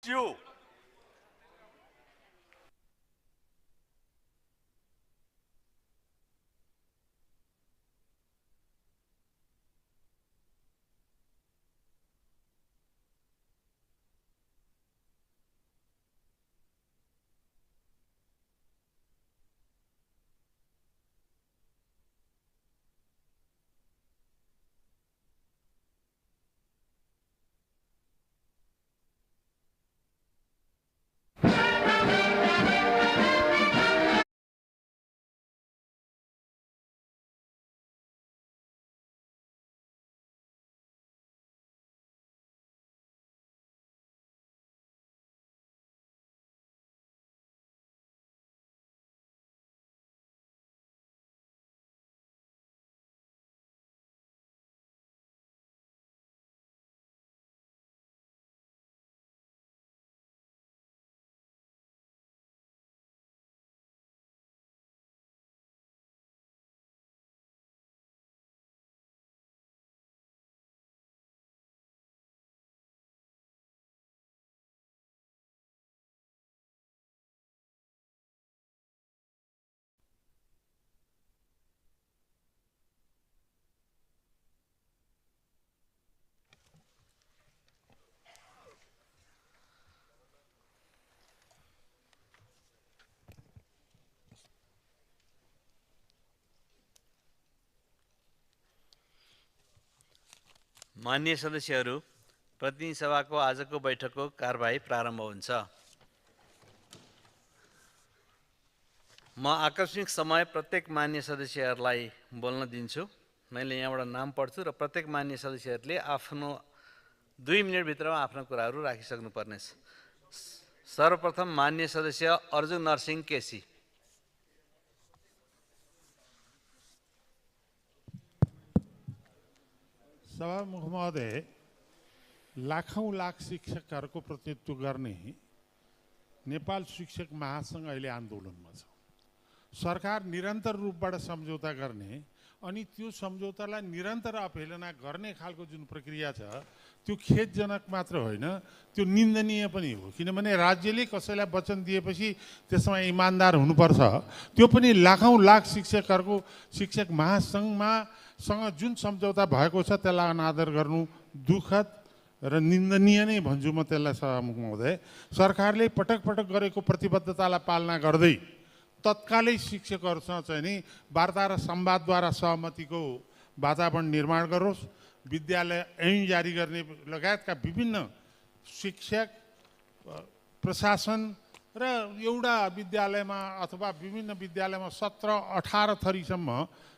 you. माननीय सदस्यहरू, प्रतिनिधि सभाको आजको बैठकको कारबाही प्रारम्भ हुन्छ। म आकस्मिक समय प्रत्येक मान्य सदस्यहरूलाई बोल्न दिन्छु। मैले यहाँबाट नाम पढ्छु र प्रत्येक मान्य सदस्यहरूले आफ्नो 2 मिनेटभित्रमा आफ्ना कुराहरू राखिसक्नुपर्नेछ। सर्वप्रथम मान्य सदस्य अर्जुन नरसिंह केसी। सभामुख महोदय, लाखौं लाख शिक्षकहरूको प्रतिनिधित्व गर्ने नेपाल शिक्षक महासङ्घ अहिले आन्दोलनमा छ। सरकार निरन्तर रूपबाट सम्झौता गर्ने अनि त्यो सम्झौतालाई निरन्तर अवहेलना गर्ने खालको जुन प्रक्रिया छ त्यो खेदजनक मात्र होइन, त्यो निन्दनीय पनि हो। किनभने राज्यले कसैलाई वचन दिएपछि त्यसमा इमान्दार हुनुपर्छ। त्यो पनि लाखौं लाख शिक्षकहरूको शिक्षक महासङ्घमा सँग जुन सम्झौता भएको छ त्यसलाई अनादर गर्नु दुःखद र निन्दनीय नै भन्छु म त्यसलाई। सभामुख महोदय, सरकारले पटक पटक गरेको प्रतिबद्धतालाई पालना गर्दै तत्कालै शिक्षकहरूसँग चाहिँ नि वार्ता र संवादद्वारा सहमतिको वातावरण निर्माण गरोस्। विद्यालय ऐन जारी गर्ने लगायतका विभिन्न शिक्षक, प्रशासन र एउटा विद्यालयमा अथवा विभिन्न विद्यालयमा 17-18 थरीसम्म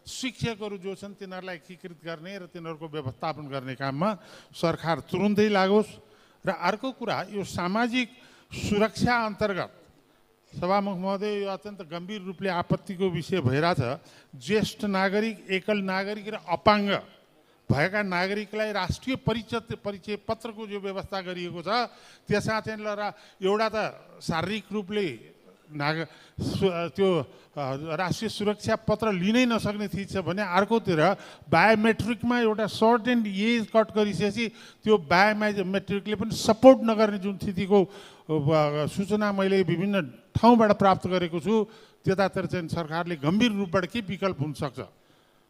शिक्षकहरू जो छन् तिनीहरूलाई एकीकृत गर्ने र तिनीहरूको व्यवस्थापन गर्ने काममा सरकार तुरुन्तै लागोस्। र अर्को कुरा, यो सामाजिक सुरक्षा अन्तर्गत सभामुख महोदय, यो अत्यन्त गम्भीर रूपले आपत्तिको विषय भइरहेछ। ज्येष्ठ नागरिक, एकल नागरिक र अपाङ्ग भएका नागरिकलाई राष्ट्रिय परिचय पत्रको जो व्यवस्था गरिएको छ त्यसमा चाहिँ एउटा त शारीरिक रूपले त्यो राष्ट्रिय सुरक्षा पत्र लिनै नसक्ने थिच छ भने अर्कोतिर बायोमेट्रिकमा एउटा सर्ट एन्ड एज कट गरिसकेपछि त्यो बायोमेट्रिकले पनि सपोर्ट नगर्ने जुन स्थितिको सूचना मैले विभिन्न ठाउँबाट प्राप्त गरेको छु। त्यतातिर चाहिँ सरकारले गम्भीर रूपबाट के विकल्प हुनसक्छ?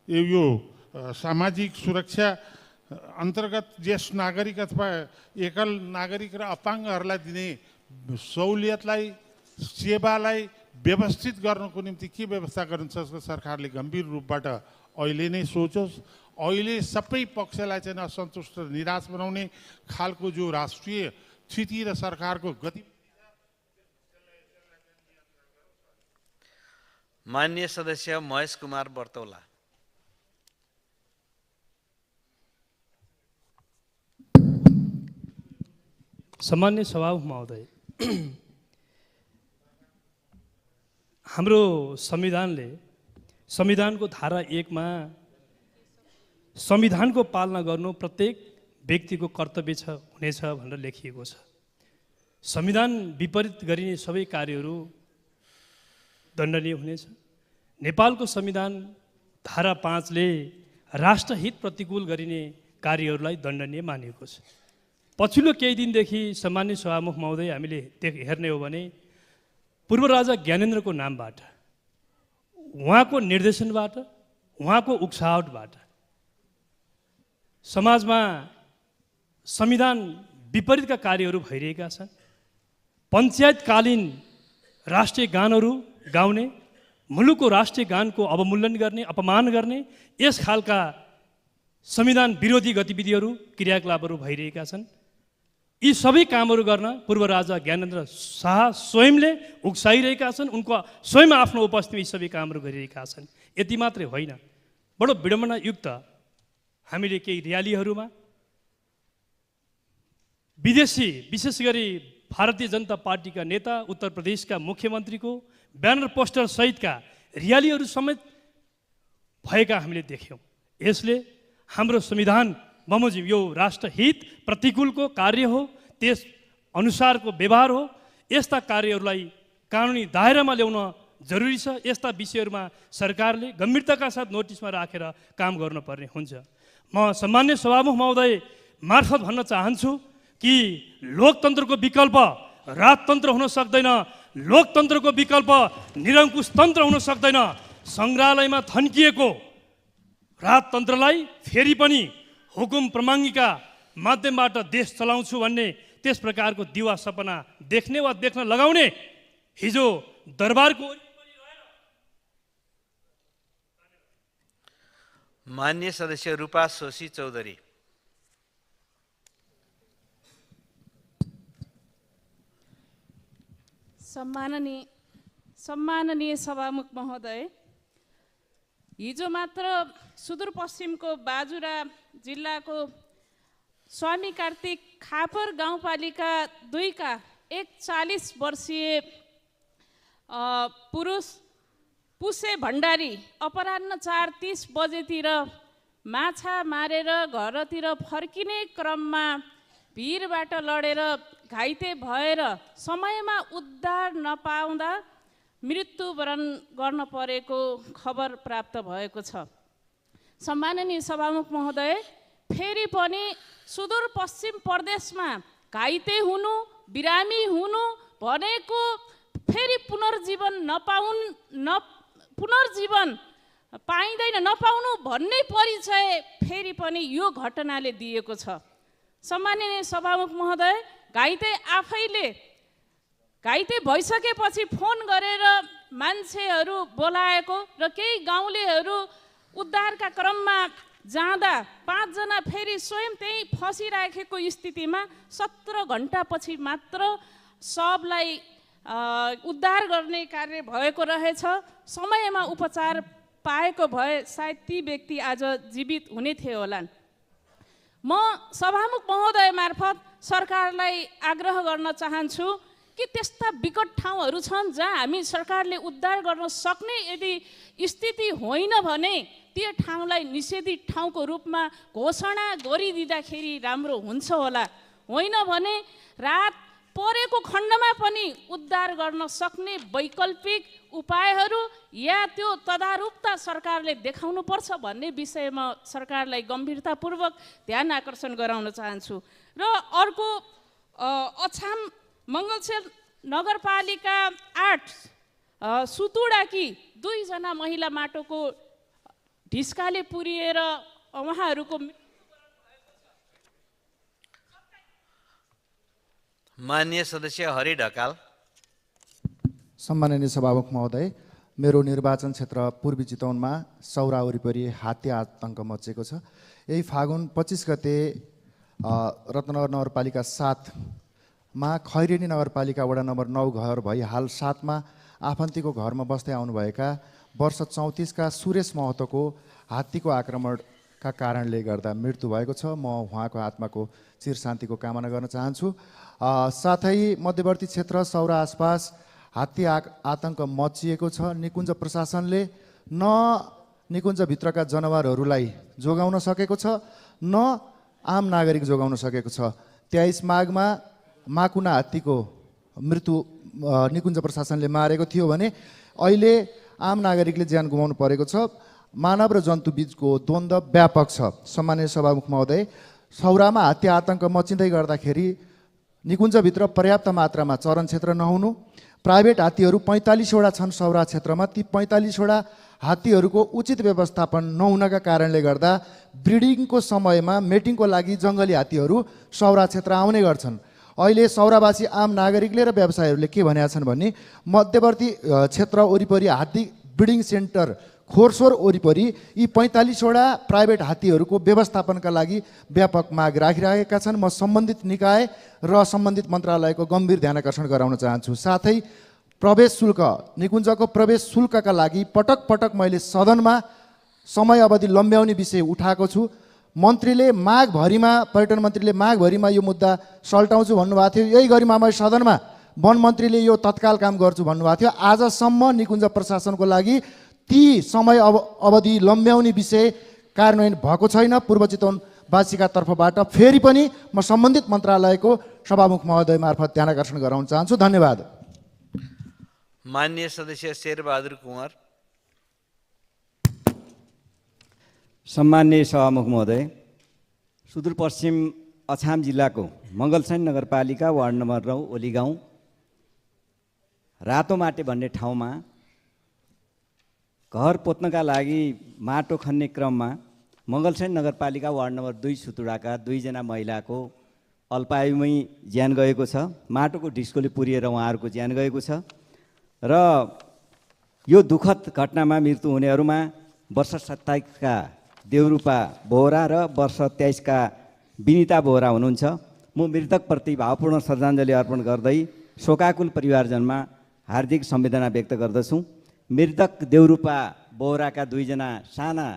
यो सामाजिक सुरक्षा अन्तर्गत ज्येष्ठ नागरिक अथवा एकल नागरिक र अपाङ्गहरूलाई दिने सहुलियतलाई, सेवालाई व्यवस्थित गर्नको निम्ति के व्यवस्था गर्न सक्छ सरकारले गम्भीर रूपबाट अहिले नै सोचोस्। अहिले सबै पक्षलाई चाहिँ असन्तुष्ट र निराश बनाउने खालको जो राष्ट्रिय स्थिति र सरकारको गति। माननीय सदस्य महेश कुमार बर्तौला। सम्मान्य सभामुख महोदय, हाम्रो संविधानले संविधानको धारा 1 मा संविधानको पालना गर्नु प्रत्येक व्यक्तिको कर्तव्य हुनेछ भनेर लेखिएको छ। संविधान विपरीत गरिने सबै कार्यहरू दण्डनीय हुनेछ। नेपालको संविधान धारा 5 ले राष्ट्रहित प्रतिकूल गरिने कार्यहरूलाई दण्डनीय मानिएको छ। पछिल्लो केही दिनदेखि सम्मानित सभामुख महोदय हामीले हेर्ने हो भने पूर्व राजा ज्ञानेन्द्रको नामबाट, उहाँको निर्देशनबाट, उहाँको उक्साहटबाट समाजमा संविधान विपरीतका कार्यहरू भइरहेका छन्। पञ्चायतकालीन राष्ट्रिय गानहरू गाउने, मुलुकको राष्ट्रिय गानको अवमूल्यन गर्ने, अपमान गर्ने यस खालका संविधान विरोधी गतिविधिहरू, क्रियाकलापहरू भइरहेका छन्। यी सबै कामहरू गर्न पूर्व राजा ज्ञानेन्द्र शाह स्वयंले उक्साइरहेका छन्। उनको स्वयं आफ्नो उपस्थितिमा यी सबै कामहरू गरिरहेका छन्। यति मात्रै होइन, बडो विडम्बनायुक्त हामीले केही र्यालीहरूमा विदेशी, विशेष गरी भारतीय जनता पार्टीका नेता, उत्तर प्रदेशका मुख्यमन्त्रीको ब्यानर पोस्टर सहितका र्यालीहरू समेत भएका हामीले देख्यौँ। यसले हाम्रो संविधान बमोजिम यो राष्ट्रहित प्रतिकूलको कार्य हो, त्यस अनुसारको व्यवहार हो। यस्ता कार्यहरूलाई कानुनी दायरामा ल्याउन जरुरी छ। यस्ता विषयहरूमा सरकारले गम्भीरताका साथ नोटिसमा राखेर काम गर्नुपर्ने हुन्छ। म सम्मान्य सभामुख महोदय मार्फत भन्न चाहन्छु कि लोकतन्त्रको विकल्प राजतन्त्र हुन सक्दैन, लोकतन्त्रको विकल्प निरङ्कुश तन्त्र हुन सक्दैन। सङ्ग्रहालयमा थन्किएको राजतन्त्रलाई फेरि पनि हुकुम प्रमाङ्गिका माध्यमबाट देश चलाउँछु भन्ने त्यस प्रकारको दिवा सपना देख्ने वा देख्न लगाउने हिजो दरबारको मान्य सदस्य रूपा शोषी चौधरी। सम्माननीय सभामुख महोदय, हिजो मात्र सुदूरपश्चिमको बाजुरा जिल्लाको स्वामी कार्तिक खापर गाउँपालिका 2 का एक 40 वर्षीय पुरुष पुसे भण्डारी अपराह्न 4:30 बजेतिर माछा मारेर घरतिर फर्किने क्रममा भिरबाट लडेर घाइते भएर समयमा उद्धार नपाउँदा मृत्युवरण गर्न परेको खबर प्राप्त भएको छ। सम्माननीय सभामुख महोदय, फेरि पनि सुदूरपश्चिम प्रदेशमा घाइते हुनु, बिरामी हुनु भनेको फेरि पुनर्जीवन पाइँदैन, नपाउनु भन्ने परिचय फेरि पनि यो घटनाले दिएको छ। सम्माननीय सभामुख महोदय, घाइते भइसकेपछि फोन गरेर मान्छेहरू बोलाएको र केही गाउँलेहरू उद्धारका क्रममा जाँदा 5 जना फेरि स्वयं त्यही फसिराखेको स्थितिमा 17 घण्टापछि मात्र शवलाई उद्धार गर्ने कार्य भएको रहेछ। समयमा उपचार पाएको भए सायद ती व्यक्ति आज जीवित हुने थिए होलान्। म सभामुख महोदय मार्फत सरकारलाई आग्रह गर्न चाहन्छु कि त्यस्ता विकट ठाउँहरू छन् जहाँ हामी सरकारले उद्धार गर्न सक्ने यदि स्थिति होइन भने त्यो ठाउँलाई निषेधित ठाउँको रूपमा घोषणा गरिदिँदाखेरि राम्रो हुन्छ होला। होइन भने रात परेको खण्डमा पनि उद्धार गर्न सक्ने वैकल्पिक उपायहरू या त्यो तदारुकता सरकारले देखाउनुपर्छ भन्ने विषयमा सरकारलाई गम्भीरतापूर्वक ध्यान आकर्षण गराउन चाहन्छु। र अर्को अछाम मङ्गलसेन नगरपालिका 8 सुतुडाकी 2 जना महिला माटोको ढिस्काले पुरिएर उहाँहरूको मान्य सदस्य हरि ढकाल। सम्माननीय सभामुख महोदय, मेरो निर्वाचन क्षेत्र पूर्वी चितवनमा सौरा वरिपरि हात्ती आतङ्क मचेको छ। यही फागुन 25 गते रत्नगर नगरपालिका 7 मा खैरेनी नगरपालिका वडा नम्बर 9 घर भई हाल 7 मा आफन्तीको घरमा बस्दै आउनुभएका वर्ष 34 का सुरेश महतोको हात्तीको आक्रमणका कारणले गर्दा मृत्यु भएको छ। म उहाँको आत्माको चिर शान्तिको कामना गर्न चाहन्छु। साथै मध्यवर्ती क्षेत्र सौरा आसपास हात्ती आतङ्क मचिएको छ। निकुञ्ज प्रशासनले न निकुञ्जभित्रका जनावरहरूलाई जोगाउन सकेको छ, न आम नागरिक जोगाउन सकेको छ। 23 माघमा माकुना हात्तीको मृत्यु निकुञ्ज प्रशासनले मारेको थियो भने अहिले आम नागरिकले ज्यान गुमाउनु परेको छ। मानव र जन्तु बीचको द्वन्द्व व्यापक छ। सम्माननीय सभामुख महोदय, सौरामा हात्ती आतङ्क मचिँदै गर्दाखेरि निकुञ्जभित्र पर्याप्त मात्रामा चरण क्षेत्र नहुनु, प्राइभेट हात्तीहरू 45वटा छन् सौरा क्षेत्रमा, ती 45वटा हात्तीहरूको उचित व्यवस्थापन नहुनका कारणले गर्दा ब्रिडिङको समयमा मेटिङको लागि जङ्गली हात्तीहरू सौरा क्षेत्र आउने गर्छन्। अहिले सौरावासी आम नागरिकले र व्यवसायीहरूले के भनेका छन् भने मध्यवर्ती क्षेत्र वरिपरि हात्ती ब्रिडिङ सेन्टर खोरसोर वरिपरि यी 45वटा प्राइभेट हात्तीहरूको व्यवस्थापनका लागि व्यापक माग राखिरहेका छन्। म सम्बन्धित निकाय र सम्बन्धित मन्त्रालयको गम्भीर ध्यानाकर्षण गराउन चाहन्छु। साथै प्रवेश शुल्क, निकुञ्जको प्रवेश शुल्कका लागि पटक पटक मैले सदनमा समय अवधि लम्ब्याउने विषय उठाएको छु। मन्त्रीले माघभरिमा, पर्यटन मन्त्रीले माघभरिमा यो मुद्दा सल्टाउँछु भन्नुभएको थियो। यही गरिमा मैले सदनमा वन मन्त्रीले यो तत्काल काम गर्छु भन्नुभएको थियो। आजसम्म निकुञ्ज प्रशासनको लागि ती समय अवधि लम्ब्याउने विषय कार्यान्वयन भएको छैन। पूर्व चितवनवासीका तर्फबाट फेरि पनि म सम्बन्धित मन्त्रालयको सभामुख महोदय मार्फत ध्यानाकर्षण गराउन चाहन्छु। धन्यवाद। माननीय सदस्य शेरबहादुर कुँवर। सम्माननीय सभामुख महोदय, सुदूरपश्चिम अछाम जिल्लाको मङ्गलसैन नगरपालिका वार्ड नम्बर 9 ओली गाउँ रातोमाटे भन्ने ठाउँमा घर पोत्नका लागि माटो खन्ने क्रममा मङ्गलसैन नगरपालिका वार्ड नम्बर 2 सुतुडाका 2 जना महिलाको अल्पायुमै ज्यान गएको छ। माटोको ढिस्कोले पुरिएर उहाँहरूको ज्यान गएको छ र यो दुःखद घटनामा मृत्यु हुनेहरूमा वर्ष 27 का देवरूपा बोहरा र वर्ष 23 का विनिता बोहरा हुनुहुन्छ। म मृतकप्रति भावपूर्ण श्रद्धाञ्जली अर्पण गर्दै शोकाकुल परिवारजनमा हार्दिक संवेदना व्यक्त गर्दछु। मृतक देवरूपा बोहराका 2 जना साना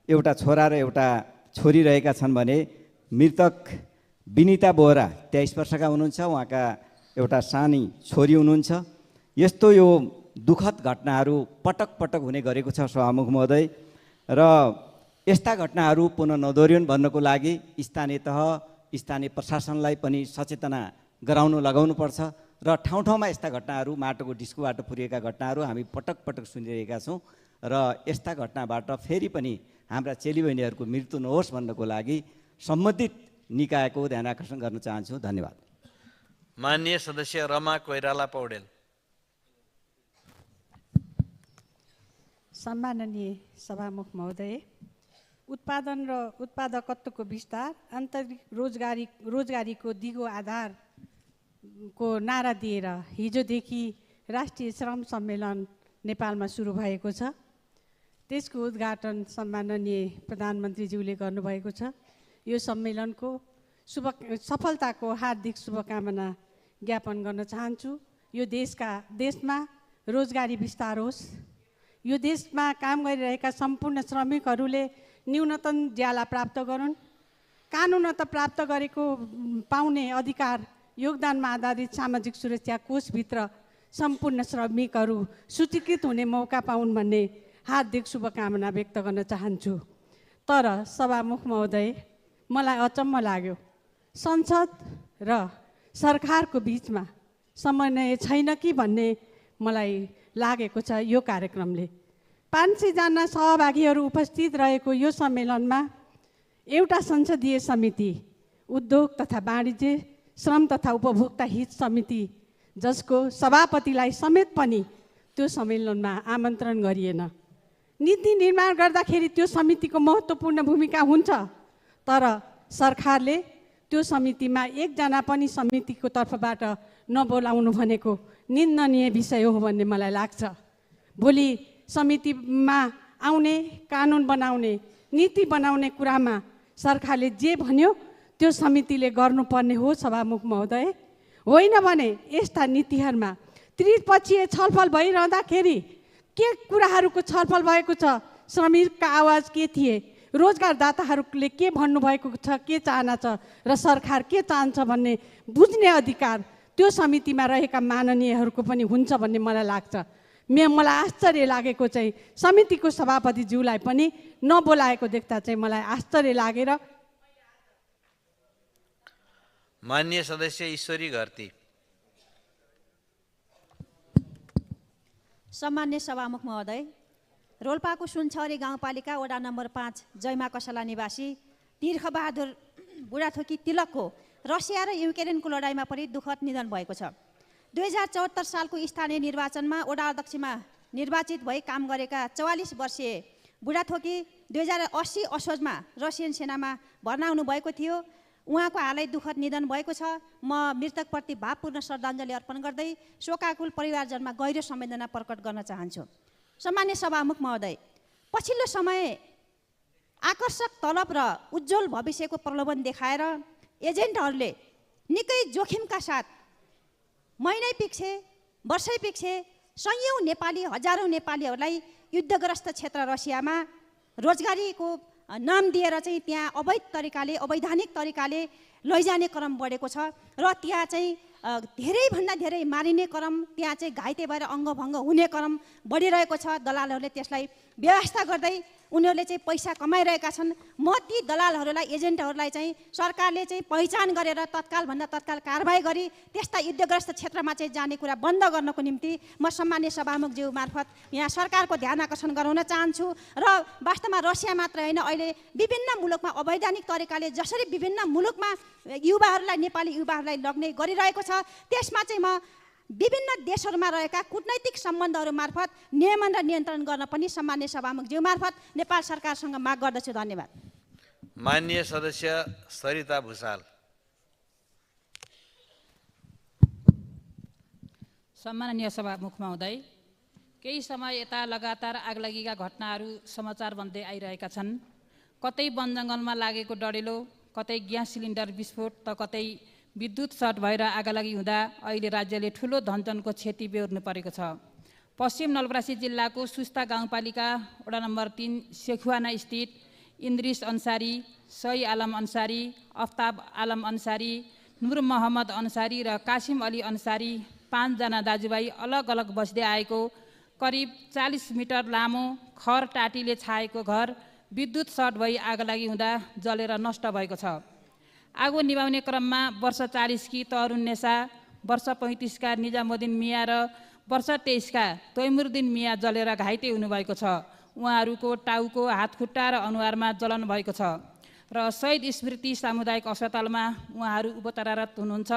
एउटा छोरा र एउटा छोरी रहेका छन् भने मृतक विनिता बोहरा 23 वर्षका हुनुहुन्छ, उहाँका एउटा सानी छोरी हुनुहुन्छ। यस्तो यो दुःखद घटनाहरू पटक पटक हुने गरेको छ सभामुख महोदय, र यस्ता घटनाहरू पुनः नदोहोरियोन् भन्नको लागि स्थानीय तह, स्थानीय प्रशासनलाई पनि सचेतना लगाउनुपर्छ र ठाउँ ठाउँमा यस्ता घटनाहरू, माटोको डिस्कोबाट पुरिएका घटनाहरू हामी पटक पटक सुनिरहेका छौँ र यस्ता घटनाबाट फेरि पनि हाम्रा चेलीबहिनीहरूको मृत्यु नहोस् भन्नको लागि सम्बन्धित निकायको ध्यानाकर्षण गर्न चाहन्छु। धन्यवाद। माननीय सदस्य रमा कोइराला पौडेल। सम्माननीय सभामुख महोदय, उत्पादन र उत्पादकत्वको विस्तार, आन्तरिक रोजगारीको दिगो आधारको नारा दिएर हिजोदेखि राष्ट्रिय श्रम सम्मेलन नेपालमा सुरु भएको छ। त्यसको उद्घाटन सम्माननीय प्रधानमन्त्रीज्यूले गर्नुभएको छ। यो सम्मेलनको सफलताको हार्दिक शुभकामना ज्ञापन गर्न चाहन्छु। यो देशमा रोजगारी विस्तार होस्, यो देशमा काम गरिरहेका सम्पूर्ण श्रमिकहरूले न्यूनतम ज्याला प्राप्त गरून्, कानुनत प्राप्त गरेको पाउने अधिकार योगदानमा आधारित सामाजिक सुरक्षा कोषभित्र सम्पूर्ण श्रमिकहरू सूचीकृत हुने मौका पाउन् भन्ने हार्दिक शुभकामना व्यक्त गर्न चाहन्छु। तर सभामुख महोदय, मलाई अचम्म लाग्यो, संसद र सरकारको बिचमा समन्वय छैन कि भन्ने मलाई लागेको छ। यो कार्यक्रमले 500 जना सहभागीहरू उपस्थित रहेको यो सम्मेलनमा एउटा संसदीय समिति, उद्योग तथा वाणिज्य, श्रम तथा उपभोक्ता हित समिति, जसको सभापतिलाई समेत पनि त्यो सम्मेलनमा आमन्त्रण गरिएन। नीति निर्माण गर्दाखेरि त्यो समितिको महत्त्वपूर्ण भूमिका हुन्छ, तर सरकारले त्यो समितिमा एकजना पनि समितिको तर्फबाट नबोलाउनु भनेको निन्दनीय विषय हो भन्ने मलाई लाग्छ। भोलि समितिमा आउने, कानुन बनाउने, नीति बनाउने कुरामा सरकारले जे भन्यो त्यो समितिले गर्नुपर्ने हो सभामुख महोदय। होइन भने यस्ता नीतिहरूमा त्रिपक्षीय छलफल भइरहँदाखेरि के कुराहरूको छलफल भएको छ, श्रमिकका आवाज के थिए, रोजगारदाताहरूले के भन्नुभएको छ, के चाहना छ र सरकार के चाहन्छ भन्ने बुझ्ने अधिकार त्यो समितिमा रहेका माननीयहरूको पनि हुन्छ भन्ने मलाई लाग्छ। मलाई आश्चर्य लागेको चाहिँ समितिको सभापतिज्यूलाई पनि नबोलाएको देख्दा चाहिँ मलाई आश्चर्य लागेर। माननीय सदस्य ईश्वरी घरती। सम्मान्य सभामुख महोदय, रोल्पाको सुनछौरी गाउँपालिका वडा नम्बर 5 जयमा कसला निवासी तीर्खबहादुर बुढाथोकी तिलकको रसिया र युक्रेनको लडाइँमा पनि दुःखद निधन भएको छ। 2074 सालको स्थानीय निर्वाचनमा वडा अध्यक्षमा निर्वाचित भई काम गरेका 44 वर्षीय बुढाथोकी 2080 असोजमा रसियन सेनामा भर्ना हुनुभएको थियो। उहाँको हालै दुःखद निधन भएको छ। म मृतकप्रति भावपूर्ण श्रद्धाञ्जली अर्पण गर्दै शोकाकुल परिवारजनमा गहिरो संवेदना प्रकट गर्न चाहन्छु। सम्मान्य सभामुख महोदय, पछिल्लो समय आकर्षक तलब र उज्जवल भविष्यको प्रलोभन देखाएर एजेन्टहरूले निकै जोखिमका साथ महिनै पिछे वर्षै पिछे सयौँ नेपाली हजारौँ नेपालीहरूलाई युद्धग्रस्त क्षेत्र रसियामा रोजगारीको नाम दिएर चाहिँ त्यहाँ अवैधानिक तरिकाले लैजाने क्रम बढेको छ र त्यहाँ चाहिँ धेरैभन्दा धेरै मारिने क्रम, त्यहाँ चाहिँ घाइते भएर अङ्गभङ्ग हुने क्रम बढिरहेको छ। दलालहरूले त्यसलाई व्यवस्था गर्दै उनीहरूले चाहिँ पैसा कमाइरहेका छन्। म ती दलालहरूलाई एजेन्टहरूलाई चाहिँ सरकारले चाहिँ पहिचान गरेर तत्कालभन्दा तत्काल कारबाही गरी त्यस्ता युद्धग्रस्त क्षेत्रमा चाहिँ जाने कुरा बन्द गर्नको निम्ति म सम्मान्य सभामुखज्यू मार्फत यहाँ सरकारको ध्यान आकर्षण गराउन चाहन्छु। र वास्तवमा रसिया मात्र होइन, अहिले विभिन्न मुलुकमा अवैधानिक तरिकाले जसरी विभिन्न मुलुकमा युवाहरूलाई नेपाली युवाहरूलाई लग्ने गरिरहेको छ, त्यसमा चाहिँ म विभिन्न देशहरूमा रहेका कूटनैतिक सम्बन्धहरू मार्फत नियमन र नियन्त्रण गर्न पनि सम्मान्य सभामुखज्यू मार्फत नेपाल सरकारसँग माग गर्दछु। धन्यवाद। माननीय सदस्य सरिता भुसाल। सम्माननीय सभामुख महोदय, केही समय यता लगातार आगलागीका घटनाहरू समाचार बन्दै आइरहेका छन्। कतै वन जङ्गलमा लागेको डढेलो, कतै ग्यास सिलिन्डर विस्फोट त कतै विद्युत सर्ट भएर आगलागी हुँदा अहिले राज्यले ठुलो धनजनको क्षति बेहोर्नु परेको छ। पश्चिम नवलपरासी जिल्लाको सुस्ता गाउँपालिका वडा नम्बर 3 सेखुवाना स्थित इन्द्रिस अन्सारी, सही आलम अन्सारी, अफ्ताब आलम अन्सारी, नुर मोहम्मद अन्सारी र कासिम अली अन्सारी 5 जना दाजुभाइ अलग अलग बस्दै आएको करिब 40 मिटर लामो खर टाटीले छाएको घर विद्युत सर्ट भई आगलागी हुँदा जलेर नष्ट भएको छ। आगो निभाउने क्रममा वर्ष 40 की तरुण नेसा, वर्ष 35 का निजामुद्दिन मिया र वर्ष 23 का तैमुरुद्दिन मिया जलेर घाइते हुनुभएको छ। उहाँहरूको टाउको, हातखुट्टा र अनुहारमा जलन भएको छ र शहीद स्मृति सामुदायिक अस्पतालमा उहाँहरू उपचाररत हुनुहुन्छ।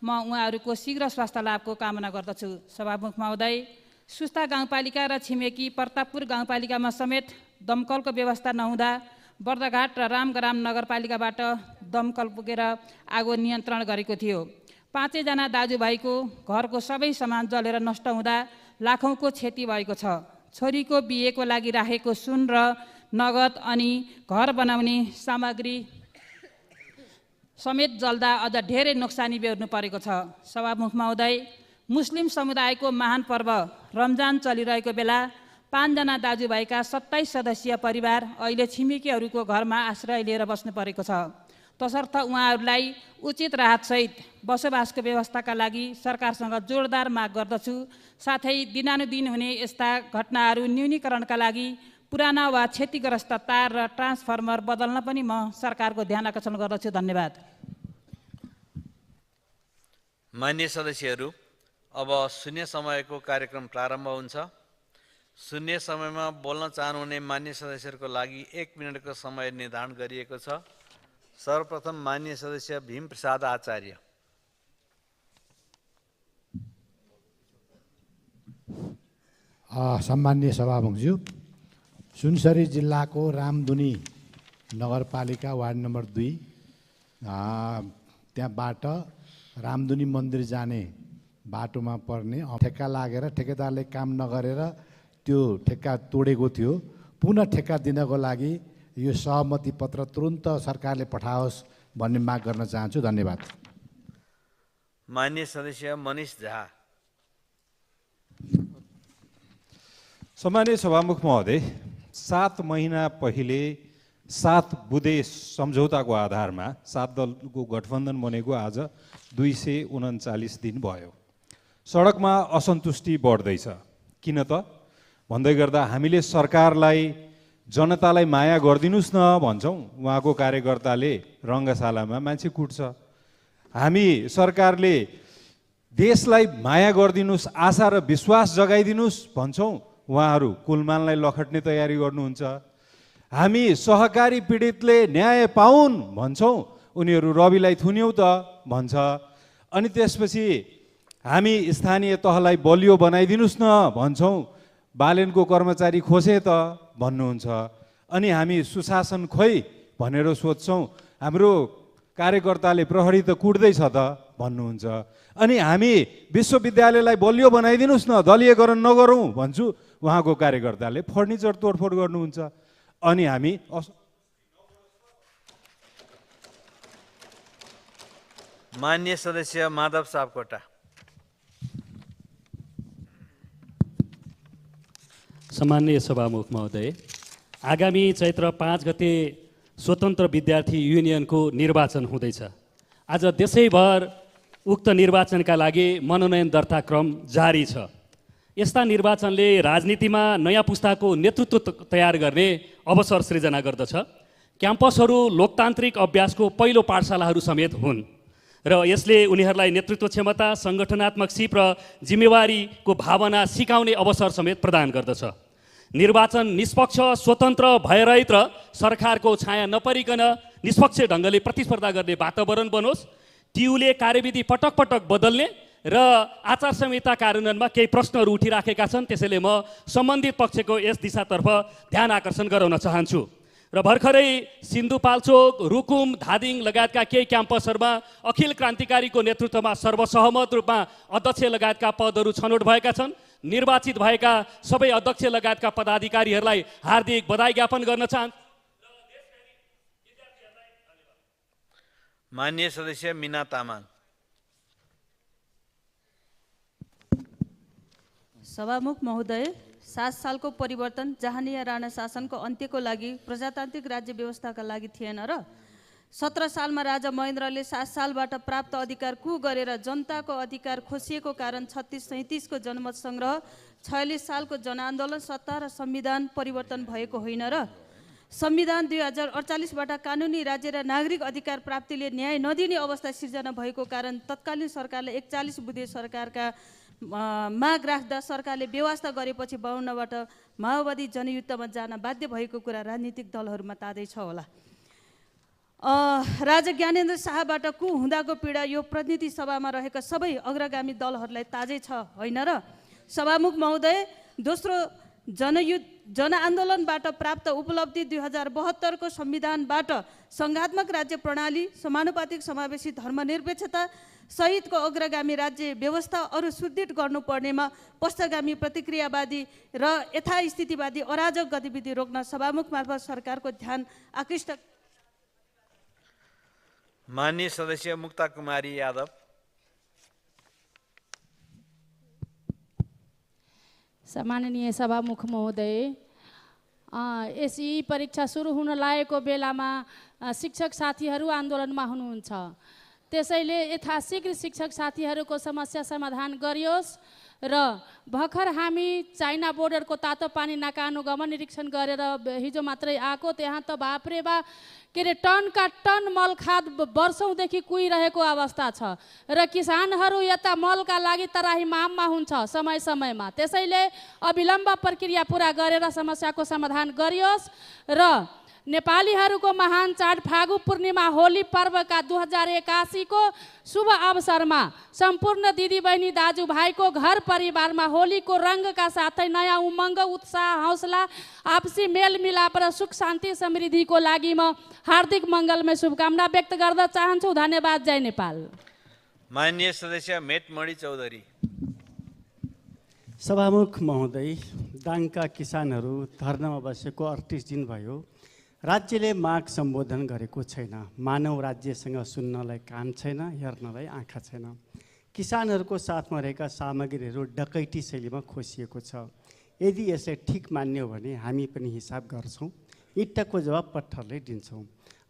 म उहाँहरूको शीघ्र स्वास्थ्य लाभको कामना गर्दछु। सभामुख महोदय, सुस्ता गाउँपालिका र छिमेकी प्रतापपुर गाउँपालिकामा समेत दमकलको व्यवस्था नहुँदा बर्दघाट र रामग्राम नगरपालिकाबाट दमकल पुगेर आगो नियन्त्रण गरेको थियो। 5 जना दाजुभाइको घरको सबै सामान जलेर नष्ट हुँदा लाखौँको क्षति भएको छ। छोरीको बिहेको लागि राखेको सुन र नगद अनि घर बनाउने सामग्री समेत जल्दा अझ धेरै नोक्सानी बेहोर्नु परेको छ। सभामुख महोदय, मुस्लिम समुदायको महान पर्व रमजान चलिरहेको बेला 5 जना दाजुभाइका 27 सदस्यीय परिवार अहिले छिमेकीहरूको घरमा आश्रय लिएर बस्नु परेको छ। तसर्थ उहाँहरूलाई उचित राहतसहित बसोबासको व्यवस्थाका लागि सरकारसँग जोरदार माग गर्दछु। साथै दिनानुदिन हुने यस्ता घटनाहरू न्यूनीकरणका लागि पुराना वा क्षतिग्रस्त तार र ट्रान्सफर्मर बदल्न पनि म सरकारको ध्यान आकर्षण गर्दछु। धन्यवाद। मान्य सदस्यहरू, अब शून्य समयको कार्यक्रम प्रारम्भ हुन्छ। शून्य समयमा बोल्न चाहनुहुने मान्य सदस्यहरूको लागि 1 मिनटको समय निर्धारण गरिएको छ। सर्वप्रथम मान्य सदस्य भीम प्रसाद आचार्य। सम्मान्य सभामुखज्यू, सुनसरी जिल्लाको रामधुनी नगरपालिका वार्ड नम्बर 2 त्यहाँबाट रामधुनी मन्दिर जाने बाटोमा पर्ने ठेक्का लागेर ठेकेदारले काम नगरेर त्यो ठेक्का तोडेको थियो। पुनः ठेक्का दिनको लागि यो सहमति पत्र तुरुन्त सरकारले पठाओस् भन्ने माग गर्न चाहन्छु। धन्यवाद। मान्य सदस्य मनिष झा। सम्मान्य सभामुख महोदय, 7 महिना पहिले 7 बुँदे सम्झौताको आधारमा 7 दलको गठबन्धन बनेको आज 239 दिन भयो। सडकमा असन्तुष्टि बढ्दैछ। किन त भन्दै गर्दा हामीले सरकारलाई जनतालाई माया गरिदिनुस् न भन्छौँ, उहाँको कार्यकर्ताले रङ्गशालामा मान्छे कुट्छ। हामी सरकारले देशलाई माया गरिदिनुस्, आशा र विश्वास जगाइदिनुस् भन्छौँ, उहाँहरू कुलमानलाई लखट्ने तयारी गर्नुहुन्छ। हामी सहकारी पीडितले न्याय पाउन् भन्छौँ, उनीहरू रविलाई थुन्यौ त भन्छ। अनि त्यसपछि हामी स्थानीय तहलाई बलियो बनाइदिनुस् न भन्छौँ, बालेनको कर्मचारी खोसे त भन्नुहुन्छ। अनि हामी सुशासन खोइ भनेर सोध्छौँ, हाम्रो कार्यकर्ताले प्रहरी त कुट्दैछ त भन्नुहुन्छ। अनि हामी विश्वविद्यालयलाई बलियो बनाइदिनुस् न, दलीयकरण नगरौँ भन्छु, उहाँको कार्यकर्ताले फर्निचर तोडफोड गर्नुहुन्छ। अनि हामी माननीय सदस्य माधव सापकोटा। सम्माननीय सभामुख महोदय, आगामी चैत्र 5 गते स्वतन्त्र विद्यार्थी युनियनको निर्वाचन हुँदैछ। आज देशैभर उक्त निर्वाचनका लागि मनोनयन दर्ता क्रम जारी छ। यस्ता निर्वाचनले राजनीतिमा नयाँ पुस्ताको नेतृत्व तयार गर्ने अवसर सृजना गर्दछ। क्याम्पसहरू लोकतान्त्रिक अभ्यासको पहिलो पाठशालाहरू समेत हुन् र यसले उनीहरूलाई नेतृत्व क्षमता, सङ्गठनात्मक सिप र जिम्मेवारीको भावना सिकाउने अवसर समेत प्रदान गर्दछ। निर्वाचन निष्पक्ष, स्वतन्त्र, भयरहित र सरकारको छाया नपरिकन निष्पक्ष ढङ्गले प्रतिस्पर्धा गर्ने वातावरण बनोस्। टियुले कार्यविधि पटक पटक बदल्ने र आचार संहिता कार्यान्वयनमा केही प्रश्नहरू उठिराखेका छन्, त्यसैले म सम्बन्धित पक्षको यस दिशातर्फ ध्यान आकर्षण गराउन चाहन्छु। र भर्खरै सिन्धुपाल्चोक, रुकुम, धादिङ लगायतका केही क्याम्पसहरूमा अखिल क्रान्तिकारीको नेतृत्वमा सर्वसहमत रूपमा अध्यक्ष लगायतका पदहरू छनौट भएका छन्। निर्वाचित भएका सबै अध्यक्ष लगायतका पदाधिकारीहरूलाई हार्दिक बधाई ज्ञापन गर्न चाहन्छु। माननीय सदस्य मीना तामाङ। सभामुख महोदय, 7 सालको परिवर्तन जहानिया राणा शासनको अन्त्यको लागि प्रजातान्त्रिक राज्य व्यवस्थाका लागि थिएन र 17 सालमा राजा महेन्द्रले 7 सालबाट प्राप्त अधिकार कु गरेर जनताको अधिकार खोसिएको कारण 36-37 को जनमत सङ्ग्रह, 46 सालको जनआन्दोलन, सत्ता र संविधान परिवर्तन भएको होइन र संविधान 2048बाट कानुनी राज्य र नागरिक अधिकार प्राप्तिले न्याय नदिने अवस्था सिर्जना भएको कारण तत्कालीन सरकारले 41 बुँदे सरकारका माग राख्दा सरकारले व्यवस्था गरेपछि 52बाट माओवादी जनयुद्धमा जान बाध्य भएको कुरा राजनीतिक दलहरूमा तादै छ होला। राजा ज्ञानेन्द्र शाहबाट कु हुँदाको पीडा यो प्रतिनिधि सभामा रहेका सबै अग्रगामी दलहरूलाई ताजै छ होइन र? सभामुख महोदय, दोस्रो जनआन्दोलनबाट प्राप्त उपलब्धि 2072 को संविधानबाट सङ्घात्मक राज्य प्रणाली, समानुपातिक समावेशी धर्मनिरपेक्षता सहितको अग्रगामी राज्य व्यवस्था अरू सुदृढ गर्नुपर्नेमा पश्चगामी प्रतिक्रियावादी र यथास्थितिवादी अराजक गतिविधि रोक्न सभामुख मार्फत सरकारको ध्यान आकृष्ट। माननीय सदस्य मुक्ता कुमारी यादव। सम्माननीय सभामुख महोदय, एसई परीक्षा सुरु हुन लागेको बेलामा शिक्षक साथीहरू आन्दोलनमा हुनुहुन्छ। त्यसैले यथाशीघ्र शिक्षक साथीहरूको समस्या समाधान गरियोस् र भर्खर हामी चाइना बोर्डरको तातो पानी नाका अनुगमन निरीक्षण गरेर हिजो मात्रै आएको, त्यहाँ त बाप्रे बा के अरे टनका टन मल खाद वर्षौँदेखि कुहिरहेको अवस्था छ र किसानहरू यता मलका लागि तराही माममा हुन्छ समय समयमा। त्यसैले अविलम्ब प्रक्रिया पुरा गरेर समस्याको समाधान गरियोस् र नेपालीहरूको महान चाड फागु पूर्णिमा होली पर्वका 2081 को शुभ अवसरमा सम्पूर्ण दिदीबहिनी दाजुभाइको घर परिवारमा होलीको रङ्गका साथै नयाँ उमङ्ग, उत्साह, हौसला, आपसी मेलमिलाप र सुख शान्ति समृद्धिको लागि म हार्दिक मङ्गलमय शुभकामना व्यक्त गर्न चाहन्छु। धन्यवाद। जय नेपाल। माननीय सदस्य मेटमणि चौधरी। सभामुख महोदय, दाङका किसानहरू धरनामा बसेको 38 दिन भयो। राज्यले माग सम्बोधन गरेको छैन। मानव राज्यसँग सुन्नलाई कान छैन, हेर्नलाई आँखा छैन। किसानहरूको साथमा रहेका सामग्रीहरू डकैती शैलीमा खोसिएको छ। यदि यसलाई ठिक मान्यो भने हामी पनि हिसाब गर्छौँ, इट्टाको जवाब पत्थरले दिन्छौँ।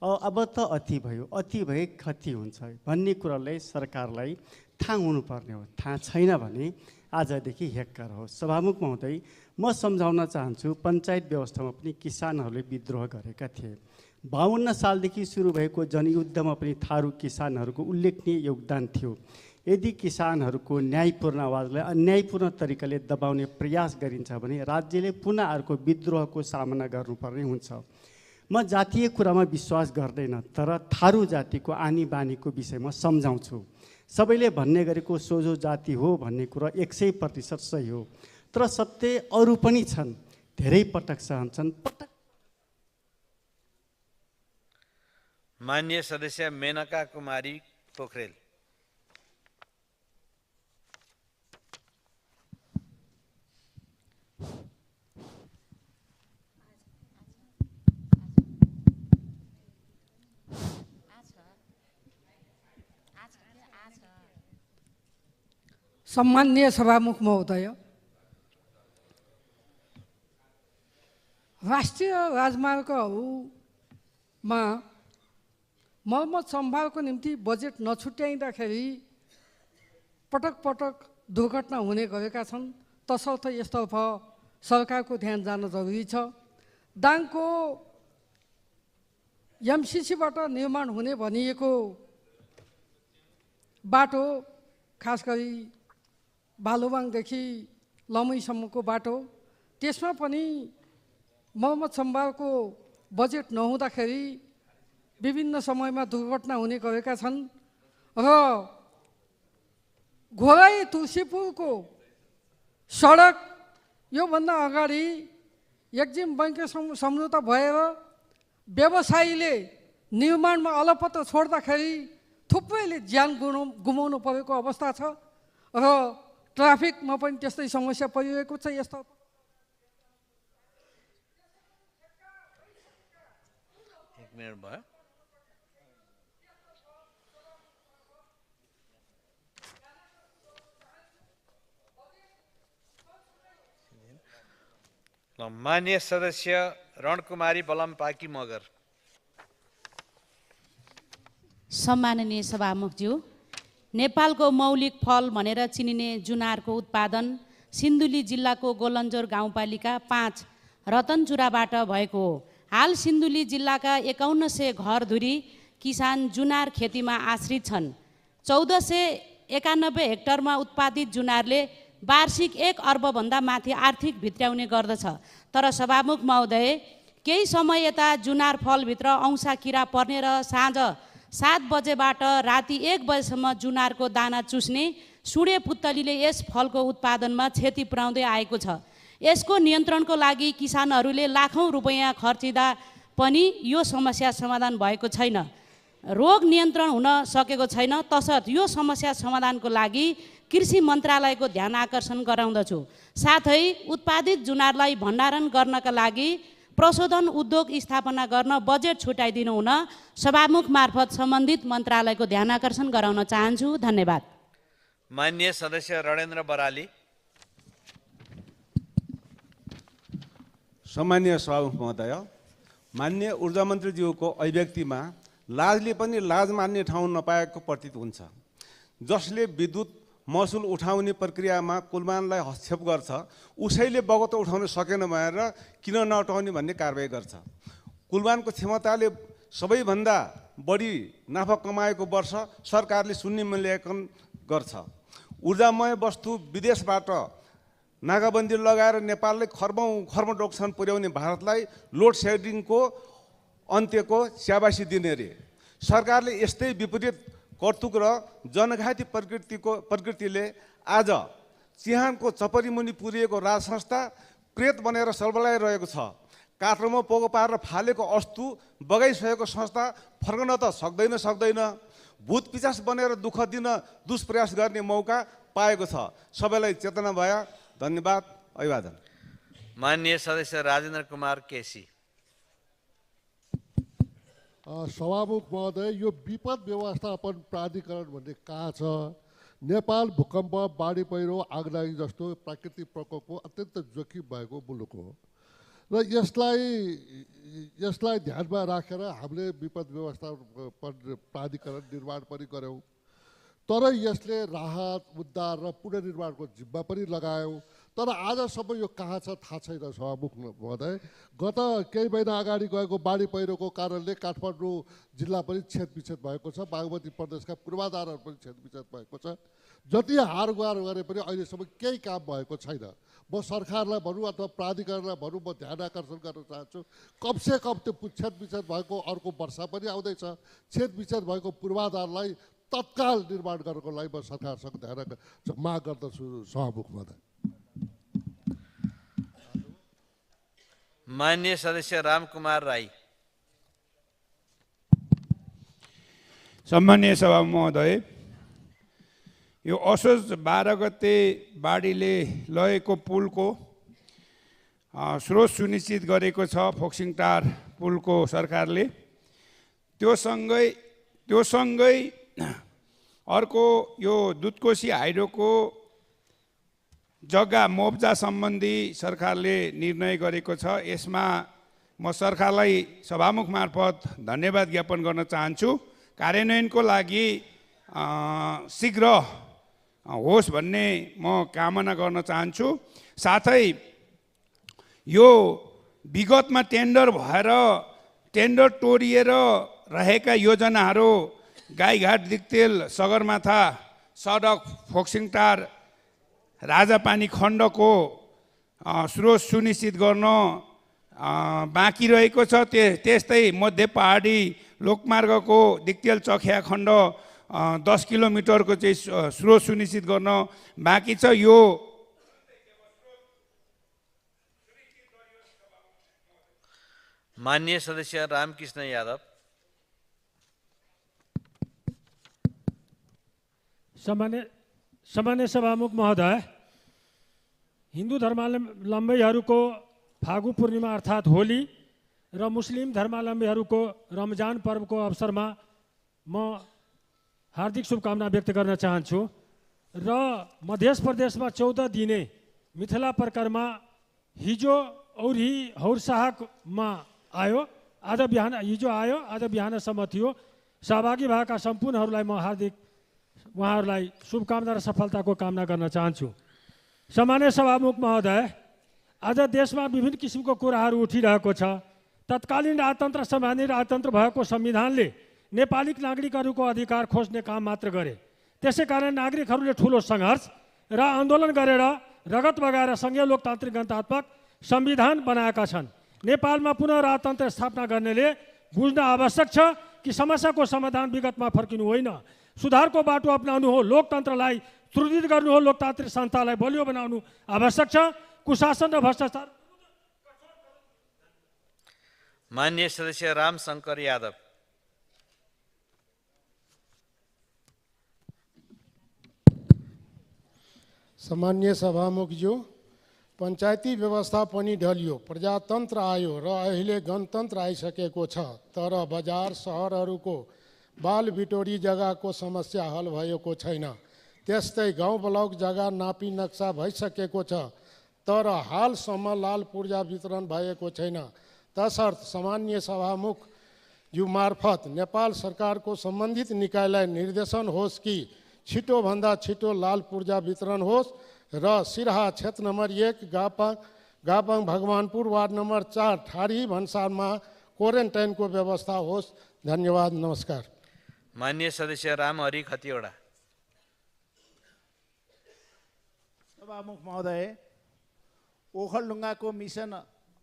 अब त अति भयो, अति भए क्षति हुन्छ भन्ने कुरालाई सरकारलाई थाहा हुनुपर्ने हो। थाहा छैन भने आजदेखि हेक्कर हो। सभामुख महोदय, म सम्झाउन चाहन्छु, पञ्चायत व्यवस्थामा पनि किसानहरूले विद्रोह गरेका थिए। 52 सालदेखि सुरु भएको जनयुद्धमा पनि थारू किसानहरूको उल्लेखनीय योगदान थियो। यदि किसानहरूको न्यायपूर्ण आवाजलाई अन्यायपूर्ण तरिकाले दबाउने प्रयास गरिन्छ भने राज्यले पुनः अर्को विद्रोहको सामना गर्नुपर्ने हुन्छ। म जातीय कुरामा विश्वास गर्दैन, तर थारू जातिको आनी बानीको विषयमा सम्झाउँछु। सबैले भन्ने गरेको सोझो जाति हो भन्ने कुरा 100% सही हो, तर सत्य अरू पनि छन्, धेरै पटक सहन्छन्। माननीय सदस्य मेनका कुमारी पोखरेल। सम्माननीय सभामुख महोदय, राष्ट्रिय राजमार्गहरूमा मर्मत सम्भालको निम्ति बजेट नछुट्याइँदाखेरि पटक पटक दुर्घटना हुने गरेका छन्। तसर्थ यसतर्फ सरकारको ध्यान जान जरुरी छ। दाङको एमसिसीबाट निर्माण हुने भनिएको बाटो, खास गरी बालुवाङदेखि लमैसम्मको बाटो, त्यसमा पनि मर्मत सम्भालको बजेट नहुँदाखेरि विभिन्न समयमा दुर्घटना हुने गरेका छन् र घोराई तुलसीपुरको सडक योभन्दा अगाडि एक्जिम बैंक सम्झौता भएर व्यवसायीले निर्माणमा अलपत्र छोड्दाखेरि थुप्रैले ज्यान गुमाउनु परेको अवस्था छ र ट्राफिकमा पनि त्यस्तै समस्या परिरहेको छ। यस्तो एक मिनट भयो। माननीय सदस्य रणकुमारी बलम पाकी मगर। सम्माननीय सभामुखज्यू, नेपालको मौलिक फल भनेर चिनिने जुनारको उत्पादन सिन्धुली जिल्लाको गोलन्जोर गाउँपालिका 5 रतनचुराबाट भएको हो। हाल सिन्धुली जिल्लाका 5100 घरधुरी किसान जुनार खेतीमा आश्रित छन्। 1491 हेक्टरमा उत्पादित जुनारले वार्षिक 1 अर्बभन्दा माथि आर्थिक भित्र्याउने गर्दछ। तर सभामुख महोदय, केही समय यता जुनार फलभित्र औँसा किरा पर्ने र साँझ 7 बजेबाट राति 1 बजेसम्म जुनारको दाना चुस्ने सुडे पुत्तलीले यस फलको उत्पादनमा क्षति पुर्याउँदै आएको छ। यसको नियन्त्रणको लागि किसानहरूले लाखौँ रुपैयाँ खर्चिँदा पनि यो समस्या समाधान भएको छैन। रोग नियन्त्रण हुन सकेको छैन। तसर्थ यो समस्या समाधानको लागि कृषि मन्त्रालयको ध्यान आकर्षण गराउँदछु। साथै उत्पादित जुनारलाई भण्डारण गर्नका लागि प्रशोधन उद्योग स्थापना गर्न बजेट छुट्याइदिनु हुन सभामुख मार्फत सम्बन्धित मन्त्रालयको ध्यान आकर्षण गराउन चाहन्छु। धन्यवाद। माननीय सदस्य रणेन्द्र बराली। सम्माननीय सभामुख महोदय, माननीय ऊर्जा मन्त्रीज्यूको अभिव्यक्तिमा लाजले पनि लाज मान्ने ठाउँ नपाएको प्रतीत हुन्छ। जसले विद्युत महसुल उठाउने प्रक्रियामा कुलमानलाई हस्तक्षेप गर्छ, उसैले बगौतो उठाउन सकेन भनेर किन नउठाउने भन्ने कारबाही गर्छ। कुलमानको क्षमताले सबैभन्दा बढी नाफा कमाएको वर्ष सरकारले शून्य मूल्याङ्कन गर्छ। ऊर्जामय वस्तु विदेशबाट नाकाबन्दी लगाएर नेपाललाई खर्बौँ डोक्सान पुर्याउने भारतलाई लोड सेडिङको अन्त्यको स्याबासी दिने रे। सरकारले यस्तै विपरीत कर्तुक र जनघाती प्रकृतिले आज चिहानको चपरीमुनि पुरिएको राज संस्था प्रेत बनेर सल्बलाइरहेको छ। काठमा पोको पारेर फालेको अस्तु बगाइसकेको संस्था फर्कन त सक्दैन। भूत पिचास बनेर दुःख दिन दुष्प्रयास गर्ने मौका पाएको छ। सबैलाई चेतना भए। धन्यवाद। अभिवादन। माननीय सदस्य राजेन्द्र कुमार केसी। सभामुख महोदय, यो विपद व्यवस्थापन प्राधिकरण भन्ने कहाँ छ? नेपाल भूकम्प, बाढी पहिरो, आगलागी जस्तो प्राकृतिक प्रकोपको अत्यन्त जोखिम भएको मुलुक हो र यसलाई ध्यानमा राखेर हामीले विपद व्यवस्थापन प्राधिकरण निर्माण पनि गऱ्यौँ। तर यसले राहत, उद्धार र पुनर्निर्माणको जिम्मा पनि लगायौँ। तर आजसम्म यो कहाँ छ थाहा छैन सभामुख महोदय। गत केही महिना अगाडि गएको बाढी पहिरोको कारणले काठमाडौँ जिल्ला पनि क्षतविक्षत भएको छ। बागमती प्रदेशका पूर्वाधारहरू पनि क्षतविक्षत भएको छ। जति हारगुहार गरे पनि अहिलेसम्म केही काम भएको छैन। म सरकारलाई भनौँ अथवा प्राधिकरणलाई भनौँ, म ध्यान आकर्षण गर्न चाहन्छु, कमसेकम त्यो छेदविच्छेद भएको अर्को वर्ष पनि आउँदैछ, छेदविच्छेद भएको पूर्वाधारलाई तत्काल निर्माण गर्नको लागि म सरकारसँग ध्यान माग गर्दछु सभामुख महोदय। माननीय सदस्य रामकुमार राई। सम्मानीय सभा महोदय, यो असोज 12 गते बाढीले लगेको पुलको स्रोत सुनिश्चित गरेको छ फोक्सिङटार पुलको सरकारले। त्यो सँगै अर्को यो दुधकोशी हाइड्रोको जग्गा मुआवजा सम्बन्धी सरकारले निर्णय गरेको छ। यसमा म सरकारलाई सभामुख मार्फत धन्यवाद ज्ञापन गर्न चाहन्छु। कार्यान्वयनको लागि शीघ्र होस् भन्ने म कामना गर्न चाहन्छु। साथै यो विगतमा टेन्डर भएर टेन्डर तोडिएर रहेका योजनाहरू गाईघाट दिक्तेल सगरमाथा सडक फोक्सिङटार राजापानी खण्डको स्रोत सुनिश्चित गर्न बाँकी रहेको छ। त्यस्तै मध्य पहाडी लोकमार्गको दिक्तेल चखिया खण्ड 10 किलोमिटरको चाहिँ स्रोत सुनिश्चित गर्न बाँकी छ। यो माननीय सदस्य रामकृष्ण यादव। सामान्य सभामुख महोदय, हिन्दू धर्मावलम्बीहरूको फागु पूर्णिमा अर्थात् होली र मुस्लिम धर्मावलम्बीहरूको रमजान पर्वको अवसरमा म हार्दिक शुभकामना व्यक्त गर्न चाहन्छु। र मध्य प्रदेशमा 14 दिने मिथिला परिक्रमा हिजो औरी हौरसाहकमा आयो, आज बिहान हिजो आयो, आज बिहानसम्म थियो। सहभागी भएका सम्पूर्णहरूलाई म हार्दिक उहाँहरूलाई शुभकामना र सफलताको कामना गर्न चाहन्छु। सामान्य सभामुख महोदय, आज देशमा विभिन्न किसिमको कुराहरू उठिरहेको छ। तत्कालीन राजतन्त्र सम्मानी राजतन्त्र भएको संविधानले नेपाली नागरिकहरूको अधिकार खोज्ने काम मात्र गरे। त्यसै कारण नागरिकहरूले ठुलो सङ्घर्ष र आन्दोलन गरेर रगत बगाएर सङ्घीय लोकतान्त्रिक गणतान्त्रिक संविधान बनाएका छन्। नेपालमा पुनः राजतन्त्र स्थापना गर्नेले बुझ्न आवश्यक छ कि समस्याको समाधान विगतमा फर्किनु होइन, सुधारको बाटो अपनाउनु हो, लोकतन्त्रलाई सुदृढ गर्नु हो, लोकतान्त्रिक संस्थालाई बलियो बनाउनु आवश्यक छ। कुशासन र भ्रष्टाचार। माननीय सदस्य रामशंकर यादव। सामान्य सभामुखज्यू, पञ्चायती व्यवस्था पनि ढलियो, प्रजातन्त्र आयो र अहिले गणतन्त्र आइसकेको छ। तर बजार सहरहरूको बाल बिटोरी जग्गाको समस्या हल भएको छैन। त्यस्तै गाउँ ब्लक जग्गा नापी नक्सा भइसकेको छ, तर हालसम्म लाल पूर्जा वितरण भएको छैन। तसर्थ सामान्य सभामुख ज्यू मार्फत नेपाल सरकारको सम्बन्धित निकायलाई निर्देशन होस् कि छिटोभन्दा छिटो लाल पूर्जा वितरण होस् र सिराहा क्षेत्र नम्बर 1 गापाङ भगवानपुर वार्ड नम्बर 4 ठाडी भन्सारमा क्वारेन्टाइनको व्यवस्था होस्। धन्यवाद, नमस्कार। माननीय सदस्य रामहरि खतिवडा। सभामुख महोदय, ओखलढुङ्गाको मिसन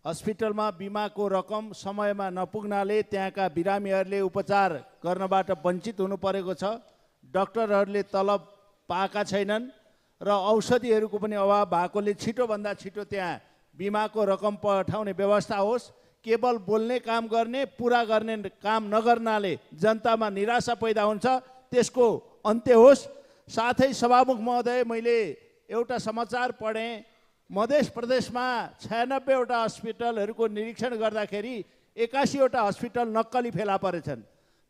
हस्पिटलमा बिमाको रकम समयमा नपुग्नाले त्यहाँका बिरामीहरूले उपचार गर्नबाट वञ्चित हुनु परेको छ। डाक्टरहरूले तलब पाएका छैनन् र औषधिहरूको पनि अभाव भएकोले छिटोभन्दा छिटो त्यहाँ बिमाको रकम पठाउने व्यवस्था होस्। केवल बोल्ने काम गर्ने, पुरा गर्ने काम नगर्नाले जनतामा निराशा पैदा हुन्छ, त्यसको अन्त्य होस्। साथै सभामुख महोदय, मैले एउटा समाचार पढेँ, मध्य प्रदेशमा 96वटा हस्पिटलहरूको निरीक्षण गर्दाखेरि 81वटा हस्पिटल नक्कली फेला परेछन्।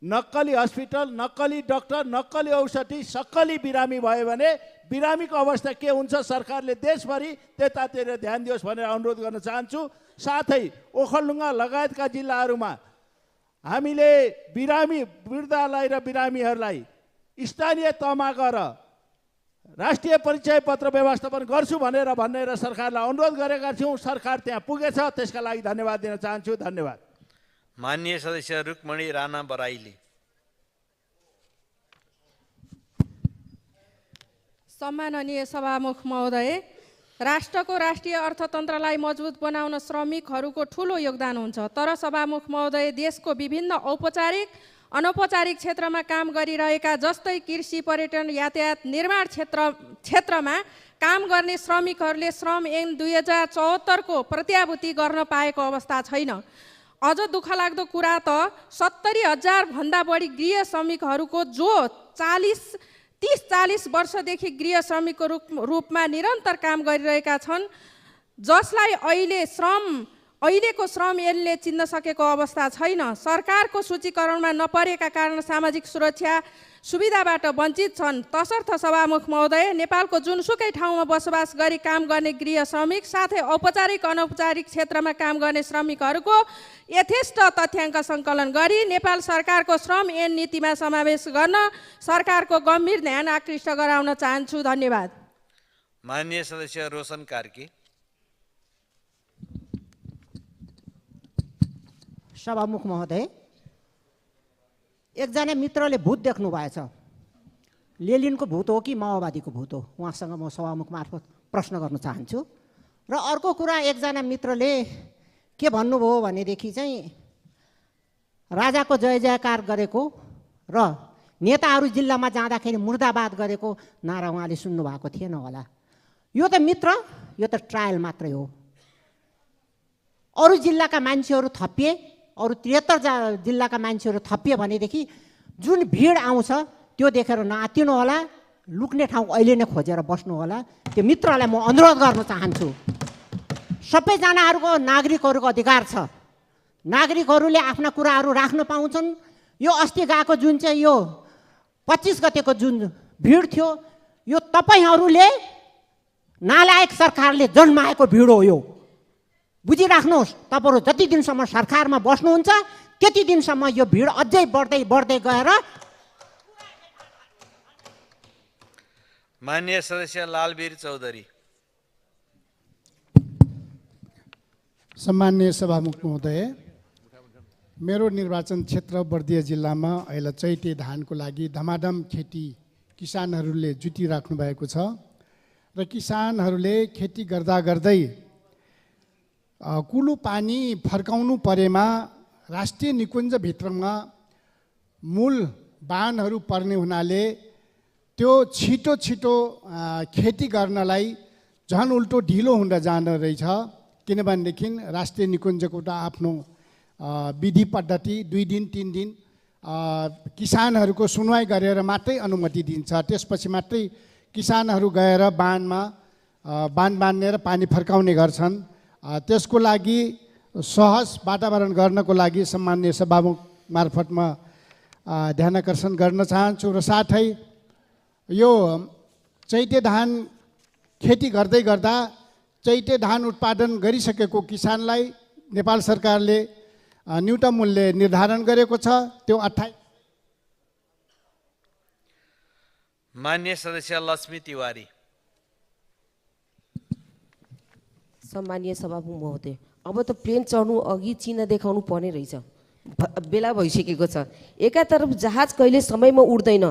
नक्कली हस्पिटल, नक्कली डाक्टर, नक्कली औषधि, सक्कली बिरामी भयो भने बिरामीको अवस्था के हुन्छ, सरकारले देशभरि त्यतातिर ध्यान दियोस् भनेर अनुरोध गर्न चाहन्छु। साथै ओखलढुङ्गा लगायतका जिल्लाहरूमा हामीले बिरामी वृद्धालाई र बिरामीहरूलाई स्थानीय तहमा गएर राष्ट्रिय परिचय पत्र व्यवस्थापन गर्छु भनेर सरकारलाई अनुरोध गरेका छौँ। सरकार त्यहाँ पुगेछ, त्यसका लागि धन्यवाद दिन चाहन्छु। धन्यवाद। माननीय सदस्य रुक्मणी राणा बराइली। सम्माननीय सभामुख महोदय, राष्ट्रको राष्ट्रिय अर्थतन्त्रलाई मजबुत बनाउन श्रमिकहरूको ठुलो योगदान हुन्छ। तर सभामुख महोदय, देशको विभिन्न औपचारिक अनौपचारिक क्षेत्रमा काम गरिरहेका जस्तै कृषि, पर्यटन, यातायात, निर्माण क्षेत्रमा काम गर्ने श्रमिकहरूले श्रम ऐन 2074 को प्रत्याभूति गर्न पाएको अवस्था छैन। अझ दुःखलाग्दो कुरा त 70,000 भन्दा बढी गृह श्रमिकहरूको जो 30-40 वर्षदेखि गृह श्रमिकको रूपमा निरन्तर काम गरिरहेका छन्, जसलाई अहिलेको श्रम ऐनले चिन्न सकेको अवस्था छैन। सरकारको सूचीकरणमा नपरेका कारण सामाजिक सुरक्षा सुविधाबाट वञ्चित छन्। तसर्थ सभामुख महोदय, नेपालको जुनसुकै ठाउँमा बसोबास गरी काम गर्ने गृह श्रमिक साथै औपचारिक अनौपचारिक क्षेत्रमा काम गर्ने श्रमिकहरूको यथेष्ट तथ्याङ्क सङ्कलन गरी नेपाल सरकारको श्रम ऐन नीतिमा समावेश गर्न सरकारको गम्भीर ध्यान आकृष्ट गराउन चाहन्छु। धन्यवाद। माननीय सदस्य रोशन कार्की। सभामुख महोदय, एकजना मित्रले भूत देख्नु भएछ। लेलिनको भूत हो कि माओवादीको भूत हो? उहाँसँग म सभामुख मार्फत प्रश्न गर्न चाहन्छु। र अर्को कुरा, एकजना मित्रले के भन्नुभयो भनेदेखि चाहिँ राजाको जय जयकार गरेको र नेताहरू जिल्लामा जाँदाखेरि मुर्दाबाद गरेको नारा उहाँले सुन्नुभएको थिएन होला। यो त मित्र, यो त ट्रायल मात्रै हो। अरू जिल्लाका मान्छेहरू थपिए, अरू 73 जिल्लाका मान्छेहरू थपिए भनेदेखि जुन भिड आउँछ त्यो देखेर नआत्तिनु होला, लुक्ने ठाउँ अहिले नै खोजेर बस्नु होला। त्यो मित्रलाई म अनुरोध गर्न चाहन्छु। सबैजनाहरूको नागरिकहरूको अधिकार छ, नागरिकहरूले आफ्ना कुराहरू राख्न पाउँछन्। यो अस्ति गएको जुन चाहिँ यो 25 गतेको जुन भिड थियो, यो तपाईँहरूले नालायक सरकारले जन्माएको भिड हो। यो बुझिराख्नुहोस्। तपाईँहरू जति दिनसम्म सरकारमा बस्नुहुन्छ त्यति दिनसम्म यो भिड अझै बढ्दै बढ्दै गएर। माननीय सदस्य लालवीर चौधरी। सम्माननीय सभामुख महोदय, मेरो निर्वाचन क्षेत्र बर्दिया जिल्लामा अहिले चैते धानको लागि धमाधम खेती किसानहरूले जुटिराख्नु भएको छ र किसानहरूले खेती गर्दा गर्दै कुलो पानी फर्काउनु परेमा राष्ट्रिय निकुञ्जभित्रमा मूल बाँधहरू पर्ने हुनाले त्यो छिटो छिटो खेती गर्नलाई झन् उल्टो ढिलो हुन जाँदो रहेछ। किनभनेदेखि राष्ट्रिय निकुञ्जको त आफ्नो विधि पद्धति 2 दिन 3 दिन किसानहरूको सुनवाई गरेर मात्रै अनुमति दिन्छ। त्यसपछि मात्रै किसानहरू गएर बाँधमा बाँध बाँध्ने र पानी फर्काउने गर्छन्। त्यसको लागि सहज वातावरण गर्नको लागि सम्माननीय सभामुख मार्फत म ध्यानाकर्षण गर्न चाहन्छु। र साथै यो चैते धान खेती गर्दै गर्दा चैते धान उत्पादन गरिसकेको किसानलाई नेपाल सरकारले न्यूनतम मूल्य निर्धारण गरेको छ। त्यो 28। माननीय सदस्य लक्ष्मी तिवारी। सम्मानीय सभामुख महोदय, अब त प्लेन चढ्नु अघि चिन्ह देखाउनु पर्ने रहेछ। बेला भइसकेको छ। एकातर्फ जहाज कहिले समयमा उड्दैन,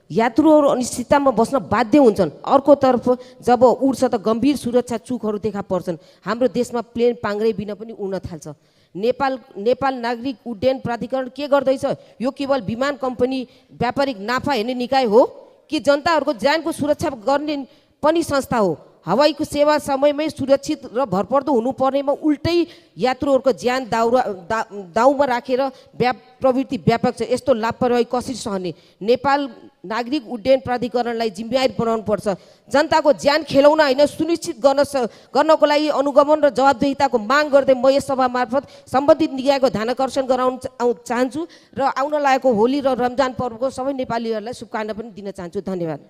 यात्रुहरू अनिश्चिततामा बस्न बाध्य हुन्छन्। अर्कोतर्फ जब उड्छ त गम्भीर सुरक्षा चुकहरू देखा पर्छन्। हाम्रो देशमा प्लेन पाङ्ग्रे बिना पनि उड्न थाल्छ। नेपाल नागरिक उड्डयन प्राधिकरण के गर्दैछ? यो केवल विमान कम्पनी व्यापारिक नाफा हेर्ने निकाय हो कि जनताहरूको ज्यानको सुरक्षा गर्ने पनि संस्था हो? हवाईको सेवा समयमै सुरक्षित र भरपर्दो हुनुपर्नेमा उल्टै यात्रुहरूको ज्यान दाउमा राखेर प्रवृत्ति व्यापक छ। यस्तो लापरवाही कसरी सहने? नेपाल नागरिक उड्डयन प्राधिकरणलाई जिम्मेवारी बनाउनुपर्छ। जनताको ज्यान खेलाउन होइन, सुनिश्चित गर्नको लागि अनुगमन र जवाबदेहिताको माग गर्दै म यस सभा मार्फत सम्बन्धित निकायको ध्यानाकर्षण गराउन चाहन्छु र आउन लागेको होली र रमजान पर्वको सबै नेपालीहरूलाई शुभकामना पनि दिन चाहन्छु। धन्यवाद।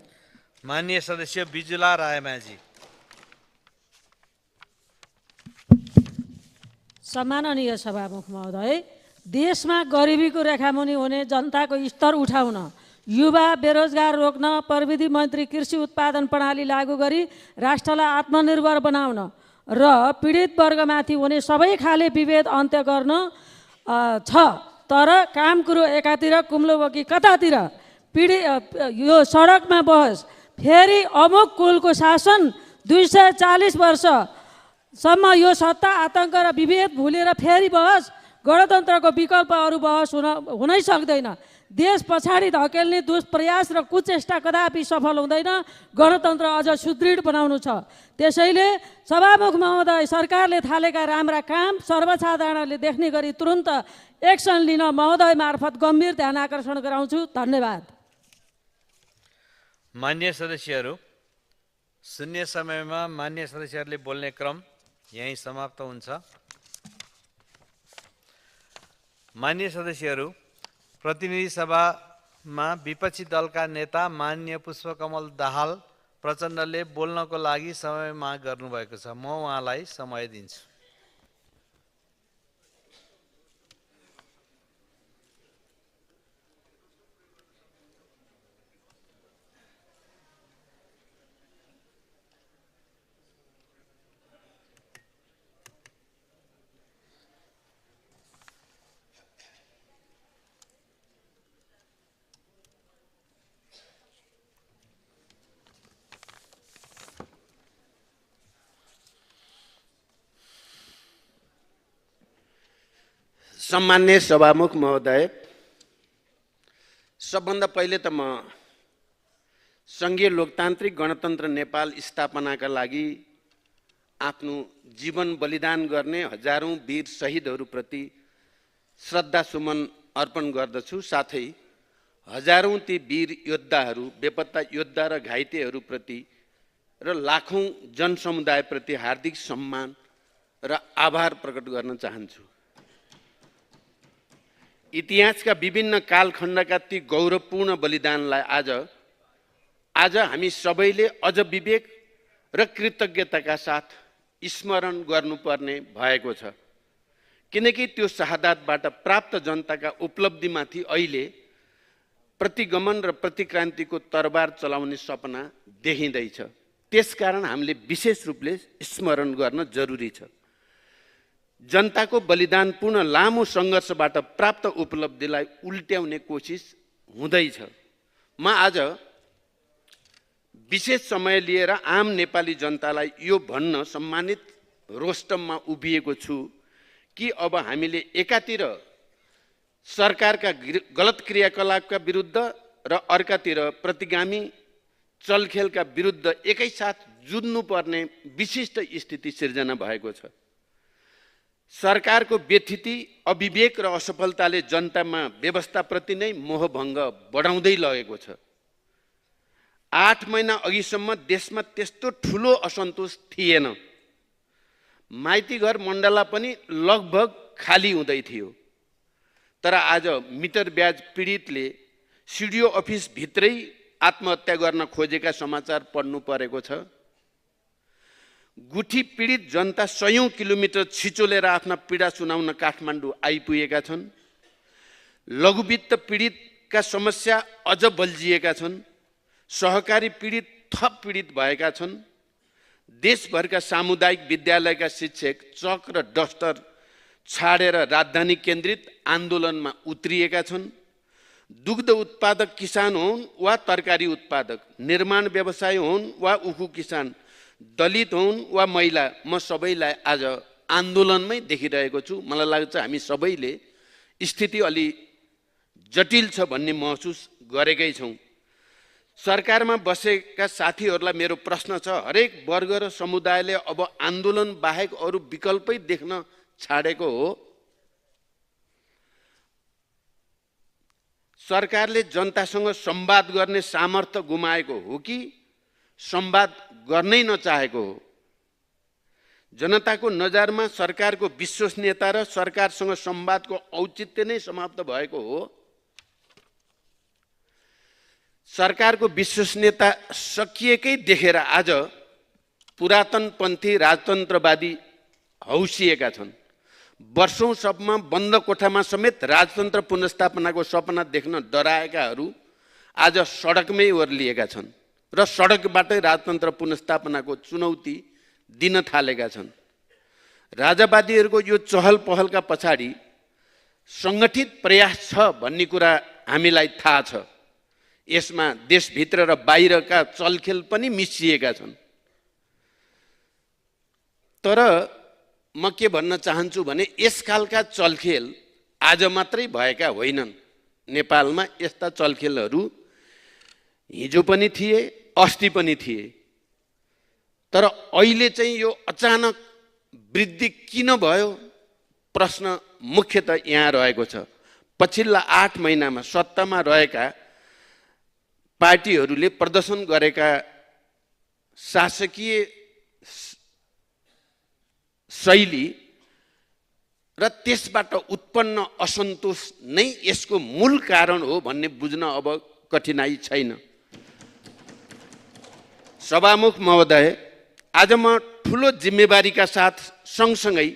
माननीय सदस्य बिजुला रायमाझी। सम्माननीय सभामुख महोदय, देशमा गरिबीको रेखामुनि हुने जनताको स्तर उठाउन, युवा बेरोजगार रोक्न प्रविधि मन्त्री कृषि उत्पादन प्रणाली लागू गरी राष्ट्रलाई आत्मनिर्भर बनाउन र पीडित वर्गमाथि हुने सबै खाले विभेद अन्त्य गर्न छ। तर काम कुरो एकातिर, कुम्लो बोकी कतातिर? यो सडकमा बहस, फेरि अमुक कुलको शासन, 240 वर्षसम्म यो सत्ता आतङ्क र विभेद भुलेर फेरि बहस गणतन्त्रको विकल्प अरू बहस हुनै सक्दैन। देश पछाडि धकेल्ने दुष्प्रयास र कुचेष्टा कदापि सफल हुँदैन। गणतन्त्र अझ सुदृढ बनाउनु छ। त्यसैले सभामुख महोदय, सरकारले थालेका राम्रा काम सर्वसाधारणले देख्ने गरी तुरुन्त एक्सन लिन महोदय मार्फत गम्भीर ध्यान आकर्षण गराउँछु। धन्यवाद। मान्य सदस्यहरू, शून्य समयमा मान्य सदस्यहरूले बोल्ने क्रम यहीँ समाप्त हुन्छ। मान्य सदस्यहरू, प्रतिनिधि सभामा विपक्षी दलका नेता माननीय पुष्पकमल दाहाल प्रचण्डले बोल्नको लागि समय माग गर्नुभएको छ। म उहाँलाई समय दिन्छु। सम्मान्य सभामुख महोदय, सबभन्दा पहिले त म सङ्घीय लोकतान्त्रिक गणतन्त्र नेपाल स्थापनाका लागि आफ्नो जीवन बलिदान गर्ने हजारौं वीर शहीदहरूप्रति श्रद्धासुमन अर्पण गर्दछु। साथै हजारौं ती वीर योद्धाहरू, बेपत्ता योद्धा र घाइतेहरूप्रति र लाखौं जनसमुदायप्रति हार्दिक सम्मान र आभार प्रकट गर्न चाहन्छु। इतिहासका विभिन्न कालखण्डका ती गौरवपूर्ण बलिदानलाई आज हामी सबैले अझ विवेक र कृतज्ञताका साथ स्मरण गर्नुपर्ने भएको छ। किनकि त्यो शहादतबाट प्राप्त जनताका उपलब्धिमाथि अहिले प्रतिगमन र प्रतिक्रान्तिको तरबार चलाउने सपना देखिँदैछ। त्यसकारण हामीले विशेष रूपले स्मरण गर्न जरुरी छ। जनताको बलिदानपूर्ण लामो सङ्घर्षबाट प्राप्त उपलब्धिलाई उल्ट्याउने कोसिस हुँदैछ। म आज विशेष समय लिएर आम नेपाली जनतालाई यो भन्न सम्मानित रोस्टममा उभिएको छु कि अब हामीले एकातिर सरकारका गलत क्रियाकलापका विरुद्ध र अर्कातिर प्रतिगामी चलखेलका विरुद्ध एकैसाथ जुझ्नुपर्ने विशिष्ट स्थिति सिर्जना भएको छ। सरकारको व्यथिति, अविवेक र असफलताले जनतामा व्यवस्थाप्रति नै मोहभङ्ग बढाउँदै लगेको छ। 8 महिना अघिसम्म देशमा त्यस्तो ठुलो असन्तोष थिएन। माइतीघर मण्डला पनि लगभग खाली हुँदै थियो। तर आज मिटर ब्याज पीडितले सिडिओ अफिस भित्रै आत्महत्या गर्न खोजेका समाचार पढ्नु परेको छ। गुठी पीडित जनता 100 किलोमिटर छिचोलेर आफ्ना पीडा सुनाउन काठमाडौँ आइपुगेका छन्। लघुवित्त पीडितका समस्या अझ बल्झिएका छन्। सहकारी पीडित थप पीडित भएका छन्। देशभरका सामुदायिक विद्यालयका शिक्षक चक र डस्टर छाडेर राजधानी केन्द्रित आन्दोलनमा उत्रिएका छन्। दुग्ध उत्पादक किसान हुन् वा तरकारी उत्पादक, निर्माण व्यवसाय हुन् वा उखु किसान, दलित हुन् वा महिला, म सबैलाई आज आन्दोलनमै देखिरहेको छु। मलाई लाग्छ हामी सबैले स्थिति अलि जटिल छ भन्ने महसुस गरेकै छौँ। सरकारमा बसेका साथीहरूलाई मेरो प्रश्न छ, हरेक वर्ग र समुदायले अब आन्दोलन बाहेक अरू विकल्पै देख्न छाडेको हो? सरकारले जनतासँग संवाद गर्ने सामर्थ्य गुमाएको हो कि संवाद गर्नै नचाहेको हो? जनताको नजरमा सरकारको विश्वसनीयता र सरकारसँग संवादको औचित्य नै समाप्त भएको हो? सरकारको विश्वसनीयता सकिएकै देखेर आज पुरातनपन्थी राजतन्त्रवादी हौसिएका छन्। वर्षौंसम्म बन्द कोठामा समेत राजतन्त्र पुनर्स्थापनाको सपना देख्न डराएकाहरू आज सडकमै ओर्लिएका छन् र सडकबाटै राजतन्त्र पुनर्स्थापनाको चुनौती दिन थालेका छन्। राजावादीहरूको यो चहल पहलका पछाडि सङ्गठित प्रयास छ भन्ने कुरा हामीलाई थाहा छ। यसमा देशभित्र र बाहिरका चलखेल पनि मिसिएका छन्। तर म के भन्न चाहन्छु भने यस खालका चलखेल आज मात्रै भएका होइनन्। नेपालमा यस्ता चलखेलहरू हिजो पनि थिए, अस्ति पनि थिए। तर अहिले चाहिँ यो अचानक वृद्धि किन भयो प्रश्न मुख्यतः यहाँ रहेको छ। पछिल्ला 8 महिनामा सत्तामा रहेका पार्टीहरूले प्रदर्शन गरेका शासकीय शैली र त्यसबाट उत्पन्न असन्तोष नै यसको मूल कारण हो भन्ने बुझ्न अब कठिनाइ छैन। सभामुख महोदय, आज म ठुलो जिम्मेवारीका साथ सँगसँगै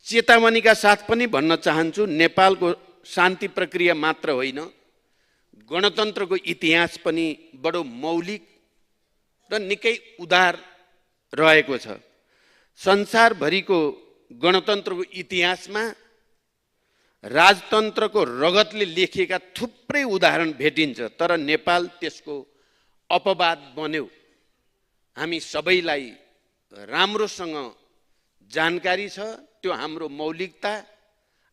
चेतावनीका साथ पनि भन्न चाहन्छु, नेपालको शान्ति प्रक्रिया मात्र होइन, गणतन्त्रको इतिहास पनि बडो मौलिक र निकै उदार रहेको छ। संसारभरिको गणतन्त्रको इतिहासमा राजतन्त्रको रगतले लेखिएका थुप्रै उदाहरण भेटिन्छ, तर नेपाल त्यसको अपवाद बन्यो। हामी सबैलाई राम्रोसँग जानकारी छ, त्यो हाम्रो मौलिकता,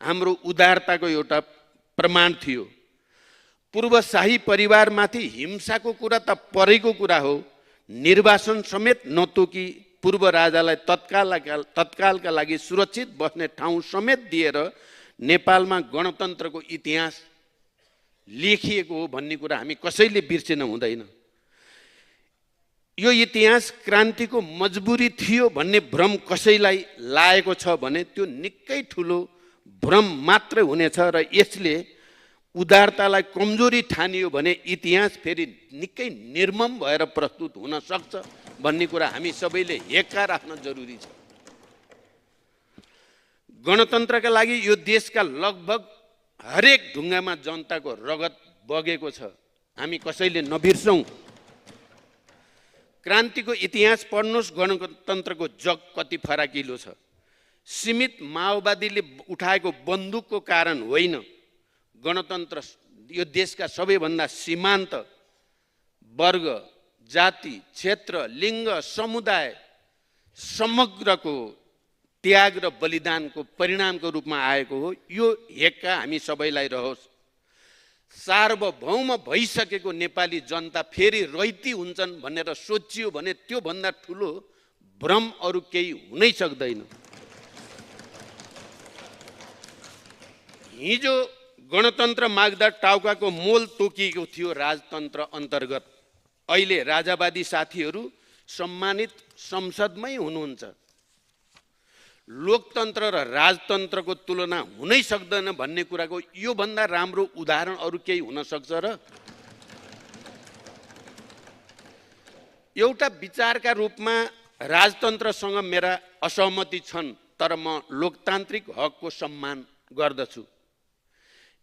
हाम्रो उदारताको एउटा प्रमाण थियो। पूर्व शाही परिवारमाथि हिंसाको कुरा त परेको कुरा हो, निर्वासन समेत नतोकी पूर्व राजालाई तत्कालका लागि सुरक्षित बस्ने ठाउँ समेत दिएर नेपालमा गणतन्त्रको इतिहास लेखिएको हो भन्ने कुरा हामी कसैले बिर्सिन हुँदैन। यो इतिहास क्रान्तिको मजबुरी थियो भन्ने भ्रम कसैलाई लागेको छ भने त्यो निकै ठुलो भ्रम मात्रै हुनेछ र यसले उदारतालाई कमजोरी ठानियो भने इतिहास फेरि निकै निर्मम भएर प्रस्तुत हुन सक्छ भन्ने कुरा हामी सबैले हेक्का राख्न जरुरी छ। गणतन्त्रका लागि यो देशका लगभग हरेक ढुङ्गामा जनताको रगत बगेको छ, हामी कसैले नबिर्सौँ। क्रान्तिको इतिहास पढ्नुहोस्, गणतन्त्रको जग कति फराकिलो छ। सीमित माओवादीले उठाएको बन्दुकको कारण होइन, गणतन्त्र यो देशका सबैभन्दा सीमान्त वर्ग, जाति, क्षेत्र, लिङ्ग, समुदाय समग्रको त्याग र बलिदानको परिणामको रूपमा आएको हो। यो हेक्का हामी सबैलाई रहोस्। सार्वभौम भइसकेको नेपाली जनता फेरि रैती हुन्छन् भनेर सोचियो भने त्योभन्दा ठुलो भ्रम अरू केही हुनै सक्दैन। हिजो गणतन्त्र माग्दा टाउकाको मोल तोकिएको थियो राजतन्त्र अन्तर्गत। अहिले राजावादी साथीहरू सम्मानित संसदमै हुनुहुन्छ। लोकतन्त्र र राजतन्त्रको तुलना हुनै सक्दैन भन्ने कुराको योभन्दा राम्रो उदाहरण अरू केही हुन सक्छ र? एउटा विचारका रूपमा राजतन्त्रसँग मेरा असहमति छन्, तर म लोकतान्त्रिक हकको सम्मान गर्दछु।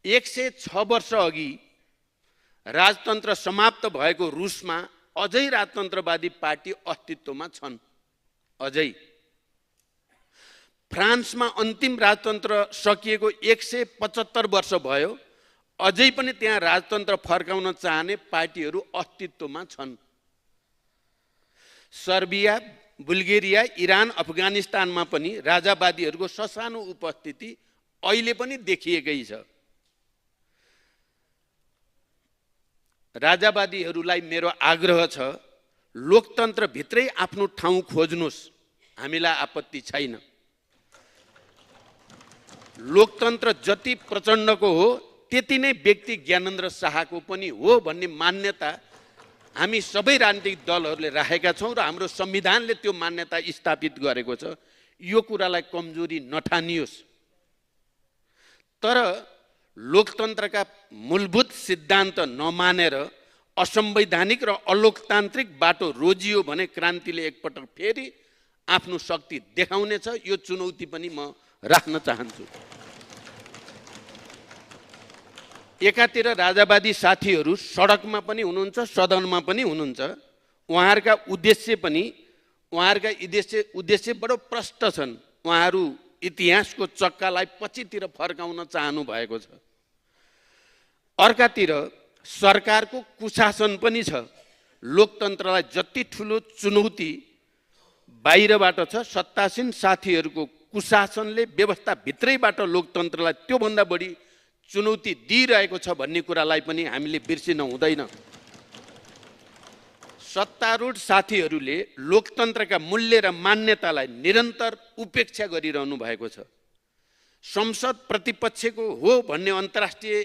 106 वर्ष अघि राजतन्त्र समाप्त भएको रुसमा अझै राजतन्त्रवादी पार्टी अस्तित्वमा छन्। अझै फ्रान्समा अन्तिम राजतन्त्र सकिएको 175 वर्ष भयो, अझै पनि त्यहाँ राजतन्त्र फर्काउन चाहने पार्टीहरू अस्तित्वमा छन्। सर्बिया, बुल्गेरिया, इरान, अफगानिस्तानमा पनि राजावादीहरूको ससानो उपस्थिति अहिले पनि देखिएकै छ। राजावादीहरूलाई मेरो आग्रह छ, लोकतन्त्रभित्रै आफ्नो ठाउँ खोज्नुहोस्, हामीलाई आपत्ति छैन। लोकतन्त्र जति प्रचण्डको हो त्यति नै व्यक्ति ज्ञानेन्द्र शाहको पनि हो भन्ने मान्यता हामी सबै राजनीतिक दलहरूले राखेका छौँ र हाम्रो संविधानले त्यो मान्यता स्थापित गरेको छ। यो कुरालाई कमजोरी नठानियोस्। तर लोकतन्त्रका मूलभूत सिद्धान्त नमानेर असंवैधानिक र अलोकतान्त्रिक बाटो रोजियो भने क्रान्तिले एकपटक फेरि आफ्नो शक्ति देखाउनेछ। यो चुनौती पनि म राख्न चाहन्छु। एकातिर राजावादी साथीहरू सडकमा पनि हुनुहुन्छ, सदनमा पनि हुनुहुन्छ। उहाँहरूका उद्देश्य बडो प्रष्ट छन्। उहाँहरू इतिहासको चक्कालाई पछितिर फर्काउन चाहनु भएको छ। अर्कातिर सरकारको कुशासन पनि छ। लोकतन्त्रलाई जति ठुलो चुनौती बाहिरबाट छ, सत्तासीन साथीहरूको कुशासनले व्यवस्थाभित्रैबाट लोकतन्त्रलाई त्योभन्दा बढी चुनौती दिइरहेको छ भन्ने कुरालाई पनि हामीले बिर्सिन हुँदैन। सत्तारूढ साथीहरूले लोकतन्त्रका मूल्य र मान्यतालाई निरन्तर उपेक्षा गरिरहनु भएको छ। संसद प्रतिपक्षको हो भन्ने अन्तर्राष्ट्रिय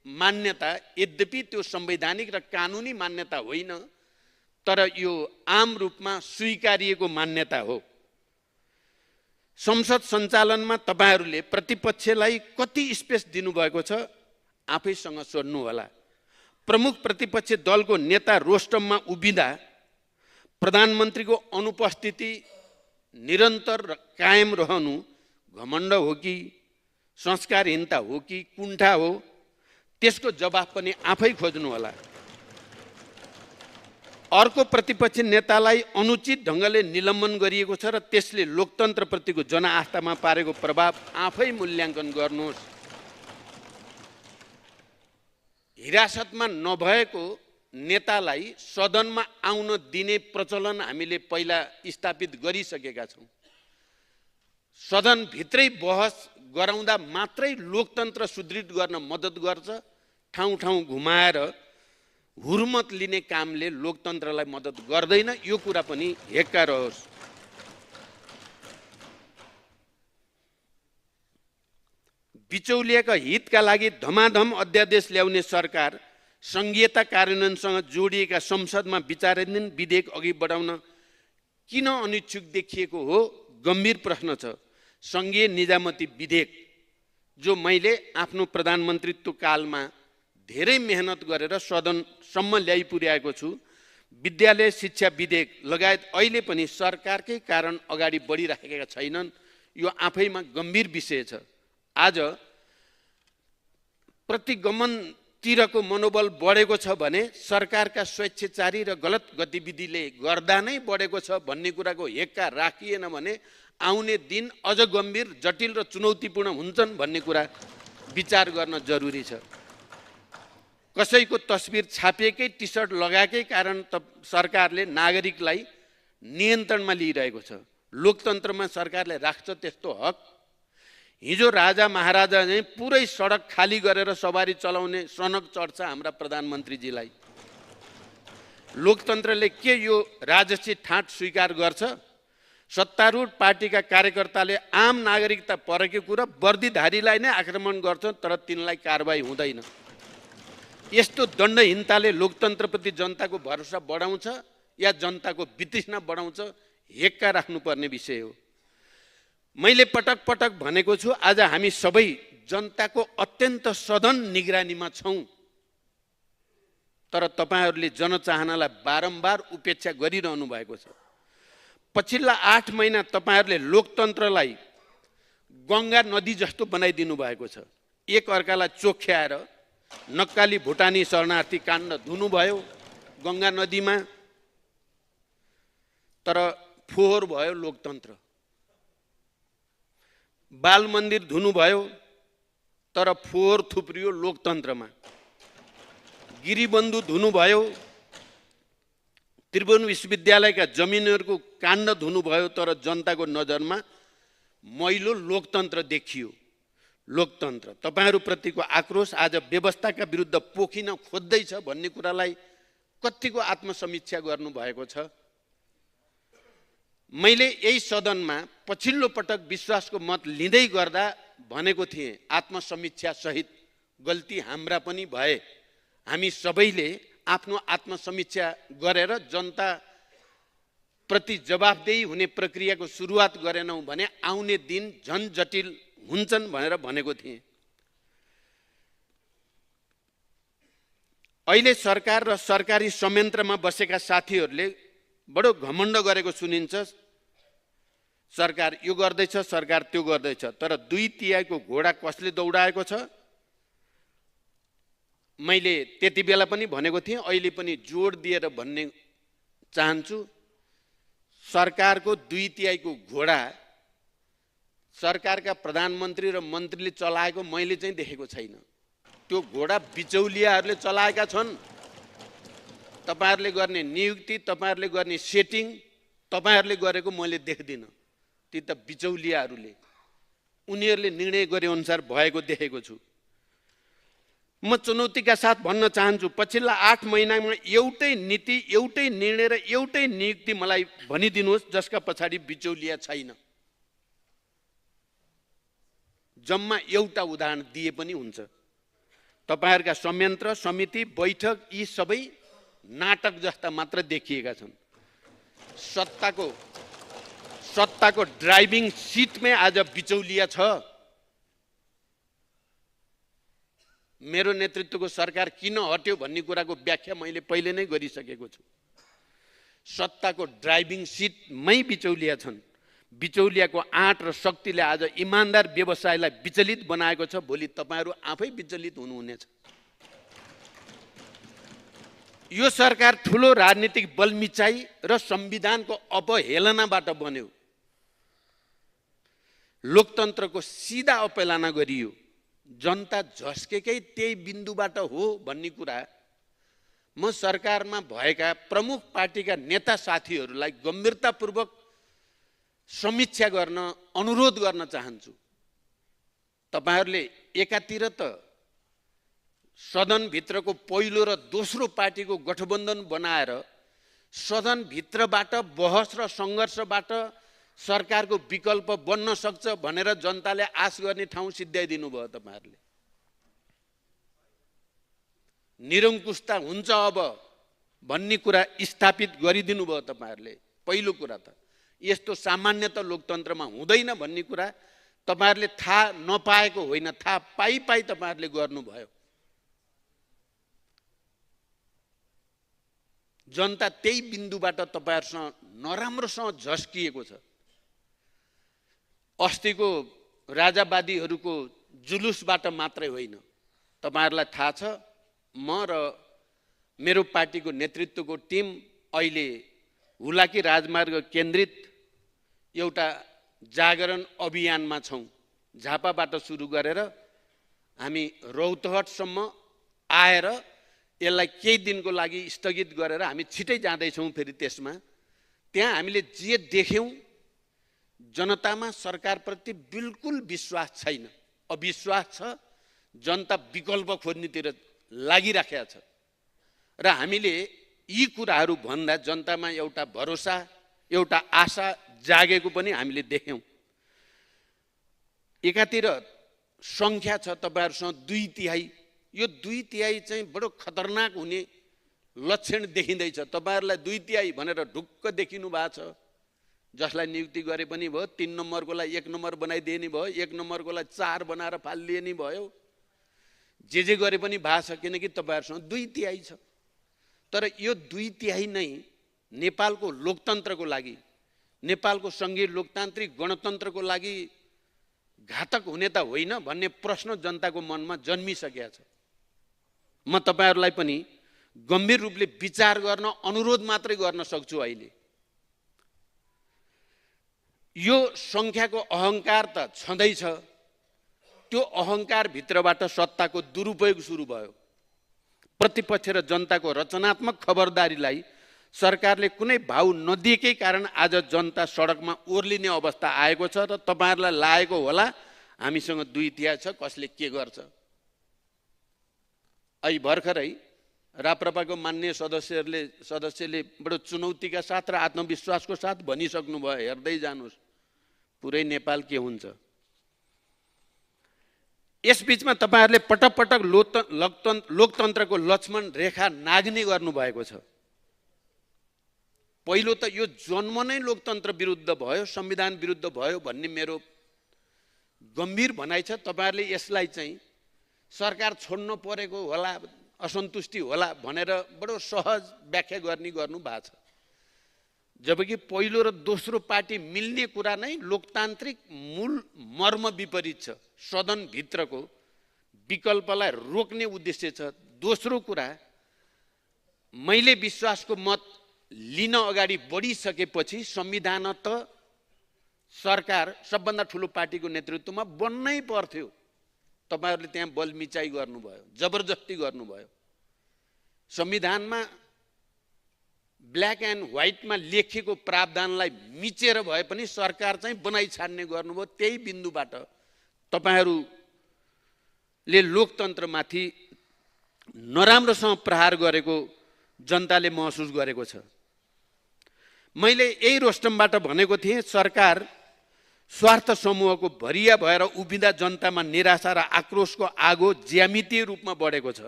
मान्यता यद्यपि त्यो संवैधानिक र कानुनी मान्यता होइन, तर यो आम रूपमा स्वीकारिएको मान्यता हो। संसद सञ्चालनमा तपाईहरूले प्रतिपक्षलाई कति स्पेस दिनुभएको छ आफैसँग सोध्नु होला। प्रमुख प्रतिपक्ष दलको नेता रोस्टममा उभिँदा प्रधानमन्त्रीको अनुपस्थिति निरन्तर कायम रहनु घमण्ड हो कि संस्कारहीनता हो कि कुण्ठा हो, त्यसको जवाफ पनि आफै खोज्नु होला। अर्को प्रतिपक्षी नेतालाई अनुचित ढङ्गले निलम्बन गरिएको छ र त्यसले लोकतन्त्रप्रतिको जनआस्थामा पारेको प्रभाव आफै मूल्याङ्कन गर्नुहोस्। हिरासतमा नभएको नेतालाई सदनमा आउन दिने प्रचलन हामीले पहिला स्थापित गरिसकेका छौँ। सदनभित्रै बहस गराउँदा मात्रै लोकतन्त्र सुदृढ गर्न मद्दत गर्छ। ठाउँ ठाउँ घुमाएर हुर्मत लिने कामले लोकतन्त्रलाई मद्दत गर्दैन, यो कुरा पनि हेक्का रहोस्। बिचौलियाका हितका लागि धमाधम अध्यादेश ल्याउने सरकार संघीयता कार्यान्वयनसँग जोडिएका संसदमा विचाराधीन विधेयक अघि बढाउन किन अनिच्छुक देखिएको हो, गम्भीर प्रश्न छ। संघीय निजामती विधेयक जो मैले आफ्नो प्रधानमन्त्रीत्व कालमा धेरै मेहनत गरेर सदनसम्म ल्याइ पुर्याएको छु, विद्यालय शिक्षा विधेयक लगायत अहिले पनि सरकारकै कारण अगाडि बढिराखेका छैनन्। यो आफैमा गम्भीर विषय छ। आज प्रतिगमनतिरको मनोबल बढेको छ भने सरकारका स्वेच्छाचारी र गलत गतिविधिले गर्दा नै बढेको छ भन्ने कुराको हेक्का राखिएन भने आउने दिन अझ गम्भीर, जटिल र चुनौतीपूर्ण हुन्छन् भन्ने कुरा विचार गर्न जरुरी छ। कसैको तस्बिर छापिएकै टी सर्ट लगाएकै कारण सरकारले नागरिकलाई नियन्त्रणमा लिइरहेको छ। लोकतन्त्रमा सरकारले राख्छ त्यस्तो हक? हिजो राजा महाराजा नै पुरै सडक खाली गरेर सवारी चलाउने सनक चढ्छ हाम्रा प्रधानमन्त्रीजीलाई। लोकतन्त्रले के यो राजसी ठाट स्वीकार गर्छ? सत्तारूढ पार्टीका कार्यकर्ताले आम नागरिकता परेको कुरा वर्दीधारीलाई नै आक्रमण गर्छ, तर तिनलाई कारबाही हुँदैन। यस्तो दण्डहीनताले लोकतन्त्रप्रति जनताको भरोसा बढाउँछ या जनताको वितृष्णा बढाउँछ, हेक्का राख्नुपर्ने विषय हो। मैले पटक पटक भनेको छु, आज हामी सबै जनताको अत्यन्त सधन निगरानीमा छौँ, तर तपाईहरूले जनचाहनालाई बारम्बार उपेक्षा गरिरहनु भएको छ। पछिल्ला 8 महिना तपाईहरूले लोकतन्त्रलाई गङ्गा नदी जस्तो बनाइदिनु भएको छ। एक अर्कालाई चोख्याएर नक्काली भुटानी शरणार्थी काण्ड धुनुभयो गङ्गा नदीमा, तर फोहोर भयो लोकतन्त्र। बाल मन्दिर धुनुभयो, तर फोहोर थुप्रियो लोकतन्त्रमा। गिरिबन्धु धुनुभयो, त्रिभुवन विश्वविद्यालयका जमिनहरूको काण्ड धुनुभयो, तर जनताको नजरमा मैलो लोकतन्त्र देखियो। लोकतन्त्र तपाईहरूप्रतिको आक्रोश आज व्यवस्थाका विरुद्ध पोखिन खोज्दैछ भन्ने कुरालाई कतिको आत्मसमीक्षा गर्नुभएको छ? मैले यही सदनमा पछिल्लो पटक विश्वासको मत लिँदै गर्दा भनेको थिएँ, आत्मसमीक्षा सहित गल्ती हाम्रा पनि भए। हामी सबैले आफ्नो आत्मसमीक्षा गरेर जनता प्रति जवाफदेही हुने प्रक्रियाको सुरुवात गरेनौँ भने आउने दिन झन जटिल हुन्छन् भनेर भनेको थिएँ। अहिले सरकार र सरकारी संयन्त्रमा बसेका साथीहरूले बडो घमण्ड गरेको सुनिन्छ। सरकार यो गर्दैछ, सरकार त्यो गर्दैछ, तर 2/3 घोडा कसले दौडाएको छ? मैले त्यति बेला पनि भनेको थिएँ, अहिले पनि जोड दिएर भन्ने चाहन्छु, सरकारको 2/3 घोडा सरकारका प्रधानमन्त्री र मन्त्रीले चलाएको मैले चाहिँ देखेको छैन। त्यो घोडा बिचौलियाहरूले चलाएका छन्। तपाईहरूले गर्ने नियुक्ति, तपाईहरूले गर्ने सेटिङ, तपाईहरूले गरेको मैले देख्दिनँ, ती त बिचौलियाहरूले उनीहरूले निर्णय गरे अनुसार भएको देखेको छु। म चुनौतीका साथ भन्न चाहन्छु, पछिल्ला 8 महिनामा एउटै नीति, एउटै निर्णय र एउटै नियुक्ति मलाई भनिदिनुहोस् जसका पछाडि बिचौलिया छैन। जम्मा एउटा उदाहरण दिए पनि हुन्छ। तपाईहरुका संयन्त्र, समिति, बैठक यी सबै नाटक जस्ता मात्र देखिएका छन्। सत्ताको ड्राइभिङ सिटमै आज बिचौलिया छ। मेरो नेतृत्वको सरकार किन हट्यो भन्ने कुराको व्याख्या मैले पहिले नै गरिसकेको छु। सत्ताको ड्राइभिङ सिटमै बिचौलिया छन्। बिचौलियाको आँट र शक्तिले आज इमानदार व्यवसायलाई विचलित बनाएको छ। भोलि तपाईहरु आफै विचलित हुनुहुनेछ। यो सरकार ठूलो राजनीतिक बलमिचाई र संविधानको अपहेलनाबाट बन्यो। लोकतन्त्रको सीधा अपहेलना गरियो। जनता झस्केकै त्यही बिन्दुबाट हो भन्ने कुरा म सरकारमा भएका प्रमुख पार्टीका नेता साथीहरूलाई गम्भीरतापूर्वक समीक्षा गर्न अनुरोध गर्न चाहन्छु। तपाईहरुले एकातिर त सदनभित्रको पहिलो र दोस्रो पार्टीको गठबन्धन बनाएर सदनभित्रबाट बहस र सङ्घर्षबाट सरकारको विकल्प बन्न सक्छ भनेर जनताले आश गर्ने ठाउँ सिद्ध्याइदिनु भयो। तपाईहरुले निरङ्कुशता हुन्छ अब भन्ने कुरा स्थापित गरिदिनु भयो। तपाईहरुले पहिलो कुरा त यस्तो सामान्यतः लोकतन्त्रमा हुँदैन भन्ने कुरा तपाईहरुले थाहा नपाएको होइन, थाहा पाई तपाईहरुले गर्नुभयो। जनता त्यही बिन्दुबाट तपाईहरुसँग नराम्रोसँग झस्किएको छ। अस्तिको राजावादीहरूको जुलुसबाट मात्रै होइन। तपाईहरुलाई थाहा छ, म र मेरो पार्टीको नेतृत्वको टिम अहिले हुलाकी राजमार्ग केन्द्रित एउटा जागरण अभियानमा छौं। झापाबाट सुरु गरेर हामी रौतहटसम्म आएर यसलाई केही दिनको लागि स्थगित गरेर हामी छिटै जाँदैछौँ। फेरि त्यसमा त्यहाँ हामीले जे देख्यौं, जनतामा सरकारप्रति बिल्कुल विश्वास छैन, अविश्वास छ। जनता विकल्प खोज्नेतिर लागिराखेको छ र हामीले यी कुराहरू भन्दा जनतामा एउटा भरोसा, एउटा आशा जागेको पनि हामीले देख्यौं। एकातिर संख्या छ तपाईहरुसँग 2/3। यो 2/3 चाहिँ बडो खतरनाक हुने लक्षण देखिँदैछ। तपाईहरुलाई 2/3 भनेर ढुक्क देखिनु भएको छ। जसलाई नियुक्ति गरे पनि भयो, 3 नम्बरकोलाई 1 नम्बर बनाइदिने भयो, 1 नम्बरकोलाई 4 बनाएर फालिदिने भयो। जे गरे पनि भएको छ, किनकि तपाईहरुसँग 2/3 छ। तर यो 2/3 नै नेपालको लोकतन्त्रको लागि, नेपालको संघीय लोकतान्त्रिक गणतन्त्रको लागि घातक हुने त होइन भन्ने प्रश्न जनताको मनमा जन्मिसकेको छ। म तपाईहरुलाई पनि गम्भीर रूपले विचार गर्न अनुरोध मात्रै गर्न सक्छु। अहिले यो संख्याको अहंकार त छँदैछ। त्यो अहंकार भित्रबाट सत्ताको दुरुपयोग सुरु भयो। प्रतिपक्ष र जनताको रचनात्मक खबरदारीलाई सरकारले कुनै भाउ नदिएकै कारण आज जनता सडकमा ओर्लिने अवस्था आएको छ। र तपाईहरुलाई लागेको होला हामीसँग 2/3 छ, कसले के गर्छ। अहिले भर्खरै राप्रपाको मान्य सदस्यले बडो चुनौतीका साथ र आत्मविश्वासको साथ भनिसक्नु भयो, हेर्दै जानुस् पुरै नेपाल के हुन्छ। यसबीचमा तपाईहरुले पटक पटक लोकतन्त्रको लक्ष्मण रेखा नाग्ने गर्नुभएको छ। पहिलो त यो जन्म नै लोकतन्त्र विरुद्ध भयो, संविधान विरुद्ध भयो भन्ने मेरो गम्भीर भनाइ छ। तपाईहरुले यसलाई चाहिँ सरकार छोड्न परेको होला, असन्तुष्टि होला भनेर बडो सहज व्याख्या गर्नु भएको छ। जबकि पहिलो र दोस्रो पार्टी मिल्ने कुरा नै लोकतान्त्रिक मूल मर्म विपरीत छ। सदन भित्रको विकल्पलाई रोक्ने उद्देश्य छ। दोस्रो कुरा, मैले विश्वासको मत लिन अगाडि बढिसकेपछि संविधान त सरकार सबभन्दा ठुलो पार्टीको नेतृत्वमा बन्नै पर्थ्यो। तपाईहरुले त्यहाँ बलमिचाई गर्नुभयो, जबरजस्ती गर्नुभयो। संविधानमा ब्ल्याक एन्ड व्हाइटमा लेखिएको प्रावधानलाई मिचेर भए पनि सरकार चाहिँ बनाइ छाड्ने गर्नुभयो। त्यही बिन्दुबाट तपाईहरूले लोकतन्त्रमाथि नराम्रोसँग प्रहार गरेको जनताले महसुस गरेको छ। मैले यही रोस्टमबाट भनेको थिएँ, सरकार स्वार्थ समूहको भरिया भएर उभिँदा जनतामा निराशा र आक्रोशको आगो ज्यामितीय रूपमा बढेको छ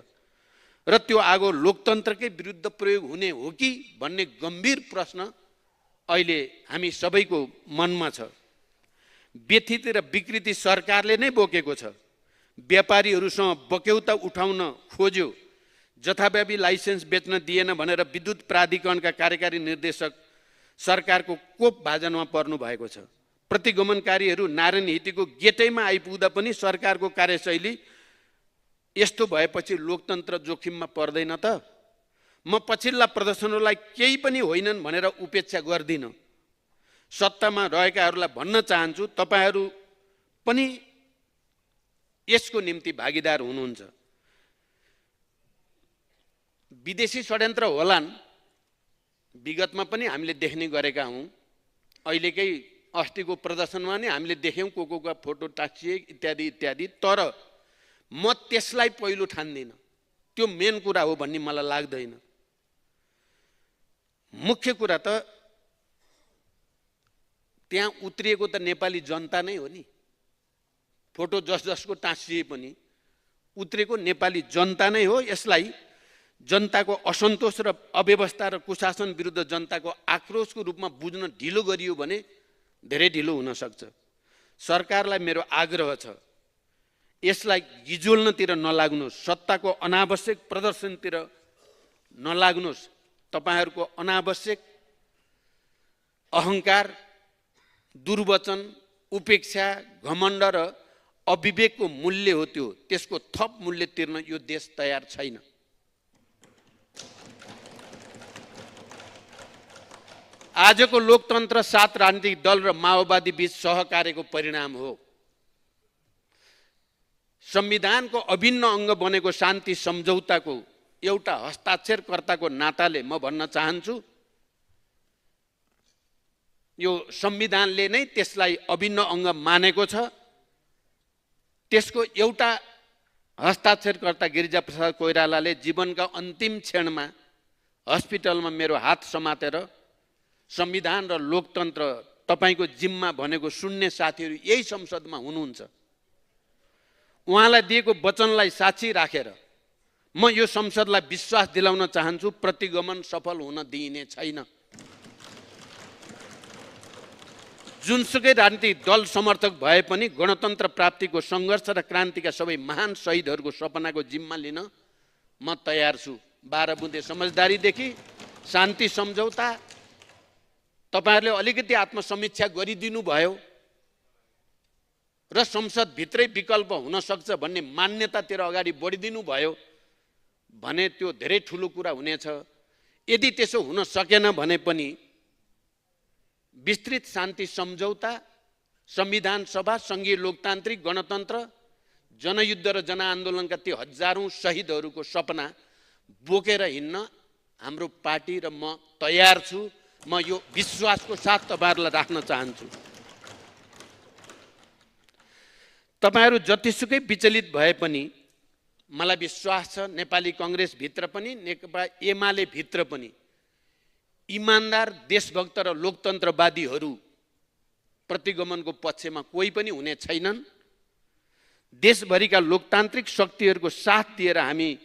र त्यो आगो लोकतन्त्रकै विरुद्ध प्रयोग हुने हो कि भन्ने गम्भीर प्रश्न अहिले हामी सबैको मनमा छ। व्यथित र विकृति सरकारले नै बोकेको छ। व्यापारीहरूसँग बक्यौता उठाउन खोज्यो, जथाव्यापी लाइसेन्स बेच्न दिएन भनेर विद्युत प्राधिकरणका कार्यकारी निर्देशक सरकारको कोप भाजनमा पर्नु भएको छ। प्रतिगमनकारीहरू नारायण हिटीको गेटैमा आइपुग्दा पनि सरकारको कार्यशैली यस्तो भएपछि लोकतन्त्र जोखिममा पर्दैन त? म पछिल्ला प्रदर्शनहरूलाई केही पनि होइनन् भनेर उपेक्षा गर्दिनँ। सत्तामा रहेकाहरूलाई भन्न चाहन्छु, तपाईहरू पनि यसको निम्ति भागीदार हुनुहुन्छ। विदेशी षड्यन्त्र होलान्, विगतमा पनि हामीले देख्ने गरेका हौँ। अहिलेकै अस्तिको प्रदर्शनमा नै हामीले देख्यौँ को फोटो टाँसिए इत्यादि इत्यादि। तर म त्यसलाई पहिलो ठान्दिनँ, त्यो मेन कुरा हो भन्ने मलाई लाग्दैन। मुख्य कुरा त त्यहाँ उत्रिएको त नेपाली जनता नै हो नि। फोटो जसको टाँसिए पनि उत्रेको नेपाली जनता नै हो। यसलाई जनताको असन्तोष र अव्यवस्था र कुशासन विरुद्ध जनताको आक्रोशको रूपमा बुझ्न ढिलो गरियो भने धेरै ढिलो हुन सक्छ। सरकारलाई मेरो आग्रह छ, यसलाई गिजोल्नतिर नलाग्नुहोस्, सत्ताको अनावश्यक प्रदर्शनतिर नलाग्नुहोस्। तपाईहरूको अनावश्यक अहङ्कार, दुर्वचन, उपेक्षा, घमण्ड र अविवेकको मूल्य हो त्यो। त्यसको थप मूल्य तिर्न यो देश तयार छैन। आजको लोकतन्त्र 7 राजनीतिक दल र माओवादी बीच सहकार्यको परिणाम हो। संविधानको अभिन्न अङ्ग बनेको शान्ति सम्झौताको एउटा हस्ताक्षरकर्ताको नाताले म भन्न चाहन्छु, यो संविधानले नै त्यसलाई अभिन्न अङ्ग मानेको छ। त्यसको एउटा हस्ताक्षरकर्ता गिरिजाप्रसाद कोइरालाले जीवनका अन्तिम क्षणमा हस्पिटलमा मेरो हात समातेर संविधान र लोकतन्त्र तपाईको जिम्मा भनेको सुन्ने साथीहरू यही संसदमा हुनुहुन्छ। उहाँलाई दिएको वचनलाई साक्षी राखेर म यो संसदलाई विश्वास दिलाउन चाहन्छु, प्रतिगमन सफल हुन दिइने छैन। जुनसुकै राजनीतिक दल समर्थक भए पनि गणतन्त्र प्राप्तिको सङ्घर्ष र क्रान्तिका सबै महान शहीदहरूको सपनाको जिम्मा लिन म तयार छु। 12 बुँदे समझदारीदेखि शान्ति सम्झौता तपाईहरुले अलिकति आत्मसमीक्षा गरिदिनु भयो र संसदभित्रै विकल्प हुन सक्छ भन्ने मान्यतातिर अगाडि बढिदिनु भयो भने त्यो धेरै ठुलो कुरा हुनेछ। यदि त्यसो हुन सकेन भने पनि विस्तृत शान्ति सम्झौता, संविधान सभा, संघीय लोकतान्त्रिक गणतन्त्र, जनयुद्ध र जनआन्दोलनका ती हजारौं शहीदहरूको सपना बोकेर हिँड्न हाम्रो पार्टी र म तयार छु। म यो विश्वासको साथ तपाईहरुलाई राख्न चाहन्छु। तपाईहरु जतिसुकै विचलित भए पनि मलाई विश्वास छ नेपाली कांग्रेस भित्र पनि नेकपा एमाले भित्र पनि इमानदार देशभक्त र लोकतन्त्रवादीहरू प्रतिगमनको पक्षमा कोही पनि हुने छैनन्। देशभरिका लोकतान्त्रिक शक्तिहरूको साथ दिएर हामी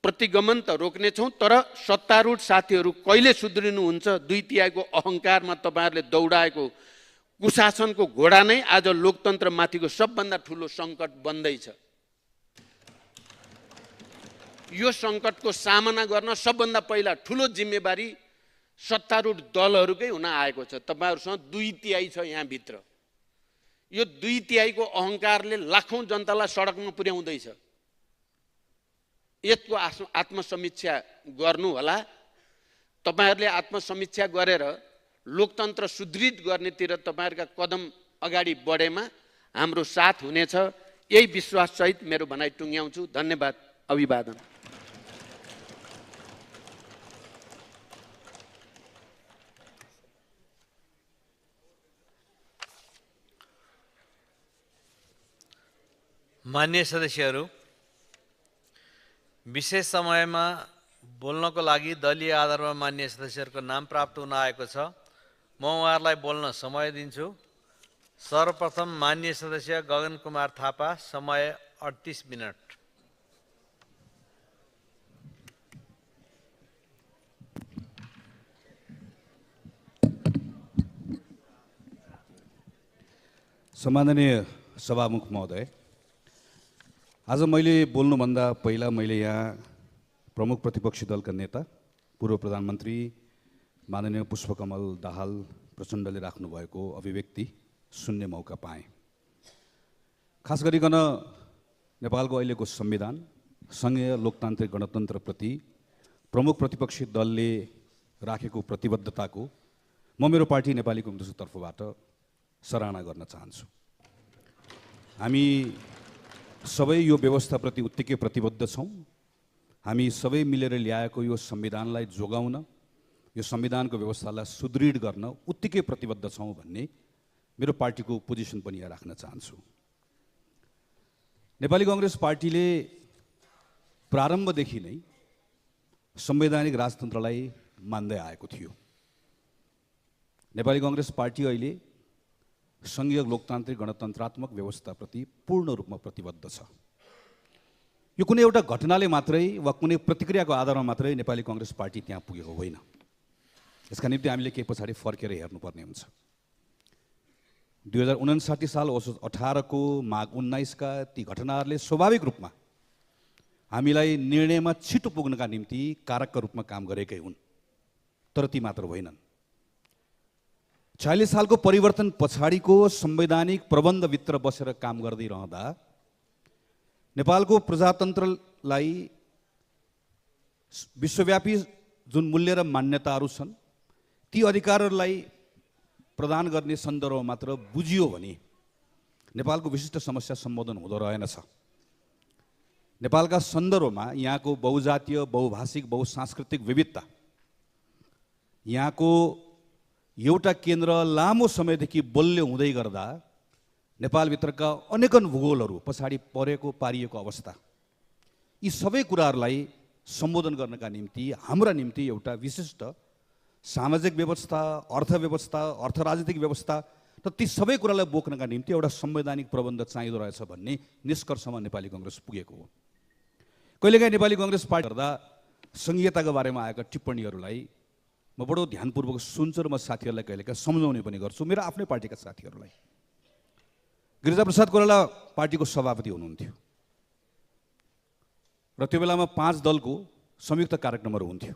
प्रतिगमन त रोक्ने छौं, तर सत्तारूढ साथीहरू कहिले सुध्रिनुहुन्छ? 2/3 अहंकारमा तपाईहरुले दौडाएको कुशासनको घोडा नै आज लोकतन्त्र माथिको सबभन्दा ठूलो संकट बन्दैछ। यो संकटको सामना गर्न सबभन्दा पहिला ठूलो जिम्मेवारी सत्तारूढ दलहरूकै हुन आएको छ। तपाईहरुसँग 2/3 छ यहाँ भित्र। यो 2/3 अहंकारले लाखौं जनतालाई सडकमा पुर्याउँदैछ। यसको आत्मसमीक्षा गर्नु होला। तपाईहरुले आत्मसमीक्षा गरेर लोकतन्त्र सुदृढ गर्नेतिर तपाईहरुका कदम अगाडि बढेमा हाम्रो साथ हुनेछ। यही विश्वास सहित मेरो भनाइ टुङ्ग्याउँछु। धन्यवाद। अभिवादन। मान्य सदस्यहरू, विशेष समयमा बोल्नको लागि दलीय आधारमा मान्य सदस्यहरूको नाम प्राप्त हुन आएको छ। म उहाँहरूलाई बोल्न समय दिन्छु। सर्वप्रथम मान्य सदस्य गगन कुमार थापा, समय 38 मिनट। सम्माननीय सभामुख महोदय, आज मैले बोल्नुभन्दा पहिला मैले यहाँ प्रमुख प्रतिपक्षी दलका नेता पूर्व प्रधानमन्त्री माननीय पुष्पकमल दाहाल प्रचण्डले राख्नुभएको अभिव्यक्ति सुन्ने मौका पाएँ। खास गरिकन नेपालको अहिलेको संविधान, सङ्घीय लोकतान्त्रिक गणतन्त्रप्रति प्रमुख प्रतिपक्षी दलले राखेको प्रतिबद्धताको म मेरो पार्टी नेपाली कङ्ग्रेसको तर्फबाट सराहना गर्न चाहन्छु। हामी सबै यो व्यवस्थाप्रति उत्तिकै प्रतिबद्ध छौँ। हामी सबै मिलेर ल्याएको यो संविधानलाई जोगाउन, यो संविधानको व्यवस्थालाई सुदृढ गर्न उत्तिकै प्रतिबद्ध छौँ भन्ने मेरो पार्टीको पोजिसन पनि यहाँ राख्न चाहन्छु। नेपाली कङ्ग्रेस पार्टीले प्रारम्भदेखि नै संवैधानिक राजतन्त्रलाई मान्दै आएको थियो। नेपाली कङ्ग्रेस पार्टी अहिले सङ्घीय लोकतान्त्रिक गणतन्त्रात्मक व्यवस्थाप्रति पूर्ण रूपमा प्रतिबद्ध छ। यो कुनै एउटा घटनाले मात्रै वा कुनै प्रतिक्रियाको आधारमा मात्रै नेपाली कङ्ग्रेस पार्टी त्यहाँ पुगेको होइन। यसका निम्ति हामीले केही पछाडि फर्केर हेर्नुपर्ने हुन्छ। 2059 साल असोज 18 को माघ 19 का ती घटनाहरूले स्वाभाविक रूपमा हामीलाई निर्णयमा छिटो पुग्नका निम्ति कारकका रूपमा काम गरेकै हुन्, तर ती मात्र होइनन्। 46 सालको परिवर्तन पछाडिको संवैधानिक प्रबन्धभित्र बसेर काम गर्दै रहँदा नेपालको प्रजातन्त्रलाई विश्वव्यापी जुन मूल्य र मान्यताहरू छन् ती अधिकारहरूलाई प्रदान गर्ने सन्दर्भमा मात्र बुझियो भने नेपालको विशिष्ट समस्या सम्बोधन हुँदो रहेनछ। नेपालका सन्दर्भमा यहाँको बहुजातीय, बहुभाषिक, बहुसांस्कृतिक विविधता, यहाँको एउटा केन्द्र लामो समयदेखि बलियो हुँदै गर्दा नेपालभित्रका अनेकन भूगोलहरू पछाडि पारिएको अवस्था, यी सबै कुराहरूलाई सम्बोधन गर्नका निम्ति हाम्रा निम्ति एउटा विशिष्ट सामाजिक व्यवस्था, अर्थव्यवस्था, अर्थराजनीतिक व्यवस्था र ती सबै कुरालाई बोक्नका निम्ति एउटा संवैधानिक प्रबन्ध चाहिँदो रहेछ भन्ने निष्कर्षमा नेपाली कङ्ग्रेस पुगेको हो। कहिलेकाहीँ नेपाली कङ्ग्रेस पार्टी गर्दा सङ्घीयताको बारेमा आएका टिप्पणीहरूलाई म बडो ध्यानपूर्वक सुन्छु र म साथीहरूलाई कहिलेकाहीँ सम्झाउने पनि गर्छु, मेरो आफ्नै पार्टीका साथीहरूलाई। गिरिजाप्रसाद कोइराला पार्टीको सभापति हुनुहुन्थ्यो र त्यो बेलामा 5 दलको संयुक्त कार्यक्रमहरू हुन्थ्यो।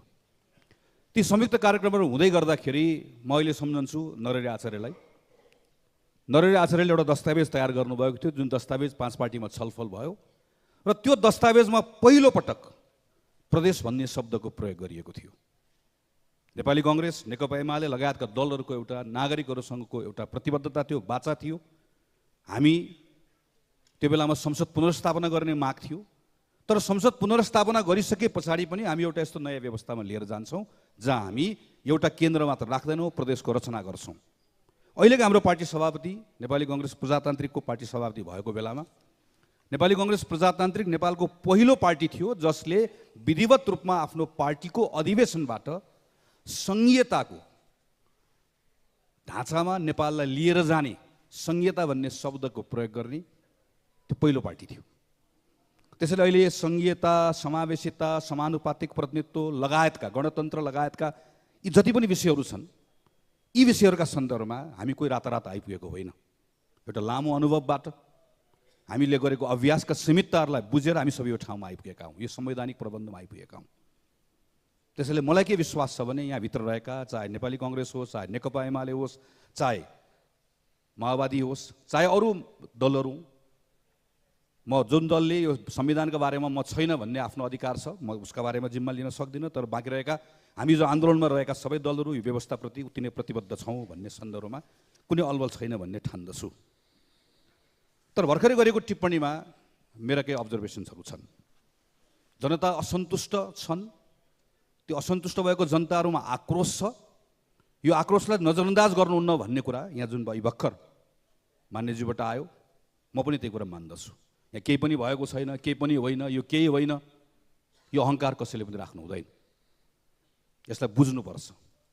ती संयुक्त कार्यक्रमहरू हुँदै गर्दाखेरि म अहिले सम्झन्छु नरहरि आचार्यलाई। नरहरि आचार्यले एउटा दस्तावेज तयार गर्नुभएको थियो, जुन दस्तावेज 5 पार्टीमा छलफल भयो र त्यो दस्तावेजमा पहिलो पटक प्रदेश भन्ने शब्दको प्रयोग गरिएको थियो। नेपाली कङ्ग्रेस, नेकपा एमाले लगायतका दलहरूको एउटा नागरिकहरूसँगको एउटा प्रतिबद्धता थियो, बाचा थियो। हामी त्यो बेलामा संसद पुनर्स्थापना गर्ने माग थियो, तर संसद पुनर्स्थापना गरिसके पछाडि पनि हामी एउटा यस्तो नयाँ व्यवस्थामा लिएर जान्छौँ जहाँ हामी एउटा केन्द्र मात्र राख्दैनौँ, प्रदेशको रचना गर्छौँ। अहिलेको हाम्रो पार्टी सभापति नेपाली कङ्ग्रेस प्रजातान्त्रिकको पार्टी सभापति भएको बेलामा नेपाली कङ्ग्रेस प्रजातान्त्रिक नेपालको पहिलो पार्टी थियो जसले विधिवत रूपमा आफ्नो पार्टीको अधिवेशनबाट सङ्घीयताको ढाँचामा नेपाललाई लिएर जाने सङ्घीयता भन्ने शब्दको प्रयोग गर्ने त्यो पहिलो पार्टी थियो। त्यसैले अहिले सङ्घीयता, समावेशिता, समानुपातिक प्रतिनिधित्व लगायतका, गणतन्त्र लगायतका यी जति पनि विषयहरू छन्, यी विषयहरूका सन्दर्भमा हामी कोही रातारात आइपुगेको होइन। एउटा लामो अनुभवबाट हामीले गरेको अभ्यासका सीमितताहरूलाई बुझेर हामी सबै यो ठाउँमा आइपुगेका हौँ, यो संवैधानिक प्रबन्धमा आइपुगेका हौँ। त्यसैले मलाई के विश्वास छ भने यहाँभित्र रहेका, चाहे नेपाली कङ्ग्रेस होस्, चाहे नेकपा एमाले होस्, चाहे माओवादी होस्, चाहे अरू दलहरू, म जुन दलले यो संविधानका बारेमा म छैन भन्ने आफ्नो अधिकार छ, म उसका बारेमा जिम्मा लिन सक्दिनँ, तर बाँकी रहेका हामी जो आन्दोलनमा रहेका सबै दलहरू यो व्यवस्थाप्रति उति नै प्रतिबद्ध छौँ भन्ने सन्दर्भमा कुनै अलबल छैन भन्ने ठान्दछु। तर भर्खरै गरेको टिप्पणीमा मेरा केही अब्जर्भेसन्सहरू छन्। जनता असन्तुष्ट छन्, त्यो असन्तुष्ट भएको जनताहरूमा आक्रोश छ। यो आक्रोशलाई नजरअन्दाज गर्नुहुन्न भन्ने कुरा यहाँ जुन भर्खर मान्यज्यूबाट आयो, म पनि त्यही कुरा मान्दछु। यहाँ केही पनि भएको छैन, केही पनि होइन, यो केही होइन, यो अहङ्कार कसैले पनि राख्नु हुँदैन। यसलाई बुझ्नुपर्छ,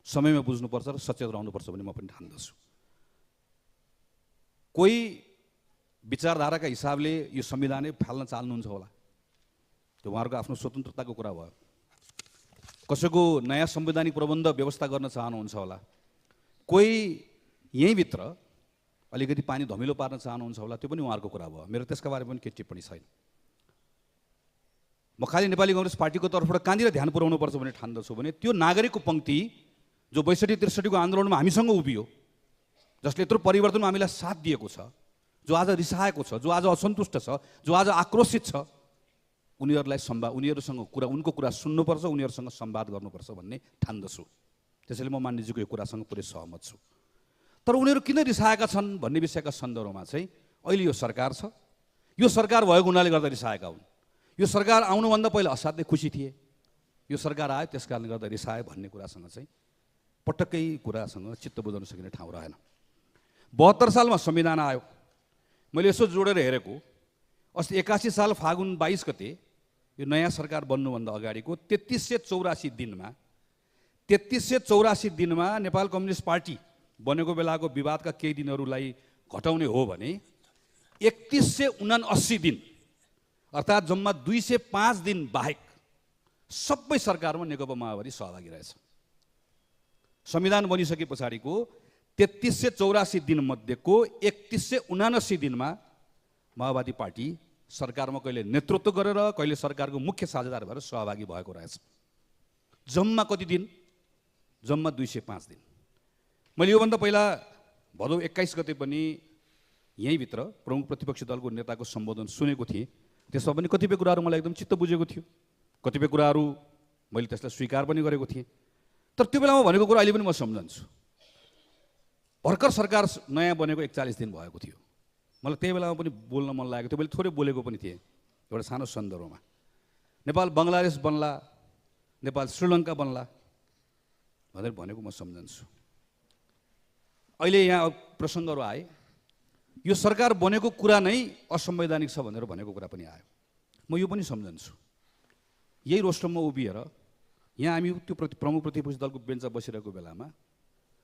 समयमा बुझ्नुपर्छ र सचेत रहनुपर्छ भन्ने म पनि ठान्दछु। कोही विचारधाराका हिसाबले यो संविधानै फाल्न चाल्नुहुन्छ होला, त्यो उहाँहरूको आफ्नो स्वतन्त्रताको कुरा भयो। कसैको नयाँ संवैधानिक प्रबन्ध व्यवस्था गर्न चाहनुहुन्छ होला, कोही यहीँभित्र अलिकति पानी धमिलो पार्न चाहनुहुन्छ होला, त्यो पनि उहाँहरूको कुरा भयो। मेरो त्यसका बारेमा पनि केही टिप्पणी छैन। म खालि नेपाली काङ्ग्रेस पार्टीको तर्फबाट कहाँनिर ध्यान पुर्याउनुपर्छ भन्ने ठान्दछु भने त्यो नागरिकको पङ्क्ति जो 62-63 को आन्दोलनमा हामीसँग उभियो, जसले यत्रो परिवर्तनमा हामीलाई साथ दिएको छ, जो आज रिसाएको छ, जो आज असन्तुष्ट छ, जो आज आक्रोशित छ, उनीहरूसँग कुरा, उनको कुरा सुन्नुपर्छ, उनीहरूसँग संवाद गर्नुपर्छ भन्ने ठान्दछु। त्यसैले म मान्यजीको यो कुरासँग पुरै सहमत छु। तर उनीहरू किन रिसाएका छन् भन्ने विषयका सन्दर्भमा चाहिँ अहिले यो सरकार छ, यो सरकार भएको हुनाले गर्दा रिसाएका हुन्। यो सरकार आउनुभन्दा पहिला असाध्यै खुसी थिए, यो सरकार आयो त्यस कारणले गर्दा रिसाए भन्ने कुरासँग चाहिँ पटक्कै कुरासँग चित्त बुझाउन सकिने ठाउँ रहेन। 72 सालमा संविधान आयो, मैले यसो जोडेर हेरेको, अस्ति 81 साल फागुन 22 गते यो नयाँ सरकार बन्नुभन्दा अगाडिको 3384 दिनमा 3384 दिनमा नेपाल कम्युनिस्ट पार्टी बनेको बेलाको विवादका केही दिनहरूलाई घटाउने हो भने 3179 दिन अर्थात् जम्मा 205 दिन बाहेक सबै सरकारमा नेकपा माओवादी सहभागी रहेछ। संविधान बनिसके पछाडिको 3384 दिन मध्येको 3179 दिनमा माओवादी पार्टी सरकारमा कहिले नेतृत्व गरेर कहिले सरकारको मुख्य साझेदार भएर सहभागी भएको रहेछ। जम्मा कति दिन? जम्मा 205 दिन। मैले योभन्दा पहिला भदौ 21 गते पनि यहीँभित्र प्रमुख प्रतिपक्षी दलको नेताको सम्बोधन सुनेको थिएँ। त्यसमा पनि कतिपय कुराहरू मलाई एकदम चित्त बुझेको थियो, कतिपय कुराहरू मैले त्यसलाई स्वीकार पनि गरेको थिएँ। तर त्यो बेलामा भनेको कुरा अहिले पनि म सम्झन्छु। भर्खर सरकार नयाँ बनेको 41 दिन भएको थियो। मलाई त्यही बेलामा पनि बोल्न मन लागेको थियो, मैले थोरै बोलेको पनि थिएँ एउटा सानो सन्दर्भमा। नेपाल बङ्गलादेश बन्ला, नेपाल श्रीलङ्का बन्ला भनेर भनेको म सम्झन्छु। अहिले यहाँ प्रसङ्गहरू आए, यो सरकार बनेको कुरा नै असंवैधानिक छ भनेर भनेको कुरा पनि आयो। म यो पनि सम्झन्छु। यही रोस्टरमा उभिएर यहाँ हामी त्यो प्रमुख प्रतिपक्षी दलको बेन्चमा बसिरहेको बेलामा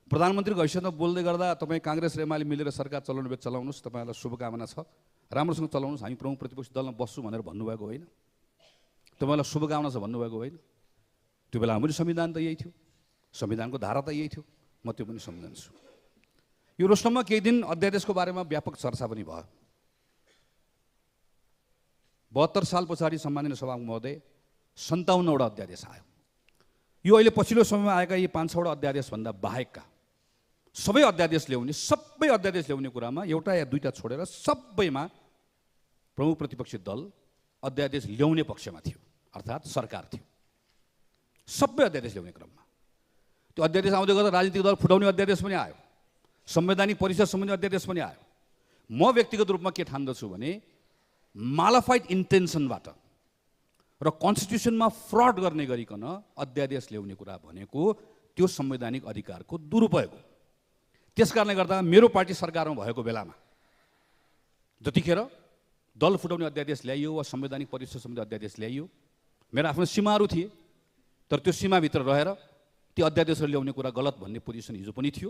प्रधानमन्त्रीको हैसियतमा बोल्दै गर्दा तपाईँ काङ्ग्रेस र एमाले मिलेर सरकार चलाउनु भए चलाउनुहोस्, तपाईँहरूलाई शुभकामना छ, राम्रोसँग चलाउनुहोस्, हामी प्रमुख प्रतिपक्षी दलमा बस्छु भनेर भन्नुभएको होइन, तपाईँलाई शुभकामना छ भन्नुभएको होइन। त्यो बेलामा पनि संविधान त यही थियो, संविधानको धारा त यही थियो, म त्यो पनि सम्झन्छु। यो रोस्टममा केही दिन अध्यादेशको बारेमा व्यापक चर्चा पनि भयो। 72 साल पछाडि सम्माननीय सभामुख महोदय 57 वटा अध्यादेश आयो। यो अहिले पछिल्लो समयमा आएका यी 5-6 वटा अध्यादेशभन्दा बाहेकका सबै अध्यादेश ल्याउने कुरामा एउटा या दुईटा छोडेर सबैमा प्रमुख प्रतिपक्षी दल अध्यादेश ल्याउने पक्षमा थियो, अर्थात् सरकार थियो। सबै अध्यादेश ल्याउने क्रममा त्यो अध्यादेश आउँदै गर्दा राजनीतिक दल फुटाउने अध्यादेश पनि आयो, संवैधानिक परिषद सम्बन्धी अध्यादेश पनि आयो। म व्यक्तिगत रूपमा के ठान्दछु भने मालाफाइड इन्टेन्सनबाट र कन्स्टिट्युसनमा फ्रड गर्ने गरिकन अध्यादेश ल्याउने कुरा भनेको त्यो संवैधानिक अधिकारको दुरुपयोग हो। त्यस कारणले गर्दा मेरो पार्टी सरकारमा भएको बेलामा जतिखेर दल फुटाउने अध्यादेश ल्याइयो वा संवैधानिक परिषद सम्बन्धी अध्यादेश ल्याइयो, मेरा आफ्नो सीमाहरू थिए, तर त्यो सीमाभित्र रहेर त्यो अध्यादेशहरू ल्याउने कुरा गलत भन्ने पोजिसन हिजो पनि थियो।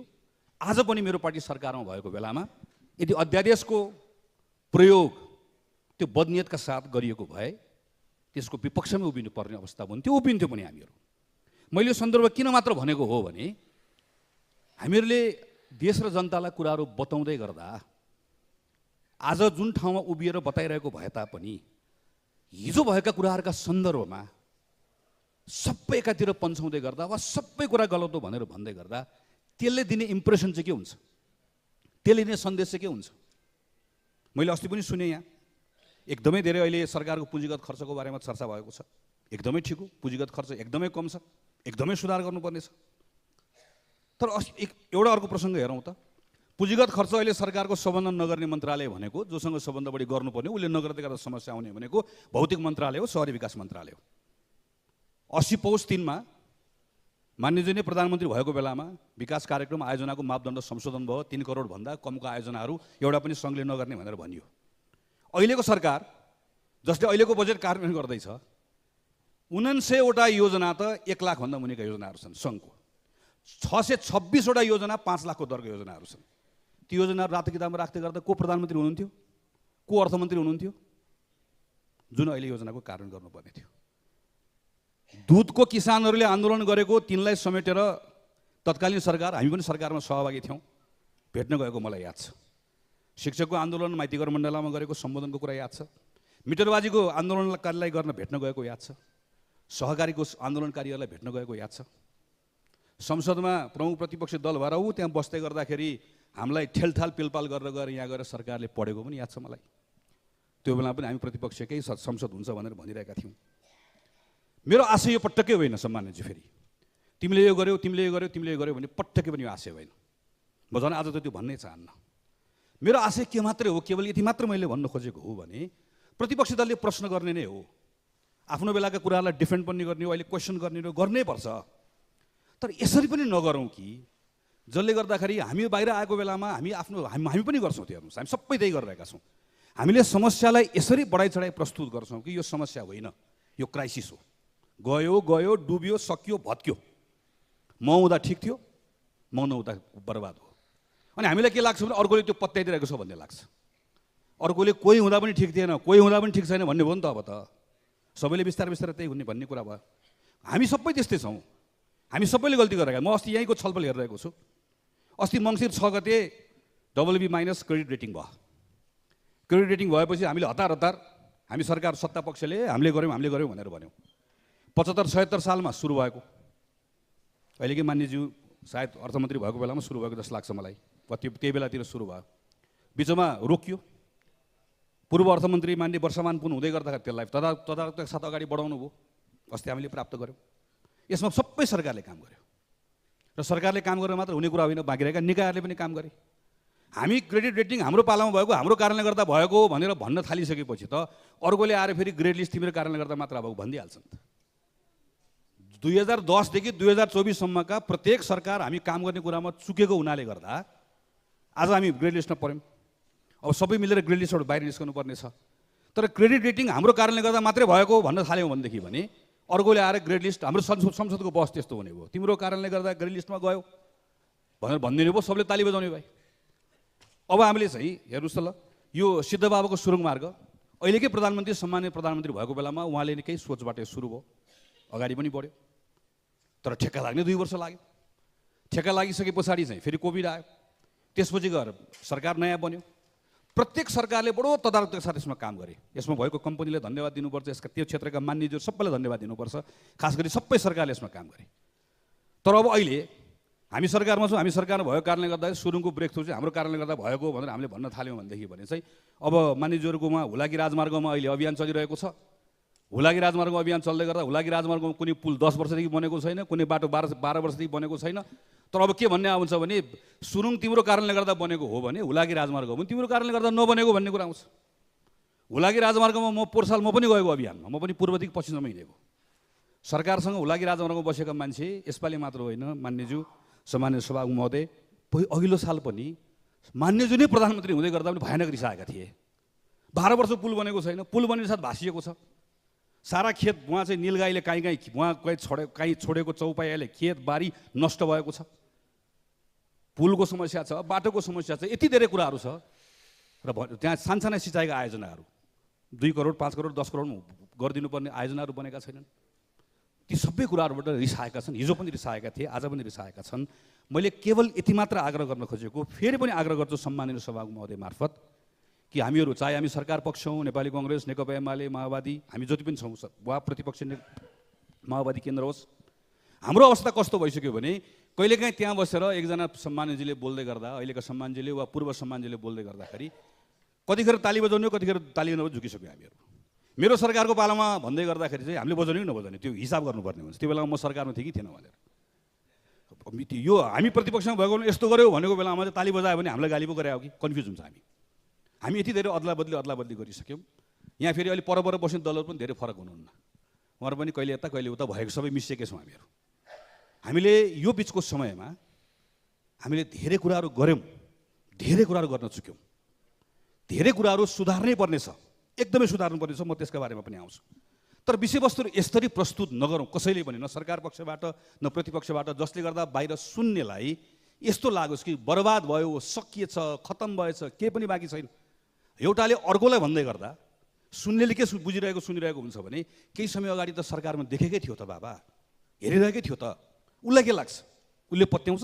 आज पनि मेरो पार्टी सरकारमा भएको बेलामा यदि अध्यादेशको प्रयोग त्यो बदनियतका साथ गरिएको भए त्यसको विपक्षमै उभिनु पर्ने अवस्था हुन्थ्यो, उभिन्थ्यो पनि हामीहरू। मैले यो सन्दर्भ किन मात्र भनेको हो भने हामीहरूले देश र जनतालाई कुराहरू बताउँदै गर्दा आज जुन ठाउँमा उभिएर बताइरहेको भए तापनि हिजो भएका कुराहरूका सन्दर्भमा सबै एकातिर पन्छाउँदै गर्दा वा सबै कुरा गलत हो भनेर भन्दै गर्दा त्यसले दिने इम्प्रेसन चाहिँ के हुन्छ, त्यसले दिने सन्देश चाहिँ के हुन्छ? मैले अस्ति पनि सुने, यहाँ एकदमै धेरै अहिले सरकारको पुँजीगत खर्चको बारेमा चर्चा भएको छ। एकदमै ठिक हो, पुँजीगत खर्च एकदमै कम छ, एकदमै सुधार गर्नुपर्ने छ। तर एउटा अर्को प्रसङ्ग हेरौँ त, पुँजीगत खर्च अहिले सरकारको सम्बन्धन नगर्ने मन्त्रालय भनेको, जोसँग सबभन्दा बढी गर्नुपर्ने उसले नगर्दै गर्दा समस्या आउने भनेको भौतिक मन्त्रालय हो, शहरी विकास मन्त्रालय हो। 80 पौष 3 मा मान्यजीले प्रधानमन्त्री भएको बेलामा विकास कार्यक्रम आयोजनाको मापदण्ड संशोधन भयो। 3 करोडभन्दा कमको आयोजनाहरू एउटा पनि सङ्घले नगर्ने भनेर भनियो। अहिलेको सरकार जसले अहिलेको बजेट कार्यान्वयन गर्दैछ 99वटा योजना त 1 लाखभन्दा मुनिका योजनाहरू छन् सङ्घको। 626वटा योजना 5 लाखको दरको योजनाहरू छन्। ती योजनाहरू रातो किताबमा राख्दै गर्दा को प्रधानमन्त्री हुनुहुन्थ्यो, को अर्थमन्त्री हुनुहुन्थ्यो, जुन अहिले योजनाको कार्यान्वयन गर्नुपर्ने थियो। दुधको किसानहरूले आन्दोलन गरेको तिनलाई समेटेर तत्कालीन सरकार, हामी पनि सरकारमा सहभागी थियौँ, भेट्न गएको मलाई याद छ। शिक्षकको आन्दोलन माइतीघर मण्डलामा गरेको सम्बोधनको कुरा याद छ। मिटरबाजीको आन्दोलनकारीलाई गर्न भेट्न गएको याद छ। सहकारीको आन्दोलनकारीहरूलाई भेट्न गएको याद छ। संसदमा प्रमुख प्रतिपक्षी दल भएर त्यहाँ बस्दै गर्दाखेरि हामीलाई ठेलठाल पिलपाल गरेर गएर यहाँ गएर सरकारले पढेको पनि याद छ मलाई। त्यो बेला पनि हामी प्रतिपक्षकै संसद हुन्छ भनेर भनिरहेका थियौँ। मेरो आशय यो पटक्कै होइन सम्मानजी, फेरि तिमीले यो गर्यौ, तिमीले यो गर्यौ, तिमीले यो गर्यौ भने पटक्कै पनि यो आशय होइन। म झन् आज त त्यो भन्नै चाहन्न। मेरो आशय के मात्रै हो, केवल यति मात्र मैले भन्न खोजेको हो भने प्रतिपक्षी दलले प्रश्न गर्ने नै हो, आफ्नो बेलाका कुराहरूलाई डिफेन्ड पनि गर्ने हो, अहिले क्वेसन गर्ने हो, गर्नै पर्छ। तर यसरी पनि नगरौँ कि जसले गर्दाखेरि हामी बाहिर आएको बेलामा हामी पनि गर्छौँ। त्यो हेर्नुहोस्, हामी सबै त्यही गरिरहेका छौँ। हामीले समस्यालाई यसरी बढाइ चढाइ प्रस्तुत गर्छौँ कि यो समस्या होइन, यो क्राइसिस हो। गयो गयो, डुब्यो, सकियो, भत्क्यो। म हुँदा ठिक थियो, म नहुँदा बर्बाद हो। अनि हामीलाई के लाग्छ भने अर्कोले त्यो पत्याइदिरहेको छ भन्ने लाग्छ। अर्कोले कोही हुँदा पनि ठिक थिएन, कोही हुँदा पनि ठिक छैन भन्ने हो नि त। अब त सबैले बिस्तारै बिस्तारै त्यही हुने भन्ने कुरा भयो। हामी सबै त्यस्तै छौँ, हामी सबैले गल्ती गरेका। म अस्ति यहीँको छलफल हेरिरहेको छु। अस्ति मङ्सिर 6 गते BB- क्रेडिट रेटिङ भयो। क्रेडिट रेटिङ भएपछि हामीले हतार हामी सरकार सत्ता पक्षले हामीले गऱ्यौँ भनेर भन्यौँ। 75-76 सालमा सुरु भएको, अहिलेकै मान्यज्यू सायद अर्थमन्त्री भएको बेलामा सुरु भएको जस्तो लाग्छ मलाई, त्यही बेलातिर सुरु भयो। बिचमा रोकियो। पूर्व अर्थमन्त्री मान्य वर्षमान पुन हुँदै गर्दाखेरि त्यसलाई तदारकका साथ अगाडि बढाउनु भयो। अस्ति हामीले प्राप्त गऱ्यौँ। यसमा सबै सरकारले काम गर्यो र सरकारले काम गरेर मात्र हुने कुरा होइन, बाँकी रहेका निकायहरूले पनि काम गरे। हामी क्रेडिट रेटिङ हाम्रो पालामा भएको, हाम्रो कारणले गर्दा भएको भनेर भन्न थालिसकेपछि त अर्कोले आएर फेरि ग्रेड लिस्ट तिम्रो कारणले गर्दा मात्र अब भनिदिइहाल्छन्। 2010 देखि 2024 सम्मका प्रत्येक सरकार हामी काम गर्ने कुरामा चुकेको हुनाले गर्दा आज हामी ग्रेड लिस्टमा पऱ्यौँ। अब सबै मिलेर ग्रेड लिस्टबाट बाहिर निस्कनु पर्ने छ। तर क्रेडिट रेटिङ हाम्रो कारणले गर्दा मात्रै भएको भन्न थाल्यौँ भनेदेखि भने अर्कोले आएर ग्रेड लिस्ट, हाम्रो संसदको बस त्यस्तो हुने भयो, तिम्रो कारणले गर्दा ग्रेड लिस्टमा गयो भनेर भनिदिनु भयो, सबले ताली बजाउने भयो। अब हामीले चाहिँ हेर्नुहोस् त ल, यो सिद्धबाबाको सुरुङ मार्ग अहिलेकै प्रधानमन्त्री सम्मान्य प्रधानमन्त्री भएको बेलामा उहाँले निकै सोचबाट सुरु भयो, अगाडि पनि बढ्यो। तर ठेक्का लाग्ने 2 वर्ष लाग्यो। ठेक्का लागिसके पछाडि चाहिँ फेरि कोभिड आयो, त्यसपछि गएर सरकार नयाँ बन्यो। प्रत्येक सरकारले बडो तदारकका साथ यसमा काम गरे। यसमा भएको कम्पनीलाई धन्यवाद दिनुपर्छ, यसका त्यो क्षेत्रका मान्यज्यू सबैलाई धन्यवाद दिनुपर्छ। खास गरी सबै सरकारले यसमा काम गरे। तर अब अहिले हामी सरकारमा छौँ, हामी सरकारमा भएको कारणले गर्दा सुरुङको ब्रेक थ्रु चाहिँ हाम्रो कारणले गर्दा भएको भनेर हामीले भन्न थाल्यौँ भनेदेखि भने चाहिँ अब मान्यज्यूहरूकोमा हुलाकी राजमार्गमा अहिले अभियान चलिरहेको छ। हुलाकी राजमार्गमा अभियान चल्दै गर्दा हुलाकी राजमार्गमा कुनै पुल 10 वर्षदेखि बनेको छैन, कुनै बाटो 12 वर्षदेखि बनेको छैन। तर अब के भन्ने आउँछ भने सुरुङ तिम्रो कारणले गर्दा बनेको हो भने हुलाकी राजमार्ग पनि तिम्रो कारणले गर्दा नबनेको भन्ने कुरा आउँछ। हुलाकी राजमार्गमा म पोहोर साल म पनि गएको अभियानमा, म पनि पूर्वदेखि पश्चिमसम्म हिँडेको। सरकारसँग हुलाकी राजमार्गमा बसेका मान्छे यसपालि मात्र होइन, मान्यज्यू सम्मान्य सभामुख महोदय, अघिल्लो साल पनि मान्यज्यू नै प्रधानमन्त्री हुँदै गर्दा पनि भयानक रिसाएका थिए। 12 वर्ष पुल बनेको छैन, पुल बनिने साथ भाँसिएको छ। सारा खेत उहाँ चाहिँ निलगाईले काहीँ छोडेको चौपायाले खेत बारी नष्ट भएको छ। पुलको समस्या छ, बाटोको समस्या छ, यति धेरै कुराहरू छ। र त्यहाँ सानसाना सिँचाइका आयोजनाहरू 2 करोड 5 करोड 10 करोड गरिदिनुपर्ने आयोजनाहरू बनेका छैनन्। ती सबै कुराहरूबाट रिसाएका छन्। हिजो पनि रिसाएका थिए, आज पनि रिसाएका छन्। मैले केवल यति मात्र आग्रह गर्न खोजेको, फेरि पनि आग्रह गर्छु सम्माननीय सभामुख महोदय मार्फत कि हामीहरू चाहे हामी सरकार पक्ष हौँ, नेपाली कङ्ग्रेस, नेकपा एमाले, माओवादी, हामी जति पनि छौँ वा प्रतिपक्ष माओवादी केन्द्र होस्, हाम्रो अवस्था कस्तो भइसक्यो भने कहिलेकाहीँ त्यहाँ बसेर एकजना सम्मानजीले बोल्दै गर्दा, अहिलेका सम्मानजीले वा पूर्व सम्मानजीले बोल्दै गर्दाखेरि कतिखेर ताली बजाउने, कतिखेर ताली नबजाउने झुकिसक्यो हामीहरू। मेरो सरकारको पालामा भन्दै गर्दाखेरि चाहिँ हामीले बजाउने कि नबजाउने त्यो हिसाब गर्नुपर्ने हुन्छ। त्यो बेलामा म सरकारमा थिएँ कि थिएन भनेर। यो हामी प्रतिपक्षमा भएको बेला यस्तो गऱ्यो भनेको बेलामा चाहिँ ताली बजायो भने हामीलाई गाली पो गरे हो कि कन्फ्युज हुन्छ हामी यति धेरै अदला बदली गरिसक्यौँ। यहाँ फेरि अहिले पर बस्ने दलहरू पनि धेरै फरक हुनुहुन्न, उहाँहरू पनि कहिले यता कहिले उता भएको सबै मिसिएकै छौँ हामीहरू। हामीले यो बिचको समयमा हामीले धेरै कुराहरू गऱ्यौँ, धेरै कुराहरू गर्न चुक्यौँ। धेरै कुराहरू सुधार्नै पर्नेछ, एकदमै सुधार्नुपर्नेछ। म त्यसका बारेमा पनि आउँछु। तर विषयवस्तु यसरी प्रस्तुत नगरौँ कसैले पनि, न सरकार पक्षबाट न प्रतिपक्षबाट, जसले गर्दा बाहिर सुन्नेलाई यस्तो लागोस् कि बर्बाद भयो, सकिएछ, खत्तम भएछ, केही पनि बाँकी छैन। एउटाले अर्कोलाई भन्दै गर्दा सुन्नेले के बुझिरहेको सुनिरहेको हुन्छ भने केही समय अगाडि त सरकारमा देखेकै थियो त बाबा, हेरिरहेकै थियो त, उसलाई के लाग्छ? उसले पत्याउँछ?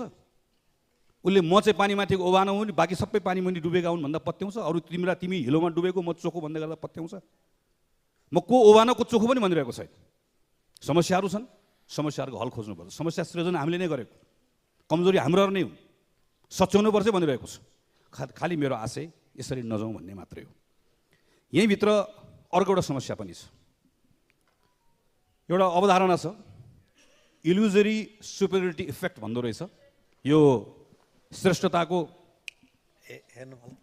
उसले म चाहिँ पानीमाथि ओभानो हुँ, बाँकी सबै पानी मुनि डुबेका हुन् भन्दा पत्याउँछ? अरू तिमी हिलोमा डुबेको म चोखो भन्दै गर्दा पत्याउँछ? म को ओभानो को चोखो पनि भनिरहेको छैन। समस्याहरू छन्, समस्याहरूको हल खोज्नुपर्छ। समस्या सृजना हामीले नै गरेको, कमजोरी हाम्रो नै हुन्, सच्याउनुपर्छ भनिरहेको छु। खालि मेरो आशय यसरी नजाउँ भन्ने मात्रै हो। यहीँभित्र अर्को एउटा समस्या पनि छ। एउटा अवधारणा छ, इल्युजरी सुपेरियोरिटी इफेक्ट भन्दो रहेछ। यो श्रेष्ठताको हेर्नु होला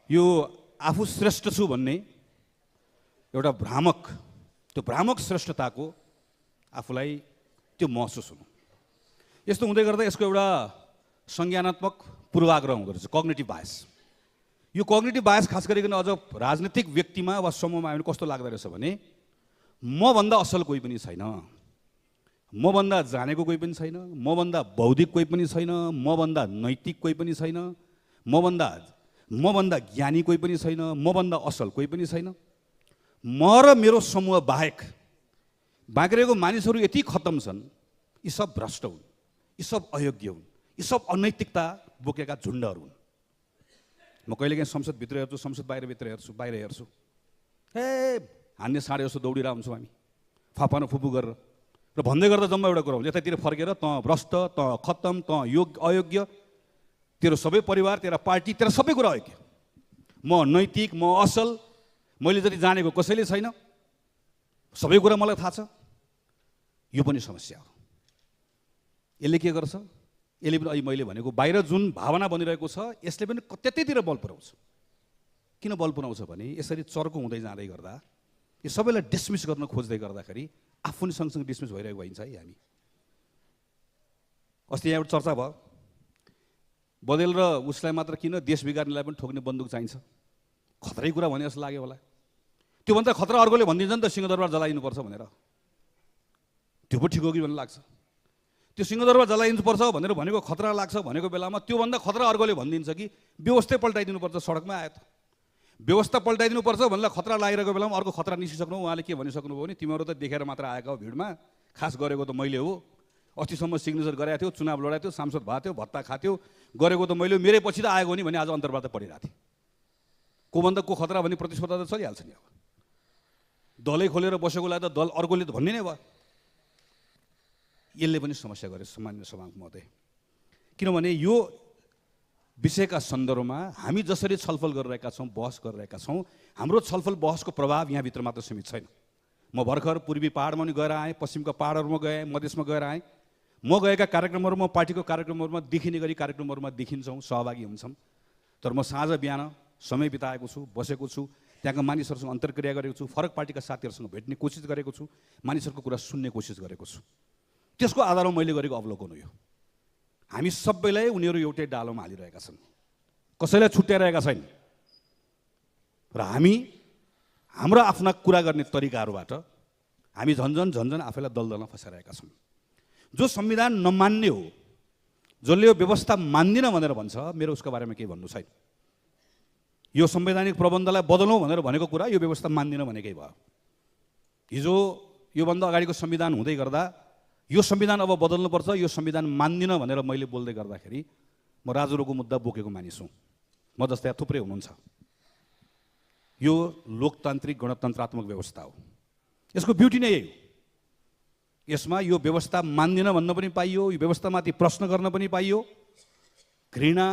यो आफू श्रेष्ठ छु भन्ने एउटा भ्रामक, त्यो भ्रामक श्रेष्ठताको आफूलाई त्यो महसुस हुनु, यस्तो हुँदै गर्दा यसको एउटा संज्ञानात्मक पूर्वाग्रह हुँदो रहेछ, कग्निटिभ बायस। यो कग्निटिभ बायस खास गरिकन अझ राजनीतिक व्यक्तिमा वा समूहमा आयो भने कस्तो लाग्दो रहेछ भने मभन्दा असल कोही पनि छैन, मभन्दा जानेको कोही पनि छैन, मभन्दा बौद्धिक कोही पनि छैन, मभन्दा नैतिक कोही पनि छैन, मभन्दा ज्ञानी कोही पनि छैन, मभन्दा असल कोही पनि छैन। म र मेरो समूह बाहेक बाँकी रहेको मानिसहरू यति खत्तम छन्, यी सब भ्रष्ट हुन्, यी सब अयोग्य हुन्, यी सब अनैतिकता बोकेका झुन्डहरू हुन्। म कहिलेकाहीँ संसदभित्र हेर्छु, संसद बाहिर हेर्छु, हे हान्ने साँडे जस्तो दौडिरहेको हुन्छौँ हामी, फापानो फुपू गरेर, र भन्दै गर्दा जम्मा एउटा कुरा हुन्छ, यतातिर फर्केर त भ्रष्ट, त खत्तम, त अयोग्य, तेरो सबै परिवार, तेरा पार्टी, तेरा सबै कुरा अयोग्य, म नैतिक, म असल, मैले जति जानेको कसैले छैन, सबै कुरा मलाई थाहा छ। यो पनि समस्या हो। यसले के गर्छ? यसले पनि अहिले मैले भनेको बाहिर जुन भावना बनिरहेको छ यसले पनि त्यतैतिर बल पुऱ्याउँछ। किन बल पुऱ्याउँछ भने यसरी चर्को हुँदै जाँदै गर्दा यो सबैलाई डिसमिस गर्न खोज्दै गर्दाखेरि आफू पनि सँगसँगै डिसमिस भइरहेको भइन्छ है हामी। अस्ति यहाँ एउटा चर्चा भयो, बदेल र उसलाई मात्र किन देश बिगार्नेलाई पनि ठोक्ने बन्दुक चाहिन्छ, खतरै कुरा भने जस्तो लाग्यो होला। त्योभन्दा खतरा अर्कोले भनिदिन्छ नि त सिंहदरबार जलाइनुपर्छ भनेर, त्यो पो ठिक हो कि भन्ने लाग्छ। त्यो सिंहदरबार जलाइनुपर्छ भनेर भनेको खतरा लाग्छ भनेको बेलामा त्योभन्दा खतरा अर्कोले भनिदिन्छ कि व्यवस्था पल्टाइदिनुपर्छ, सडकमा आयो त व्यवस्था पल्टाइदिनुपर्छ भनेर खतरा लागिरहेको बेलामा अर्को खतरा निस्किसक्नु। उहाँले के भनिसक्नुभयो भने तिमीहरू त देखेर मात्र आएका हो, भिडमा खास गरेको त मैले हो, अस्तिसम्म सिग्नेचर गरेको थियो, चुनाव लडाएको थियो, सांसद भएको थियो, भत्ता खाथ्यो, गरेको त मैले, मेरै पछि त आएको नि भने आज अन्तर्वार्ता पढिरहेको थिएँ। कोभन्दा को खतरा भन्ने प्रतिस्पर्धा त चलिहाल्छ नि। अब दलै खोलेर बसेकोलाई त दल अर्कोले त भन्ने नै भयो। यसले पनि समस्या गरे सामान्य सभामुख महोदय, किनभने यो विषयका सन्दर्भमा हामी जसरी छलफल गरिरहेका छौँ, बहस गरिरहेका छौँ, हाम्रो छलफल बहसको प्रभाव यहाँभित्र मात्र सीमित छैन। म भर्खर पूर्वी पहाडमा पनि गएर आएँ, पश्चिमका पहाडहरूमा गएँ, मधेसमा गएर आएँ। म गएका कार्यक्रमहरूमा, पार्टीको कार्यक्रमहरूमा देखिने गरी कार्यक्रमहरूमा देखिन्छौँ, सहभागी हुन्छौँ। तर म साँझ बिहान समय बिताएको छु, बसेको छु, त्यहाँका मानिसहरूसँग अन्तर्क्रिया गरेको छु, फरक पार्टीका साथीहरूसँग भेट्ने कोसिस गरेको छु, मानिसहरूको कुरा सुन्ने कोसिस गरेको छु। त्यसको आधारमा मैले गरेको अवलोकन हो यो। हामी सबैलाई उनीहरू एउटै डालोमा हालिरहेका छन्, कसैलाई छुट्याइरहेका छैन, र हामी हाम्रो आफ्ना कुरा गर्ने तरिकाहरूबाट हामी झन्झन आफैलाई दलदलमा फसाइरहेका छौँ। जो संविधान नमान्ने हो, जसले यो व्यवस्था मान्दिन भनेर भन्छ, मेरो उसको बारेमा केही भन्नु छैन। यो संवैधानिक प्रबन्धलाई बदलौँ भनेर भनेको कुरा यो व्यवस्था मान्दिन भनेकै भयो। हिजो योभन्दा अगाडिको संविधान हुँदै गर्दा यो संविधान अब बदल्नुपर्छ, यो संविधान मान्दिन भनेर मैले बोल्दै गर्दाखेरि म राजुरोको मुद्दा बोकेको मानिस हुँ। म जस्तै थुप्रै हुनुहुन्छ। यो लोकतान्त्रिक गणतन्त्रात्मक व्यवस्था हो, यसको ब्युटी नै यही हो। यसमा यो व्यवस्था मान्दिन भन्न पनि पाइयो, यो व्यवस्थामाथि प्रश्न गर्न पनि पाइयो, घृणा,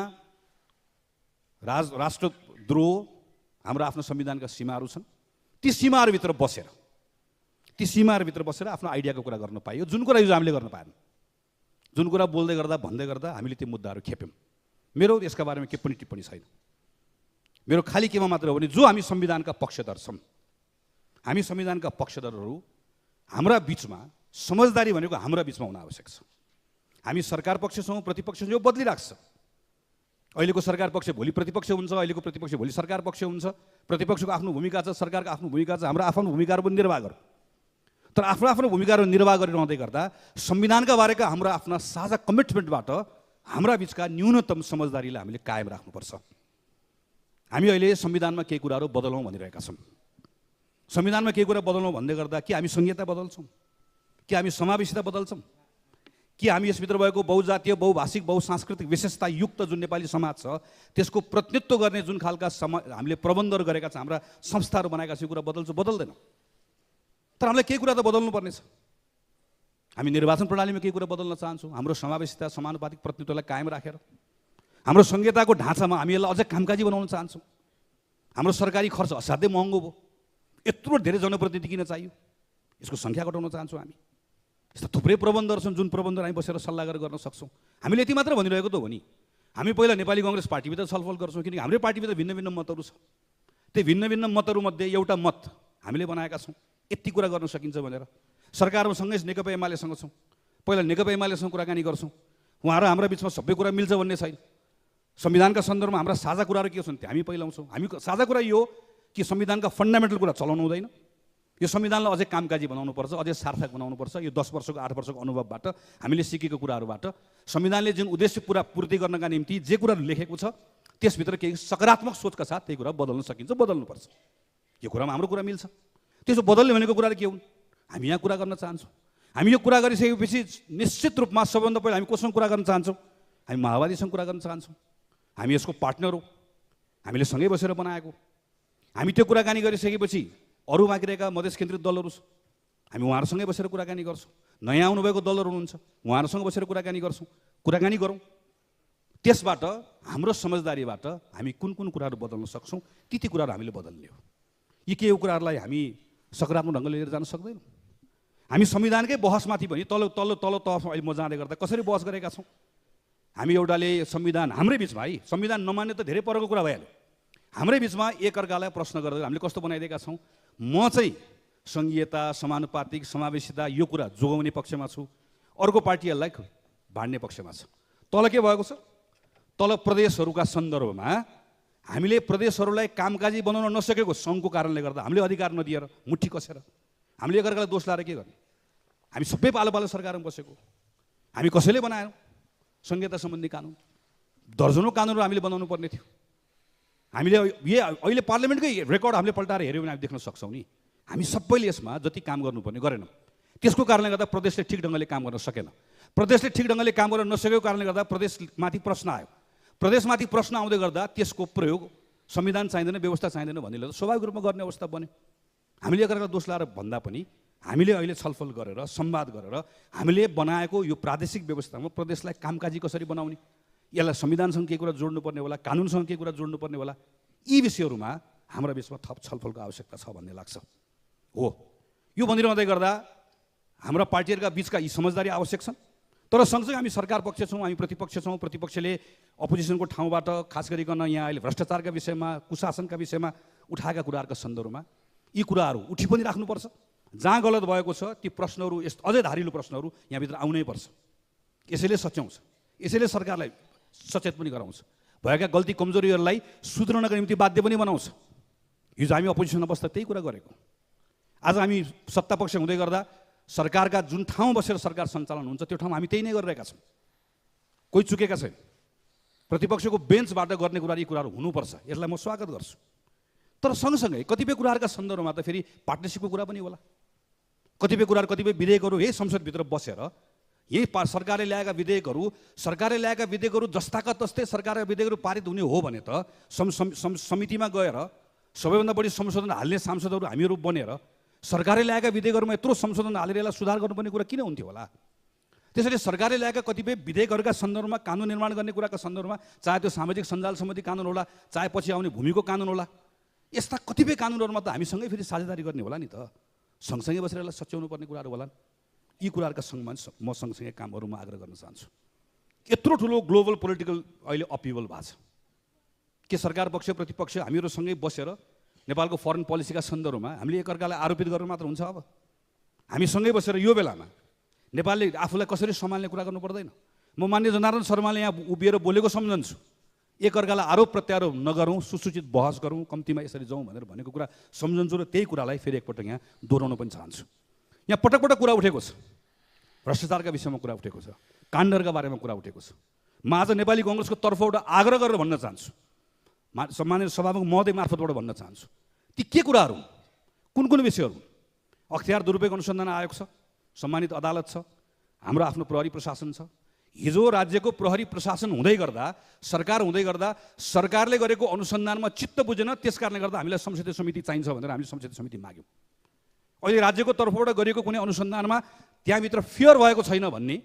राष्ट्रद्रोह, हाम्रो आफ्नो संविधानका सीमाहरू छन्, ती सीमाहरूभित्र बसेर आफ्नो आइडियाको कुरा गर्न पाइयो, जुन कुरा हिजो हामीले गर्न पाएन। जुन कुरा बोल्दै गर्दा भन्दै गर्दा हामीले त्यो मुद्दाहरू खेप्यौँ। मेरो यसका बारेमा के पनि टिप्पणी छैन। मेरो खालि केमा मात्र हो भने जो हामी संविधानका पक्षधर छौँ, हामी संविधानका पक्षधरहरू हाम्रा बिचमा समझदारी भनेको हाम्रा बिचमा हुन आवश्यक छ। हामी सरकार पक्ष छौँ, प्रतिपक्ष छौँ, यो बदलिरहेको छ। अहिलेको सरकार पक्ष भोलि प्रतिपक्ष हुन्छ, अहिलेको प्रतिपक्ष भोलि सरकार पक्ष हुन्छ। प्रतिपक्षको आफ्नो भूमिका छ, सरकारको आफ्नो भूमिका छ, हाम्रो आफ्नो भूमिकाहरू पनि निर्वाह गरौँ। तर आफ्नो आफ्नो भूमिकाहरू निर्वाह गरिरहँदै गर्दा संविधानका बारेका हाम्रा आफ्ना साझा कमिटमेन्टबाट हाम्रा बिचका न्यूनतम समझदारीलाई हामीले कायम राख्नुपर्छ। हामी अहिले संविधानमा केही कुराहरू बदलौँ भनिरहेका छौँ। संविधानमा केही कुरा बदलौँ भन्दै गर्दा के हामी संहिता बदल्छौँ, के हामी समावेशिता बदल्छौँ, कि हामी यसभित्र भएको बहुजातीय, बहुभाषिक, बहुसांस्कृतिक विशेषता युक्त जुन नेपाली समाज छ त्यसको प्रतिनिधित्व गर्ने जुन खालका हामीले प्रबन्धहरू गरेका छौँ, हाम्रा संस्थाहरू बनाएका छौँ, कुरा बदल्छ बदल्दैन। तर हामीलाई केही कुरा त बदल्नु पर्नेछ। हामी निर्वाचन प्रणालीमा केही कुरा बदल्न चाहन्छौँ, हाम्रो समावेशिता समानुपातिक प्रतिनिधित्वलाई कायम राखेर। हाम्रो संहिताको ढाँचामा हामी यसलाई अझै कामकाजी बनाउन चाहन्छौँ। हाम्रो सरकारी खर्च असाध्यै महँगो भयो, यत्रो धेरै जनप्रतिनिधि किन चाहियो, यसको सङ्ख्या घटाउन चाहन्छौँ। हामी यस्ता थुप्रै प्रबन्धहरू छन् जुन प्रबन्धहरू हामी बसेर सल्लाह गरेर गर्न सक्छौँ। हामीले यति मात्र भनिरहेको त हो नि, हामी पहिला नेपाली कङ्ग्रेस पार्टीभित्र छलफल गर्छौँ, किनकि हाम्रै पार्टीभित्र भिन्न भिन्न मतहरू छ। त्यो भिन्न भिन्न मतहरूमध्ये एउटा मत हामीले बनाएका छौँ, यति कुरा गर्न सकिन्छ भनेर। सरकारमा सँगै नेकपा एमालेसँग छौँ, पहिला नेकपा एमालेसँग कुराकानी गर्छौँ, उहाँहरू हाम्रा बिचमा सबै कुरा मिल्छ भन्ने छैन। संविधानका सन्दर्भमा हाम्रा साझा कुराहरू के छन् त्यो हामी पहिलाउँछौँ। हामी साझा कुरा यो हो कि संविधानका फन्डामेन्टल कुरा चलाउनु हुँदैन, यो संविधानलाई अझै कामकाजी बनाउनुपर्छ, अझै सार्थक बनाउनुपर्छ। यो 10 वर्षको 8 वर्षको अनुभवबाट हामीले सिकेको कुराहरूबाट संविधानले जुन उद्देश्य पूर्ति गर्नका निम्ति जे कुराहरू लेखेको छ त्यसभित्र केही सकारात्मक सोचका साथ त्यही कुरा बदल्न सकिन्छ, बदल्नुपर्छ। यो कुरामा हाम्रो कुरा मिल्छ। त्यसो बदल्ने भनेको कुराहरू के हुन्, हामी यहाँ कुरा गर्न चाहन्छौँ। हामी यो कुरा गरिसकेपछि निश्चित रूपमा सबभन्दा पहिला हामी कोसँग कुरा गर्न चाहन्छौँ, हामी माओवादीसँग कुरा गर्न चाहन्छौँ। हामी यसको पार्टनर हो, हामीले सँगै बसेर बनाएको। हामी त्यो कुराकानी गरिसकेपछि अरू बाँकी रहेका मधेस केन्द्रित दलहरू छ, हामी उहाँहरूसँगै बसेर कुराकानी गर्छौँ। नयाँ आउनुभएको दलहरू हुनुहुन्छ, उहाँहरूसँग बसेर कुराकानी गर्छौँ, कुराकानी गरौँ। त्यसबाट हाम्रो समझदारीबाट हामी कुन कुन कुराहरू बदल्न सक्छौँ ती कुराहरू हामीले बदल्ने हो। यी केही कुराहरूलाई हामी सकारात्मक ढङ्गले लिएर जान सक्दैनौँ। हामी संविधानकै बहसमाथि पनि तल्लो तल्लो तल्लो तहमा अहिले म जाँदै गर्दा कसरी बहस गरेका छौँ। हामी एउटाले संविधान हाम्रै बिचमा है, संविधान नमान्ने त धेरै परको कुरा भइहाल्यो। हाम्रै बिचमा एकअर्कालाई प्रश्न गर्दै हामीले कस्तो बनाइदिएका छौँ, म चाहिँ सङ्घीयता, समानुपातिक, समावेशिता यो कुरा जोगाउने पक्षमा छु, अर्को पार्टीहरूलाई भाड्ने पक्षमा छ। तल के भएको छ, तल प्रदेशहरूका सन्दर्भमा हामीले प्रदेशहरूलाई कामकाजी बनाउन नसकेको सङ्घको कारणले गर्दा हामीले अधिकार नदिएर मुठी कसेर हामीले एकअर्कालाई दोष लाएर के गर्ने। हामी सबै पालो पालो सरकारमा बसेको, हामी कसैले बनायौँ संहिता सम्बन्धी कानुन, दर्जनौँ कानुनहरू हामीले बनाउनु पर्ने थियो। हामीले अहिले पार्लियामेन्टकै रेकर्ड हामीले पल्टाएर हेऱ्यौँ भने हामी देख्न सक्छौँ नि, हामी सबैले यसमा जति काम गर्नुपर्ने गरेनौँ। त्यसको कारणले गर्दा प्रदेशले ठिक ढङ्गले काम गर्न सकेन। प्रदेशले ठिक ढङ्गले काम गर्न नसकेको कारणले गर्दा प्रदेशमाथि प्रश्न आयो। प्रदेशमाथि प्रश्न आउँदै गर्दा त्यसको प्रयोग संविधान चाहिँदैन, व्यवस्था चाहिँदैन भन्नेले स्वाभाविक रूपमा गर्ने अवस्था बन्यो। हामीले एकअर्कालाई दोष लाएर भन्दा पनि हामीले अहिले छलफल गरेर संवाद गरेर हामीले बनाएको यो प्रादेशिक व्यवस्थामा प्रदेशलाई कामकाजी कसरी बनाउने, यसलाई संविधानसँग केही कुरा जोड्नुपर्ने होला, कानुनसँग केही कुरा जोड्नुपर्ने होला, यी विषयहरूमा हाम्रा बिचमा थप छलफलको आवश्यकता छ भन्ने लाग्छ। हो, यो भनिरहँदै गर्दा हाम्रा पार्टीहरूका बिचका यी समझदारी आवश्यक छन्। तर सँगसँगै हामी सरकार पक्ष छौँ, हामी प्रतिपक्ष छौँ। प्रतिपक्षले अपोजिसनको ठाउँबाट खास गरिकन यहाँ अहिले भ्रष्टाचारका विषयमा, कुशासनका विषयमा उठाएका कुराहरूका सन्दर्भमा यी कुराहरू उठी पनि राख्नुपर्छ। जहाँ गलत भएको छ ती प्रश्नहरू, यस्तो अझै धारिलो प्रश्नहरू यहाँभित्र आउनै पर्छ। यसैले सच्याउँछ, यसैले सरकारलाई सचेत पनि गराउँछ, भएका गल्ती कमजोरीहरूलाई सुध्रनका निम्ति बाध्य पनि बनाउँछ। हिजो हामी अपोजिसनमा बस्दा त्यही कुरा गरेको। आज हामी सत्ता पक्ष हुँदै गर्दा सरकारका जुन ठाउँ बसेर सरकार सञ्चालन हुन्छ त्यो ठाउँमा हामी त्यही नै गरिरहेका छौँ, कोही चुकेका छैन। प्रतिपक्षको बेन्चबाट गर्ने कुरा यी कुराहरू हुनुपर्छ, यसलाई म स्वागत गर्छु। तर सँगसँगै कतिपय कुराहरूका सन्दर्भमा त फेरि पार्टनरसिपको कुरा पनि होला। कतिपय कुराहरू, कतिपय विधेयकहरू यही संसदभित्र बसेर यही सरकारले ल्याएका विधेयकहरू जस्ताका तस्तै सरकारका विधेयकहरू पारित हुने हो भने त समितिमा गएर सबैभन्दा बढी संशोधन हाल्ने सांसदहरू हामीहरू बनेर सरकारले ल्याएका विधेयकहरूमा यत्रो संशोधन हालेर यसलाई सुधार गर्नुपर्ने कुरा किन हुन्थ्यो होला। त्यसैले सरकारले ल्याएका कतिपय विधेयकहरूका सन्दर्भमा, कानुन निर्माण गर्ने कुराका सन्दर्भमा, चाहे त्यो सामाजिक सञ्जाल सम्बन्धी कानुन होला, चाहे पछि आउने भूमिको कानुन होला, यस्ता कतिपय कानुनहरूमा त हामीसँगै फेरि साझेदारी गर्ने होला नि त, सँगसँगै बसेर यसलाई सच्याउनु पर्ने कुराहरू होला। यी कुराहरूका सङ्गमा म सँगसँगै कामहरूमा आग्रह गर्न चाहन्छु। यत्रो ठुलो ग्लोबल पोलिटिकल अहिले अपिभल भएको छ के सरकार पक्ष प्रतिपक्ष हामीहरूसँगै बसेर नेपालको फरेन पोलिसीका सन्दर्भमा हामीले एकअर्कालाई आरोपित गरेर मात्र हुन्छ। अब हामी सँगै बसेर यो बेलामा नेपालले आफूलाई कसरी सम्हाल्ने कुरा गर्नु पर्दैन। म माननीय जनार्दन शर्माले यहाँ उभिएर बोलेको सम्झन्छु, एकअर्कालाई आरोप प्रत्यारोप नगरौँ, सुसूचित बहस गरौँ, कम्तीमा यसरी जाउँ भनेर भनेको कुरा सम्झन्छु र त्यही कुरालाई फेरि एकपटक यहाँ दोहोऱ्याउन पनि चाहन्छु। यहाँ पटक पटक कुरा उठेको छ, भ्रष्टाचारका विषयमा कुरा उठेको छ, काण्डहरूका बारेमा कुरा उठेको छ। म आज नेपाली कङ्ग्रेसको तर्फबाट आग्रह गरेर भन्न चाहन्छु, सम्मानित सभामुख महोदय मार्फतबाट भन्न चाहन्छु, ती के कुराहरू, कुन कुन विषयहरू? अख्तियार दुरुपयोग अनुसन्धान आयोग छ, सम्मानित अदालत छ, हाम्रो आफ्नो प्रहरी प्रशासन छ। हिजो राज्यको प्रहरी प्रशासन हुँदै गर्दा, सरकार हुँदै गर्दा सरकारले गरेको अनुसन्धानमा चित्त बुझेन, त्यस कारणले गर्दा हामीलाई संसदीय समिति चाहिन्छ भनेर हामीले संसदीय समिति माग्यौँ। अहिले राज्यको तर्फबाट गरिएको कुनै अनुसन्धानमा त्यहाँभित्र फेयर भएको छैन भन्ने,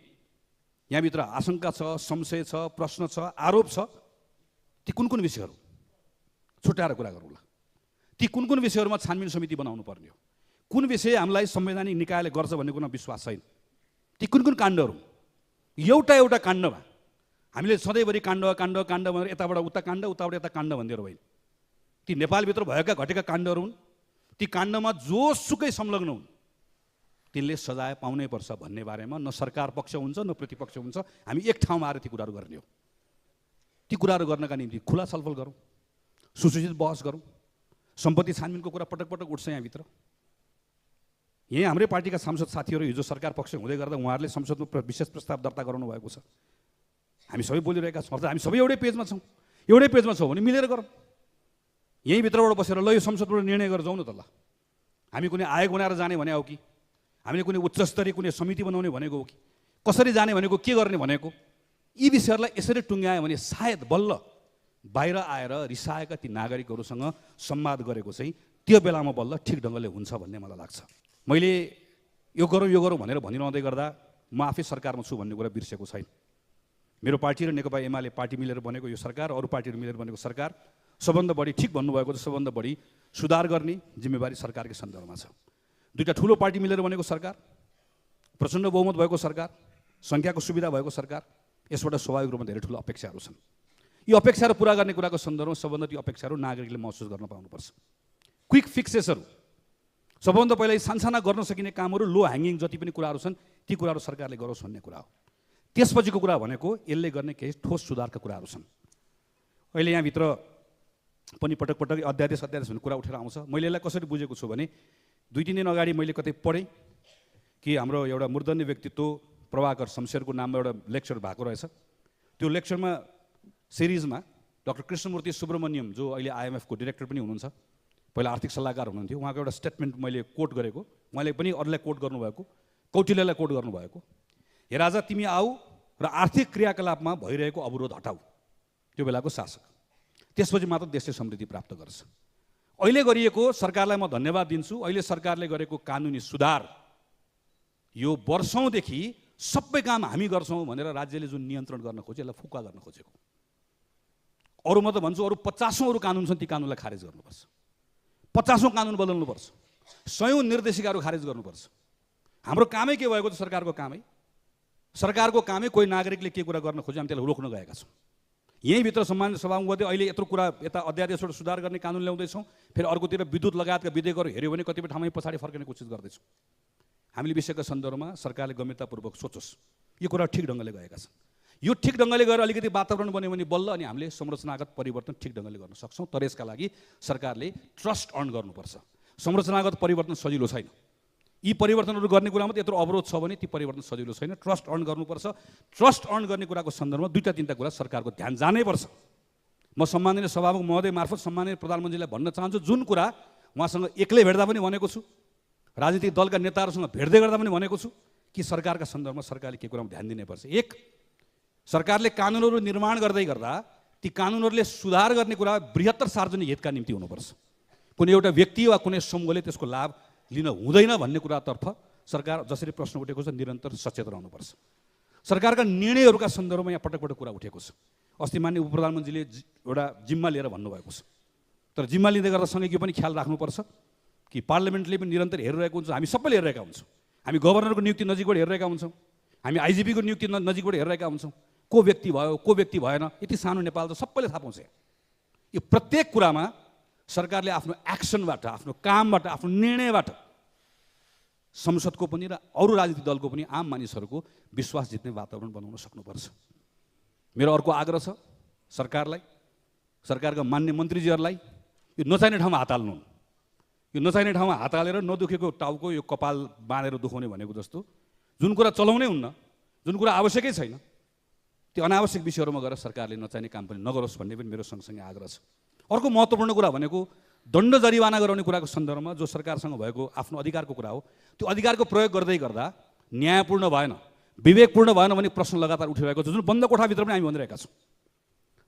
यहाँभित्र आशंका छ, संशय छ, प्रश्न छ, आरोप छ, ती कुन कुन विषयहरू छुट्याएर कुरा गरौँला। ती कुन कुन विषयहरूमा छानबिन समिति बनाउनु पर्ने हो, कुन विषय हामीलाई संवैधानिक निकायले गर्छ भन्ने कुरामा विश्वास छैन। ती कुन कुन काण्डहरू, एउटा एउटा काण्डमा हामीले सधैँभरि काण्ड काण्ड काण्ड भनेर यताबाट उता काण्ड, उताबाट यता काण्ड भनिदिएर होइन। ती नेपालभित्र भएका घटेका काण्डहरू हुन्, ती काण्डमा जोसुकै संलग्न हुन्, तिनले सजाय पाउनै पर्छ भन्ने बारेमा न सरकार पक्ष हुन्छ न प्रतिपक्ष हुन्छ। हामी एक ठाउँमा आएर ती कुराहरू गर्ने हो। ती कुराहरू गर्नका निम्ति खुला छलफल गरौँ, सुसूचित बहस गरौँ। सम्पत्ति छानबिनको कुरा पटक पटक उठ्छ यहाँभित्र। यही हाम्रै पार्टीका सांसद साथीहरू हिजो सरकार पक्ष हुँदै गर्दा उहाँहरूले संसदमा विशेष प्रस्ताव दर्ता गराउनु भएको छ। हामी सबै बोलिरहेका छौँ, हामी सबै एउटै पेजमा छौँ, एउटै पेजमा छौँ भने मिलेर गरौँ। यहीँभित्रबाट बसेर ल यो संसदबाट निर्णय गरेर जाउँ न त। ल हामी कुनै आयोग बनाएर जाने भने हो कि हामीले कुनै उच्चस्तरीय कुनै समिति बनाउने भनेको हो कि कसरी जाने भनेको, के गर्ने भनेको, यी विषयहरूलाई यसरी टुङ्ग्यायो भने सायद बल्ल बाहिर आएर रिसाएका ती नागरिकहरूसँग संवाद गरेको चाहिँ त्यो बेलामा बल्ल ठिक ढङ्गले हुन्छ भन्ने मलाई लाग्छ। मैले यो गरौँ भनेर भनिरहँदै गर्दा म आफै सरकारमा छु भन्ने कुरा बिर्सेको छैन। मेरो पार्टी र नेकपा एमाले पार्टी मिलेर बनेको यो सरकार, अरू पार्टीहरू मिलेर बनेको सरकार सबभन्दा बढी ठिक भन्नुभएको छ, सबभन्दा बढी सुधार गर्ने जिम्मेवारी सरकारकै सन्दर्भमा छ। दुईटा ठुलो पार्टी मिलेर बनेको सरकार, प्रचण्ड बहुमत भएको सरकार, सङ्ख्याको सुविधा भएको सरकार, यसबाट स्वाभाविक रूपमा धेरै ठुलो अपेक्षाहरू छन्। यी अपेक्षाहरू पुरा गर्ने कुराको सन्दर्भमा सबभन्दा ती अपेक्षाहरू नागरिकले महसुस गर्न पाउनुपर्छ। क्विक फिक्सेसहरू, सबभन्दा पहिला सानसाना गर्न सकिने कामहरू, लो ह्याङ्गिङ जति पनि कुराहरू छन् ती कुराहरू सरकारले गरोस् भन्ने कुरा हो। त्यसपछिको कुरा भनेको यसले गर्ने केही ठोस सुधारका कुराहरू छन्। अहिले यहाँभित्र पनि पटक पटक अध्यादेश भन्ने कुरा उठेर आउँछ। मैले यसलाई कसरी बुझेको छु भने 2-3 दिन अगाडि मैले कतै पढेँ कि हाम्रो एउटा मूर्धन्य व्यक्तित्व प्रभाकर शमशेरको नाममा एउटा लेक्चर भएको रहेछ। त्यो लेक्चरमा सिरिजमा डाक्टर कृष्णमूर्ति सुब्रमण्यम जो अहिले IMF को डिरेक्टर पनि हुनुहुन्छ, पहिला आर्थिक सल्लाहकार हुनुहुन्थ्यो, उहाँको एउटा स्टेटमेन्ट मैले कोट गरेको, उहाँले पनि अरूलाई कोट गर्नुभएको, कौटिल्यलाई कोट गर्नुभएको, हे राजा तिमी आऊ र आर्थिक क्रियाकलापमा भइरहेको अवरोध हटाऊ, त्यो बेलाको शासक, त्यसपछि मात्र देशले समृद्धि प्राप्त गर्छ। अहिले गरिएको सरकारलाई म धन्यवाद दिन्छु। अहिले सरकारले गरेको कानुनी सुधार, यो वर्षौँदेखि सबै काम हामी गर्छौँ भनेर राज्यले जुन नियन्त्रण गर्न खोज्यो यसलाई फुक्का गर्न खोजेको। अरू म त भन्छु अरू 50औं कानुन छन्, ती कानुनलाई खारेज गर्नुपर्छ, 50औं कानुन बदल्नुपर्छ, 100औं निर्देशिकाहरू खारेज गर्नुपर्छ। हाम्रो कामै के भएको छ? सरकारको कामै कोही नागरिकले के कुरा गर्न खोज्यो हामी त्यसलाई रोक्न गएका छौँ। यहीँभित्र सम्मानित सभामुखले अहिले यत्रो कुरा यता अध्यादेशबाट सुधार गर्ने कानुन ल्याउँदैछौँ, फेरि अर्कोतिर विद्युत लगायतका विधेयकहरू हेऱ्यो भने कतिपय ठाउँमा पछाडि फर्किने कोसिस गर्दैछौँ। हामीले विषयको सन्दर्भमा सरकारले गम्भीरतापूर्वक सोचोस्, यो कुरा ठिक ढङ्गले गएका छन्। यो ठिक ढङ्गले गएर अलिकति वातावरण बन्यो भने बल्ल अनि हामीले संरचनागत परिवर्तन ठिक ढङ्गले गर्न सक्छौँ। तर यसका लागि सरकारले ट्रस्ट अर्न गर्नुपर्छ। संरचनागत परिवर्तन सजिलो छैन। यी परिवर्तनहरू गर्ने कुरामा त यत्रो अवरोध छ भने ती परिवर्तन सजिलो छैन। ट्रस्ट अर्न गर्नुपर्छ। ट्रस्ट अर्न गर्ने कुराको सन्दर्भमा 2-3 कुरा सरकारको ध्यान जानैपर्छ। म सम्माननीय सभामुख महोदय मार्फत सम्माननीय प्रधानमन्त्रीलाई भन्न चाहन्छु, जुन कुरा उहाँसँग एक्लै भेट्दा पनि भनेको छु, राजनीतिक दलका नेताहरूसँग भेट्दै गर्दा पनि भनेको छु कि सरकारका सन्दर्भमा सरकारले के कुरामा ध्यान दिनैपर्छ। एक, सरकारले कानुनहरू निर्माण गर्दै गर्दा ती कानुनहरूले सुधार गर्ने कुरा बृहत्तर सार्वजनिक हितका निम्ति हुनुपर्छ। कुनै एउटा व्यक्ति वा कुनै समूहले त्यसको लाभ लिन हुँदैन भन्ने कुरातर्फ सरकार जसरी प्रश्न उठेको छ निरन्तर सचेत रहनुपर्छ। सरकारका निर्णयहरूका सन्दर्भमा यहाँ पटक पटक कुरा उठेको छ। अस्ति माननीय उप प्रधानमन्त्रीले एउटा जिम्मा लिएर भन्नुभएको छ। तर जिम्मा लिँदै गर्दा सँगै यो पनि ख्याल राख्नुपर्छ कि पार्लियामेन्टले पनि निरन्तर हेरिरहेको हुन्छ, हामी सबैले हेरिरहेका हुन्छौँ। हामी गभर्नरको नियुक्ति नजिकबाट हेरिरहेका हुन्छौँ, हामी IGP को नियुक्ति नजिकबाट हेरिरहेका हुन्छौँ। को व्यक्ति भयो, को व्यक्ति भएन, यति सानो नेपाल त सबैले थाहा पाउँछ। यो प्रत्येक कुरामा सरकारले आफ्नो एक्सनबाट, आफ्नो कामबाट, आफ्नो निर्णयबाट संसदको पनि र अरू राजनीतिक दलको पनि आम मानिसहरूको विश्वास जित्ने वातावरण बनाउन सक्नुपर्छ। मेरो अर्को आग्रह छ सरकारलाई, सरकारका मान्य मन्त्रीजीहरूलाई, यो नचाहिने ठाउँमा हात हाल्नु, यो नचाहिने ठाउँमा हात हालेर नदुखेको टाउको यो कपाल बाँधेर दुखाउने भनेको जस्तो जुन कुरा चलाउनै हुन्न, जुन कुरा आवश्यकै छैन, त्यो अनावश्यक विषयहरूमा गएर सरकारले नचाहिने काम पनि नगरोस् भन्ने पनि मेरो सँगसँगै आग्रह छ। अर्को महत्त्वपूर्ण कुरा भनेको दण्ड जरिवाना गराउने कुराको सन्दर्भमा जो सरकारसँग भएको आफ्नो अधिकारको कुरा हो, त्यो अधिकारको प्रयोग गर्दै गर्दा न्यायपूर्ण भएन, विवेकपूर्ण भएन भने प्रश्न लगातार उठिरहेको छ, जुन बन्द कोठाभित्र पनि हामी भनिरहेका छौँ।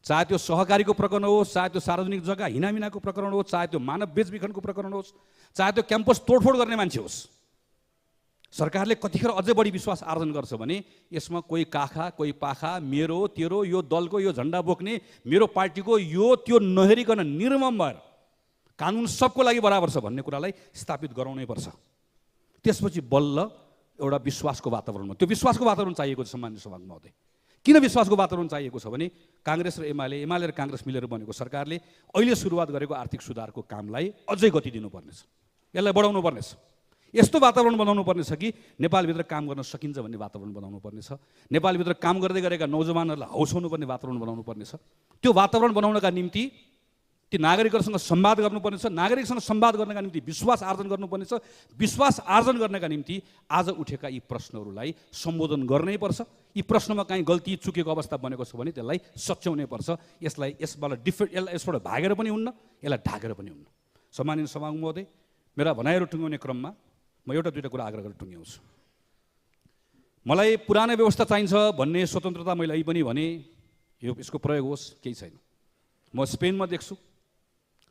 चाहे त्यो सहकारीको प्रकरण होस्, चाहे त्यो सार्वजनिक जग्गा हिनामिनाको प्रकरण होस्, चाहे त्यो मानव बेचबिखनको प्रकरण होस्, चाहे त्यो क्याम्पस तोडफोड गर्ने मान्छे होस्, सरकारले कतिखेर अझै बढी विश्वास आर्जन गर्छ भने यसमा कोही काखा कोही पाखा, मेरो तेरो, यो दलको यो झन्डा बोक्ने, मेरो पार्टीको यो त्यो नहेरिकन निर्मम भएर कानुन सबको लागि बराबर छ भन्ने कुरालाई स्थापित गराउनै पर्छ। त्यसपछि बल्ल एउटा विश्वासको वातावरणमा, त्यो विश्वासको वातावरण चाहिएको छ सम्माननीय सभामुख महोदय। किन विश्वासको वातावरण चाहिएको छ भने काङ्ग्रेस र एमाले र काङ्ग्रेस मिलेर बनेको सरकारले अहिले सुरुवात गरेको आर्थिक सुधारको कामलाई अझै गति दिनुपर्नेछ, यसलाई बढाउनु पर्नेछ। यस्तो वातावरण बनाउनु पर्नेछ कि नेपालभित्र काम गर्न सकिन्छ भन्ने वातावरण बनाउनु पर्नेछ। नेपालभित्र काम गर्दै गरेका नौजवानहरूलाई हौसाउनु पर्ने वातावरण बनाउनु पर्नेछ। त्यो वातावरण बनाउनका निम्ति ती नागरिकहरूसँग संवाद गर्नुपर्नेछ, नागरिकसँग संवाद गर्नका निम्ति विश्वास आर्जन गर्नुपर्नेछ। विश्वास आर्जन गर्नका निम्ति आज उठेका यी प्रश्नहरूलाई सम्बोधन गर्नै पर्छ। यी प्रश्नमा काहीँ गल्ती चुकेको अवस्था बनेको छ भने त्यसलाई सच्याउनै पर्छ। यसबाट भागेर पनि हुन्न, यसलाई ढाकेर पनि हुन्न। सम्माननीय सभामुख महोदय, मेरा भनाइहरू टुङ्ग्याउने क्रममा म एउटा दुईवटा कुरा आग्रह गरेर टुङ्ग्याउँछु। मलाई पुरानो व्यवस्था चाहिन्छ भन्ने स्वतन्त्रता मैले अहिले पनि भने, यसको प्रयोग होस्, केही छैन। म स्पेनमा देख्छु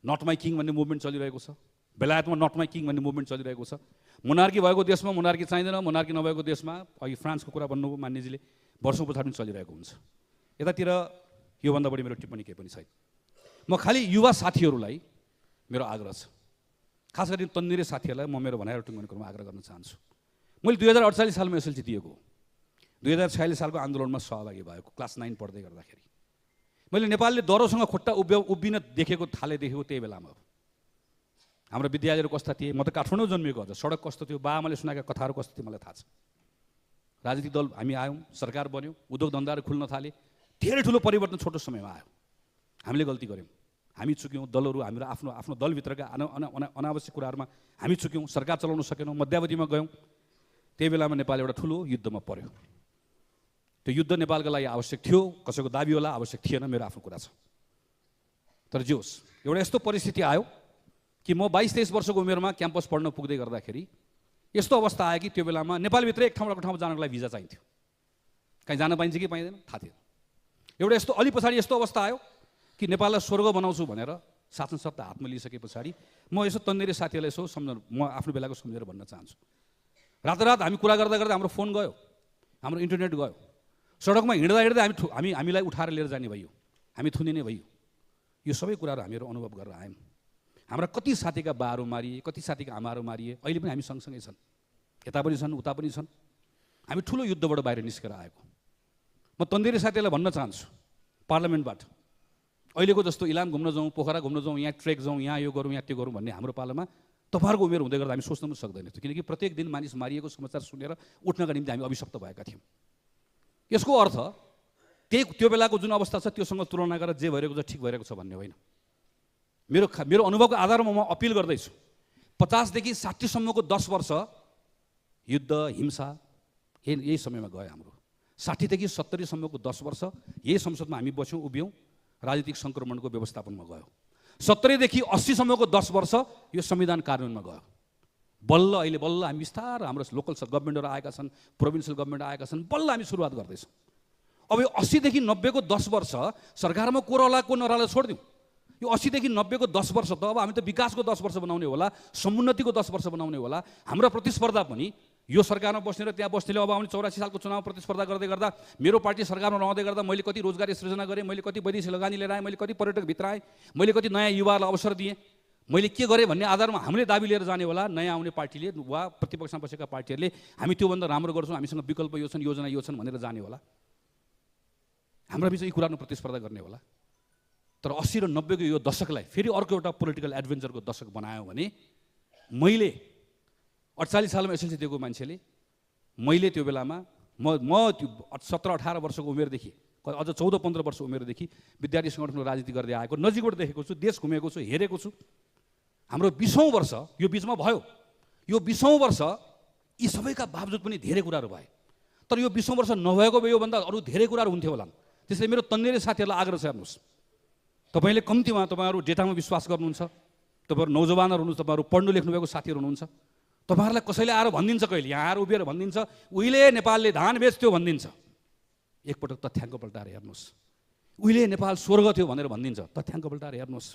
नट माई किङ भन्ने मुभमेन्ट चलिरहेको छ, बेलायतमा नट माई किङ भन्ने मुभमेन्ट चलिरहेको छ। मोनार्की भएको देशमा मोनार्की चाहिँदैन, मोनार्की नभएको देशमा अघि फ्रान्सको कुरा भन्नुभयो मान्यजीले, वर्षौँ पछाडि पनि चलिरहेको हुन्छ। यतातिर योभन्दा बढी मेरो टिप्पणी केही पनि छैन। म खालि युवा साथीहरूलाई मेरो आग्रह छ, खास गरी तन्निरे साथीहरूलाई म मेरो भनाइहरू टुङ्गाउने क्रममा आग्रह गर्न चाहन्छु। मैले 2048 सालमा एसएलसी दिएको, 2046 सालको आन्दोलनमा सहभागी भएको, क्लास 9 पढ्दै गर्दाखेरि मैले नेपालले दह्रोसँग खुट्टा उभिन देखेको त्यही बेलामा। हाम्रो विद्यालयहरू कस्ता थिए, म त काठमाडौँ जन्मिएको अझ, सडक कस्तो थियो, बाआमाले सुनाएका कथाहरू कस्तो थियो मलाई थाहा छ। राजनीतिक दल हामी आयौँ, सरकार बन्यो, उद्योग धन्दाहरू खुल्न थाले, धेरै ठुलो परिवर्तन छोटो समयमा आयो। हामीले गल्ती गऱ्यौँ, हामी चुक्यौँ, दलहरू हाम्रो आफ्नो दलभित्रका अनावश्यक कुराहरूमा हामी चुक्यौँ, सरकार चलाउन सकेनौँ, मध्यावधिमा गयौँ। त्यही बेलामा नेपाल एउटा ठुलो युद्धमा पर्यो। त्यो युद्ध नेपालको लागि आवश्यक थियो, कसैको दाबी होला, आवश्यक थिएन, मेरो आफ्नो कुरा छ। तर जे होस्, एउटा यस्तो परिस्थिति आयो कि म 22-23 वर्षको उमेरमा क्याम्पस पढ्न पुग्दै गर्दाखेरि यस्तो अवस्था आयो कि त्यो बेलामा नेपालभित्र एक ठाउँबाट ठाउँमा जानको लागि भिजा चाहिन्थ्यो। कहीँ जान पाइन्छ कि पाइँदैन थाहा थिएन। एउटा यस्तो अलि पछाडि यस्तो अवस्था आयो कि नेपाललाई स्वर्ग बनाउँछु भनेर शासन सत्ता हातमा लिइसके पछाडि म यसो तन्नेरी साथीहरूलाई यसो सम्झाउनु, म आफ्नो बेलाको सम्झेर भन्न चाहन्छु। रातारात हामी कुरा गर्दा गर्दा हाम्रो फोन गयो, हाम्रो इन्टरनेट गयो, सडकमा हिँड्दा हामीलाई उठाएर लिएर जाने भयो, हामी थुनिने भयो। यो सबै कुराहरू हामीहरू अनुभव गरेर आयौँ। हाम्रा कति साथीका बाहरू मारिए, कति साथीका आमाहरू मारिए, अहिले पनि हामी सँगसँगै छन्, यता पनि छन् उता पनि छन्। हामी ठुलो युद्धबाट बाहिर निस्केर आएको। म तन्देरी साथीहरूलाई भन्न चाहन्छु पार्लियामेन्टबाट, अहिलेको जस्तो इलाम घुम्न जाउँ, पोखरा घुम्न जाउँ, यहाँ ट्रेक जाउँ, यहाँ यो गरौँ, यहाँ त्यो गरौँ भन्ने हाम्रो पालामा तपाईँहरूको उमेर हुँदै गर्दा हामी सोच्न पनि सक्दैनौँ, किनकि प्रत्येक दिन मानिस मारिएको समाचार सुनेर उठ्नका निम्ति हामी अभिशप्त भएका थियौँ। यसको अर्थ त्यो बेलाको जुन अवस्था छ त्योसँग तुलना गरेर जे भइरहेको छ ठिक भइरहेको छ भन्ने होइन। मेरो अनुभवको आधारमा म अपिल गर्दैछु, 50 देखि 60 सम्मको 10 वर्ष युद्ध हिंसा यही समयमा गयो हाम्रो। 60 देखि 70 सम्मको 10 वर्ष यही संसदमा हामी बस्यौँ, उभियौँ, राजनीतिक सङ्क्रमणको व्यवस्थापनमा गयो। 70 देखि 80 सम्मको 10 वर्ष यो संविधान कार्यान्वयनमा गयो। बल्ल हामी बिस्तार हाम्रो लोकल गभर्मेन्टहरू आएका छन्, प्रोभिन्सियल गभर्मेन्ट आएका छन्, बल्ल हामी सुरुवात गर्दैछौँ। अब यो 80 देखि 90 को 10 वर्ष सरकारमा को रहला को नरहला छोडिदिउँ। यो 80 देखि 90 को 10 वर्ष त अब हामी त विकासको 10 वर्ष बनाउने होला, समुन्नतिको 10 वर्ष बनाउने होला। हाम्रो प्रतिस्पर्धा पनि यो सरकारमा बस्ने र त्यहाँ बस्नेले अब आउने 84 सालको चुनाव प्रतिस्पर्धा गर्दै गर्दा मेरो पार्टी सरकारमा रहँदै गर्दा मैले कति रोजगारी सृजना गरेँ, मैले कति वैदेशिक लगानी लिएर आएँ, मैले कति पर्यटक भित्र आएँ, मैले कति नयाँ युवाहरूलाई अवसर दिएँ, मैले के गरेँ भन्ने आधारमा हामीले दाबी लिएर जाने होला। नयाँ आउने पार्टीले वा प्रतिपक्षमा बसेका पार्टीहरूले हामी त्योभन्दा राम्रो गर्छौँ, हामीसँग विकल्प यो छन्, योजना यो छन् भनेर जाने होला। हाम्रो बिच यी कुरामा प्रतिस्पर्धा गर्ने होला। तर 80 र 90 को यो दशकलाई फेरि अर्को एउटा पोलिटिकल एडभेन्चरको दशक बनायो भने मैले 48 सालमा एसएलसी दिएको मान्छेले मैले त्यो बेलामा म 17-18 वर्षको उमेरदेखि अझ 14-15 वर्ष उमेरदेखि विद्यार्थी सङ्गठनको राजनीति गर्दै आएको, नजिकबाट देखेको छु, देश घुमेको छु, हेरेको छु। हाम्रो 20औं वर्ष यो बिचमा भयो। यो 20औं वर्ष यी सबैका बावजुद पनि धेरै कुराहरू भए, तर यो 20औं वर्ष नभएको भए योभन्दा अरू धेरै कुराहरू हुन्थ्यो होला। त्यसैले मेरो तन्नेरी साथीहरूलाई आग्रह छ, हेर्नुहोस्, तपाईँले कम्तीमा तपाईँहरू डेटामा विश्वास गर्नुहुन्छ, तपाईँहरू नौजवानहरू हुनुहुन्छ, तपाईँहरू पढ्नु लेख्नुभएको साथीहरू हुनुहुन्छ, तपाईँहरूलाई कसैले आएर भनिदिन्छ, कहिले यहाँ आएर उभिएर भनिदिन्छ उहिले नेपालले धान बेच्थ्यो भनिदिन्छ, एकपटक तथ्याङ्क पल्टाएर हेर्नुहोस्। उहिले नेपाल स्वर्ग थियो भनेर भनिदिन्छ, तथ्याङ्क पल्टाएर हेर्नुहोस्।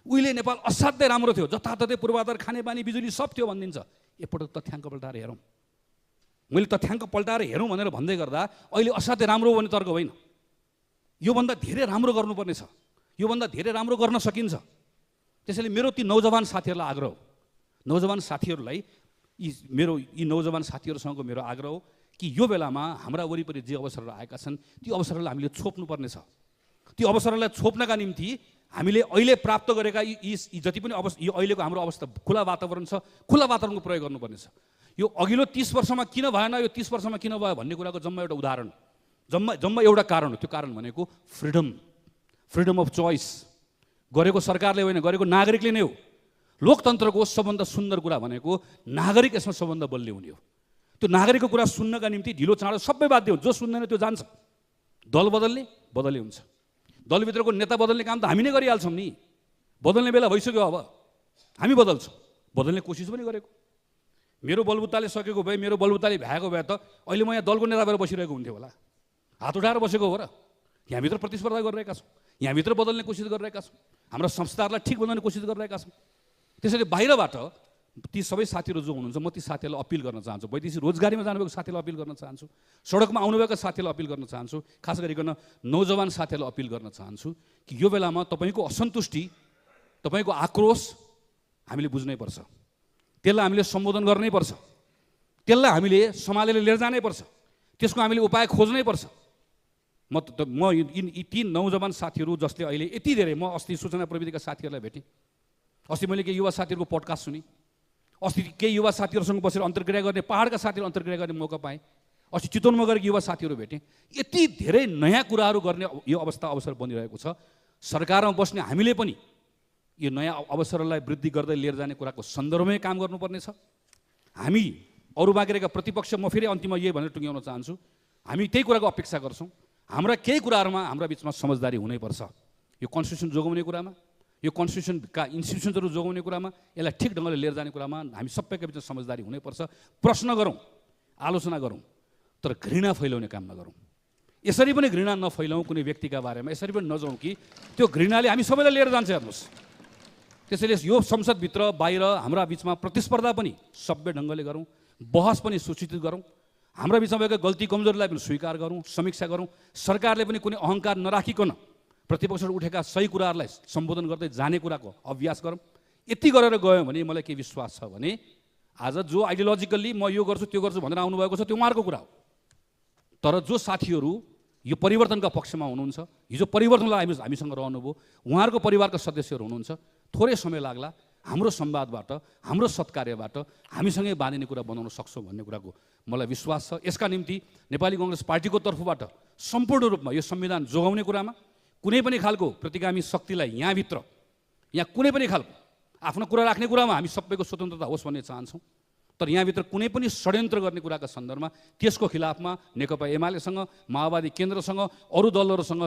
उहिले नेपाल असाध्यै राम्रो थियो, जताततै पूर्वाधार, खानेपानी, बिजुली सब थियो भनिदिन्छ, एकपटक तथ्याङ्क पल्टाएर हेरौँ। मैले तथ्याङ्क पल्टाएर हेरौँ भनेर भन्दै गर्दा अहिले असाध्यै राम्रो हो भने तर्क होइन, योभन्दा धेरै राम्रो गर्नुपर्ने छ, योभन्दा धेरै राम्रो गर्न सकिन्छ। त्यसैले मेरो ती नौजवान साथीहरूलाई आग्रह हो, नौजवान साथीहरूलाई यी नौजवान साथीहरूसँगको मेरो आग्रह हो कि यो बेलामा हाम्रा वरिपरि जे अवसरहरू आएका छन् ती अवसरहरूलाई हामीले छोप्नुपर्ने छ। ती अवसरहरूलाई छोप्नका निम्ति हामीले अहिले प्राप्त गरेका यी जति पनि यो अहिलेको हाम्रो अवस्था खुला वातावरण छ, खुला वातावरणको प्रयोग गर्नुपर्ने छ। यो अघिल्लो 30 वर्षमा किन भएन, यो 30 वर्षमा किन भयो भन्ने कुराको जम्मा एउटा उदाहरण, जम्मा एउटा कारण हो। त्यो कारण भनेको फ्रिडम अफ चोइस गरेको सरकारले होइन, गरेको नागरिकले नै हो। लोकतन्त्रको सबभन्दा सुन्दर कुरा भनेको नागरिक यसमा सबभन्दा बलियो हुने हो। त्यो नागरिकको कुरा सुन्नका निम्ति ढिलो चाँडो सबै बाध्य हुन्छ, जो सुन्दैन त्यो जान्छ। दल बदल्ने हुन्छ, दलभित्रको नेता बदल्ने काम त हामी नै गरिहाल्छौँ नि, बदल्ने बेला भइसक्यो, अब हामी बदल्छौँ, बदल्ने कोसिस पनि गरेको। मेरो बलबुताले सकेको भए, मेरो बलबुताले भ्याएको भए त अहिले म यहाँ दलको नेता भएर बसिरहेको हुन्थ्यो होला, हात उठाएर बसेको हो र। यहाँभित्र प्रतिस्पर्धा गरिरहेका छौँ, यहाँभित्र बदल्ने कोसिस गरिरहेका छौँ, हाम्रा संस्थाहरूलाई ठिक बनाउने कोसिस गरिरहेका छौँ। त्यसैले बाहिरबाट ती सबै साथीहरू जो हुनुहुन्छ म ती साथीहरूलाई अपिल गर्न चाहन्छु, वैदेशिक रोजगारीमा जानुभएको साथीहरूलाई अपिल गर्न चाहन्छु, सडकमा आउनुभएका साथीहरूलाई अपिल गर्न चाहन्छु, खास गरिकन नौजवान साथीहरूलाई अपिल गर्न चाहन्छु कि यो बेलामा तपाईँको असन्तुष्टि, तपाईँको आक्रोश हामीले बुझ्नै पर्छ, त्यसलाई हामीले सम्बोधन गर्नै पर्छ, त्यसलाई हामीले सम्हालेर लिएर जानै पर्छ, त्यसको हामीले उपाय खोज्नै पर्छ। म यी 3 नौजवान साथीहरू जसले अहिले यति धेरै, म अस्ति सूचना प्रविधिका साथीहरूलाई भेटेँ, अस्ति मैले केही युवा साथीहरूको पडकास्ट सुनेँ, अस्ति केही युवा साथीहरूसँग बसेर अन्तर्क्रिया गर्ने, पहाडका साथीहरू अन्तर्क्रिया गर्ने मौका पाएँ, अस्ति चितवनमा गएर युवा साथीहरू भेटेँ। यति धेरै नयाँ कुराहरू गर्ने यो अवसर बनिरहेको छ। सरकारमा बस्ने हामीले पनि यो नयाँ अवसरहरूलाई वृद्धि गर्दै लिएर जाने कुराको सन्दर्भमै काम गर्नुपर्ने छ। हामी अरू बाँकी रहेका प्रतिपक्ष, म फेरि अन्तिममा यही भनेर टुङ्ग्याउन चाहन्छु, हामी त्यही कुराको अपेक्षा गर्छौँ। हाम्रा केही कुराहरूमा हाम्रा बिचमा समझदारी हुनैपर्छ। यो कन्स्टिट्युसन जोगाउने कुरामा, यो कन्स्टिट्युसनका इन्स्टिट्युसन्सहरू जोगाउने कुरामा, यसलाई ठिक ढङ्गले लिएर जाने कुरामा हामी सबैका बिचमा समझदारी हुनैपर्छ। प्रश्न गरौँ, आलोचना गरौँ, तर घृणा फैलाउने काम नगरौँ। यसरी पनि घृणा नफैलाउँ कुनै व्यक्तिका बारेमा, यसरी पनि नजाउँ कि त्यो घृणाले हामी सबैलाई लिएर जान्छ, हेर्नुहोस्। त्यसैले यो संसदभित्र बाहिर हाम्रा बिचमा प्रतिस्पर्धा पनि सभ्य ढङ्गले गरौँ, बहस पनि सूचित गरौँ, हाम्रा बिचमा भएका गल्ती कमजोरीलाई पनि स्वीकार गरौँ, समीक्षा गरौँ। सरकारले पनि कुनै अहङ्कार नराखिकन प्रतिपक्षबाट उठेका सही कुराहरूलाई सम्बोधन गर्दै जाने कुराको अभ्यास गरौँ। यति गरेर गयो भने मलाई के विश्वास छ भने आज जो आइडियोलोजिकल्ली म यो गर्छु त्यो गर्छु भनेर आउनुभएको छ त्यो उहाँहरूको कुरा हो, तर जो साथीहरू यो परिवर्तनका पक्षमा हुनुहुन्छ, हिजो परिवर्तनलाई हामीसँग रहनुभयो, उहाँहरूको परिवारका सदस्यहरू हुनुहुन्छ, थोरै समय लाग्ला हाम्रो संवादबाट, हाम्रो सत्कार्यबाट हामीसँगै बाँधिने कुरा बनाउन सक्छौँ भन्ने कुराको मलाई विश्वास छ। यसका निम्ति नेपाली काङ्ग्रेस पार्टीको तर्फबाट सम्पूर्ण रूपमा यो संविधान जोगाउने कुरामा कुनै पनि खालको प्रतिगामी शक्तिलाई यहाँभित्र, यहाँ कुनै पनि खालको आफ्नो कुरा राख्ने कुरामा हामी सबैको स्वतन्त्रता होस् भन्ने चाहन्छौँ, तर यहाँभित्र कुनै पनि षड्यन्त्र गर्ने कुराका सन्दर्भमा त्यसको खिलाफमा नेकपा एमालेसँग, माओवादी केन्द्रसँग, अरू दलहरूसँग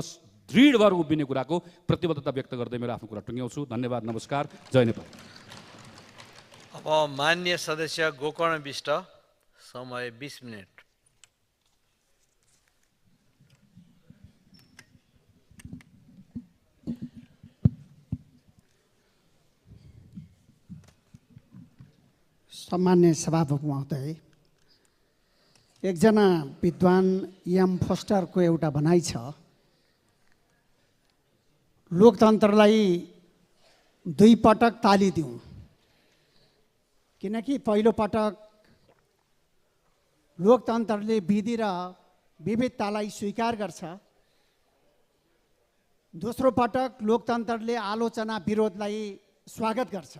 दृढ भएर उभिने कुराको प्रतिबद्धता व्यक्त गर्दै मेरो आफ्नो कुरा टुङ्ग्याउँछु। धन्यवाद, नमस्कार, जय नेपाल। अब माननीय सदस्य गोकर्ण विष्ट, समय 20 मिनट। सम्मान्य सभामुख महोदय, एकजना विद्वान एम फोस्टरको एउटा भनाइ छ, लोकतन्त्रलाई 2 पटक ताली दिउँ, किनकि पहिलो पटक लोकतन्त्रले विधि र विविधतालाई स्वीकार गर्छ, दोस्रो पटक लोकतन्त्रले आलोचना विरोधलाई स्वागत गर्छ।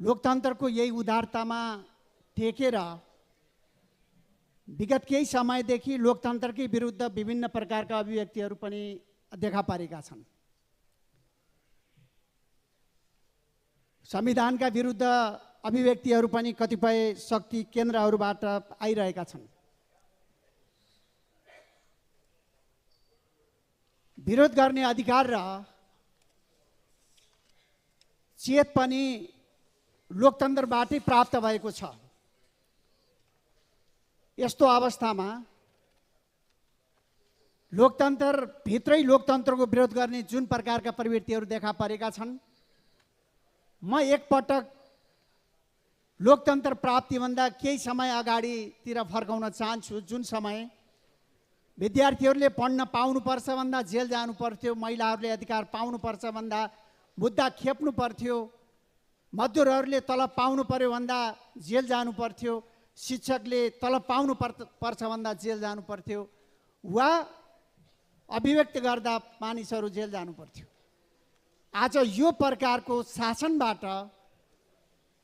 लोकतन्त्रको यही उदारतामा टेकेर विगत केही समयदेखि लोकतन्त्रकै विरुद्ध विभिन्न प्रकारका अभिव्यक्तिहरू पनि देखा परेका छन्। संविधानका विरुद्ध अभिव्यक्तिहरू पनि कतिपय शक्ति केन्द्रहरूबाट आइरहेका छन्। विरोध गर्ने अधिकार र चेत पनि लोकतन्त्रबाटै प्राप्त भएको छ। यस्तो अवस्थामा लोकतन्त्रभित्रै लोकतन्त्रको विरोध गर्ने जुन प्रकारका प्रवृत्तिहरू देखा परेका छन्, म एकपटक लोकतन्त्र प्राप्तिभन्दा केही समय अगाडितिर फर्काउन चाहन्छु, जुन समय विद्यार्थीहरूले पढ्न पाउनुपर्छ भन्दा जेल जानु पर्थ्यो, महिलाहरूले अधिकार पाउनुपर्छ भन्दा मुद्दा खेप्नु पर्थ्यो, मजदुरहरूले तलब पाउनु पर्यो भन्दा जेल जानु पर्थ्यो, शिक्षकले तलब पाउनु पर्छ भन्दा जेल जानु पर्थ्यो, वा अभिव्यक्त गर्दा मानिसहरू जेल जानु पर्थ्यो। आज यो प्रकारको शासनबाट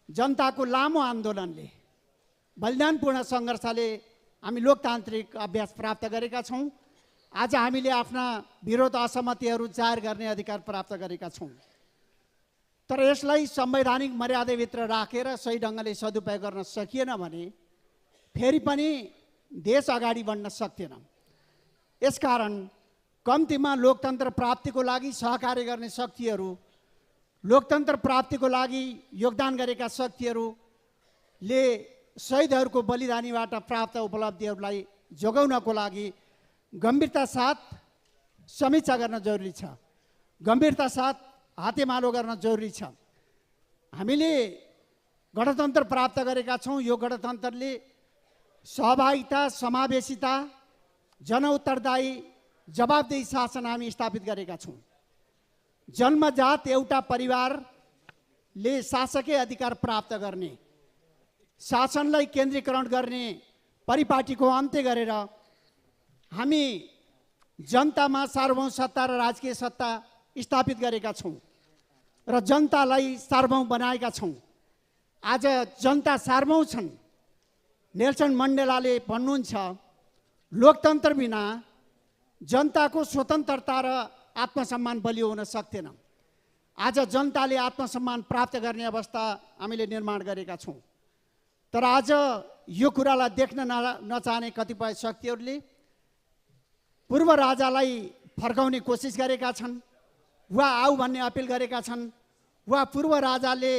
जनताको लामो आन्दोलनले, बलिदानपूर्ण सङ्घर्षले हामी लोकतान्त्रिक अभ्यास प्राप्त गरेका छौँ। आज हामीले आफ्ना विरोध असहमतिहरू जाहेर गर्ने अधिकार प्राप्त गरेका छौँ। तर यसलाई संवैधानिक मर्यादाभित्र राखेर सही ढङ्गले सदुपयोग गर्न सकिएन भने फेरि पनि देश अगाडि बढ्न सक्थेन। यसकारण कम्तीमा लोकतन्त्र प्राप्तिको लागि सहकार्य गर्ने शक्तिहरू, लोकतन्त्र प्राप्तिको लागि योगदान गरेका शक्तिहरूले शहीदहरूको बलिदानीबाट प्राप्त उपलब्धिहरूलाई जोगाउनको लागि गम्भीरता साथ समीक्षा गर्न जरुरी छ, गम्भीरता साथ हातेमालो गर्न जरुरी छ। हामीले गणतन्त्र प्राप्त गरेका छौँ। यो गणतन्त्रले सहभागिता, समावेशिता, जनउत्तरदायी, जवाबदेही शासन हामी स्थापित गरेका छौँ। जन्मजात एउटा परिवारले शासकीय अधिकार प्राप्त गर्ने, शासनलाई केन्द्रीकरण गर्ने परिपाटीको अन्त्य गरेर हामी जनतामा सार्वभौम सत्ता र राजकीय सत्ता स्थापित गरेका छौँ र जनतालाई सार्वभौम बनाएका छौँ। आज जनता सार्वभौम छन्। नेल्सन मण्डेलाले भन्नुहुन्छ, लोकतन्त्र बिना जनताको स्वतन्त्रता र आत्मसम्मान बलियो हुन सक्थेन। आज जनताले आत्मसम्मान प्राप्त गर्ने अवस्था हामीले निर्माण गरेका छौँ। तर आज यो कुरालाई देख्न नचाहने कतिपय शक्तिहरूले पूर्व राजालाई फर्काउने कोसिस गरेका छन्, वा आऊ भन्ने अपिल गरेका छन्, वा पूर्व राजाले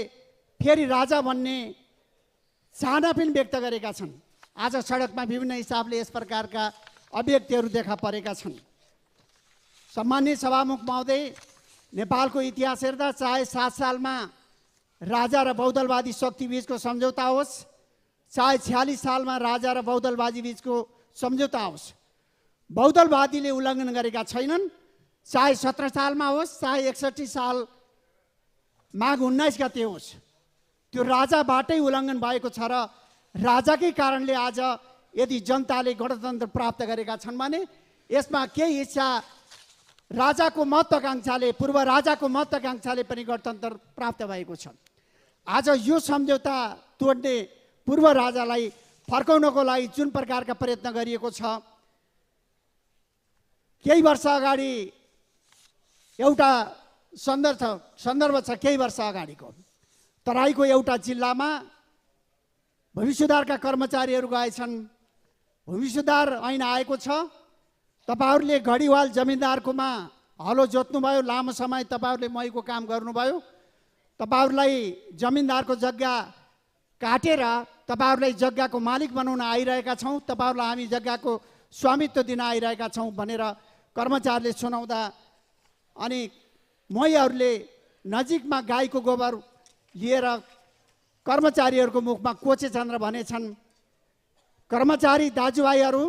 फेरि राजा बन्ने चाहना पनि व्यक्त गरेका छन्। आज सडकमा विभिन्न हिसाबले यस प्रकारका अभिव्यक्तिहरू देखा परेका छन्। सम्माननीय सभामुख महोदय, नेपालको इतिहास हेर्दा चाहे 7 सालमा राजा र बहुदलवादी शक्ति बीचको सम्झौता होस्, चाहे 46 सालमा राजा र बहुदलवादी बीचको सम्झौता होस्, बहुदलवादीले उल्लङ्घन गरेका छैनन्। चाहे 17 सालमा होस्, चाहे 61 साल माघ 19 गते होस्, त्यो राजाबाटै उल्लङ्घन भएको छ र राजाकै कारणले आज यदि जनताले गणतन्त्र प्राप्त गरेका छन् भने यसमा केही हिस्सा राजाको महत्त्वाकांक्षाले, पूर्व राजाको महत्त्वाकांक्षाले पनि गणतन्त्र प्राप्त भएको छ। आज यो सम्झौता तोड्ने, पूर्व राजालाई फर्काउनको लागि जुन प्रकारका प्रयत्न गरिएको छ, केही वर्ष अगाडि एउटा सन्दर्भ छ। केही वर्ष अगाडिको तराईको एउटा जिल्लामा भूमि सुधारका कर्मचारीहरू गएछन्। भूमि सुधार ऐन आएको छ। तपाईहरूले घडीवाल जमिनदारकोमा हलो जोत्नुभयो, लामो समय तपाईहरूले महीको काम गर्नुभयो। तपाईहरूलाई जमिनदारको जग्गा काटेर तपाईहरूलाई जग्गाको मालिक बनाउन आइरहेका छौँ, तपाईहरूलाई हामी जग्गाको स्वामित्व दिन आइरहेका छौँ भनेर कर्मचारीले सुनाउँदा अनि महीहरूले नजिकमा गाईको गोबर लिएर कर्मचारीहरूको मुखमा कोचेछन् र भनेछन्, कर्मचारी दाजुभाइहरू,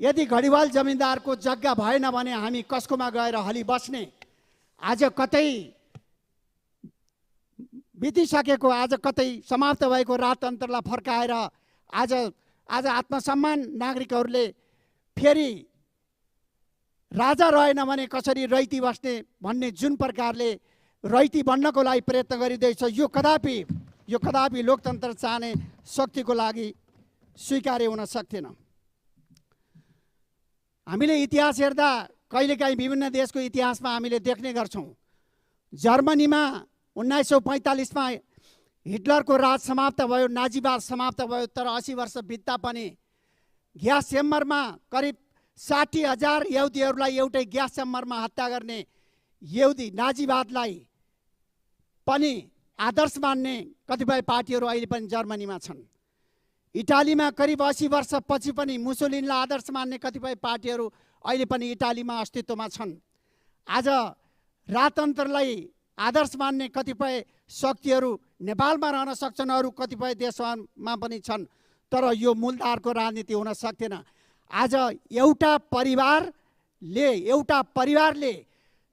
यदि घडीवाल जमिनदारको जग्गा भएन भने हामी कसकोमा गएर हली बस्ने? आज कतै बितिसकेको, आज कतै समाप्त भएको राजतन्त्रलाई फर्काएर आज आत्मसम्मान नागरिकहरूले फेरि राजा रहेन भने कसरी रैती बस्ने भन्ने जुन प्रकारले रैती बन्नको लागि प्रयत्न गरिँदैछ, यो कदापि यो कदापि लोकतन्त्र चाहने शक्तिको लागि स्वीकार्य हुन सक्थेन। हामीले इतिहास हेर्दा कहिलेकाहीँ विभिन्न देशको इतिहासमा हामीले देख्ने गर्छौँ। जर्मनीमा 1945 मा हिटलरको राज समाप्त भयो, नाजीवाद समाप्त भयो, तर 80 वर्ष बित्दा पनि ग्यास चेम्बरमा करिब 60,000 यहुदीहरूलाई एउटै ग्यास चेम्बरमा हत्या गर्ने यहुदी नाजीवादलाई पनि आदर्श मान्ने कतिपय पार्टीहरू अहिले पनि जर्मनीमा छन्। इटालीमा करिब 80 वर्षपछि पनि मुसोलिनीलाई आदर्श मान्ने कतिपय पार्टीहरू अहिले पनि इटालीमा अस्तित्वमा छन्। आज राजतन्त्रलाई आदर्श मान्ने कतिपय शक्तिहरू नेपालमा रहन सक्छन्, अरू कतिपय देशमा पनि छन्, तर यो मूलधारको राजनीति हुन सक्थेन। आज एउटा परिवारले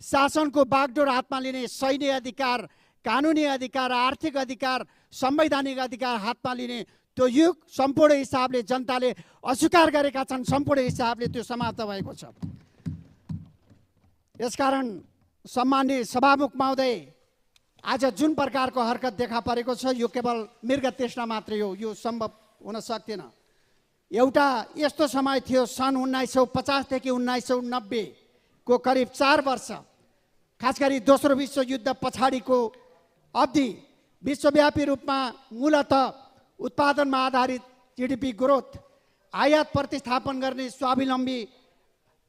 शासनको बागडोर हातमा लिने, सैन्य अधिकार, कानुनी अधिकार, आर्थिक अधिकार, संवैधानिक अधिकार हातमा लिने त्यो युग सम्पूर्ण हिसाबले जनताले अस्वीकार गरेका छन्। सम्पूर्ण हिसाबले त्यो समाप्त भएको छ। यसकारण सम्माननीय सभामुख महोदय, आज जुन प्रकारको हरकत देखा परेको छ यो केवल मृग तृष्णा मात्रै हो, यो सम्भव हुन सक्थेन। एउटा यस्तो समय थियो सन् 1950 देखि 1990 को करिब 4 वर्ष, खास गरी दोस्रो विश्वयुद्ध पछाडिको अवधि विश्वव्यापी रूपमा मूलतः उत्पादनमा आधारित जीडीपी ग्रोथ, आयात प्रतिस्थापन गर्ने स्वावलम्बी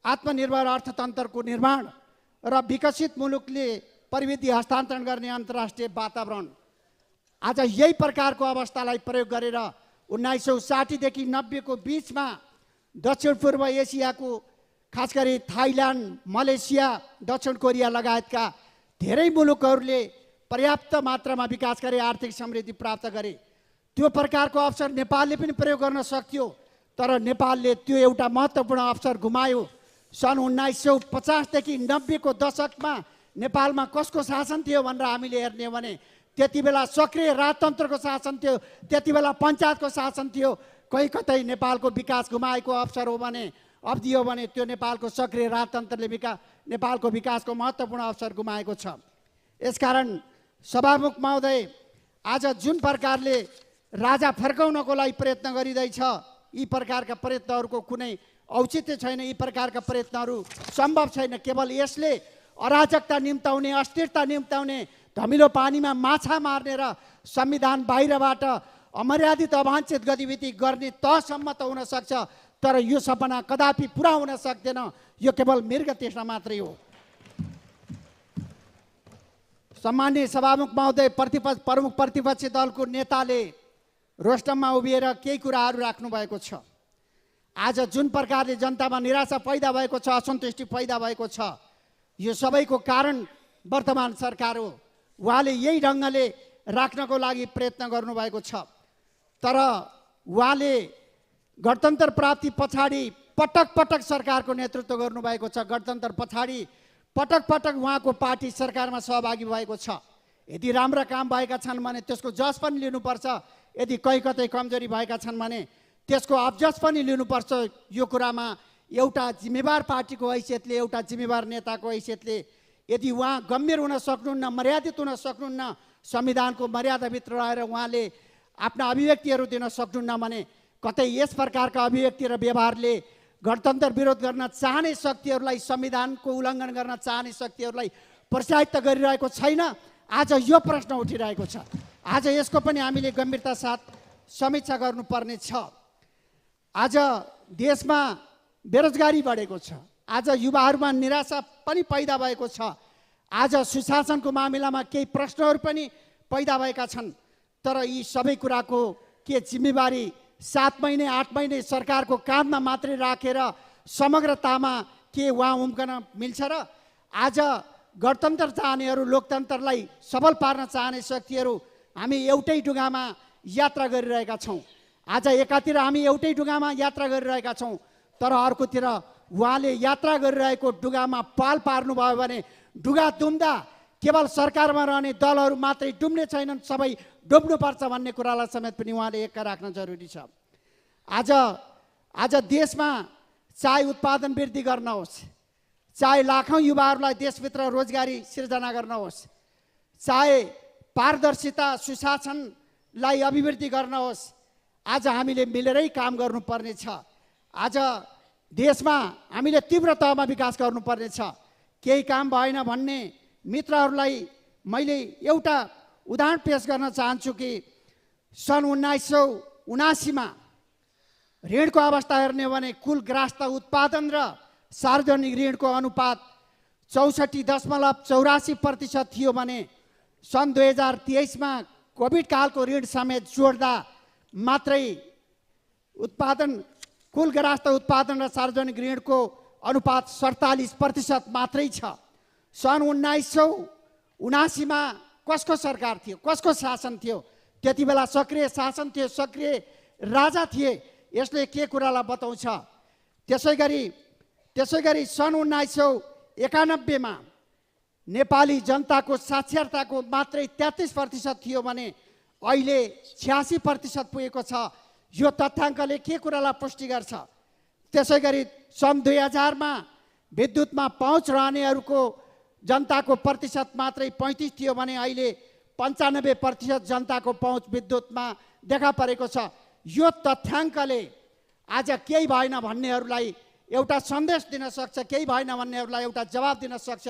आत्मनिर्भर अर्थतन्त्रको निर्माण र विकसित मुलुकले प्रविधि हस्तान्तरण गर्ने अन्तर्राष्ट्रिय वातावरण, आज यही प्रकारको अवस्थालाई प्रयोग गरेर 1960 देखि 90 को बीचमा दक्षिण पूर्व एसियाको खास गरी थाइल्यान्ड, मलेसिया, दक्षिण कोरिया लगायतका धेरै मुलुकहरूले पर्याप्त मात्रामा विकास गरे, आर्थिक समृद्धि प्राप्त गरे। त्यो प्रकारको अवसर नेपालले पनि प्रयोग गर्न सक्थ्यो, तर नेपालले त्यो एउटा महत्त्वपूर्ण अवसर गुमायो। सन् 1950 देखि 90 को दशकमा नेपालमा कसको शासन थियो भनेर हामीले हेर्ने हो भने त्यति बेला सक्रिय राजतन्त्रको शासन थियो, त्यति बेला पञ्चायतको शासन थियो। कहीँ कतै नेपालको विकास गुमाएको अवसर हो भने, अवधि हो भने त्यो नेपालको सक्रिय राजतन्त्रले नेपालको विकासको महत्त्वपूर्ण अवसर गुमाएको छ। यसकारण सभामुख महोदय, आज जुन प्रकारले राजा फर्काउनको लागि प्रयत्न गरिँदैछ, यी प्रकारका प्रयत्नहरूको कुनै औचित्य छैन, यी प्रकारका प्रयत्नहरू सम्भव छैन। केवल यसले अराजकता निम्ताउने, अस्थिरता निम्ताउने, धमिलो पानीमा माछा मार्ने र संविधान बाहिरबाट अमर्यादित अवाञ्छित गतिविधि गर्ने तहसम्म त हुन सक्छ, तर यो सपना कदापि पुरा हुन सक्दैन। यो केवल मृग तृष्णा मात्रै हो। सम्माननीय सभामुख महोदय, प्रमुख प्रतिपक्षी दलको नेताले रोस्टममा उभिएर केही कुराहरू राख्नु भएको छ। आज जुन प्रकारले जनतामा निराशा पैदा भएको छ, असन्तुष्टि पैदा भएको छ, यो सबैको कारण वर्तमान सरकार हो। उहाँले यही ढङ्गले राख्नको लागि प्रयत्न गर्नुभएको छ, तर उहाँले गणतन्त्र प्राप्ति पछाडि पटक पटक सरकारको नेतृत्व गर्नुभएको छ। गणतन्त्र पछाडि पटक पटक उहाँको पार्टी सरकारमा सहभागी भएको छ। यदि राम्रा काम भएका छन् भने त्यसको जस पनि लिनुपर्छ, यदि कहीँ कतै कमजोरी भएका छन् भने त्यसको अब्जस पनि लिनुपर्छ। यो कुरामा एउटा जिम्मेवार पार्टीको हैसियतले, एउटा जिम्मेवार नेताको हैसियतले यदि उहाँ गम्भीर हुन सक्नुहुन्न, मर्यादित हुन सक्नुहुन्न, संविधानको मर्यादाभित्र रहेर उहाँले आफ्ना अभिव्यक्तिहरू दिन सक्नुहुन्न भने कतै यस प्रकारका अभिव्यक्ति र व्यवहारले गणतन्त्र विरोध गर्न चाहने शक्तिहरूलाई, संविधानको उल्लङ्घन गर्न चाहने शक्तिहरूलाई प्रोत्साहित त गरिरहेको छैन। आज यो प्रश्न उठिरहेको छ। आज यसको पनि हामीले गम्भीरता साथ समीक्षा गर्नुपर्ने छ। आज देशमा बेरोजगारी बढेको छ, आज युवाहरूमा निराशा पनि पैदा भएको छ, आज सुशासनको मामिलामा केही प्रश्नहरू पनि पैदा भएका छन्, तर यी सबै कुराको के जिम्मेवारी 7 महिने 8 महिने सरकारको काँधमा मात्रै राखेर समग्रतामा के उहाँ उम्कन मिल्छ र? आज गणतन्त्र चाहनेहरू, लोकतन्त्रलाई सबल पार्न चाहने शक्तिहरू हामी एउटै ढुङ्गामा यात्रा गरिरहेका छौँ। आज एकातिर हामी एउटै ढुङ्गामा यात्रा गरिरहेका छौँ, तर अर्कोतिर उहाँले यात्रा गरिरहेको ढुङ्गामा पाल पार्नुभयो भने ढुङ्गा डुब्दा केवल सरकारमा रहने दलहरू मात्रै डुब्ने छैनन्, सबै डुब्नुपर्छ भन्ने कुरालाई समेत पनि उहाँले एक्का राख्न जरुरी छ। आज देशमा चाहे उत्पादन वृद्धि गर्न होस्, चाहे लाखौँ युवाहरूलाई देशभित्र रोजगारी सिर्जना गर्न होस्, चाहे पारदर्शिता, सुशासन लाई अभिवृद्धि गर्न होस्, आज हामीले मिलेरै काम गर्नुपर्ने छ। आज देशमा हामीले तीव्र तहमा विकास गर्नुपर्ने छ। केही काम भएन भन्ने मित्रहरूलाई मैले एउटा उदाहरण पेश गर्न चाहन्छु कि सन् 1979 मा ऋणको अवस्था हेर्ने हो भने कुल ग्राहस्थ उत्पादन र सार्वजनिक ऋणको अनुपात 64.84% थियो भने सन् 2023 मा कोभिड कालको ऋण समेत जोड्दा मात्रै कुल ग्राहस्थ उत्पादन र सार्वजनिक ऋणको अनुपात 47% मात्रै छ। सन् 1979 मा कसको सरकार थियो, कसको शासन थियो? त्यति बेला सक्रिय शासन थियो, सक्रिय राजा थिए। यसले के कुरालाई बताउँछ? त्यसै गरी सन् 1991 मा नेपाली जनताको साक्षरताको मात्रै 33% थियो भने अहिले 86% पुगेको छ। यो तथ्याङ्कले के कुरालाई पुष्टि गर्छ? त्यसै गरी सन् 2000 मा विद्युतमा पहुँच रहनेहरूको जनताको प्रतिशत मात्रै 35 थियो भने अहिले 95% जनताको पहुँच विद्युतमा देखा परेको छ। यो तथ्याङ्कले आज केही भएन भन्नेहरूलाई एउटा सन्देश दिन सक्छ, केही भएन भन्नेहरूलाई एउटा जवाब दिन सक्छ।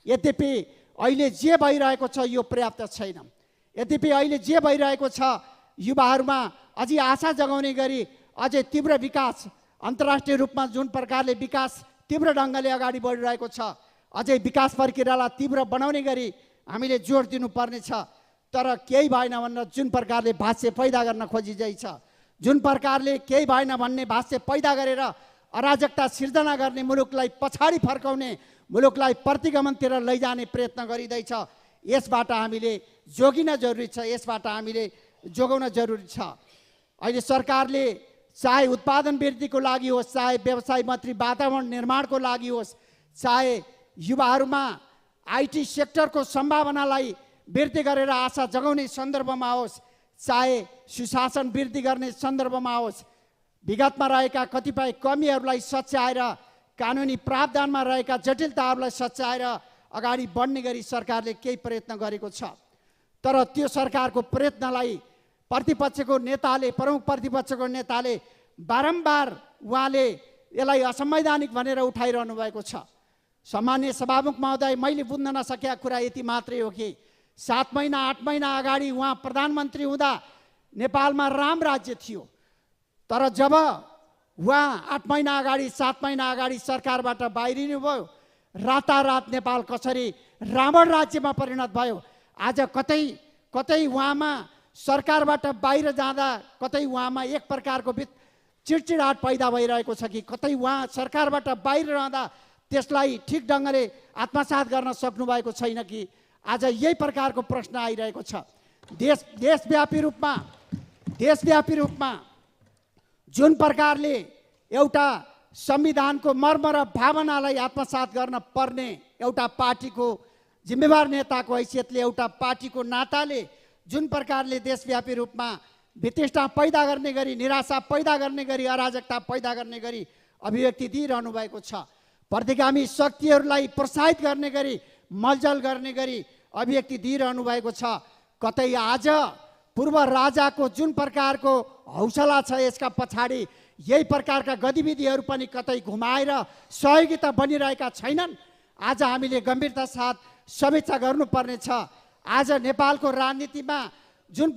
यद्यपि अहिले जे भइरहेको छ यो पर्याप्त छैन। यद्यपि अहिले जे भइरहेको छ युवाहरूमा अझै आशा जगाउने गरी अझै तीव्र विकास, अन्तर्राष्ट्रिय रूपमा जुन प्रकारले विकास तीव्र ढङ्गले अगाडि बढिरहेको छ, अझै विकास प्रक्रियालाई तीव्र बनाउने गरी हामीले जोड दिनुपर्ने छ। तर केही भएन भनेर जुन प्रकारले भाष्य पैदा गर्न खोजिँदैछ, जुन प्रकारले केही भएन भन्ने भाष्य पैदा गरेर अराजकता सिर्जना गर्ने, मुलुकलाई पछाडि फर्काउने, मुलुकलाई प्रतिगमनतिर लैजाने प्रयत्न गरिँदैछ, यसबाट हामीले जोगिन जरुरी छ, यसबाट हामीले जोगाउन जरुरी छ। अहिले सरकारले चाहे उत्पादन वृद्धिको लागि होस्, चाहे व्यवसाय मन्त्री वातावरण निर्माणको लागि होस्, चाहे युवाहरूमा आइटी सेक्टरको सम्भावनालाई वृद्धि गरेर आशा जगाउने सन्दर्भमा होस्, चाहे सुशासन वृद्धि गर्ने सन्दर्भमा होस्, विगतमा रहेका कतिपय कमीहरूलाई सच्याएर, कानुनी प्रावधानमा रहेका जटिलताहरूलाई सच्याएर अगाडि बढ्ने गरी सरकारले केही प्रयत्न गरेको छ। तर त्यो सरकारको प्रयत्नलाई प्रतिपक्षको नेताले, प्रमुख प्रतिपक्षको नेताले बारम्बार उहाँले यसलाई असंवैधानिक भनेर उठाइरहनु भएको छ। सामान्य सभामुख महोदय, मैले बुझ्न नसकेका कुरा यति मात्रै हो कि 7 महिना 8 महिना अगाडि उहाँ प्रधानमन्त्री हुँदा नेपालमा राम राज्य थियो। तर जब उहाँ 8 महिना अगाडि 7 महिना अगाडि सरकारबाट बाहिरिनु भयो, रातारात नेपाल कसरी रावण राज्यमा परिणत भयो। आज कतै उहाँमा सरकारबाट बाहिर जाँदा कतै उहाँमा एक प्रकारको चिडचिडाट पैदा भइरहेको छ कि कतै उहाँ सरकारबाट बाहिर रहँदा त्यसलाई ठिक ढङ्गले आत्मसात गर्न सक्नु भएको छैन कि, आज यही प्रकारको प्रश्न आइरहेको छ। देशव्यापी रूपमा जुन प्रकारले एउटा संविधानको मर्म र भावनालाई आत्मसात गर्न पर्ने एउटा पार्टीको जिम्मेवार नेताको हैसियतले, एउटा पार्टीको नाताले जुन प्रकारले देशव्यापी रूपमा वितृष्णा पैदा गर्ने गरी, निराशा पैदा गर्ने गरी, अराजकता पैदा गर्ने गरी अभिव्यक्ति दिइरहनु भएको छ, प्रतिगामी शक्तिहरूलाई प्रोत्साहित गर्ने गरी, मलजल गर्ने गरी अभिव्यक्ति दिइरहनु भएको छ। कतै आज पूर्व राजाको जुन प्रकारको हौसला छ, यसका पछाडि यही प्रकारका गतिविधिहरू पनि कतै घुमाएर सहयोगी त बनिरहेका छैनन्। आज हामीले गम्भीरता साथ समीक्षा गर्नुपर्ने छ। आज नेपालको राजनीतिमा जुन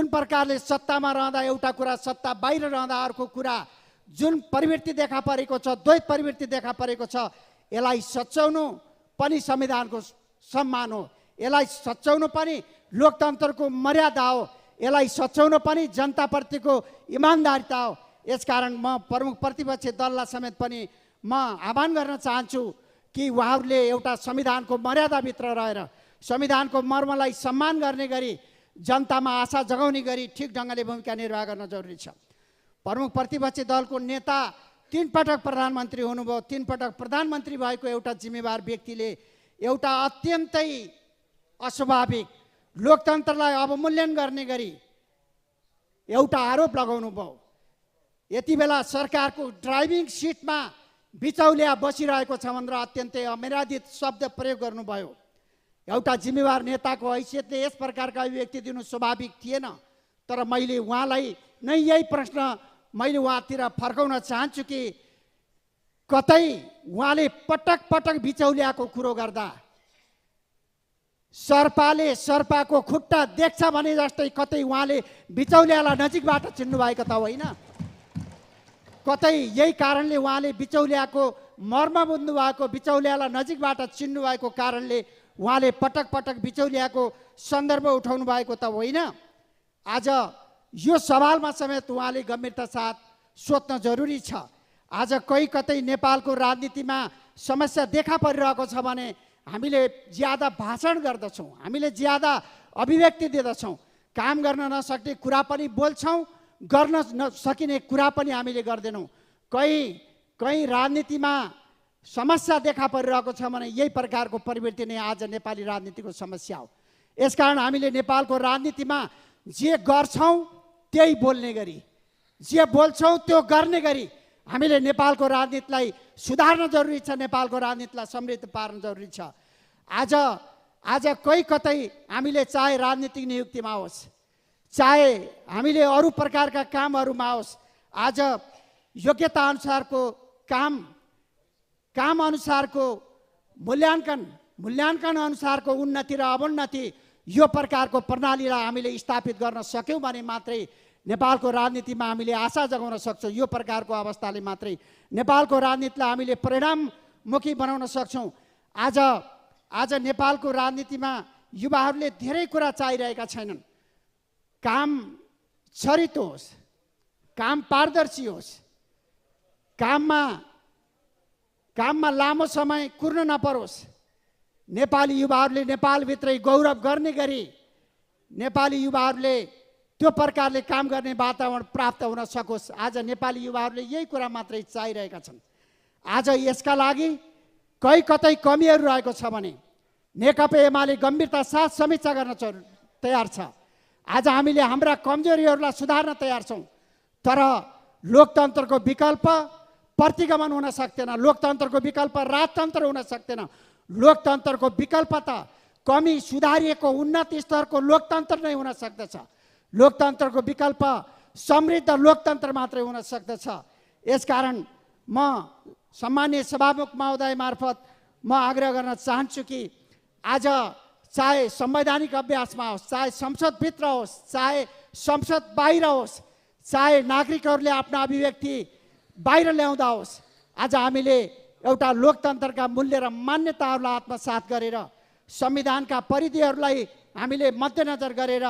प्रकारले सत्तामा रहँदा एउटा कुरा, सत्ता बाहिर रहँदा अर्को कुरा, जुन प्रवृत्ति देखा परेको छ, द्वैत प्रवृत्ति देखा परेको छ, यसलाई सच्याउनु पनि संविधानको सम्मान हो, यसलाई सच्याउनु पनि लोकतन्त्रको मर्यादा हो, यसलाई सच्याउनु पनि जनताप्रतिको इमान्दारिता हो। यसकारण म प्रमुख प्रतिपक्षी दललाई समेत पनि म आह्वान गर्न चाहन्छु कि उहाँहरूले एउटा संविधानको मर्यादाभित्र रहेर, संविधानको मर्मलाई सम्मान गर्ने गरी, जनतामा आशा जगाउने गरी ठिक ढङ्गले भूमिका निर्वाह गर्न जरुरी छ। प्रमुख प्रतिपक्षी दलको नेता 3 पटक प्रधानमन्त्री हुनुभयो। 3 पटक प्रधानमन्त्री भएको एउटा जिम्मेवार व्यक्तिले एउटा अत्यन्तै अस्वाभाविक, लोकतन्त्रलाई अवमूल्यन गर्ने गरी एउटा आरोप लगाउनु भयो। यति बेला सरकारको ड्राइभिङ सिटमा बिचौलिया बसिरहेको छ भनेर अत्यन्तै अमर्यादित शब्द प्रयोग गर्नुभयो। एउटा जिम्मेवार नेताको हैसियतले यस प्रकारका अभिव्यक्ति दिनु स्वाभाविक थिएन। तर मैले उहाँलाई नै यही प्रश्न मैले उहाँतिर फर्काउन चाहन्छु कि कतै उहाँले पटक पटक बिचौलियाको कुरो गर्दा सर्पाले सर्पाको खुट्टा देख्छ भने जस्तै कतै उहाँले बिचौलियालाई नजिकबाट चिन्नु भएको त होइन। कतै यही कारणले उहाँले बिचौलियाको मर्म बुझ्नु भएको, बिचौलियालाई नजिकबाट चिन्नु भएको कारणले उहाँले पटक पटक बिचौलियाको सन्दर्भ उठाउनु भएको त होइन। आज यो सवालमा समेत उहाँले गम्भीरता साथ सोध्न जरुरी छ। आज कहीँ कतै नेपालको राजनीतिमा समस्या देखा परिरहेको छ भने हामीले ज्यादा भाषण गर्दछौँ, हामीले ज्यादा अभिव्यक्ति दिँदछौँ, काम गर्न नसक्ने कुरा पनि बोल्छौँ, गर्न नसकिने कुरा पनि हामीले गर्दैनौँ। कहीँ राजनीतिमा समस्या देखा परिरहेको छ भने यही प्रकारको प्रवृत्ति नै आज नेपाली राजनीतिको समस्या हो। यसकारण हामीले नेपालको राजनीतिमा जे गर्छौँ त्यही बोल्ने गरी, जे बोल्छौँ त्यो गर्ने गरी हामीले नेपालको राजनीतिलाई सुधार्न जरुरी छ, नेपालको राजनीतिलाई समृद्ध पार्न जरुरी छ। आज कहीँ कतै हामीले चाहे राजनीतिक नियुक्तिमा होस्, चाहे हामीले अरू प्रकारका कामहरूमा होस्, आज योग्यता अनुसारको काम अनुसारको मूल्याङ्कन अनुसारको उन्नति र अवन्नति यो प्रकारको प्रणालीलाई हामीले स्थापित गर्न सक्यौँ भने मात्रै नेपालको राजनीतिमा हामीले आशा जगाउन सक्छौँ। यो प्रकारको अवस्थाले मात्रै नेपालको राजनीतिलाई हामीले परिणाममुखी बनाउन सक्छौँ। आज नेपालको राजनीतिमा युवाहरूले धेरै कुरा चाहिरहेका छैनन्। काम छरितो होस्, काम पारदर्शी होस्, काममा लामो समय कुर्न नपरोस्, नेपाली युवाहरूले नेपालभित्रै गौरव गर्ने गरी नेपाली युवाहरूले त्यो प्रकारले काम गर्ने वातावरण प्राप्त हुन सकोस्। आज नेपाली युवाहरूले यही कुरा मात्रै चाहिरहेका छन्। आज यसका लागि कहीँ कतै कमीहरू रहेको छ भने नेकपा एमाले गम्भीरता साथ समीक्षा गर्न तयार छ। आज हामीले हाम्रा कमजोरीहरूलाई सुधार्न तयार छौँ। तर लोकतन्त्रको विकल्प प्रतिगमन हुन सक्दैन, लोकतन्त्रको विकल्प राजतन्त्र हुन सक्दैन। लोकतन्त्रको विकल्प त कमी सुधारिएको उन्नत स्तरको लोकतन्त्र नै हुन सक्दछ। लोकतन्त्रको विकल्प समृद्ध लोकतन्त्र मात्रै हुन सक्दछ। यसकारण म सम्माननीय सभामुख महोदय मार्फत म आग्रह गर्न चाहन्छु कि आज चाहे संवैधानिक अभ्यासमा होस्, चाहे संसदभित्र होस्, चाहे संसद बाहिर होस्, चाहे नागरिकहरूले आफ्ना अभिव्यक्ति बाहिर ल्याउँदा होस्, आज हामीले एउटा लोकतन्त्रका मूल्य र मान्यताहरूलाई आत्मसात गरेर संविधानका परिधिहरूलाई हामीले मध्यनजर गरेर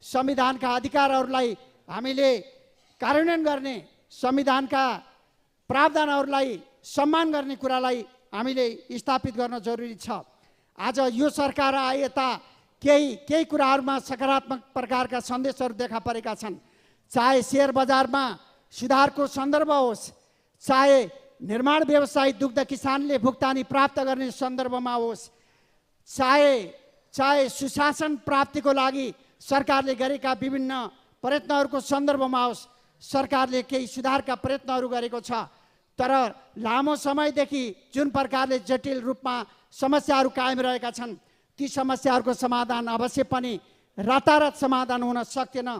संविधानका अधिकारहरूलाई हामीले कार्यान्वयन गर्ने, संविधानका प्रावधानहरूलाई सम्मान गर्ने कुरालाई हामीले स्थापित गर्न जरुरी छ। आज यो सरकार आए यता केही कुराहरूमा सकारात्मक प्रकारका सन्देशहरू देखा परेका छन्। चाहे शेयर बजारमा सुधारको सन्दर्भ होस्, चाहे निर्माण व्यवसायी दुग्ध किसानले भुक्तानी प्राप्त गर्ने सन्दर्भमा होस्, चाहे सुशासन प्राप्तिको लागि सरकारले गरेका विभिन्न प्रयत्नहरूको सन्दर्भमा होस्, सरकारले केही सुधारका प्रयत्नहरू गरेको छ। तर लामो समयदेखि जुन प्रकारले जटिल रूपमा समस्याहरू कायम रहेका छन्, ती समस्याहरूको समाधान अवश्य पनि रातारात समाधान हुन सक्दैन।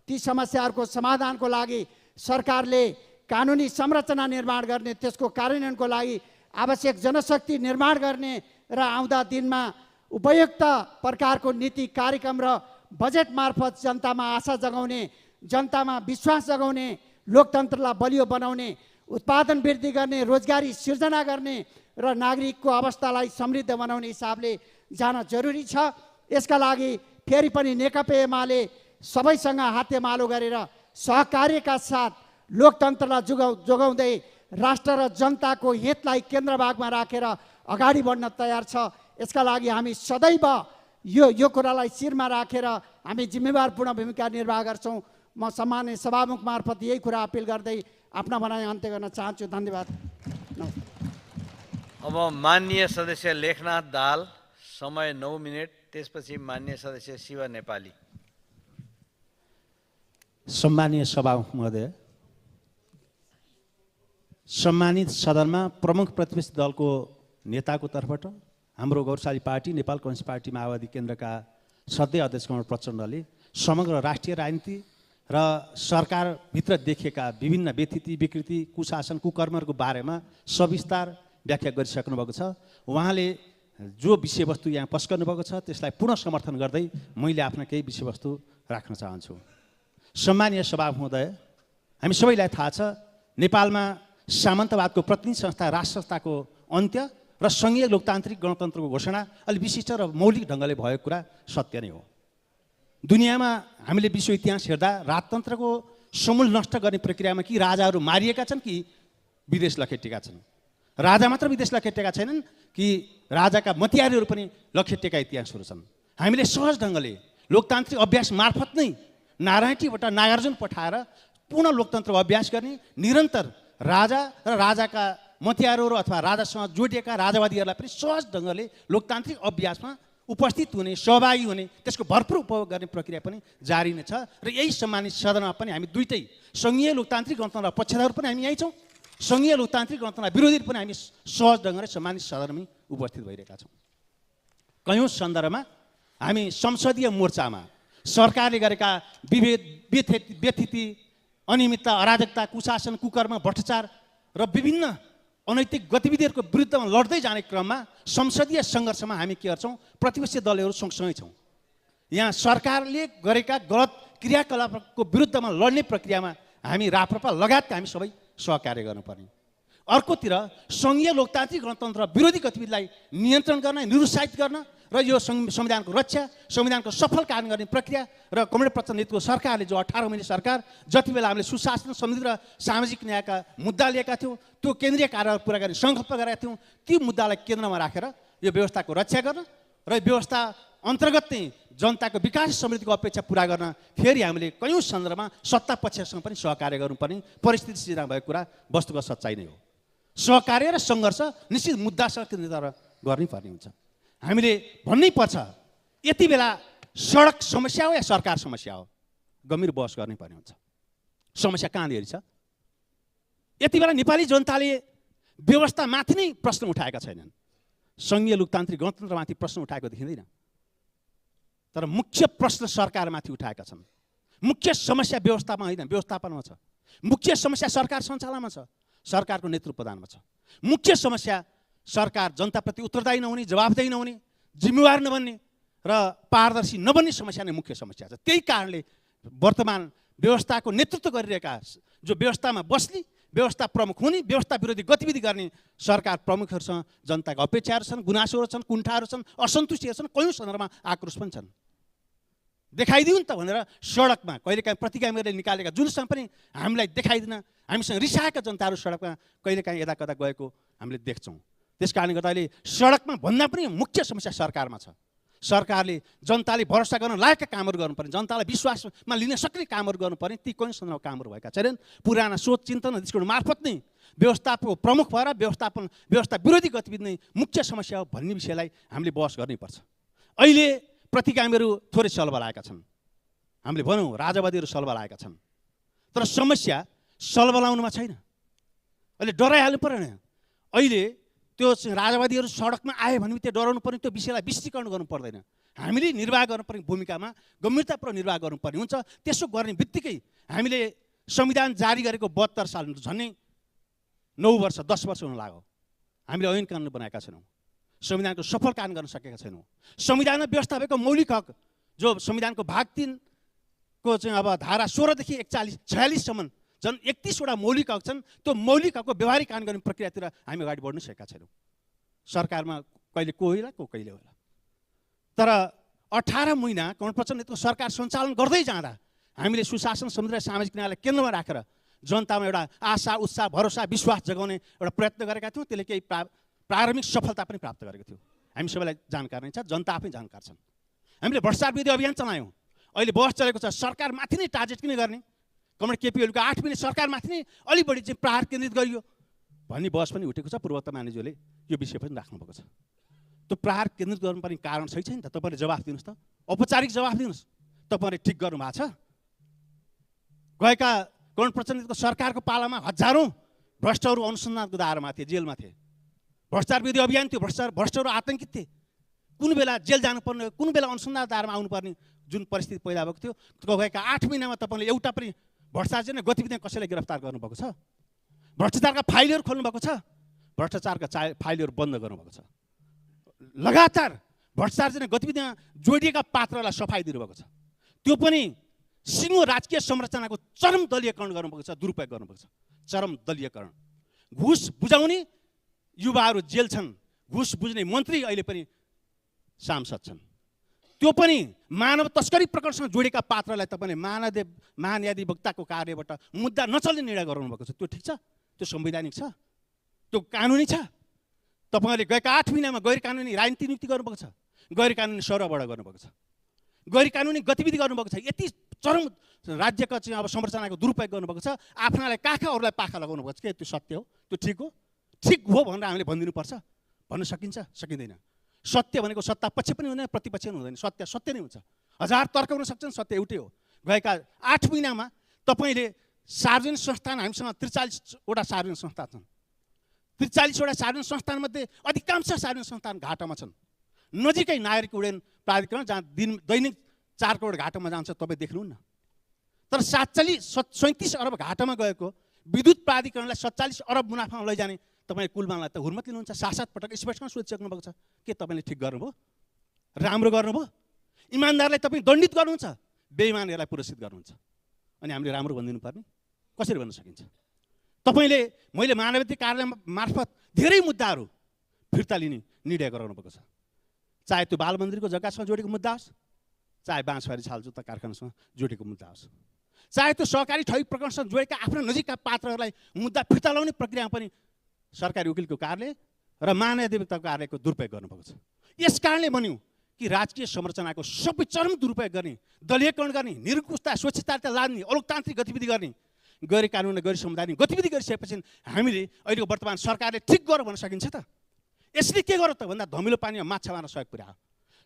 ती समस्याहरूको समाधानको लागि सरकारले कानुनी संरचना निर्माण गर्ने, त्यसको कार्यान्वयनको लागि आवश्यक जनशक्ति निर्माण गर्ने र आउँदा दिनमा उपयुक्त प्रकारको नीति कार्यक्रम र बजेट मार्फत जनतामा आशा जगाउने, जनतामा विश्वास जगाउने, लोकतन्त्रलाई बलियो बनाउने, उत्पादन वृद्धि गर्ने, रोजगारी सिर्जना गर्ने र नागरिकको अवस्थालाई समृद्ध बनाउने हिसाबले जान जरुरी छ। यसका लागि फेरि पनि नेकपा एमाले सबैसँग हातेमालो गरेर सहकार्यका साथ लोकतन्त्रलाई जोगाउँदै राष्ट्र र जनताको हितलाई केन्द्रभागमा राखेर अगाडि बढ्न तयार छ। यसका लागि हामी सदैव यो कुरालाई शिरमा राखेर हामी जिम्मेवारपूर्ण भूमिका निर्वाह गर्छौँ। म सम्माननीय सभामुख मार्फत यही कुरा अपिल गर्दै आफ्ना भनाइ अन्त्य गर्न चाहन्छु। धन्यवाद। अब माननीय सदस्य लेखनाथ दाहाल, समय 9 मिनट। त्यसपछि माननीय सदस्य शिव नेपाली। सम्मानीय सभामुख महोदय, सम्मानित सदनमा प्रमुख प्रतिपक्षी दलको नेताको तर्फबाट हाम्रो गौरवशाली पार्टी नेपाल कम्युनिस्ट पार्टी माओवादी केन्द्रका सधैँ अध्यक्ष कमल प्रचण्डले समग्र राष्ट्रिय राजनीति र सरकारभित्र देखिएका विभिन्न व्यथिति विकृति कुशासन कुकर्महरूको बारेमा सविस्तार व्याख्या गरिसक्नु भएको छ। उहाँले जो विषयवस्तु यहाँ पस्कनु भएको छ त्यसलाई पुनः समर्थन गर्दै मैले आफ्ना केही विषयवस्तु राख्न चाहन्छु। सम्मानीय सभामुख महोदय, हामी सबैलाई थाहा छ नेपालमा सामन्तवादको प्रतिनिधि संस्था राष्ट्र संस्थाको अन्त्य र सङ्घीय लोकतान्त्रिक गणतन्त्रको घोषणा अलि विशिष्ट र मौलिक ढङ्गले भएको कुरा सत्य नै हो। दुनियाँमा हामीले विश्व इतिहास हेर्दा राजतन्त्रको समूल नष्ट गर्ने प्रक्रियामा कि राजाहरू मारिएका छन् कि विदेश लखेटिएका छन्। राजा मात्र विदेश लखेटिएका छैनन् कि राजाका मतियारीहरू पनि लखेटिएका इतिहासहरू छन्। हामीले सहज ढङ्गले लोकतान्त्रिक अभ्यास मार्फत नै नारायणटीबाट नागार्जुन पठाएर पूर्ण लोकतन्त्र अभ्यास गर्ने निरन्तर राजा र राजाका मतियारहरू अथवा राजासँग जोडिएका राजावादीहरूलाई पनि सहज ढङ्गले लोकतान्त्रिक अभ्यासमा उपस्थित हुने सहभागी हुने त्यसको भरपुर उपभोग गर्ने प्रक्रिया पनि जारी नै छ। र यही सम्मानित सदनमा पनि हामी दुईटै सङ्घीय लोकतान्त्रिक गणतन्त्र पक्षधर पनि हामी यहीँ छौँ, सङ्घीय लोकतान्त्रिक गणतन्त्र विरोधी पनि हामी सहज ढङ्गले सम्मानित सदनमै उपस्थित भइरहेका छौँ। कयौँ सन्दर्भमा हामी संसदीय मोर्चामा सरकारले गरेका विभेद व्यथिति अनियमितता अराजकता कुशासन कुकर्म भ्रष्टाचार र विभिन्न अनैतिक गतिविधिहरूको विरुद्धमा लड्दै जाने क्रममा संसदीय सङ्घर्षमा हामी के गर्छौँ, प्रतिपक्षी दलहरू सँगसँगै छौँ। यहाँ सरकारले गरेका गलत क्रियाकलापको विरुद्धमा लड्ने प्रक्रियामा हामी राप्रपा लगायतका हामी सबै सहकार्य गर्नुपर्ने। अर्कोतिर सङ्घीय लोकतान्त्रिक गणतन्त्र विरोधी गतिविधिलाई नियन्त्रण गर्न निरुत्साहित गर्न र यो संविधानको रक्षा संविधानको सफल कार्य गर्ने प्रक्रिया र कमरेड प्रचण्ड नेतृत्वको सरकारले जो 18 महिने सरकार जति बेला हामीले सुशासन समृद्धि र सामाजिक न्यायका मुद्दा लिएका थियौँ त्यो केन्द्रीय कार्यहरू पुरा गर्ने सङ्कल्प गरेका थियौँ, ती मुद्दालाई केन्द्रमा राखेर यो व्यवस्थाको रक्षा गर्न र व्यवस्था अन्तर्गत नै जनताको विकास समृद्धिको अपेक्षा पुरा गर्न फेरि हामीले कयौँ सन्दर्भमा सत्ता पक्षसँग पनि सहकार्य गर्नुपर्ने परिस्थिति सिर्जना भएको कुरा वस्तुगत सच्चाइ नै हो। सहकार्य र सङ्घर्ष निश्चित मुद्दासँग केन्द्रित गर्नै पर्ने हुन्छ। हामीले भन्नै पर्छ यति बेला सडक समस्या हो या सरकार समस्या हो, गम्भीर बहस गर्नै पर्ने हुन्छ। समस्या कहाँनिर छ? यति बेला नेपाली जनताले व्यवस्थामाथि नै प्रश्न उठाएका छैनन्, सङ्घीय लोकतान्त्रिक गणतन्त्रमाथि प्रश्न उठाएको देखिँदैन, तर मुख्य प्रश्न सरकारमाथि उठाएका छन्। मुख्य समस्या व्यवस्थामा होइन व्यवस्थापनमा छ, मुख्य समस्या सरकार सञ्चालनमा छ, सरकारको नेतृत्व प्रदानमा छ। मुख्य समस्या सरकार जनताप्रति उत्तरदायी नहुने जवाबदेही नहुने जिम्मेवार नबन्ने र पारदर्शी नबन्ने समस्या नै मुख्य समस्या छ। त्यही कारणले वर्तमान व्यवस्थाको नेतृत्व गरिरहेका जो व्यवस्थामा बस्ने व्यवस्था प्रमुख हुने व्यवस्था विरोधी गतिविधि गर्ने सरकार प्रमुखहरूसँग जनताका अपेक्षाहरू छन्, गुनासोहरू छन्, कुण्ठाहरू छन्, असन्तुष्टिहरू छन्, कयौँ सन्दर्भमा आक्रोश पनि छन्। देखाइदिउन् त भनेर सडकमा कहिलेकाहीँ प्रतिगामीहरूले निकालेका जुलुसमा पनि हामीलाई देखाइदिन हामीसँग रिसाएका जनताहरू सडकमा कहिलेकाहीँ यता कता गएको हामीले देख्छौँ। त्यस कारणले गर्दा अहिले सडकमा भन्दा पनि मुख्य समस्या सरकारमा छ। सरकारले जनताले भरोसा गर्न लायकका कामहरू गर्नुपर्ने, जनतालाई विश्वासमा लिन सक्ने कामहरू गर्नुपर्ने, ती कयौँ सन्दर्भमा कामहरू भएका छैनन्। पुराना सोच चिन्तन दृष्टिकोण मार्फत नै व्यवस्थाको प्रमुख भएर व्यवस्था विरोधी गतिविधि नै मुख्य समस्या हो भन्ने विषयलाई हामीले बहस गर्नैपर्छ। अहिले प्रतिगामीहरू थोरै सलबलाएका छन्, हामीले भनौँ राजावादीहरू सलबलाएका छन्, तर समस्या सलबलाउनुमा छैन। अहिले डराइहाल्नु परेन। अहिले त्यो राजावादीहरू सडकमा आए भने त्यो डराउनु पर्ने, त्यो विषयलाई विस्तृतीकरण गर्नु पर्दैन। हामीले निर्वाह गर्नुपर्ने भूमिकामा गम्भीरतापूर्वक निर्वाह गर्नुपर्ने हुन्छ। त्यसो गर्ने बित्तिकै हामीले संविधान जारी गरेको 72 साल झन्डै 9 वर्ष 10 वर्ष हुन लाग्यो, हामीले ऐन कानुन बनाएका छैनौँ, संविधानको सफल कार्य गर्न सकेका छैनौँ। संविधानमा व्यवस्था भएको मौलिक हक जो संविधानको भाग 3 को चाहिँ अब धारा 16 देखि 46 सम्म झन् 31वटा मौलिक हक छन्। त्यो मौलिक हकको व्यवहारिक कार्य गर्ने प्रक्रियातिर हामी अगाडि बढ्न सकेका छैनौँ। सरकारमा कहिले को होला को कहिले होला, तर 18 महिना कमल प्रचण्ड नेतृत्वको सरकार सञ्चालन गर्दै जाँदा हामीले सुशासन समृद्धि र सामाजिक न्यायलाई केन्द्रमा राखेर जनतामा एउटा आशा उत्साह भरोसा विश्वास जगाउने एउटा प्रयत्न गरेका थियौँ। त्यसले केही प्रारम्भिक सफलता पनि प्राप्त गरेको थियो। हामी सबैलाई जानकार नै छ, जनता आफै जानकार छन्। हामीले भ्रष्टाचार विरोधी अभियान चलायौँ। अहिले बहस चलेको छ सरकारमाथि नै टार्गेट किन गर्ने, कमरेड केपी ओलीको 8 महिने सरकारमाथि नै अलि बढी चाहिँ प्रहार केन्द्रित गरियो भन्ने बहस पनि उठेको छ। पूर्वोत्तर मानिसहरूले यो विषय पनि राख्नुभएको छ। त्यो प्रहार केन्द्रित गर्नुपर्ने कारण सही छैन त? तपाईँले जवाफ दिनुहोस् त, औपचारिक जवाफ दिनुहोस्। तपाईँले ठिक गर्नु भएको छ? गएका कमल प्रचण्डको सरकारको पालामा हजारौँ भ्रष्टहरू अनुसन्धानको दायरामा थिए, जेलमा थिए। भ्रष्टाचार विरोधी अभियान थियो, भ्रष्टहरू आतङ्कित थिए, कुन बेला जेल जानुपर्ने, कुन बेला अनुसन्धान दायरामा आउनुपर्ने जुन परिस्थिति पैदा भएको थियो, गएका 8 महिनामा तपाईँले एउटा पनि भ्रष्टाचार गतिविधि कसैलाई गिरफ्तार गर्नुभएको छ? भ्रष्टाचारका फाइलहरू खोल्नुभएको छ? भ्रष्टाचारका फाइलहरू बन्द गर्नुभएको छ? लगातार भ्रष्टाचार गतिविधिमा जोडिएका पात्रलाई सफाइ दिनुभएको छ। त्यो पनि सिङ्गो राजकीय संरचनाको चरम दलीयकरण गर्नुभएको छ, दुरुपयोग गर्नुभएको छ, चरम दलीयकरण। घुस बुझाउने युवाहरू जेल छन्, घुस बुझ्ने मन्त्री अहिले पनि सांसद छन्। त्यो पनि मानव तस्करी प्रकरणसँग जोडिएका पात्रलाई तपाईँले महान्यायाधिवक्ताको कार्यबाट मुद्दा नचल्ने निर्णय गराउनुभएको छ। त्यो ठिक छ? त्यो संवैधानिक छ? त्यो कानुनी छ? तपाईँले गएका 8 महिनामा गैर कानुनी राजनीति नियुक्ति गर्नुभएको छ, गैर कानुनी सरबाट गर्नुभएको छ, गैर कानुनी गतिविधि गर्नुभएको छ, यति चरम राज्यका चाहिँ अब संरचनाको दुरुपयोग गर्नुभएको छ, आफ्नालाई काखा अरूलाई पाखा लगाउनु भएको छ। के त्यो सत्य हो? त्यो ठिक हो? ठिक हो भनेर हामीले भनिदिनुपर्छ? भन्न सकिन्छ? सकिँदैन। सत्य भनेको सत्ता पक्ष पनि हुँदैन, प्रतिपक्ष पनि हुँदैन। सत्य सत्य नै हुन्छ। हजार तर्क हुन सक्छन्, सत्य एउटै हो। गएका 8 महिनामा तपाईँले सार्वजनिक संस्थान, हामीसँग 43वटा सार्वजनिक संस्थान छन्। 43वटा सार्वजनिक संस्थानमध्ये अधिकांश सार्वजनिक संस्थान घाटामा छन्। नजिकै नागरिक उड्डयन प्राधिकरण जहाँ दैनिक 4 करोड घाटामा जान्छ, तपाईँ देख्नुहुन्न। तर 37 अरब घाटामा गएको विद्युत प्राधिकरणलाई 47 अरब मुनाफामा लैजाने तपाईँ कुलमानलाई त हुर्मत लिनुहुन्छ। 7 पटक स्पष्टमा सोचिसक्नु भएको छ। के तपाईँले ठिक गर्नुभयो? राम्रो गर्नुभयो? इमान्दारलाई तपाईँ दण्डित गर्नुहुन्छ, बेइमानहरूलाई पुरस्कृत गर्नुहुन्छ, अनि हामीले राम्रो भनिदिनु पर्ने? कसरी भन्न सकिन्छ? तपाईँले मैले मानवाधिकार कार्यालय मार्फत धेरै मुद्दाहरू फिर्ता लिने निर्णय गराउनु भएको छ। चाहे त्यो बाल मन्दिरको जग्गासँग जोडेको मुद्दा होस्, चाहे बाँसबारी छालजुत्ता कारखानासँग जोडेको मुद्दा होस्, चाहे त्यो सहकारी ठगी प्रकरणसँग जोडेका आफ्ना नजिकका पात्रहरूलाई मुद्दा फिर्ता लगाउने प्रक्रियामा पनि सरकारी वकिलको कार्यालय र महान्यायाधिवक्ताको कार्यालयको दुरुपयोग गर्नुभएको छ। यस कारणले भन्यौँ कि राजकीय संरचनाको सबै चरम दुरुपयोग गर्ने, दलीयकरण गर्ने, निरङ्कुशता स्वच्छता लाद्ने, अलोकतान्त्रिक गतिविधि गर्ने, गैर कानुनी गैर संवैधानिक गतिविधि गरिसकेपछि हामीले अहिलेको वर्तमान सरकारले ठिक गर भन्न सकिन्छ त? यसले के गर्यो त भन्दा धमिलो पानीमा माछा मार्न सहयोग पुर्यायो।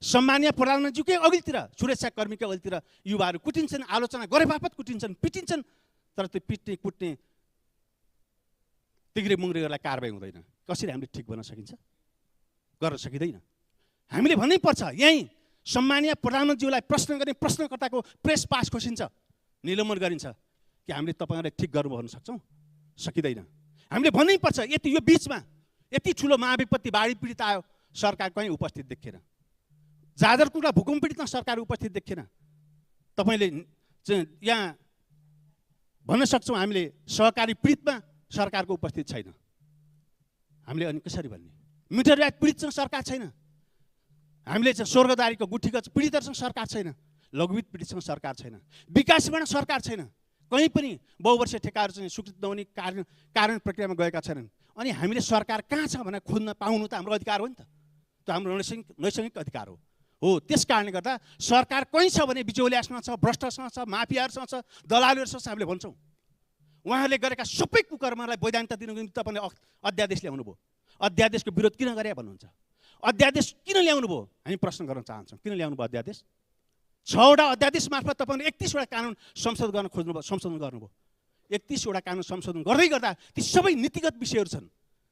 सम्मानीय प्रधानमन्त्रीकै अघिल्तिर, सुरक्षाकर्मीकै अघिल्तिर युवाहरू कुटिन्छन्, आलोचना गरे बापत कुटिन्छन्, पिटिन्छन्, तर त्यो पिट्ने कुट्ने तिग्रे मुङ्ग्रेहरूलाई कारबाही हुँदैन। कसरी हामीले ठिक भन्न सकिन्छ? गर्न सकिँदैन। हामीले भन्नै पर्छ। यहीँ सम्मानीय प्रधानमन्त्रीलाई प्रश्न गर्ने प्रश्नकर्ताको प्रेस पास खोसिन्छ, निलम्बन गरिन्छ कि हामीले तपाईँहरूलाई ठिक गर्नु भन्न सक्छौँ? सकिँदैन। हामीले भन्नै पर्छ। यो बिचमा यति ठुलो महाविपत्ति बाढी पीडित आयो, सरकार कहीँ उपस्थित देखिएन। जाजरकोटमा भूकम्प पीडितमा सरकार उपस्थित देखिएन। तपाईँले यहाँ भन्न सक्छौँ हामीले सहकारी पीडितमा सरकारको उपस्थित छैन। हामीले अनि कसरी भन्ने? मिटरयाट पीडितसँग सरकार छैन। हामीले स्वर्गदारीको गुठीको पीडितहरूसँग सरकार छैन। लघुवित्त पीडितसँग सरकार छैन। विकासबाट सरकार छैन। कहीँ पनि बहुवर्षीय ठेकाहरू चाहिँ स्वीकृत नहुने कार्यान्वयन प्रक्रियामा गएका छैनन्। अनि हामीले सरकार कहाँ छ भनेर खोज्न पाउनु त हाम्रो अधिकार हो नि त। त्यो हाम्रो नैसर्गिक अधिकार हो। त्यस कारणले गर्दा सरकार कहीँ छ भने बिचौलियासँग छ, भ्रष्टसँग छ, माफियाहरूसँग छ, दलालीहरूसँग छ हामीले भन्छौँ। उहाँहरूले गरेका सबै कुकर्मलाई वैधानिकता दिनुको निम्ति तपाईँले अध्यादेश ल्याउनु भयो। अध्यादेशको विरोध किन गरे भन्नुहुन्छ? अध्यादेश किन ल्याउनु भयो? हामी प्रश्न गर्न चाहन्छौँ। किन ल्याउनु भयो अध्यादेश? 6वटा अध्यादेश मार्फत तपाईँले 31वटा कानुन संशोधन गर्न खोज्नुभयो, संशोधन गर्नुभयो। 31वटा कानुन संशोधन गर्दै गर्दा ती सबै नीतिगत विषयहरू छन्।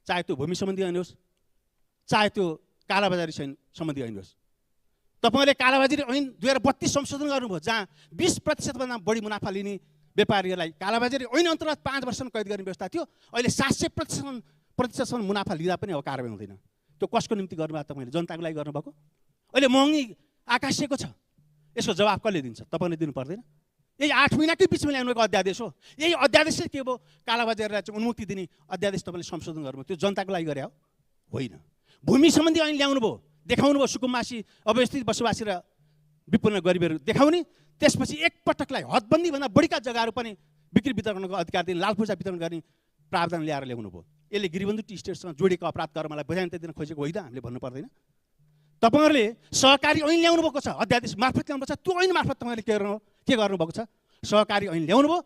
चाहे त्यो भूमि सम्बन्धी ऐन होस्, चाहे त्यो कालाबजारी सम्बन्धी ऐन होस्। तपाईँले कालाबजारी ऐन 2032 संशोधन गर्नुभयो, जहाँ 20% भन्दा बढी मुनाफा लिने व्यापारीहरूलाई कालाबजारी ऐन अन्तर्गत 5 वर्षसम्म कैद गर्ने व्यवस्था थियो। अहिले 700% मुनाफा लिँदा पनि अब कारबाही हुँदैन। त्यो कसको निम्ति गर्नुभयो? तपाईँले जनताको लागि गर्नुभएको। अहिले महँगी आकाशिएको छ, यसको जवाब कसले दिन्छ? तपाईँले दिनु पर्दैन? यही 8 महिनाकै बिचमा ल्याउनुको अध्यादेश हो। यही अध्यादेश चाहिँ के भयो? कालाबजारीलाई चाहिँ उन्मुक्ति दिने अध्यादेश तपाईँले संशोधन गर्नुभयो। त्यो जनताको लागि गरे हो? होइन। भूमि सम्बन्धी ऐन ल्याउनु भयो, देखाउनु भयो सुकुम्बासी अव्यवस्थित बसोबासी र विपन्न गरिबहरू देखाउने। त्यसपछि एकपटकलाई हदबन्दीभन्दा बढीका जग्गाहरू पनि बिक्री वितरणको अधिकार दिने, लाल पूजा वितरण गर्ने प्रावधान ल्याएर ल्याउनु भयो। यसले गिरिबन्धु टी स्टेटसँग जोडेको अपराध कर्मलाई वैधानिकता दिन खोजेको होइन, हामीले भन्नु पर्दैन? तपाईँहरूले सहकारी ऐन ल्याउनु भएको छ, अध्यादेश मार्फत ल्याउनु भएको छ। त्यो ऐन मार्फत तपाईँले के गर्नुभएको छ? सहकारी ऐन ल्याउनु भयो,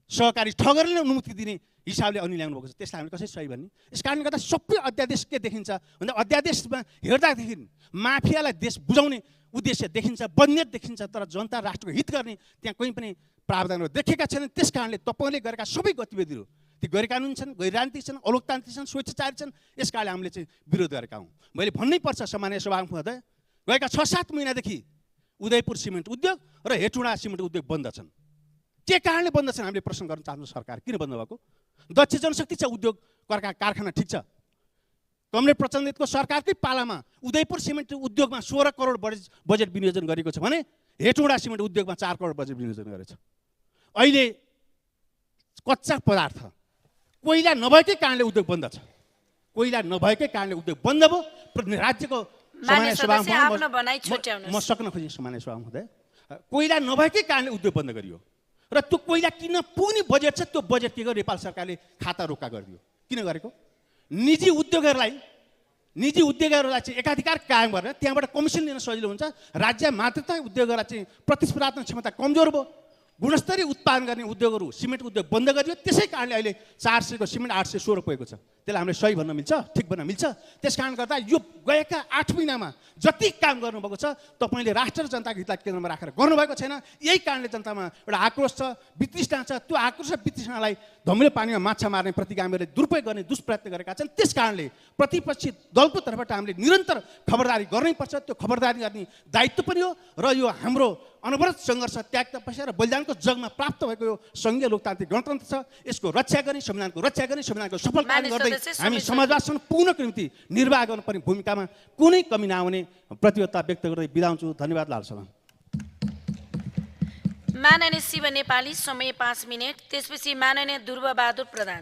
सहकारी ठगरले उन्मुक्ति दिने हिसाबले ऐन ल्याउनु भएको छ। त्यसलाई हामीले कसरी सही भन्ने? यस कारणले गर्दा सबै अध्यादेश के देखिन्छ भन्दा अध्यादेशमा हेर्दादेखि माफियालाई देश बुझाउने उद्देश्य देखिन्छ, बन्नेत देखिन्छ, तर जनता राष्ट्रको हित गर्ने त्यहाँ कहीँ पनि प्रावधानहरू देखेका छैनन्। त्यस कारणले तपाईँले गरेका सबै गतिविधिहरू ती गैर कानुनी छन्, गैर राजनीतिक छन्, अलोकतान्त्रिक छन्, स्वेच्छाचारी छन्। यस कारणले हामीले चाहिँ विरोध गरेका हौँ। मैले भन्नै पर्छ सामान्य सभामुख महोदय, गएका 6-7 महिनादेखि उदयपुर सिमेन्ट उद्योग र हेटुडा सिमेन्ट उद्योग बन्द छन्। के कारणले बन्द छन् हामीले प्रश्न गर्न चाहन्छौँ। सरकार किन बन्द भएको? दक्ष जनशक्ति छ, उद्योग कारखाना ठिक छ। कमरेड प्रचण्डको सरकारकै पालामा उदयपुर सिमेन्ट उद्योगमा 16 करोड बजेट विनियोजन गरेको छ भने हेटुडा सिमेन्ट उद्योगमा 4 करोड बजेट विनियोजन गरेको छ। अहिले कच्चा पदार्थ कोइला नभएकै कारणले उद्योग बन्द छ। कोइला नभएकै कारणले उद्योग बन्द भयो। राज्यको सामान्य सभामा म सक्न खोजेँ सामान्य सभामा हुँदै कोइला नभएकै कारणले उद्योग बन्द गरियो र त्यो कोइला किन पुग्ने बजेट छ, त्यो बजेट के गर्यो नेपाल सरकारले खाता रोका गरिदियो। किन गरेको? निजी उद्योगहरूलाई चाहिँ एकाधिकार कायम गरेर त्यहाँबाट कमिसन लिन सजिलो हुन्छ। राज्य मातृत्व उद्योगहरूलाई चाहिँ प्रतिस्पर्धात्मक क्षमता कमजोर भयो। गुणस्तरीय उत्पादन गर्ने उद्योगहरू सिमेन्ट उद्योग बन्द गरियो। त्यसै कारणले अहिले 400 को सिमेन्ट 816 पुगेको छ। त्यसलाई हामीले सही भन्न मिल्छ, ठिक भन्न मिल्छ। त्यस कारण गर्दा यो गएका 8 महिनामा जति काम गर्नुभएको छ तपाईँले राष्ट्र र जनताको हितलाई केन्द्रमा राखेर गर्नुभएको छैन। यही कारणले जनतामा एउटा आक्रोश छ, वितृष्णा छ। त्यो आक्रोश र वितृष्णालाई धमिलो पानीमा माछा मार्ने प्रतिगामीहरूले दुरुपयोग गर्ने दुष्प्रयत्न गरेका छन्। त्यस कारणले प्रतिपक्षी दलको तर्फबाट हामीले निरन्तर खबरदारी गर्नैपर्छ। त्यो खबरदारी गर्ने दायित्व पनि हो र यो हाम्रो अनवरत सङ्घर्ष, त्याग तपस्या र बलिदानको जगमा प्राप्त भएको यो सङ्घीय लोकतान्त्रिक गणतन्त्र छ। यसको रक्षा गर्ने, संविधानको रक्षा गर्ने, संविधानको सफल पालन गर्दै हामी समाजवादसँग पुग्नको निम्ति निर्वाह गर्नुपर्ने भूमिकामा कुनै कमी नआउने प्रतिबद्धता व्यक्त गर्दै बिदा हुन्छु। धन्यवाद। लाल सलाम। माननीय शिव नेपाली, समय 5 मिनट। त्यसपछि माननीय ध्रुवबहादुर प्रधान।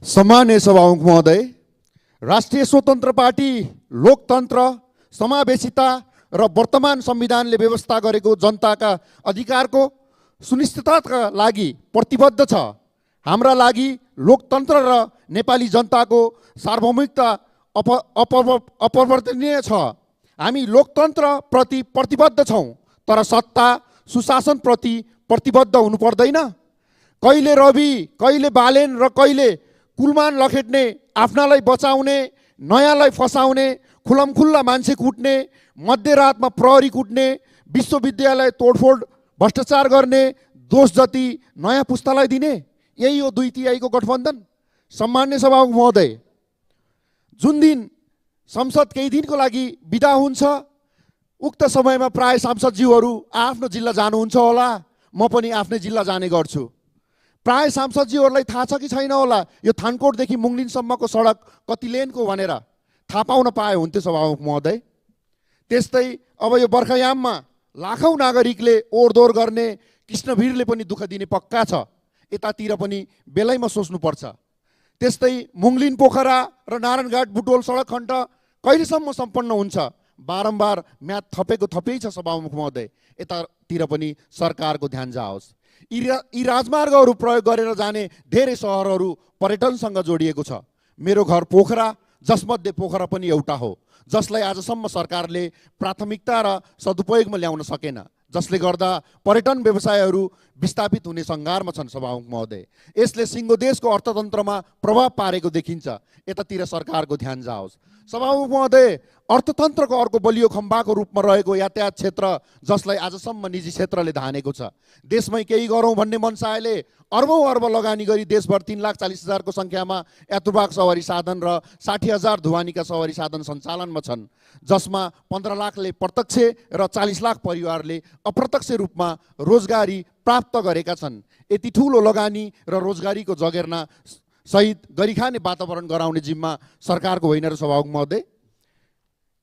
सम्माननीय सभामुख महोदय, राष्ट्रिय स्वतन्त्र पार्टी लोकतन्त्र, समावेशिता र वर्तमान संविधानले व्यवस्था गरेको जनताका अधिकारको सुनिश्चितताका लागि प्रतिबद्ध छ। हाम्रा लागि लोकतन्त्र र नेपाली जनताको सार्वभौमिकता अपरिवर्तनीय छ। हामी लोकतन्त्र प्रति प्रतिबद्ध छौँ, तर सत्ता सुशासनप्रति प्रतिबद्ध हुनु पर्दैन। कहिले रवि, कहिले बालेन र कहिले कुलमान लखेट्ने, आफ्नालाई बचाउने, नयाँलाई फसाउने, खुल्लमखुल्ला मान्छे कुट्ने, मध्यरातमा प्रहरी कुट्ने, विश्वविद्यालय तोडफोड भ्रष्टाचार गर्ने दोष जति नयाँ पुस्तालाई दिने, यही हो 2/3 गठबन्धन। सम्मान्य सभामुख महोदय, जुन दिन संसद केही दिनको लागि बिदा हुन्छ, उक्त समयमा प्राय सांसदज्यूहरू आफ्नो जिल्ला जानुहुन्छ होला। म पनि आफ्नै जिल्ला जाने गर्छु। प्राय सांसदज्यूहरूलाई थाहा छ कि छैन होला यो थानकोटदेखि मुङलिनसम्मको सडक कति लेनको भनेर थाहा पाउन पाए हुन्थ्यो सभामुख महोदय। त्यस्तै अब यो बर्खायाममा लाखौँ नागरिकले ओहोरदोहोर गर्ने कृष्णवीरले पनि दुःख दिने पक्का छ। यतातिर पनि बेलैमा सोच्नुपर्छ। त्यस्तै मुङलिन पोखरा र नारायणघाट बुटोल सडक खण्ड कहिलेसम्म सम्पन्न हुन्छ? बारम्बार म्याद थपेको थपै छ सभामुख महोदय। यतातिर पनि सरकारको ध्यान जाओस्। यी राजमार्गहरू प्रयोग गरेर जाने धेरै सहरहरू पर्यटनसँग जोडिएको छ। मेरो घर पोखरा, जसमध्ये पोखरा पनि एउटा हो, जसलाई आजसम्म सरकारले प्राथमिकता र सदुपयोगमा ल्याउन सकेन, जसले गर्दा पर्यटन व्यवसायहरू विस्थापित हुने सङ्घारमा छन् सभामुख महोदय। यसले सिङ्गो देशको अर्थतन्त्रमा प्रभाव पारेको देखिन्छ। यतातिर सरकारको ध्यान जाओस्। सभामुख महोदय, अर्थतन्त्रको अर्को बलियो खम्बाको रूपमा रहेको यातायात क्षेत्र, जसलाई आजसम्म निजी क्षेत्रले धानेको छ, देशमै केही गरौँ भन्ने मनसायले अर्बौँ अर्ब लगानी गरी देशभर 3,40,000 सङ्ख्यामा यात्रुवाहक सवारी साधन र 60,000 धुवानीका सवारी साधन सञ्चालनमा छन्, जसमा 15 लाखले प्रत्यक्ष र 40 लाख परिवारले अप्रत्यक्ष रूपमा रोजगारी प्राप्त गरेका छन्। यति ठुलो लगानी र रोजगारीको जगेर्ना सहित गरिखाने वातावरण गराउने जिम्मा सरकारको होइन र सभामुख महोदय?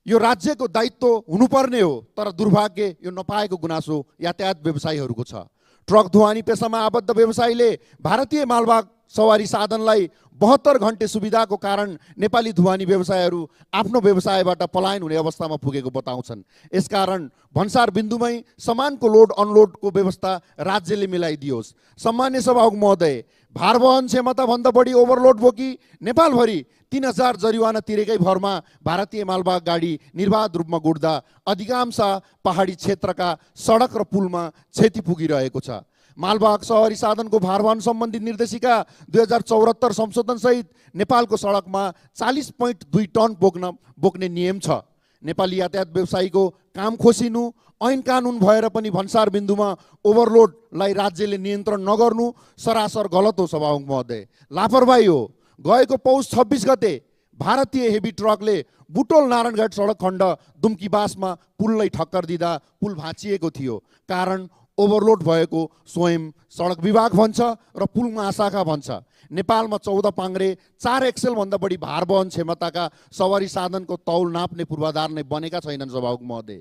यो राज्यको दायित्व हुनुपर्ने हो, तर दुर्भाग्य यो नपाएको गुनासो यातायात व्यवसायीहरूको छ। ट्रक धुवानी पेसामा आबद्ध व्यवसायीले भारतीय मालवाहक सवारी साधनलाई 72 घन्टे सुविधाको कारण नेपाली धुवानी व्यवसायहरू आफ्नो व्यवसायबाट पलायन हुने अवस्थामा पुगेको बताउँछन्। यसकारण भन्सार बिन्दुमै समानको लोड अनलोडको व्यवस्था राज्यले मिलाइदियोस्। सम्मान्य सभामुख महोदय, भारवहन क्षमताभन्दा बढी ओभरलोड बोकी नेपालभरि 3,000 जरिवाना तिरेकै भरमा भारतीय मालवाहक गाडी निर्बाध रूपमा गुड्दा अधिकांश पहाडी क्षेत्रका सडक र पुलमा क्षति पुगिरहेको छ। मालवाहक सवारी साधनको भारवहन सम्बन्धी निर्देशिका 2074 संशोधनसहित नेपालको सडकमा 40.2 टन बोक्ने नियम छ। नेपाली यातायात व्यवसायीको काम खोसिनु, ऐन कानुन भएर पनि भन्सार बिन्दुमा ओभरलोडलाई राज्यले नियन्त्रण नगर्नु सरासर गलत हो सभामुख महोदय, लापरवाही हो। गएको पौष 26 गते भारतीय हेभी ट्रकले बुटोल नारायणघाट सडक खण्ड दुम्कीबासमा पुललाई ठक्कर दिँदा पुल भाँचिएको थियो। कारण ओभरलोड भएको स्वयं सडक विभाग भन्छ र पुल महाशाखा भन्छ। नेपालमा 14 पाङ्ग्रे 4 एक्सेलभन्दा बढी भार वहन क्षमताका सवारी साधनको तौल नाप्ने पूर्वाधार नै बनेका छैनन् सभामुख महोदय।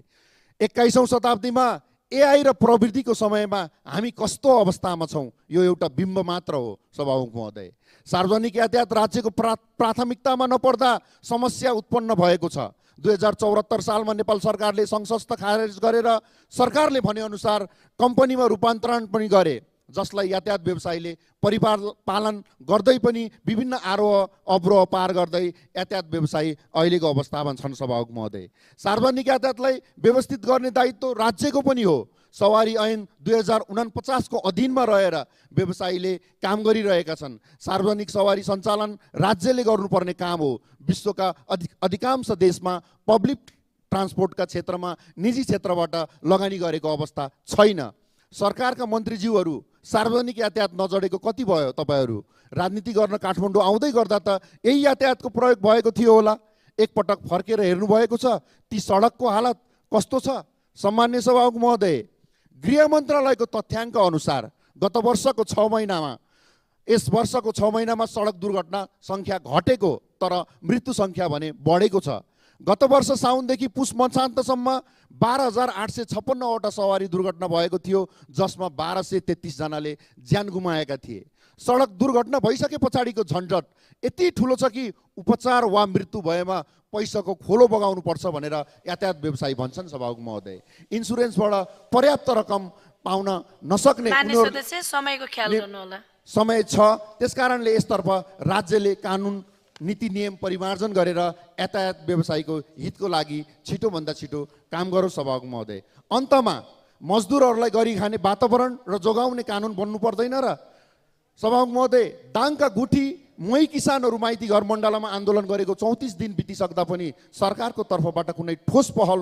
21औं शताब्दीमा एआई र प्रविधिको समयमा हामी कस्तो अवस्थामा छौँ यो एउटा बिम्ब मात्र हो सभामुख महोदय। सार्वजनिक यातायात राज्यको प्राथमिकतामा नपर्दा समस्या उत्पन्न भएको छ। 2074 सालमा नेपाल सरकारले संशस्त खारेज गरेर सरकारले भनेअनुसार कम्पनीमा रूपान्तरण पनि गरे, जसलाई यातायात व्यवसायीले परिवार पालन गर्दै पनि विभिन्न आरोह अवरोह पार गर्दै यातायात व्यवसायी अहिलेको अवस्थामा छन् सभामुख महोदय। सार्वजनिक यातायातलाई व्यवस्थित गर्ने दायित्व राज्यको पनि हो। सवारी ऐन 2049 को अधीनमा रहेर व्यवसायीले काम गरिरहेका छन्। सार्वजनिक सवारी सञ्चालन राज्यले गर्नुपर्ने काम हो। विश्वका अधिकांश देशमा पब्लिक ट्रान्सपोर्टका क्षेत्रमा निजी क्षेत्रबाट लगानी गरेको अवस्था छैन। सरकारका मन्त्रीज्यूहरू सार्वजनिक यातायात नजडेको कति भयो? तपाईँहरू राजनीति गर्न काठमाडौँ आउँदै गर्दा त यही यातायातको प्रयोग भएको थियो होला। एकपटक फर्केर हेर्नु भएको छ ती सडकको हालत कस्तो छ? सम्माननीय सभामुख महोदय, गृह मन्त्रालयको तथ्याङ्क अनुसार गत वर्षको 6 महिनामा यस वर्षको 6 महिनामा सडक दुर्घटना सङ्ख्या घटेको तर मृत्यु सङ्ख्या भने बढेको छ। गत वर्ष साउनदेखि पुष मसान्तसम्म 12,856वटा सवारी दुर्घटना भएको थियो, जसमा 1,233 जनाले ज्यान गुमाएका थिए। सडक दुर्घटना भइसके पछाडिको झन्झट यति ठुलो छ कि उपचार वा मृत्यु भएमा पैसाको खोलो बगाउनु पर्छ भनेर यातायात व्यवसायी भन्छन् सभामुख महोदय। इन्सुरेन्सबाट पर्याप्त रकम पाउन नसक्ने समयको ख्याल गर्नु होला। समय छ, त्यसकारणले यसतर्फ राज्यले कानुन नीति नियम परिमार्जन गरेर यातायात व्यवसायीको हितको लागि छिटोभन्दा छिटो काम गरोस् सभामुख महोदय। अन्तमा मजदुरहरूलाई गरी खाने वातावरण र जोगाउने कानुन बन्नु पर्दैन र सभामुख महोदय? दाङका गुठी मोही किसानहरू माइती घर मण्डलमा आन्दोलन गरेको 34 दिन बितिसक्दा पनि सरकारको तर्फबाट कुनै ठोस पहल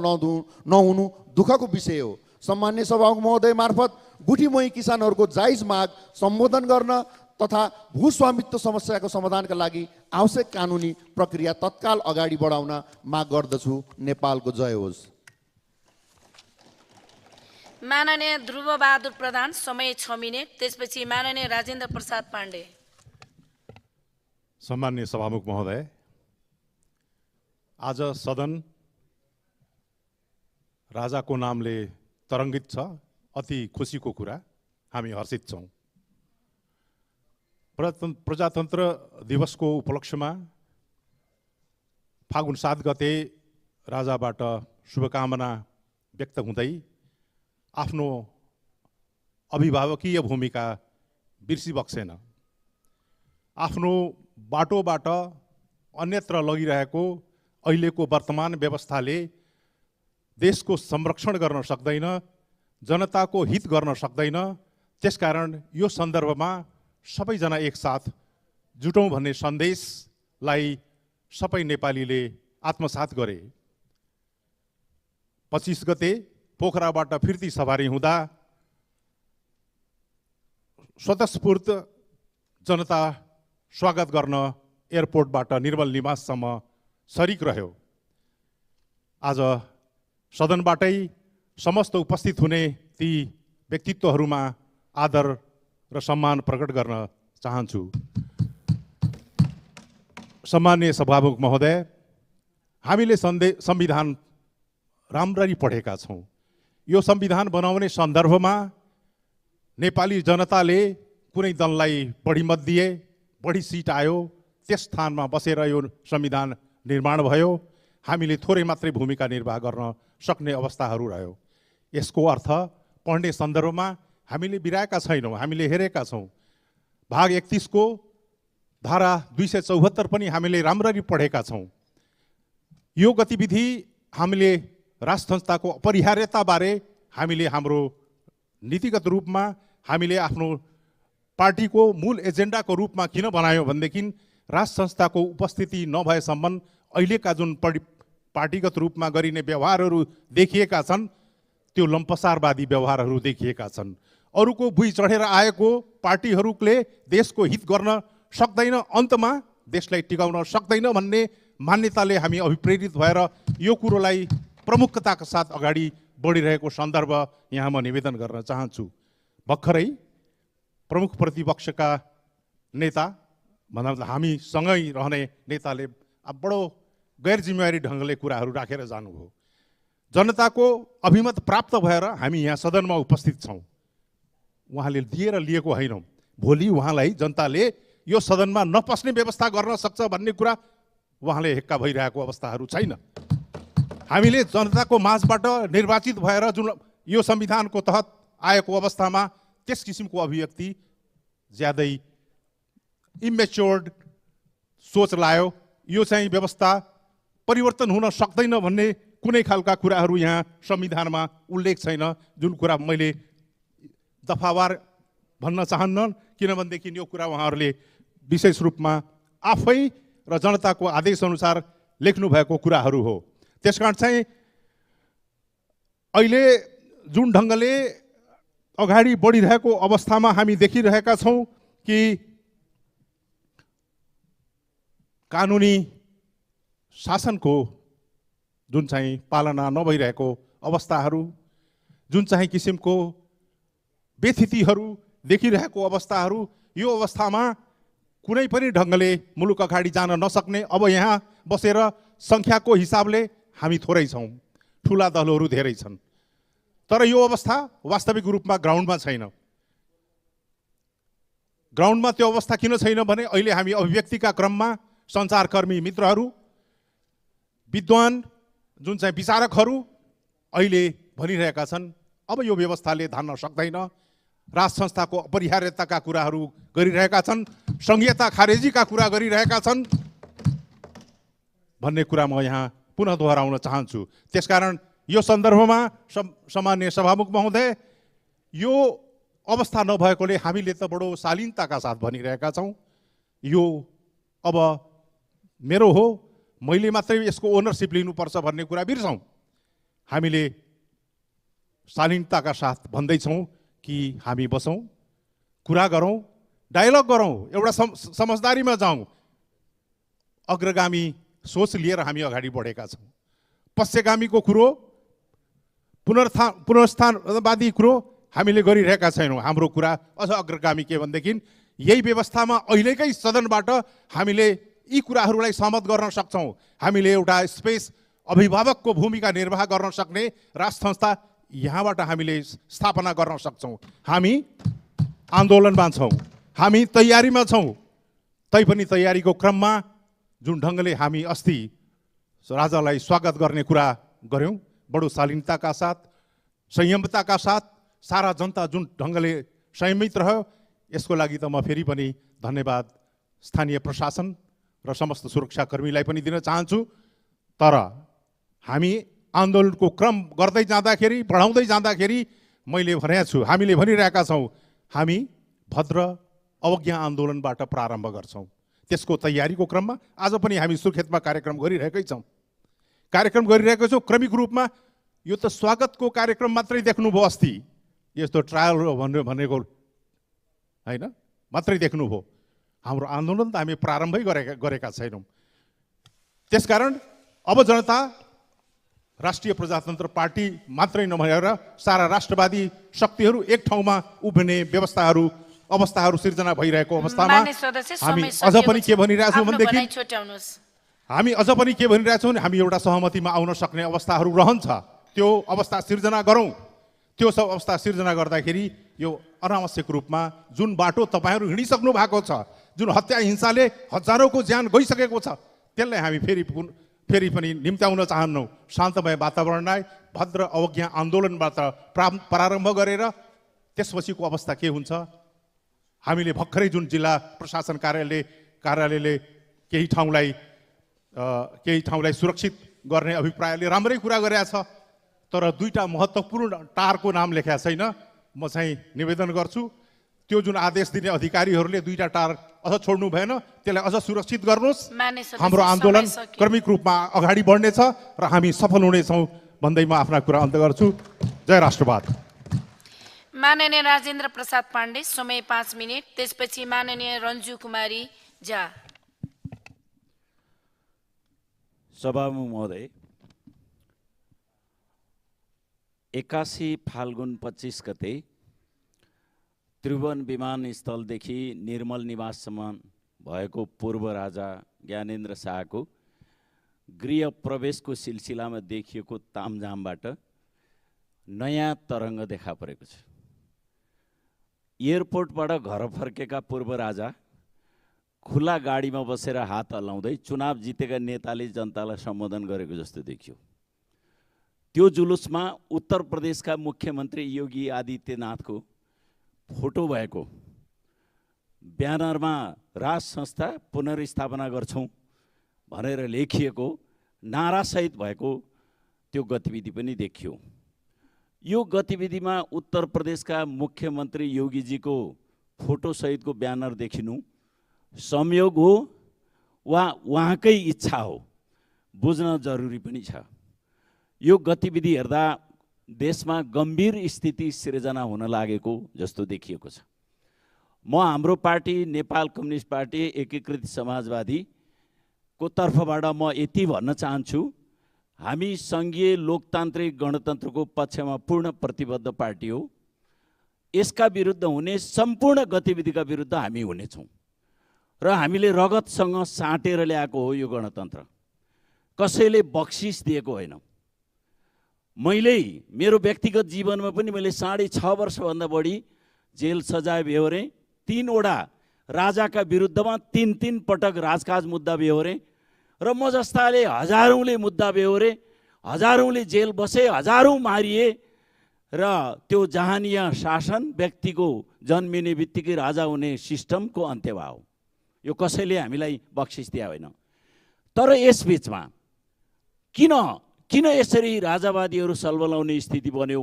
नहुनु दुःखको विषय हो। सम्माननीय सभामुख महोदय मार्फत गुठी मोही किसानहरूको जायज माग सम्बोधन गर्न तथा भूस्वामित्व समस्याको समाधानका लागि आवश्यक कानुनी प्रक्रिया तत्काल अगाडि बढाउन माग गर्दछु। नेपालको जय होस्। माननीय ध्रुवबहादुर प्रधान, समय 6 मिनेट। त्यसपछि माननीय राजेन्द्र प्रसाद पाण्डे। सम्माननीय सभामुख महोदय, आज सदन राजाको नामले तरङ्गित छ। अति खुसीको कुरा, हामी हर्षित छौँ। प्रजातन्त्र दिवसको उपलक्ष्यमा फागुन 7 गते राजाबाट शुभकामना व्यक्त हुँदै आफ्नो अभिभावकीय भूमिका बिर्सिबक्सेन। आफ्नो बाटोबाट अन्यत्र लगिरहेको अहिलेको वर्तमान व्यवस्थाले देशको संरक्षण गर्न सक्दैन, जनताको हित गर्न सक्दैन। त्यसकारण यो सन्दर्भमा सबैजना एकसाथ जुटौँ भन्ने सन्देशलाई सबै नेपालीले आत्मसात गरे। 25 गते पोखराबाट फिर्ती सवारी हुँदा स्वतस्फूर्त जनता स्वागत गर्न एयरपोर्टबाट निर्मल निवाससम्म सरिक रह्यो। आज सदनबाटै समस्त उपस्थित हुने ती व्यक्तित्वहरूमा आदर र सम्मान प्रकट गर्न चाहन्छु। सम्माननीय सभामुख महोदय, हामीले संविधान राम्ररी पढेका छौँ। यो संविधान बनाउने सन्दर्भमा नेपाली जनताले कुनै दललाई बढी मत दिए, बढी सिट आयो, त्यस स्थानमा बसेर यो संविधान निर्माण भयो। हामीले थोरै मात्रै भूमिका निर्वाह गर्न सक्ने अवस्थाहरू रह्यो। यसको अर्थ पढ्ने सन्दर्भमा हामीले बिराएका छैनौँ, हामीले हेरेका छौँ। भाग 31 को धारा 274 पनि हामीले राम्ररी पढेका छौँ। यो गतिविधि हामीले राष्ट्र संस्थाको अपरिहार्यताबारे हामीले हाम्रो नीतिगत रूपमा हामीले आफ्नो पार्टीको मूल एजेन्डाको रूपमा किन बनायौँ भनेदेखि राष्ट्र संस्थाको उपस्थिति नभएसम्म अहिलेका जुन पार्टीगत रूपमा गरिने व्यवहारहरू देखिएका छन्, त्यो लम्पसारवादी व्यवहारहरू देखिएका छन्। अरूको भुइँ चढेर आएको पार्टीहरूले देशको हित गर्न सक्दैन, अन्तमा देशलाई टिकाउन सक्दैन भन्ने मान्यताले हामी अभिप्रेरित भएर यो कुरोलाई प्रमुखताका साथ अगाडि बढिरहेको सन्दर्भ यहाँ म निवेदन गर्न चाहन्छु। भर्खरै प्रमुख प्रतिपक्षका नेता भन्दा हामीसँगै रहने नेताले बडो गैर जिम्मेवारी ढङ्गले कुराहरू राखेर जानुभयो। जनताको अभिमत प्राप्त भएर हामी यहाँ सदनमा उपस्थित छौँ, उहाँले दिएर लिएको होइनौँ। भोलि उहाँलाई जनताले यो सदनमा नपस्ने व्यवस्था गर्न सक्छ भन्ने कुरा उहाँले हेक्का भइरहेको अवस्थाहरू छैन। हामीले जनताको माझबाट निर्वाचित भएर जुन यो संविधानको तहत आएको अवस्थामा त्यस किसिमको अभिव्यक्ति ज्यादै इमेच्योर्ड सोच लायो। यो चाहिँ व्यवस्था परिवर्तन हुन सक्दैन भन्ने कुनै खालका कुराहरू यहाँ संविधानमा उल्लेख छैन, जुन कुरा मैले दफावार भन्न चाहन्न, किनभनेदेखि यो कुरा उहाँहरूले विशेष रूपमा आफै र जनताको आदेशअनुसार लेख्नु भएको कुराहरू हो। त्यसकारण चाहिँ अहिले जुन ढङ्गले अगाडि बढिरहेको अवस्थामा हामी देखिरहेका छौँ कि कानुनी शासनको जुन चाहिँ पालना नभइरहेको अवस्थाहरू, जुन चाहिँ किसिमको व्यथितिहरू देखिरहेको अवस्थाहरू, यो अवस्थामा कुनै पनि ढङ्गले मुलुक अगाडि जान नसक्ने, अब यहाँ बसेर सङ्ख्याको हिसाबले हामी थोरै छौँ, ठुला दलहरू धेरै छन्, तर यो अवस्था वास्तविक रूपमा ग्राउन्डमा छैन। ग्राउन्डमा त्यो अवस्था किन छैन भने अहिले हामी अभिव्यक्तिका क्रममा सञ्चारकर्मी मित्रहरू, विद्वान जुन चाहिँ विचारकहरू अहिले भनिरहेका छन् अब यो व्यवस्थाले धान्न सक्दैन, राज संस्थाको अपरिहार्यताका कुराहरू गरिरहेका छन्, संघीयता खारेजीका कुरा गरिरहेका छन् भन्ने कुरा म यहाँ पुनः दोहोऱ्याउन चाहन्छु। त्यसकारण यो सन्दर्भमा सम्माननीय सभामुख महोदय, यो अवस्था नभएकोले हामीले त बडो शालीनताका साथ भनिरहेका छौँ, यो अब मेरो हो, मैले मात्रै यसको ओनरसिप लिनुपर्छ भन्ने कुरा बिर्सौँ। हामीले शालीनताका साथ भन्दैछौँ कि हामी बसौँ, कुरा गरौँ, डायलग गरौँ, एउटा समझदारीमा जाउँ। अग्रगामी सोच लिएर हामी अगाडि बढेका छौँ। पश्चिगामीको कुरो, पुनर्स्थानवादी कुरो हामीले गरिरहेका छैनौँ। हाम्रो कुरा अझ अग्रगामी के भनेदेखि यही व्यवस्थामा अहिलेकै सदनबाट हामीले यी कुराहरूलाई सहमत गर्न सक्छौँ। हामीले एउटा स्पेस अभिभावकको भूमिका निर्वाह गर्न सक्ने राज संस्था यहाँबाट हामीले स्थापना गर्न सक्छौँ। हामी आन्दोलनमा छौँ, हामी तयारीमा छौँ, तैपनि तयारीको क्रममा जुन ढङ्गले हामी अस्ति राजालाई स्वागत गर्ने कुरा गऱ्यौँ, बडो शालीनताका साथ, संयमताका साथ, सारा जनता जुन ढङ्गले संयमित रह्यो, यसको लागि त म फेरि पनि धन्यवाद स्थानीय प्रशासन र समस्त सुरक्षाकर्मीलाई पनि दिन चाहन्छु। तर हामी आन्दोलनको क्रम गर्दै जाँदाखेरि, बढाउँदै जाँदाखेरि मैले भनेको छु, हामीले भनिरहेका छौँ, हामी भद्र अवज्ञा आन्दोलनबाट प्रारम्भ गर्छौँ। त्यसको तयारीको क्रममा आज पनि हामी सुर्खेतमा कार्यक्रम गरिरहेकै छौँ, कार्यक्रम गरिरहेको छौँ क्रमिक रूपमा। यो त स्वागतको कार्यक्रम मात्रै देख्नुभयो अस्ति, यस्तो ट्रायल भनेको होइन, मात्रै देख्नुभयो। हाम्रो आन्दोलन त हामी प्रारम्भै गरेका छैनौँ। त्यसकारण अब जनता राष्ट्रिय प्रजातन्त्र पार्टी मात्रै नभएर सारा राष्ट्रवादी शक्तिहरू एक ठाउँमा उभिने अवस्थाहरू सिर्जना भइरहेको अवस्थामा हामी अझ पनि के भनिरहेछौँ भनेदेखि हामी एउटा सहमतिमा आउन सक्ने अवस्थाहरू रहन्छ। त्यो अवस्था सिर्जना गरौँ। त्यो सब अवस्था सिर्जना गर्दाखेरि यो अनावश्यक रूपमा जुन बाटो तपाईँहरू हिँडिसक्नु भएको छ, जुन हत्या हिंसाले हजारौँको ज्यान गइसकेको छ, त्यसलाई हामी फेरि पनि निम्त्याउन चाहन्नौँ। शान्तमय वातावरणलाई भद्र अवज्ञा आन्दोलनबाट प्रारम्भ गरेर त्यसपछिको अवस्था के हुन्छ, हामीले भर्खरै जुन जिल्ला प्रशासन कार्यालयले केही ठाउँलाई सुरक्षित गर्ने अभिप्रायले राम्रै कुरा गरेका छ, तर दुईटा महत्त्वपूर्ण टारको नाम लेखेका छैन। म चाहिँ निवेदन गर्छु, त्यो जुन आदेश दिने अधिकारीहरूले दुईटा टार अझ छोड्नु भएन, त्यसलाई अझ सुरक्षित गर्नुहोस्। मान्य सदस्य, हाम्रो आन्दोलन समय सकियो। क्रमिक रूपमा अगाडि बढ्नेछ र हामी सफल हुनेछौँ भन्दै म आफ्ना कुरा अन्त गर्छु। जय राष्ट्रवाद। माननीय राजेन्द्र प्रसाद पाण्डे, समय 5 मिनट। त्यसपछि माननीय रन्जु कुमारी झा। सभामुख महोदय, 81 फाल्गुन 25 गते त्रिभुवन विमानस्थलदेखि निर्मल निवाससम्म भएको पूर्व राजा ज्ञानेन्द्र शाहको गृह प्रवेशको सिलसिलामा देखिएको तामझामबाट नयाँ तरङ्ग देखा परेको छ। एयरपोर्टबाट घर फर्केका पूर्व राजा खुला गाडीमा बसेर हात हल्लाउँदै चुनाव जितेका नेताले जनतालाई सम्बोधन गरेको जस्तो देखियो। त्यो जुलुसमा उत्तर प्रदेशका मुख्यमन्त्री योगी आदित्यनाथको फोटो भएको ब्यानरमा राज संस्था पुनर्स्थापना गर्छौँ भनेर लेखिएको नारासहित भएको त्यो गतिविधि पनि देखियो। यो गतिविधिमा उत्तर प्रदेशका मुख्यमन्त्री योगीजीको फोटोसहितको ब्यानर देखिनु संयोग हो वा उहाँकै इच्छा हो, बुझ्न जरुरी पनि छ। यो गतिविधि हेर्दा देशमा गम्भीर स्थिति सिर्जना हुन लागेको जस्तो देखिएको छ। म हाम्रो पार्टी नेपाल कम्युनिस्ट पार्टी एकीकृत समाजवादीको तर्फबाट म यति भन्न चाहन्छु, हामी सङ्घीय लोकतान्त्रिक गणतन्त्रको पक्षमा पूर्ण प्रतिबद्ध पार्टी हो। यसका विरुद्ध हुने सम्पूर्ण गतिविधिका विरुद्ध हामी हुनेछौँ र हामीले रगतसँग साटेर ल्याएको हो यो गणतन्त्र, कसैले बक्सिस दिएको होइन। मैले मेरो व्यक्तिगत जीवनमा पनि मैले 6.5 वर्षभन्दा बढी जेल सजाय बेहोरेँ। 3 वटा राजाका विरुद्धमा 3 पटक राजकाज मुद्दा बेहोरेँ र म जस्ताले हजारौँले मुद्दा बेहोरे, हजारौँले जेल बसे, हजारौँ मारिए र त्यो जहानीय शासन व्यक्तिको जन्मिने बित्तिकै राजा हुने सिस्टमको अन्त्य भयो। यो कसैले हामीलाई बक्सिस दिया होइन। तर यसबीचमा किन यसरी राजावादीहरू सल्बलाउने स्थिति बन्यो,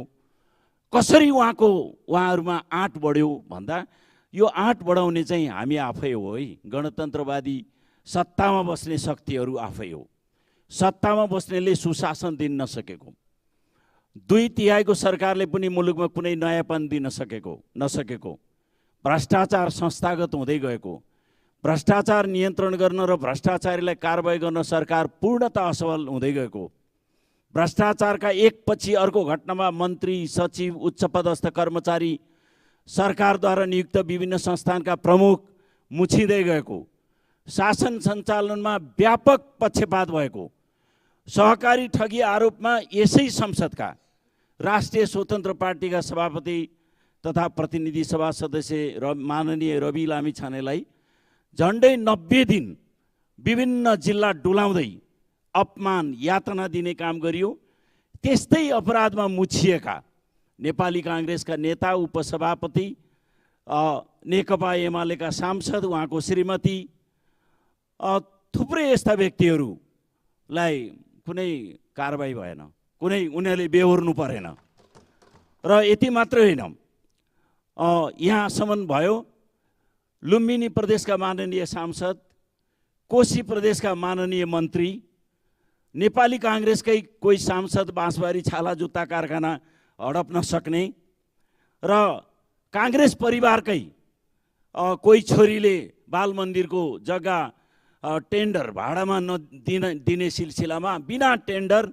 कसरी उहाँहरूमा आँट बढ्यो भन्दा यो आँट बढाउने चाहिँ हामी आफै हो है। गणतन्त्रवादी सत्तामा बस्ने शक्तिहरू आफै हो। सत्तामा बस्नेले सुशासन दिन नसकेको, 2/3 सरकारले पनि मुलुकमा कुनै नयाँपन दिन नसकेको, भ्रष्टाचार संस्थागत हुँदै गएको, भ्रष्टाचार नियन्त्रण गर्न र भ्रष्टाचारीलाई कारबाही गर्न सरकार पूर्णतः असफल हुँदै गएको, भ्रष्टाचारका एकपछि अर्को घटनामा मन्त्री सचिव उच्च पदस्थ कर्मचारी सरकारद्वारा नियुक्त विभिन्न संस्थानका प्रमुख मुछिँदै गएको, शासन सञ्चालनमा व्यापक पक्षपात भएको, सहकारी ठगी आरोपमा यसै संसदका राष्ट्रिय स्वतन्त्र पार्टीका सभापति तथा प्रतिनिधि सभा सदस्य माननीय रवि लामिछानेलाई झन्डै 90 दिन विभिन्न जिल्ला डुलाउँदै अपमान यातना दिने काम गरियो। त्यस्तै अपराधमा मुछिएका नेपाली काङ्ग्रेसका नेता, उपसभापति, नेकपा एमालेका सांसद, उहाँको श्रीमती, थुप्रै यस्ता व्यक्तिहरूलाई कुनै कारबाही भएन, उनीहरूले बेहोर्नु परेन। र यति मात्रै होइन, यहाँसम्म भयो लुम्बिनी प्रदेशका माननीय सांसद, कोशी प्रदेशका माननीय मन्त्री, नेपाली काङ्ग्रेसकै कोही सांसद बाँसबारी छाला जुत्ता कारखाना हडप नसक्ने र काङ्ग्रेस परिवारकै कोही छोरीले बाल मन्दिरको जग्गा टेन्डर भाडामा दिने सिलसिलामा बिना टेन्डर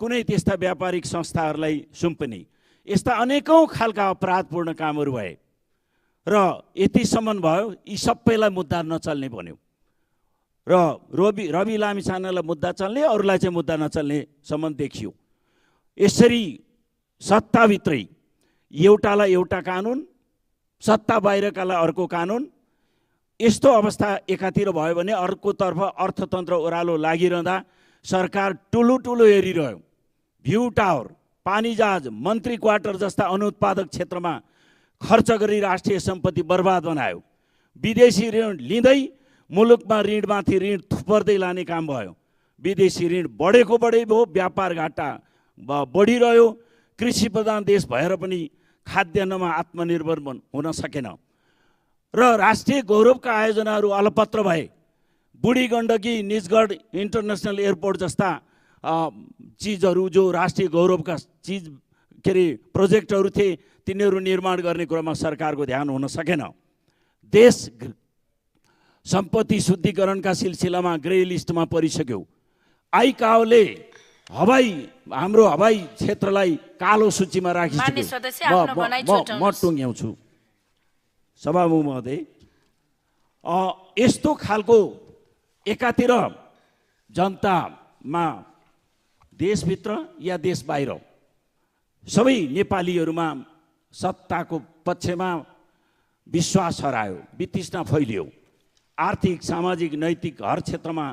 कुनै त्यस्ता व्यापारिक संस्थाहरूलाई सुम्पने, यस्ता अनेकौँ खालका अपराधपूर्ण कामहरू भए र यतिसम्म भयो यी सबैलाई मुद्दा नचल्ने भन्यो र रवि लामिछानेलाई मुद्दा चल्ने, अरूलाई चाहिँ मुद्दा नचल्ने सम्म देखियो। यसरी सत्ताभित्रै एउटालाई एउटा कानुन, सत्ता बाहिरकालाई अर्को कानुन, यस्तो अवस्था एकातिर भयो भने अर्कोतर्फ अर्थतन्त्र ओह्रालो लागिरहँदा सरकार ठुलो हेरिरह्यो। भ्यू टावर, पानी जहाज, मन्त्री क्वार्टर जस्ता अनुत्पादक क्षेत्रमा खर्च गरी राष्ट्रिय सम्पत्ति बर्बाद बनायो। विदेशी ऋण लिँदै मुलुकमा ऋणमाथि ऋण थुपर्दै लाने काम भयो। विदेशी ऋण बढेको भयो, व्यापार घाटा बढिरह्यो। कृषि प्रधान देश भएर पनि खाद्यान्नमा आत्मनिर्भर हुन सकेन र र राष्ट्रिय गौरवका आयोजनाहरू अलपत्र भए। बुढी गण्डकी निजगढ इन्टरनेसनल एयरपोर्ट जस्ता चिजहरू जो राष्ट्रिय गौरवका चिज के अरे प्रोजेक्टहरू थिए तिनीहरू निर्माण गर्ने कुरामा सरकारको ध्यान हुन सकेन। देश सम्पत्ति शुद्धिकरणका सिलसिलामा ग्रे लिस्टमा परिसक्यो। आइकाओले हाम्रो हवाई क्षेत्रलाई कालो सूचीमा राखिसक्यो। म टुङ्ग्याउँछु सभामुख महोदय। यस्तो खालको एकातिर जनतामा देशभित्र या देश बाहिर सबै नेपालीहरूमा सत्ताको पक्षमा विश्वास हरायो, वितृष्णा फैलियो। आर्थिक सामाजिक नैतिक हर क्षेत्रमा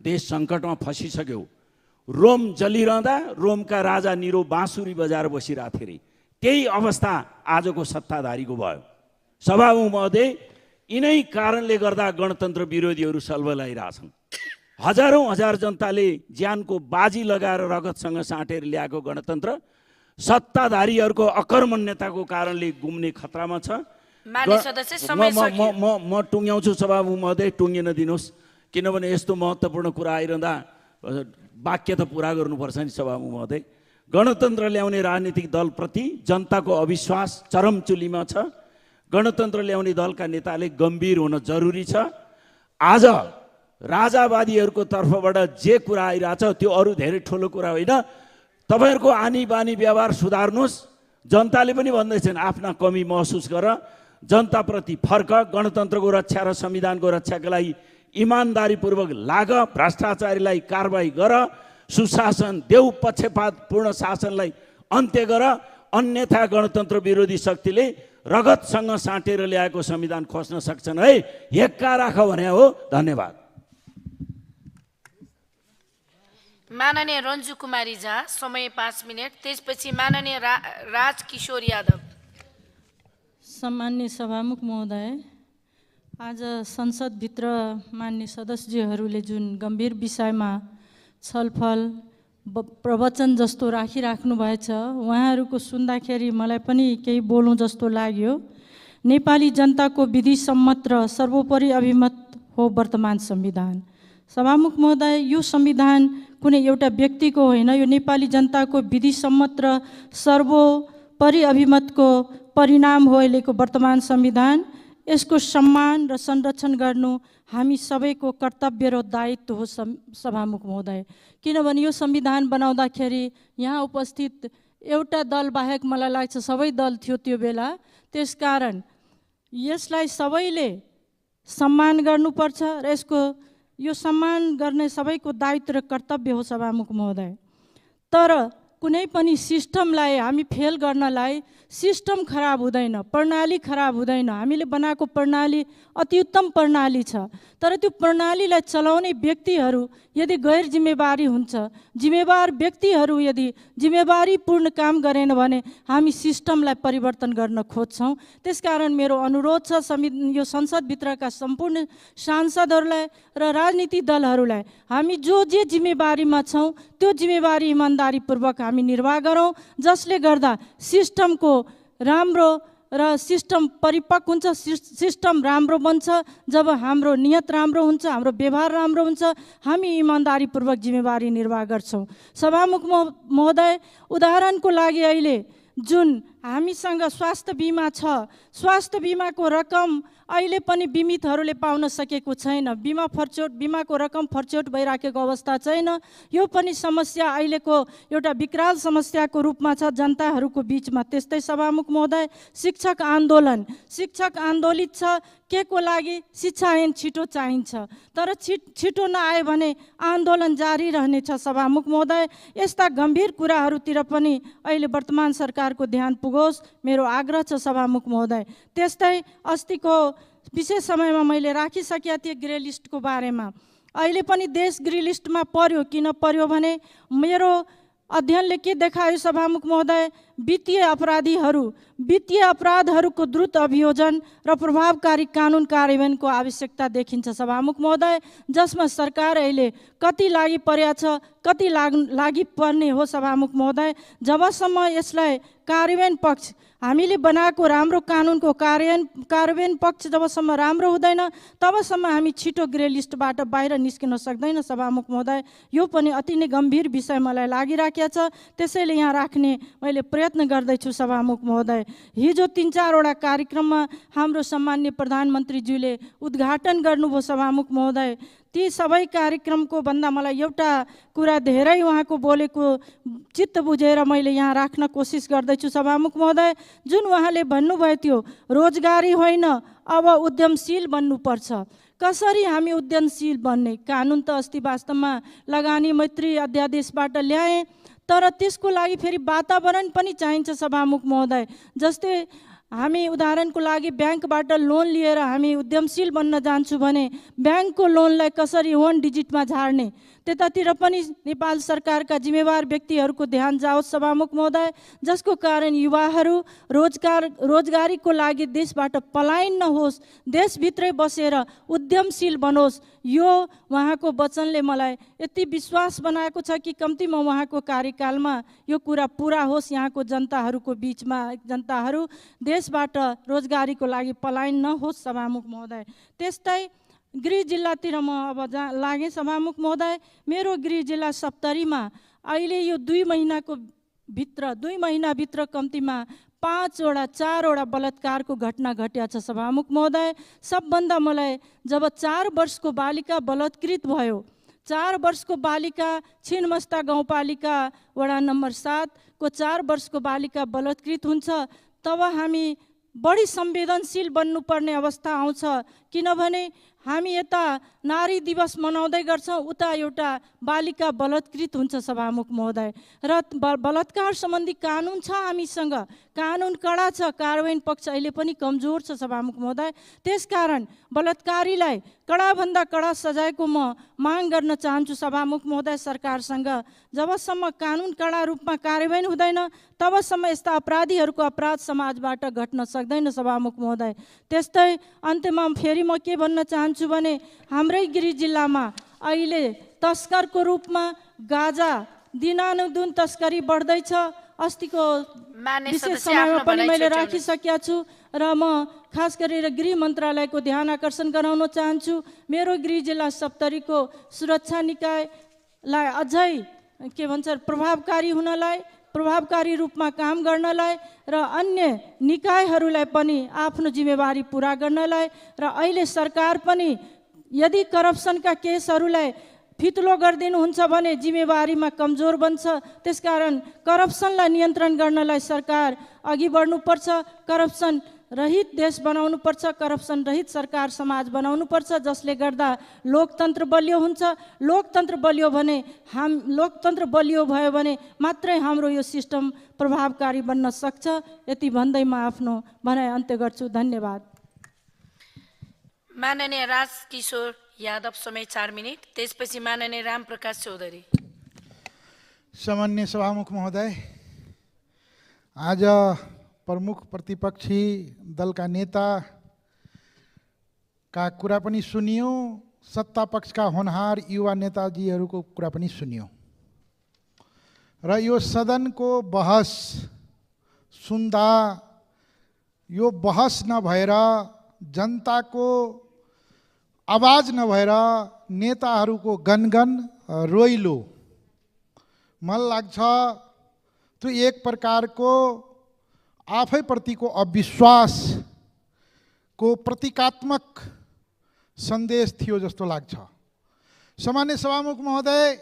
देश सङ्कटमा फसिसक्यो। रोम जलिरहँदा रोमका राजा निरो बाँसुरी बजाएर बसिरहेको थिए अरे त्यही अवस्था आजको सत्ताधारीको भयो। सभामुख महोदय, यिनै कारणले गर्दा गणतन्त्र विरोधीहरू सल्बलाइरहेछन्। हजारौँ हजार जनताले ज्यानको बाजी लगाएर रगतसँग साँटेर ल्याएको गणतन्त्र सत्ताधारीहरूको अकर्मण्यताको कारणले गुम्ने खतरामा छ। म टुङ्ग्याउँछु सभामुख महोदय, टुङ्गिन दिनुहोस्, किनभने यस्तो महत्त्वपूर्ण कुरा आइरहँदा वाक्य त पुरा गर्नुपर्छ नि सभामुख महोदय। गणतन्त्र ल्याउने राजनीतिक दलप्रति जनताको अविश्वास चरम चुलीमा छ। गणतन्त्र ल्याउने दलका नेताले गम्भीर हुन जरुरी छ। आज राजावादीहरूको तर्फबाट जे कुरा आइरहेछ त्यो अरू धेरै ठुलो कुरा होइन। तपाईँहरूको आनी बानी व्यवहार सुधार्नुहोस्। जनताले पनि भन्दैछन् आफ्ना कमी महसुस गर, जनताप्रति फर्क, गणतन्त्रको रक्षा र संविधानको रक्षाका लागि इमान्दारीपूर्वक लाग, भ्रष्टाचारीलाई कारबाही गर, सुशासन देऊ, पक्षपातपूर्ण शासनलाई अन्त्य गर, अन्यथा गणतन्त्र विरोधी शक्तिले रगतसँग साँटेर ल्याएको संविधान खोज्न सक्छन् है। हेक्का राख भने हो। धन्यवाद। माननीय रन्जु कुमारी झा, समय 5 मिनट। त्यसपछि माननीय राजकिशोर यादव। सम्मान्य सभामुख महोदय, आज संसदभित्र मान्य सदस्यहरूले जुन गम्भीर विषयमा छलफल प्रवचन जस्तो राखिराख्नु भएछ, उहाँहरूको सुन्दाखेरि मलाई पनि केही बोलौँ जस्तो लाग्यो। नेपाली जनताको विधि सम्मत र सर्वोपरि अभिमत हो वर्तमान संविधान। सभामुख महोदय, यो संविधान कुनै एउटा व्यक्तिको होइन, यो नेपाली जनताको विधि सम्मत र सर्वोपरि अभिमतको परिणाम हो अहिलेको वर्तमान संविधान। यसको सम्मान र संरक्षण गर्नु हामी सबैको कर्तव्य र दायित्व हो सभामुख महोदय। किनभने यो संविधान बनाउँदाखेरि यहाँ उपस्थित एउटा दल बाहेक मलाई लाग्छ सबै दल थियो त्यो बेला। त्यसकारण यसलाई सबैले सम्मान गर्नुपर्छ र यसको यो सम्मान गर्ने सबैको दायित्व र कर्तव्य हो सभामुख महोदय। तर कुनै पनि सिस्टमलाई हामी फेल गर्नलाई सिस्टम खराब हुँदैन, प्रणाली खराब हुँदैन। हामीले बनाएको प्रणाली अति उत्तम प्रणाली छ, तर त्यो प्रणालीलाई चलाउने व्यक्तिहरू यदि गैर जिम्मेवारी हुन्छ, जिम्मेवार व्यक्तिहरू यदि जिम्मेवारीपूर्ण काम गरेन भने हामी सिस्टमलाई परिवर्तन गर्न खोज्छौँ। त्यसकारण मेरो अनुरोध छ यो संसदभित्रका सम्पूर्ण सांसदहरूलाई र राजनीतिक दलहरूलाई हामी जे जिम्मेवारीमा छौँ त्यो जिम्मेवारी इमान्दारीपूर्वक हामी निर्वाह गरौँ, जसले गर्दा सिस्टमको राम्रो र सिस्टम परिपक्व हुन्छ, सिस्टम राम्रो बन्छ। जब हाम्रो नियत राम्रो हुन्छ, हाम्रो व्यवहार राम्रो हुन्छ, हामी इमान्दारीपूर्वक जिम्मेवारी निर्वाह गर्छौँ। सभामुख महोदय, उदाहरणको लागि अहिले जुन हामीसँग स्वास्थ्य बिमा छ, स्वास्थ्य बिमाको रकम अहिले पनि बिमितहरूले पाउन सकेको छैन। बिमाको रकम फर्चोट भइराखेको अवस्था छैन। यो पनि समस्या अहिलेको एउटा विकराल समस्याको रूपमा छ जनताहरूको बिचमा। त्यस्तै सभामुख महोदय, शिक्षक आन्दोलित छ। के को लागि? शिक्षा ऐन छिटो चाहिन्छ, तर छिटो नआयो भने आन्दोलन जारी रहनेछ सभामुख महोदय। यस्ता गम्भीर कुराहरूतिर पनि अहिले वर्तमान सरकारको ध्यान पुगोस्, मेरो आग्रह छ सभामुख महोदय। त्यस्तै अस्तिको विशेष समयमा मैले राखिसकेका थिएँ ग्रे लिस्टको बारेमा। अहिले पनि देश ग्रे लिस्टमा पर्यो। किन पर्यो भने मेरो अध्ययनले के देखायो सभामुख महोदय, वित्तीय अपराधहरूको द्रुत अभियोजन र प्रभावकारी कानुन कार्यान्वयनको आवश्यकता देखिन्छ सभामुख महोदय, जसमा सरकार अहिले कति लागि परेको छ, कति लागि पर्ने हो सभामुख महोदय। जबसम्म यसलाई कार्यान्वयन पक्ष हामीले बनाएको राम्रो कानुनको कार्यान्वयन पक्ष जबसम्म राम्रो हुँदैन तबसम्म हामी छिटो ग्रे लिस्टबाट बाहिर निस्किन सक्दैन सभामुख महोदय। यो पनि अति नै गम्भीर विषय मलाई लागिराखेको छ, त्यसैले यहाँ राख्ने मैले प्रयत्न गर्दैछु सभामुख महोदय। हिजो 3-4 कार्यक्रममा हाम्रो सम्माननीय प्रधानमन्त्रीज्यूले उद्घाटन गर्नुभयो सभामुख महोदय। ती सबै कार्यक्रमको भन्दा मलाई एउटा कुरा धेरै उहाँको बोलेको चित्त बुझेर मैले यहाँ राख्न कोसिस गर्दैछु सभामुख महोदय। जुन उहाँले भन्नुभयो त्यो रोजगारी होइन, अब उद्यमशील बन्नुपर्छ। कसरी हामी उद्यमशील बन्ने? कानुन त अस्ति वास्तवमा लगानी मैत्री अध्यादेशबाट ल्याए, तर त्यसको लागि फेरि वातावरण पनि चाहिन्छ सभामुख महोदय। जस्तै हामी उदाहरणको लागि ब्याङ्कबाट लोन लिएर हामी उद्यमशील बन्न जान्छौँ भने ब्याङ्कको लोनलाई कसरी 1 डिजिटमा झार्ने, त्यतातिर पनि नेपाल सरकारका जिम्मेवार व्यक्तिहरूको ध्यान जाओस् सभामुख महोदय, जसको कारण युवाहरू रोजगारीको लागि देशबाट पलायन नहोस्, देशभित्रै बसेर उद्यमशील बनोस्। यो उहाँको वचनले मलाई यति विश्वास बनाएको छ कि कम्तीमा उहाँको कार्यकालमा यो कुरा पुरा होस्, यहाँको जनताहरूको बिचमा जनताहरू देशबाट रोजगारीको लागि पलायन नहोस् सभामुख महोदय। त्यस्तै गृह जिल्लातिर म अब लागेँ सभामुख महोदय। मेरो गृह जिल्ला सप्तरीमा अहिले यो 2 महिनाभित्र कम्तीमा 4वटा बलात्कारको घटना घटेको छ सभामुख महोदय। सबभन्दा मलाई जब 4 वर्षको बालिका बलात्कृत भयो, 4 वर्षको बालिका छिनमस्ता गाउँपालिका वडा नम्बर 7 को 4 वर्षको बालिका बलात्कृत हुन्छ, तब हामी बढी संवेदनशील बन्नुपर्ने अवस्था आउँछ। किनभने हामी यता नारी दिवस मनाउँदै गर्छौँ, उता एउटा बालिका बलात्कृत हुन्छ सभामुख महोदय। र बलात्कार सम्बन्धी कानुन छ हामीसँग, कानुन कडा छ, कार्यान्वयन पक्ष अहिले पनि कमजोर छ सभामुख महोदय। त्यसकारण बलात्कारीलाई कडाभन्दा कडा सजायको म माग गर्न चाहन्छु सभामुख महोदय सरकारसँग। जबसम्म कानुन कडा रूपमा कार्यान्वयन हुँदैन तबसम्म यस्ता अपराधीहरूको अपराध समाजबाट घट्न सक्दैन सभामुख महोदय। त्यस्तै अन्त्यमा फेरि म के भन्न चाहन्छु भने हाम्रै गृह जिल्लामा अहिले तस्करको रूपमा गाजा दिनानुदिन तस्करी बढ्दैछ। अस्तिको विशेष समयमा पनि मैले राखिसकेका छु र म खास गरेर गृह मन्त्रालयको ध्यान आकर्षण गराउन चाहन्छु। मेरो गृह जिल्ला सप्तरीको सुरक्षा निकायलाई अझै के भन्छ प्रभावकारी हुनलाई, प्रभावकारी रूपमा काम गर्नलाई र अन्य निकायहरूलाई पनि आफ्नो जिम्मेवारी पुरा गर्नलाई र अहिले सरकार पनि यदि करप्सनका केसहरूलाई फितलो गरिदिनुहुन्छ भने जिम्मेवारीमा कमजोर बन्छ। त्यसकारण करप्सनलाई नियन्त्रण गर्नलाई सरकार अघि बढ्नुपर्छ, करप्सन रहित देश बनाउनुपर्छ, करप्सन रहित सरकार समाज बनाउनुपर्छ, जसले गर्दा लोकतन्त्र बलियो हुन्छ। लोकतन्त्र बलियो भयो भने मात्रै हाम्रो यो सिस्टम प्रभावकारी बन्न सक्छ। यति भन्दै म आफ्नो भनाइ अन्त्य गर्छु। धन्यवाद। माननीय राजकिशोर यादव समय 4 मिनट, त्यसपछि माननीय रामप्रकाश चौधरी। सामान्य सभामुख महोदय, आज प्रमुख प्रतिपक्षी दलका नेताका कुरा पनि सुनियो, सत्ता पक्षका होनहार युवा नेताजीहरूको कुरा पनि सुनियो र यो सदनको बहस सुन्दा यो बहस नभएर, जनताको आवाज नभएर नेताहरूको गनगन रोइलो मलाई लाग्छ त्यो एक प्रकारको आफैप्रतिको अविश्वासको प्रतीकात्मक सन्देश थियो जस्तो लाग्छ। सामान्य सभामुख महोदय,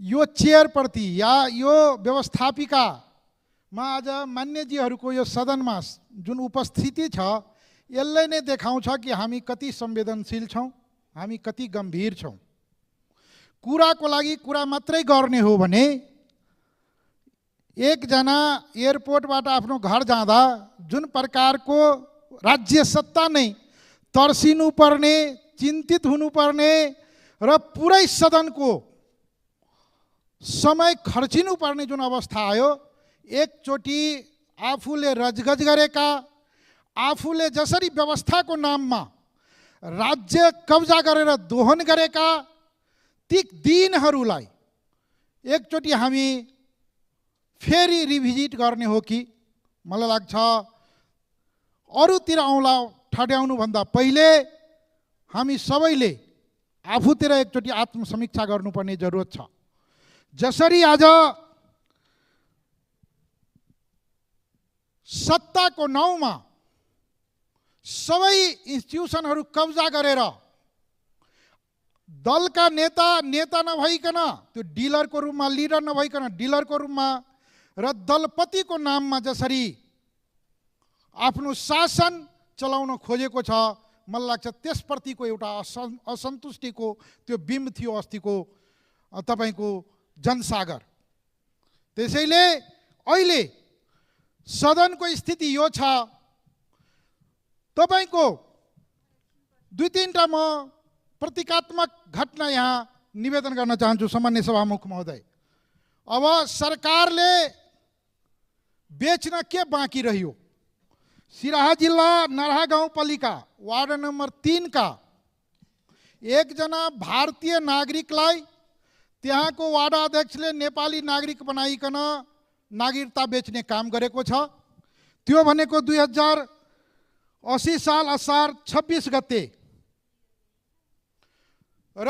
यो चेयरप्रति या यो व्यवस्थापिकामा आज मान्यजीहरूको यो सदनमा जुन उपस्थिति छ यसले नै देखाउँछ कि हामी कति संवेदनशील छौँ, हामी कति गम्भीर छौँ। कुराको लागि कुरा मात्रै गर्ने हो भने एकजना एयरपोर्टबाट आफ्नो घर जाँदा जुन प्रकारको राज्य सत्ता नै तर्सिनुपर्ने, चिन्तित हुनुपर्ने र पुरै सदनको समय खर्चिनुपर्ने जुन अवस्था आयो, एकचोटि आफूले रजगज गरेका, आफूले जसरी व्यवस्थाको नाममा राज्य कब्जा गरेर दोहन गरेका ती दिनहरूलाई एकचोटि हामी फेरि रिभिजिट गर्ने हो कि मलाई लाग्छ अरूतिर औँला ठड्याउनुभन्दा पहिले हामी सबैले आफूतिर एकचोटि आत्मसमीक्षा गर्नुपर्ने जरुरत छ। जसरी आज सत्ताको नाउँमा सबै इन्स्टिट्युसनहरू कब्जा गरेर दलका नेता नभइकन, त्यो डिलरको रूपमा, लिडर नभइकन डिलरको रूपमा र दलपतिको नाममा जसरी आफ्नो शासन चलाउन खोजेको छ, मलाई लाग्छ त्यसप्रतिको एउटा असन्तुष्टिको त्यो बिम्ब थियो अस्तिको तपाईँको जनसागर। त्यसैले अहिले सदनको स्थिति यो छ, तपाईँको 2-3टा म प्रतीकात्मक घटना यहाँ निवेदन गर्न चाहन्छु सामान्य सभामुख महोदय। अब सरकारले बेच्न के बाँकी रह्यो? सिराहा जिल्ला नरहा गाउँपालिका वार्ड नम्बर 3 का एकजना भारतीय नागरिकलाई त्यहाँको वार्ड अध्यक्षले नेपाली नागरिक बनाइकन नागरिकता बेच्ने काम गरेको छ। त्यो भनेको 2080 साल असार 26 गते र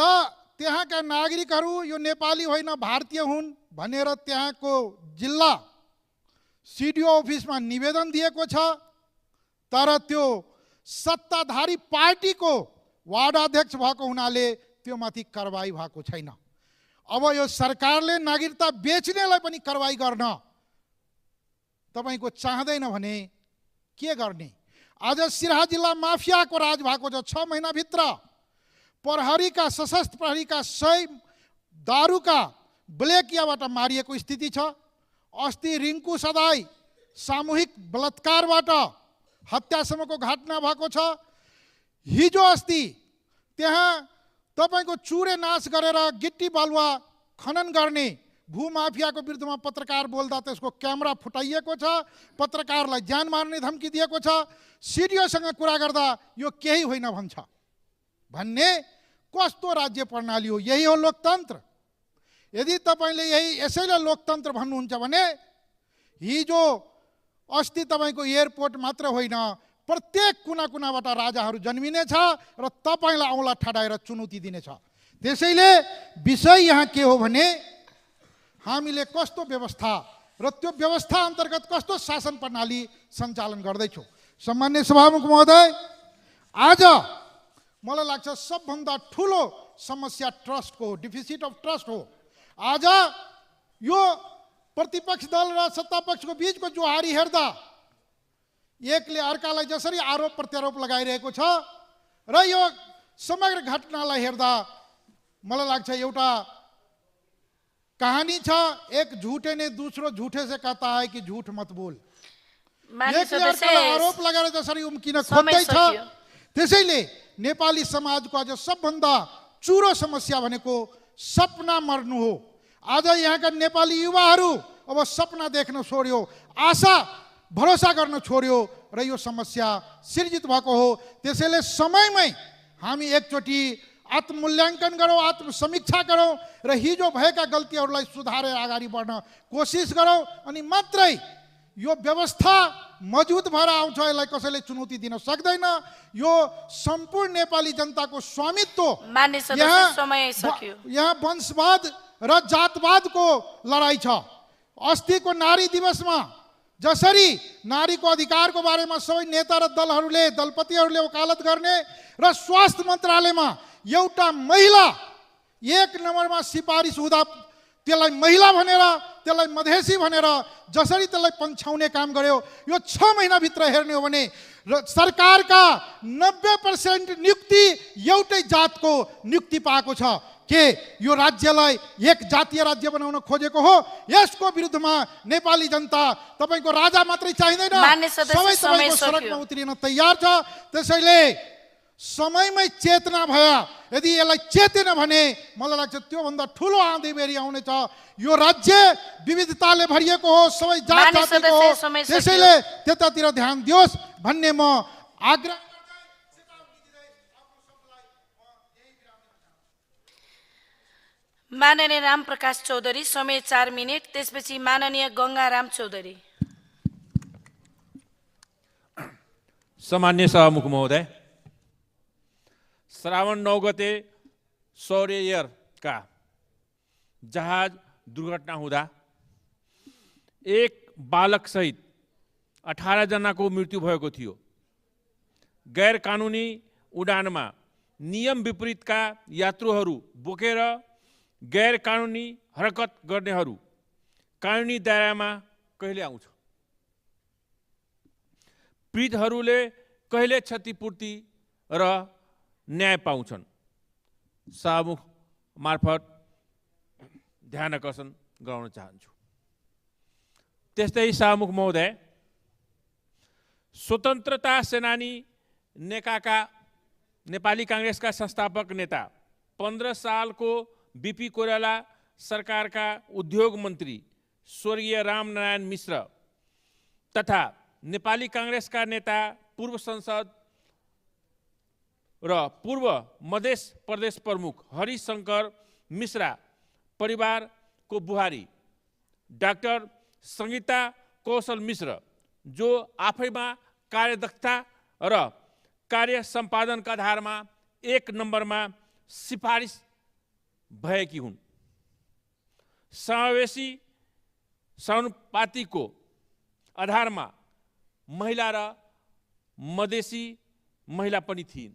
त्यहाँका नागरिकहरू यो नेपाली होइन भारतीय हुन् भनेर त्यहाँको जिल्ला सिडिओ अफिसमा निवेदन दिएको छ। तर त्यो सत्ताधारी पार्टीको वार्ड अध्यक्ष भएको हुनाले त्यो माथि कारबाही भएको छैन। अब यो सरकारले नागरिकता बेच्नेलाई पनि कारबाही गर्न तपाईको चाहदैन भने के गर्ने? आज सिराहा जिल्ला माफियाको राज भएको छ। 6 महिनाभित्र प्रहरीका, सशस्त्र प्रहरीका 100 दारूका ब्ल्याकियाबाट मारिएको स्थिति छ। अस्ति रिङ्कु सदाई सामूहिक बलात्कारबाट हत्यासम्मको घटना भएको छ। हिजो अस्ति त्यहाँ तपाईको चुरे नाश गरेर गिट्टी बालुवा खनन गर्ने भूमाफियाको विरुद्धमा पत्रकार बोल्दा त्यसको क्यामेरा फुटाइएको छ। पत्रकारलाई जान मार्ने धम्की दिएको छ। सिडिओसँग कुरा गर्दा यो केही होइन भन्छ। भन्ने कस्तो राज्य प्रणाली हो? यही हो लोकतन्त्र? यदि तपाईले यसैलाई लोकतन्त्र भन्नुहुन्छ भने हिजो अस्ति तपाईको एयरपोर्ट मात्र होइन, प्रत्येक कुना कुनाबाट राजाहरू जन्मिनेछ र तपाईलाई औँला ठडाएर चुनौती दिनेछ। त्यसैले विषय यहाँ के हो भने हामीले कस्तो व्यवस्था र त्यो व्यवस्था अन्तर्गत कस्तो शासन प्रणाली सञ्चालन गर्दैछौँ। सम्मान्य सभामुख महोदय, आज मलाई लाग्छ सबभन्दा ठुलो समस्या ट्रस्टको हो, डिफिसिट अफ ट्रस्ट हो। आज यो प्रतिपक्ष दल र सत्तापक्षको बीचको जोहारी हेर्दा एकले अर्कालाई जसरी आरोप प्रत्यारोप लगाइरहेको छ र यो समग्र घटनालाई हेर्दा मलाई लाग्छ एउटा कहानी छ, एक झूठे ने दूसरो झूठे से कहता है कि झूठ मत बोल। एकले अर्कालाई आरोप लगाएर जसरी उम्किन खोज्दैछ, त्यसैले नेपाली समाजको आज सबभन्दा चुरो समस्या भनेको सपना मर्नु हो। आज यहाँका नेपाली युवाहरू अब सपना देख्न छोड्यो, आशा भरोसा गर्न छोड्यो र यो समस्या सिर्जित भएको हो। त्यसैले समयमै हामी एकचोटि आत्ममूल्याङ्कन गरौँ, आत्मसमीक्षा गरौँ र हिजो भएका गल्तीहरूलाई सुधारेर अगाडि बढ्न कोसिस गरौँ। अनि मात्रै यो व्यवस्था मजबुत भएर आउँछ। यसलाई कसैले चुनौती दिन सक्दैन। यो सम्पूर्ण नेपाली जनताको स्वामित्व। यहाँ वंशवाद र जातवादको लडाइँ छ। अस्तिको नारी दिवसमा जसरी नारीको अधिकारको बारेमा सबै नेता र दलहरूले, दलपतिहरूले वकालत गर्ने र स्वास्थ्य मन्त्रालयमा एउटा महिला 1 नम्बरमा सिफारिस हुँदा त्यसलाई महिला भनेर, त्यसलाई मधेसी भनेर जसरी त्यसलाई पन्छाउने काम गर्यो, यो 6 महिनाभित्र हेर्ने हो भने सरकारका 90% नियुक्ति एउटै जातको नियुक्ति पाएको छ। के यो राज्यलाई एक जातीय राज्य बनाउन खोजेको हो? यसको विरुद्धमा नेपाली जनता तपाईको राजा मात्रै चाहिँदैन, सबै तपाईको सडकमा उत्रिन तयार छ। त्यसैले समयमै चेतना भए यदि यसलाई चेतेन भने मलाई लाग्छ त्योभन्दा ठुलो आँधी बेरी आउनेछ। यो राज्य विविधताले भरिएको हो, सबै जात जातिको हो, त्यसैले त्यतातिर ध्यान दियोस् भन्ने म आग्रह। माननीय रामप्रकाश चौधरी, समय 4 मिनट। त्यसपछि माननीय गङ्गाराम चौधरी। सम्मान्य सभामुख महोदय, श्रावण 9 गते सौर्य एयरका जहाज दुर्घटना हुँदा एक बालक सहित 18 जनाको मृत्यु भएको थियो। गैर कानुनी उडानमा नियम विपरीतका यात्रुहरू बोकेर गैर कानुनी हरकत गर्नेहरू कानुनी दायरामा कहिले आउँछ? पीडितहरूले कहिले क्षतिपूर्ति र न्याय पाउँछन्? सभामुख मार्फत ध्यान आकर्षण गराउन चाहन्छु। त्यस्तै सभामुख महोदय, स्वतन्त्रता सेनानी नेकाका नेपाली काङ्ग्रेसका संस्थापक नेता 15 सालको बीपी कोइराला सरकारका उद्योग मन्त्री स्वर्गीय रामनारायण मिश्र तथा नेपाली काङ्ग्रेसका नेता पूर्व संसद र पूर्व मधेस प्रदेश प्रमुख हरिशङ्कर मिश्रा परिवारको बुहारी डाक्टर सङ्गीता कौशल मिश्र, जो आफैमा कार्यदक्षता र कार्य सम्पादनका आधारमा 1 नम्बरमा सिफारिस भएकी हुन्। समावेशी समानुपातिको आधारमा महिला र मधेसी महिला पनि थिइन्,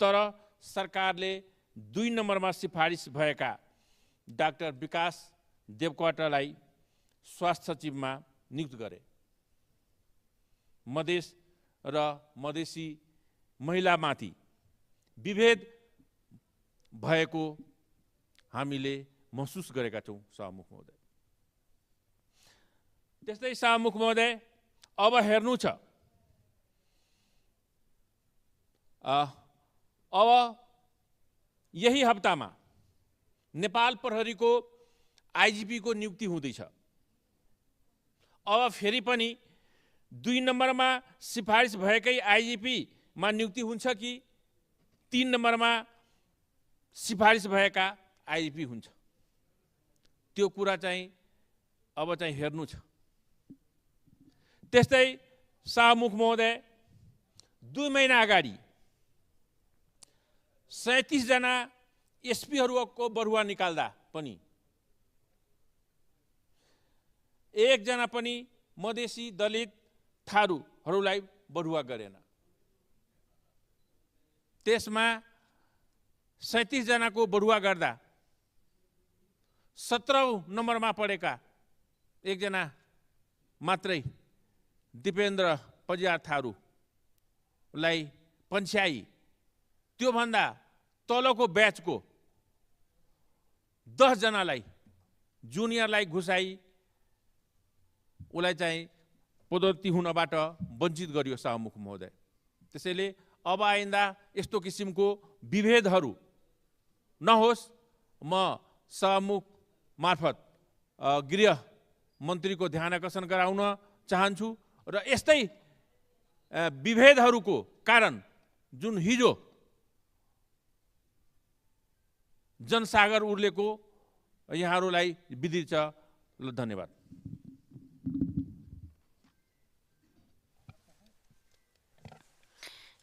तर सरकारले 2 नम्बरमा सिफारिस भएका डाक्टर विकास देवकोटालाई स्वास्थ्य सचिवमा नियुक्त गरे। मधेस र मधेसी महिलामाथि विभेद भएको हामीले महसुस गरेका छौँ सभामुख महोदय। त्यस्तै सभामुख महोदय, अब हेर्नु छ, अब यही हप्तामा नेपाल प्रहरीको आइजिपी को नियुक्ति हुँदैछ। अब फेरि पनि 2 नम्बरमा सिफारिस भएकै आइजिपी मा नियुक्ति हुन्छ कि 3 नम्बरमा सिफारिस भएका आइजिपी हुन्छ? त्यो कुरा चाहिँ अब चाहिँ हेर्नु छ। त्यस्तै सभामुख महोदय, 2 महिना अगाडि 37 जना एसपीहरूको बढुवा निकाल्दा पनि 1 जना पनि मधेसी, दलित, थारूहरूलाई बढुवा गरेन। त्यसमा 37 जनाको बढुवा गर्दा 17औं नम्बरमा पढेका 1 जना मात्रै दिपेन्द्र पजियार थारूलाई पन्छ्याई, त्योभन्दा तलको ब्याचको 10 जनालाई जुनियरलाई घुसाई उसलाई चाहिँ पदोन्नति हुनबाट वञ्चित गरियो सभामुख महोदय। त्यसैले अब आइन्दा यस्तो किसिमको विभेदहरू नहोस्, म सभामुख मार्फत गृह मन्त्रीको ध्यान आकर्षण गराउन चाहन्छु। र यस्तै विभेदहरूको कारण जुन हिजो जनसागर उर्लेको यहाँहरूलाई विदित छ। धन्यवाद।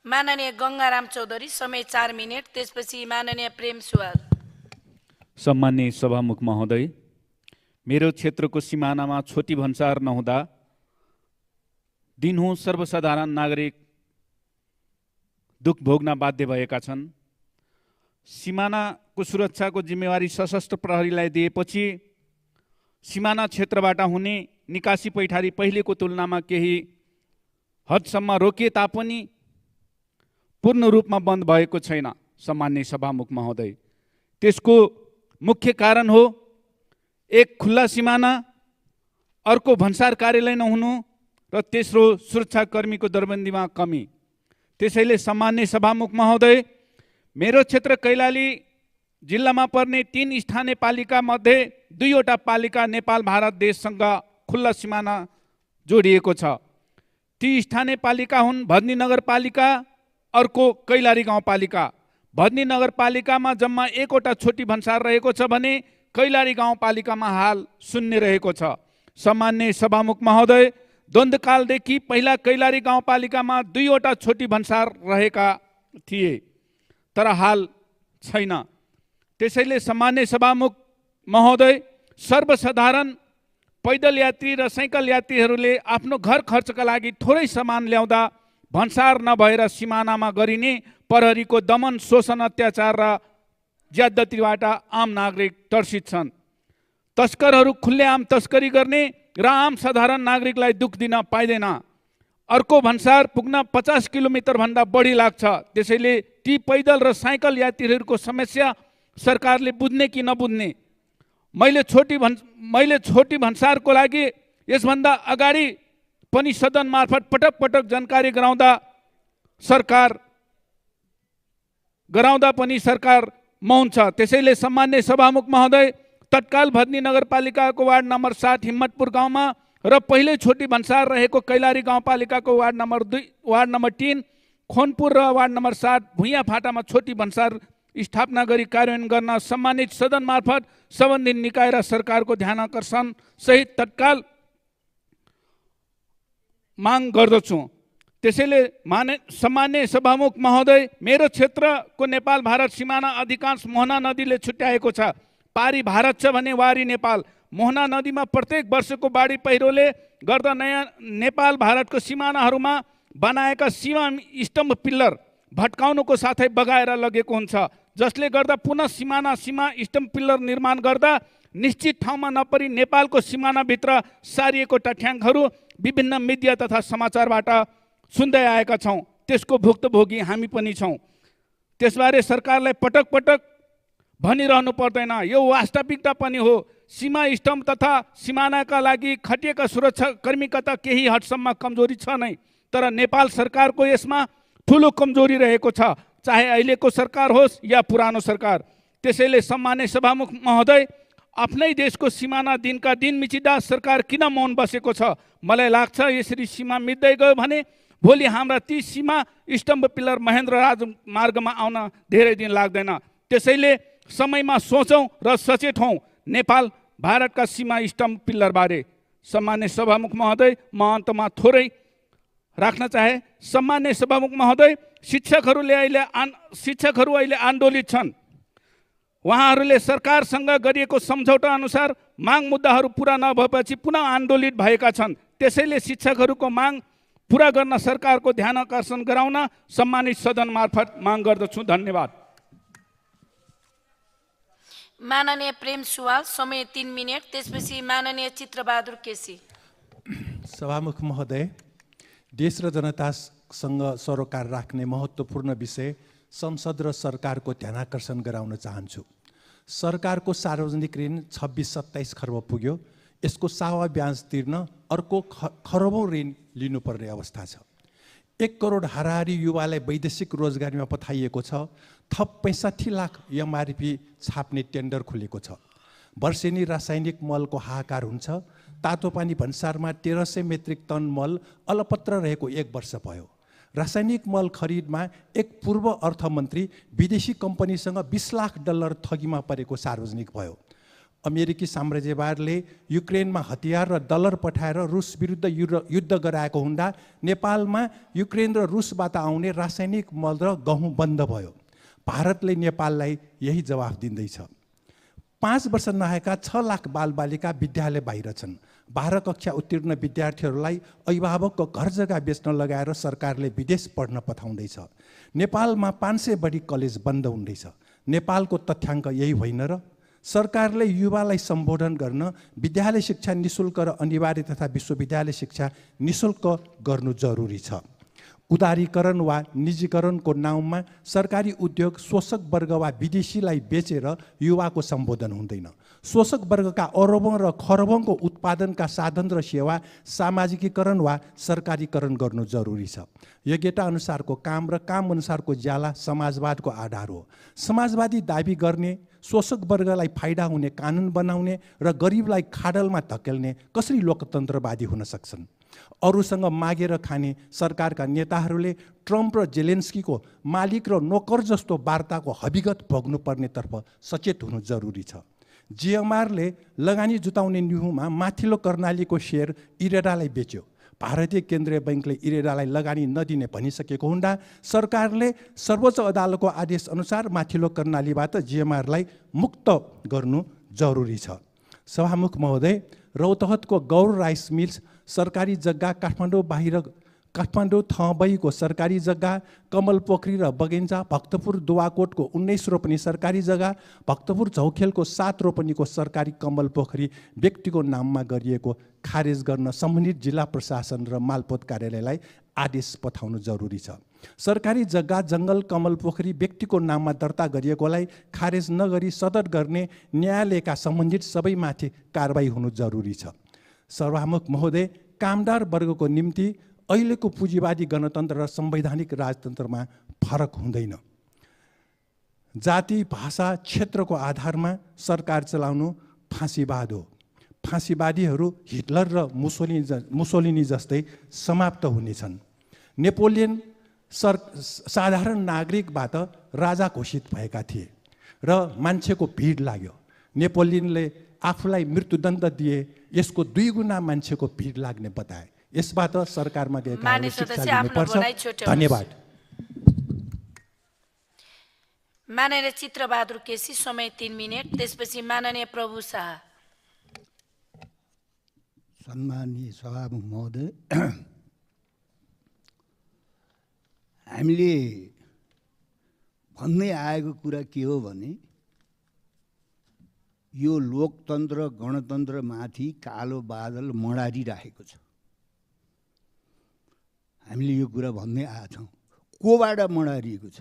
माननीय गङ्गाराम चौधरी, समय 4 मिनट। त्यसपछि माननीय प्रेम सुवाल। सम्मान्य सभामुख महोदय, मेरो क्षेत्रको सिमानामा छोटी भन्सार नहुँदा दिनहुँ सर्वसाधारण नागरिक दुख भोग्न बाध्य भएका छन्। सिमानाको सुरक्षाको जिम्मेवारी सशस्त्र प्रहरीलाई दिएपछि सिमाना क्षेत्रबाट हुने निकासी पैठारी पहिलेको तुलनामा केही हदसम्म रोकिए तापनि पूर्ण रूपमा बन्द भएको छैन। सम्मान्य सभामुख महोदय, त्यसको मुख्य कारण हो एक खुल्ला सिमाना, अर्को भन्सार कार्यालय नहुनु र तेस्रो सुरक्षाकर्मीको दरबन्दीमा कमी। त्यसैले सामान्य सभामुख महोदय, मेरो क्षेत्र कैलाली जिल्लामा पर्ने 3 स्थानीय पालिका मध्ये 2वटा पालिका नेपाल भारत देशसँग खुल्ला सिमाना जोडिएको छ। ती स्थानीय पालिका हुन् भदनी नगरपालिका, अर्को कैलाली गाउँपालिका। भदनी नगरपालिकामा जम्मा 1वटा छोटी भन्सार रहेको छ भने कैलाली गाउँपालिकामा हाल 0 रहेको छ। सामान्य सभामुख महोदय, द्वन्द्वकालदेखि पहिला कैलाली गाउँपालिकामा 2वटा छोटी भन्सार रहेका थिए, तर हाल छैन। त्यसैले सामान्य सभामुख महोदय, सर्वसाधारण पैदल यात्री र साइकल यात्रीहरूले आफ्नो घर खर्चका लागि थोरै सामान ल्याउँदा भन्सार नभएर सिमानामा गरिने प्रहरीको दमन, शोषण, अत्याचार र ज्यादतीबाट आम नागरिक तर्सित छन्। तस्करहरू खुल्लेआम तस्करी गर्ने र आम साधारण नागरिकलाई दुख दिन पाइँदैन। अर्को भन्सार पुग्न 50 किलोमिटर भन्दा बढी लाग्छ। त्यसैले ती पैदल र साइकल यात्रीहरूको समस्या सरकारले बुझ्ने कि नबुझ्ने। मैले छोटी भन्सारको लागि यसभन्दा अगाडि पनि सदन मार्फत पटक पटक जानकारी गराउँदा पनि सरकार मौन छ। त्यसैले सामान्य सभामुख महोदय, तत्काल भदनी नगरपालिकाको वार्ड नम्बर 7 हिम्मतपुर गाउँमा र पहिले छोटी भन्सार रहेको कैलाली गाउँपालिकाको वार्ड नम्बर 3 खोनपुर र वार्ड नम्बर 7 भुइँया फाटामा छोटी भन्सार स्थापना गरी कार्यान्वयन गर्न सम्मानित सदन मार्फत सम्बन्धित निकाय र सरकारको ध्यान आकर्षण सहित तत्काल माग गर्दछु। त्यसैले सामान्य सभामुख महोदय, मेरो क्षेत्रको नेपाल भारत सिमाना अधिकांश मोहना नदीले छुट्याएको छ। पारी भारत छ भने वारी नेपाल। मोहना नदीमा प्रत्येक वर्षको बाढी पहिरोले गर्दा नयाँ नेपाल भारतको सिमानाहरूमा बनाएका सीमा स्तम्भ पिल्लर भट्काउनुको साथै बगाएर लगेको हुन्छ, जसले गर्दा पुनः सीमा स्तम्भ पिल्लर निर्माण गर्दा निश्चित ठाउँमा नपरी नेपालको सिमानाभित्र सारिएको तथ्याङ्कहरू विभिन्न मिडिया तथा समाचारबाट सुन्दै आएका छौँ। त्यसको भुक्तभोगी हामी पनि छौँ। त्यसबारे सरकारलाई पटक पटक भनिरहनु पर्दैन, यो वास्तविकता पनि हो। सीमा स्तम्भ तथा सिमानाका लागि खटिएका सुरक्षाकर्मीका त केही हदसम्म कमजोरी छ नै, तर नेपाल सरकारको यसमा ठुलो कमजोरी रहेको छ, चाहे अहिलेको सरकार होस् या पुरानो सरकार। त्यसैले सामान्य सभामुख महोदय, आफ्नै देशको सिमाना दिनका दिन मिचिँदा सरकार किन मौन बसेको छ? मलाई लाग्छ यसरी सीमा मिच्दै गयो भने भोलि हाम्रा ती सीमा स्तम्भ पिल्लर महेन्द्र राजमार्गमा आउन धेरै दिन लाग्दैन। त्यसैले समयमा सोचौँ र सचेत हौँ नेपाल भारतका सीमा स्तम्भ पिल्लरबारे। सामान्य सभामुख महोदय, म अन्तमा थोरै राख्न चाहे। सामान्य सभामुख महोदय, शिक्षकहरू अहिले आन्दोलित छन्। उहाँहरूले सरकारसँग गरिएको सम्झौता अनुसार माग मुद्दाहरू पुरा नभएपछि पुनः आन्दोलित भएका छन्। त्यसैले शिक्षकहरूको माग पुरा गर्न सरकारको ध्यान आकर्षण गराउन सम्मानित सदन मार्फत माग गर्दछु। धन्यवाद। माननीय प्रेम सुवाल, समय 3 मिनट। त्यसपछि माननीय चित्रबहादुर केसी। सभामुख महोदय, देश र जनतासँग सरोकार राख्ने महत्त्वपूर्ण विषय संसद र सरकारको ध्यानाकर्षण गराउन चाहन्छु। सरकारको सार्वजनिक ऋण 26-27 खर्ब पुग्यो। यसको सावा ब्याज तिर्न अर्को खरबौँ ऋण लिनुपर्ने अवस्था छ। 1 करोड हाराहारी युवालाई वैदेशिक रोजगारीमा पठाइएको छ। थप 65 लाख एमआरपी छाप्ने टेन्डर खुलेको छ। वर्षेनी रासायनिक मलको हाहाकार हुन्छ। तातो पानी भन्सारमा 1300 मेट्रिक टन मल अलपत्र रहेको 1 वर्ष भयो। रासायनिक मल खरिदमा एक पूर्व अर्थमन्त्री विदेशी कम्पनीसँग $20 लाख ठगीमा परेको सार्वजनिक भयो। अमेरिकी साम्राज्यवादले युक्रेनमा हतियार र डलर पठाएर रुस विरुद्ध युद्ध गराएको हुँदा नेपालमा युक्रेन र रुसबाट आउने रासायनिक मल र गहुँ बन्द भयो। भारतले नेपाललाई यही जवाफ दिँदैछ। 5 वर्ष नआएका 6 लाख बालबालिका विद्यालय बाहिर छन्। 12 कक्षा उत्तीर्ण विद्यार्थीहरूलाई अभिभावकको घर जग्गा बेच्न लगाएर सरकारले विदेश पढ्न पठाउँदैछ। नेपालमा 500 बढी कलेज बन्द हुँदैछ। नेपालको तथ्याङ्क यही होइन र? सरकारले युवालाई सम्बोधन गर्न विद्यालय शिक्षा निःशुल्क र अनिवार्य तथा विश्वविद्यालय शिक्षा निःशुल्क गर्नु जरुरी छ। उदारीकरण वा निजीकरणको नाउँमा सरकारी उद्योग शोषक वर्ग वा विदेशीलाई बेचेर युवाको सम्बोधन हुँदैन। शोषक वर्गका अरबौँ र खरबौँको उत्पादनका साधन र सेवा सामाजिकीकरण वा सरकारीकरण गर्नु जरुरी छ। योग्यता अनुसारको काम र काम अनुसारको ज्याला समाजवादको आधार हो। समाजवादी दाबी गर्ने, शोषक वर्गलाई फाइदा हुने कानुन बनाउने र गरिबलाई खाडलमा धकेल्ने कसरी लोकतन्त्रवादी हुन सक्छन्? अरूसँग मागेर खाने सरकारका नेताहरूले ट्रम्प र जेलेन्स्कीको मालिक र नोकर जस्तो वार्ताको हविगत भोग्नुपर्नेतर्फ सचेत हुनु जरुरी छ। जिएमआरले लगानी जुटाउने न्युहुमा माथिल्लो कर्णालीको सेयर इरेडालाई बेच्यो। भारतीय केन्द्रीय बैङ्कले इरेडालाई लगानी नदिने भनिसकेको हुँदा सरकारले सर्वोच्च अदालतको आदेश अनुसार माथिल्लो कर्णालीबाट जिएमआरलाई मुक्त गर्नु जरुरी छ। सभामुख महोदय, रौतहतको गौर राइस मिल्स सरकारी जग्गा, काठमाडौँ थबईको सरकारी जग्गा, कमल पोखरी र बगैँचा, भक्तपुर दुवाकोटको 19 रोपनी सरकारी जग्गा, भक्तपुर झौखेलको 7 रोपनीको सरकारी कमल पोखरी व्यक्तिको नाममा गरिएको खारेज गर्न सम्बन्धित जिल्ला प्रशासन र मालपोत कार्यालयलाई आदेश पठाउनु जरुरी छ। सरकारी जग्गा, जङ्गल, कमल पोखरी व्यक्तिको नाममा दर्ता गरिएकोलाई खारेज नगरी सदर गर्ने न्यायालयका सम्बन्धित सबैमाथि कारबाही हुनु जरुरी छ। सभामुख महोदय, कामदार वर्गको निम्ति अहिलेको पुँजीवादी गणतन्त्र र संवैधानिक राजतन्त्रमा फरक हुँदैन। जाति, भाषा, क्षेत्रको आधारमा सरकार चलाउनु फाँसीवाद हो। फाँसीवादीहरू हिटलर र मुसोलिनी जस्तै समाप्त हुनेछन्। नेपोलियन साधारण नागरिकबाट राजा घोषित भएका थिए र मान्छेको भिड लाग्यो। नेपोलियनले आफूलाई मृत्युदण्ड दिए, यसको 2 गुणा मान्छेको भिड लाग्ने बताए। यसबाट सरकारमा गएका शिक्षा लिनुपर्छ। धन्यवाद। माननीय चित्रबहादुर केसी, समय 3 मिनट। त्यसपछि माननीय प्रभु शाह। सम्माननीय सभामुख महोदय, हामीले भन्दै आएको कुरा के हो भने यो लोकतन्त्र गणतन्त्रमाथि कालो बादल मडारिरहेको छ। हामीले यो कुरा भन्दै आएका छौँ। कोबाट मडारिएको छ?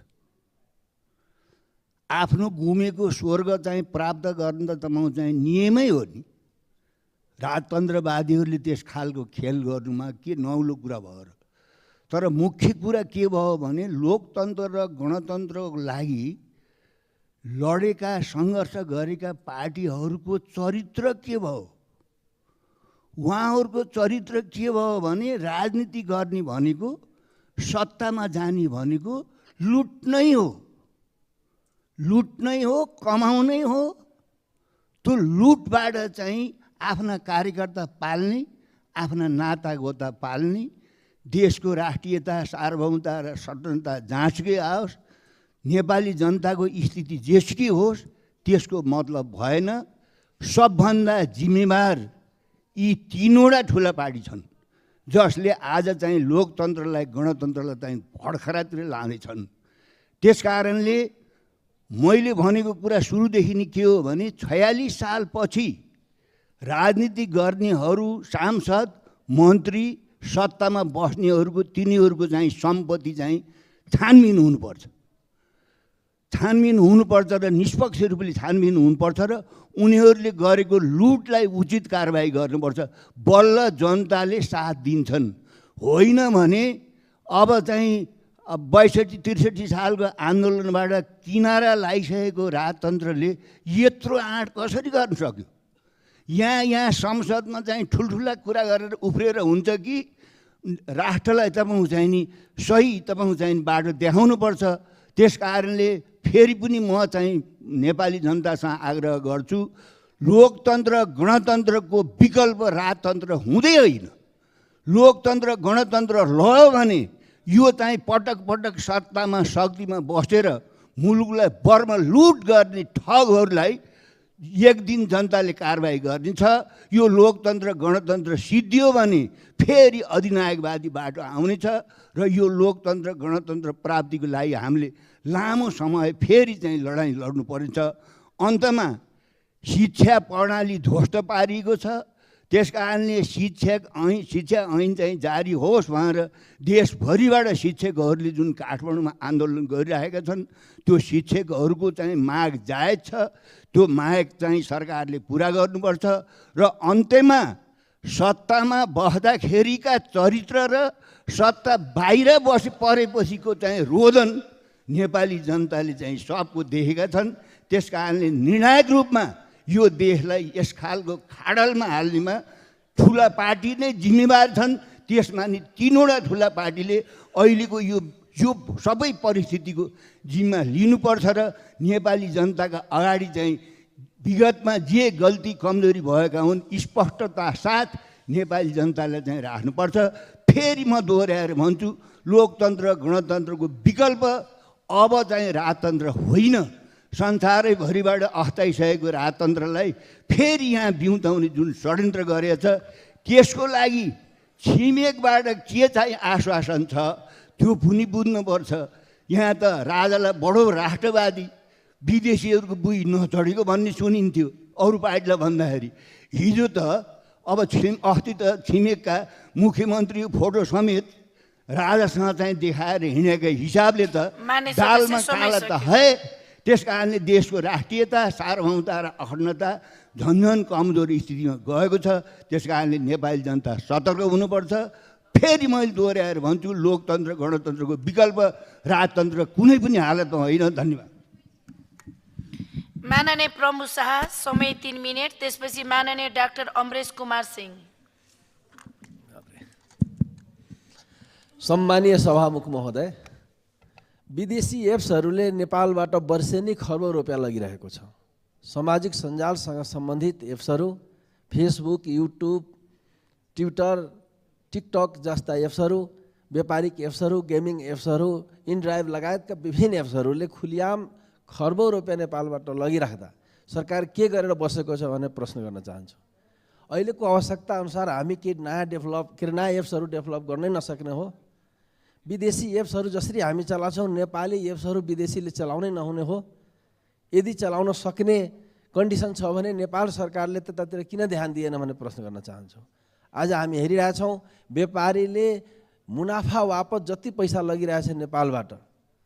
आफ्नो गुमेको स्वर्ग चाहिँ प्राप्त गर्न त तपाईँ चाहिँ नियमै हो नि। राजतन्त्रवादीहरूले त्यस खालको खेल गर्नुमा के नौलो कुरा भयो र? तर मुख्य कुरा के भयो भने लोकतन्त्र र गणतन्त्रको लागि लडेका, सङ्घर्ष गरेका पार्टीहरूको चरित्र के भयो? उहाँहरूको चरित्र के भयो भने राजनीति गर्ने भनेको, सत्तामा जाने भनेको लुट्नै हो, लुट्नै हो, कमाउनै हो। त्यो लुटबाट चाहिँ आफ्ना कार्यकर्ता पाल्ने, आफ्ना नातागोता पाल्ने, देशको राष्ट्रियता, सार्वभौमता र स्वतन्त्रता जाँचकै आओस्, नेपाली जनताको स्थिति जेसुकै होस्, त्यसको मतलब भएन। सबभन्दा जिम्मेवार यी 3वटा ठुला पार्टी छन् जसले आज चाहिँ लोकतन्त्रलाई, गणतन्त्रलाई चाहिँ भडखरातिर लाँदैछन्। त्यस कारणले मैले भनेको कुरा सुरुदेखि नै के हो भने 46 सालपछि राजनीति गर्नेहरू, सांसद, मन्त्री, सत्तामा बस्नेहरूको तिनीहरूको चाहिँ सम्पत्ति चाहिँ छानबिन हुनुपर्छ। छानबिन हुनुपर्छ र निष्पक्ष रूपले छानबिन हुनुपर्छ र उनीहरूले गरेको लुटलाई उचित कारबाही गर्नुपर्छ। बल्ल जनताले साथ दिन्छन्। होइन भने अब चाहिँ 62-63 सालको आन्दोलनबाट किनारा लगाइसकेको राजतन्त्रले यत्रो आँट कसरी गर्न सक्यो? यहाँ संसदमा चाहिँ ठुल्ठुला कुरा गरेर उफ्रिएर हुन्छ कि राष्ट्रलाई तपाईँ चाहिँ नि सही तपाईँ चाहिँ बाटो देखाउनुपर्छ। त्यस कारणले फेरि पनि म चाहिँ नेपाली जनतासँग आग्रह गर्छु, लोकतन्त्र गणतन्त्रको विकल्प राजतन्त्र हुँदै होइन। लोकतन्त्र गणतन्त्र लयो भने यो चाहिँ पटक पटक सत्तामा, शक्तिमा बसेर मुलुकलाई बर्मा लुट गर्ने ठगहरूलाई एक दिन जनताले कारबाही गर्नेछ। यो लोकतन्त्र गणतन्त्र सिद्धियो भने फेरि अधिनायकवादी बाटो आउनेछ र यो लोकतन्त्र गणतन्त्र प्राप्तिको लागि हामीले लामो समय फेरि चाहिँ लडाइँ लड्नु पर्नेछ। अन्तमा शिक्षा प्रणाली ध्वस्त पारिएको छ, त्यस कारणले शिक्षा ऐन चाहिँ जारी होस् भनेर देशभरिबाट शिक्षकहरूले जुन काठमाडौँमा आन्दोलन गरिरहेका छन् त्यो शिक्षकहरूको चाहिँ माग जायज छ। त्यो माग चाहिँ सरकारले पुरा गर्नुपर्छ र अन्त्यमा सत्तामा बस्दाखेरिका चरित्र र सत्ता बाहिर परेपछिको चाहिँ रोदन नेपाली जनताले चाहिँ सबको देखेका छन्। त्यस कारणले निर्णायक रूपमा यो देशलाई यस खालको खाडलमा हाल्नेमा ठुला पार्टी नै जिम्मेवार छन्। त्यसमा नि तीनवटा ठुला पार्टीले अहिलेको यो सबै परिस्थितिको जिम्मा लिनुपर्छ र नेपाली जनताका अगाडि चाहिँ विगतमा जे गल्ती कमजोरी भएका हुन् स्पष्टता साथ नेपाली जनतालाई चाहिँ राख्नुपर्छ। फेरि म दोहोऱ्याएर भन्छु, लोकतन्त्र गणतन्त्रको विकल्प अब चाहिँ राजतन्त्र होइन। संसारैभरिबाट अस्ताइसकेको राजतन्त्रलाई फेरि यहाँ बिउताउने जुन षड्यन्त्र गरेछ त्यसको लागि छिमेकबाट के चाहिँ आश्वासन छ त्यो पनि बुझ्नुपर्छ। यहाँ त राजालाई बडो राष्ट्रवादी विदेशीहरूको बुई नचढेको भन्ने सुनिन्थ्यो अरू पार्टीलाई भन्दाखेरि। हिजो त अब अस्ति त छिमेकका मुख्यमन्त्री फोटो समेत राजासँग चाहिँ देखाएर हिँडेको हिसाबले त दालमा काला त है। त्यस कारणले देशको राष्ट्रियता सार्वभौमता र अखण्डता झन्झन कमजोर स्थितिमा गएको छ। त्यस कारणले नेपाली जनता सतर्क हुनुपर्छ। फेरि मैले दोहोऱ्याएर भन्छु, लोकतन्त्र गणतन्त्रको विकल्प राजतन्त्र कुनै पनि हालतमा होइन। धन्यवाद। माननीय प्रमुख शाह, समय 3 मिनट। त्यसपछि माननीय डाक्टर अमरेश कुमार सिंह। सम्मानीय सभामुख महोदय, विदेशी एप्सहरूले नेपालबाट वर्षेनी खर्बौं रुपियाँ लगिरहेको छ। सामाजिक सञ्जालसँग सम्बन्धित एप्सहरू फेसबुक, युट्युब, ट्विटर, टिकटक जस्ता एप्सहरू, व्यापारिक एप्सहरू, गेमिङ एप्सहरू, इनड्राइभ लगायतका विभिन्न एप्सहरूले खुलियाम खर्बौं रुपियाँ नेपालबाट लगिराख्दा सरकार के गरेर बसेको छ भनेर प्रश्न गर्न चाहन्छु। अहिलेको आवश्यकता अनुसार हामी नयाँ एप्सहरू डेभलप गर्नै नसक्ने हो। विदेशी एप्सहरू जसरी हामी चलाउँछौँ नेपाली एप्सहरू विदेशीले चलाउनै नहुने हो। यदि चलाउन सक्ने कन्डिसन छ भने नेपाल सरकारले त्यतातिर किन ध्यान दिएन भन्ने प्रश्न गर्न चाहन्छु। आज हामी हेरिरहेछौँ व्यापारीले मुनाफा वापत जति पैसा लगिरहेछ नेपालबाट,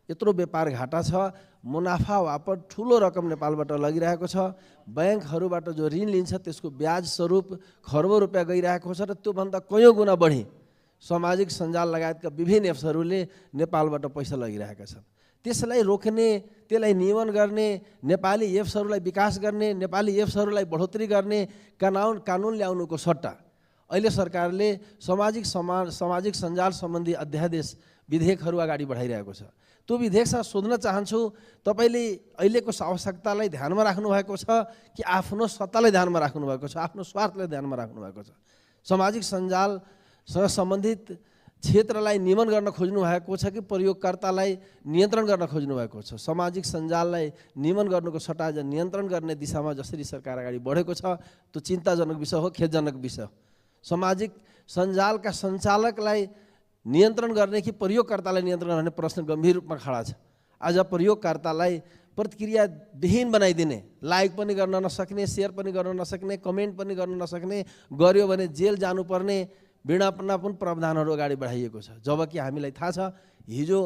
यत्रो व्यापार घाटा छ, मुनाफा वापत ठुलो रकम नेपालबाट लगिरहेको छ। ब्याङ्कहरूबाट जो ऋण लिन्छ त्यसको ब्याज स्वरूप खर्बौं रुपियाँ गइरहेको छ र त्योभन्दा कयौँ गुणा बढी सामाजिक सञ्जाल लगायतका विभिन्न एप्सहरूले नेपालबाट पैसा लगिरहेका छन्। त्यसलाई रोक्ने, त्यसलाई नियमन गर्ने, नेपाली एप्सहरूलाई विकास गर्ने, नेपाली एप्सहरूलाई बढोत्तरी गर्ने कानुन ल्याउनुको सट्टा अहिले सरकारले सामाजिक सञ्जाल सम्बन्धी अध्यादेश विधेयकहरू अगाडि बढाइरहेको छ। त्यो विधेयकसँग सोध्न चाहन्छु, तपाईँले अहिलेको आवश्यकतालाई ध्यानमा राख्नुभएको छ कि आफ्नो सत्तालाई ध्यानमा राख्नुभएको छ, आफ्नो स्वार्थलाई ध्यानमा राख्नुभएको छ? सामाजिक सञ्जालसँग सम्बन्धित क्षेत्रलाई नियमन गर्न खोज्नु भएको छ कि प्रयोगकर्तालाई नियन्त्रण गर्न खोज्नु भएको छ? सामाजिक सञ्जाललाई नियमन गर्नुको सट्टा आज नियन्त्रण गर्ने दिशामा जसरी सरकार अगाडि बढेको छ त्यो चिन्ताजनक विषय हो, खेदजनक विषय हो। सामाजिक सञ्जालका सञ्चालकलाई नियन्त्रण गर्ने कि प्रयोगकर्तालाई नियन्त्रण गर्ने प्रश्न गम्भीर रूपमा खडा छ। आज प्रयोगकर्तालाई प्रतिक्रियाविहीन बनाइदिने, लाइक पनि गर्न नसक्ने, सेयर पनि गर्न नसक्ने, कमेन्ट पनि गर्न नसक्ने, गर्यो भने जेल जानुपर्ने बिनापना पनि प्रावधानहरू अगाडि बढाइएको छ। जबकि हामीलाई थाहा छ हिजो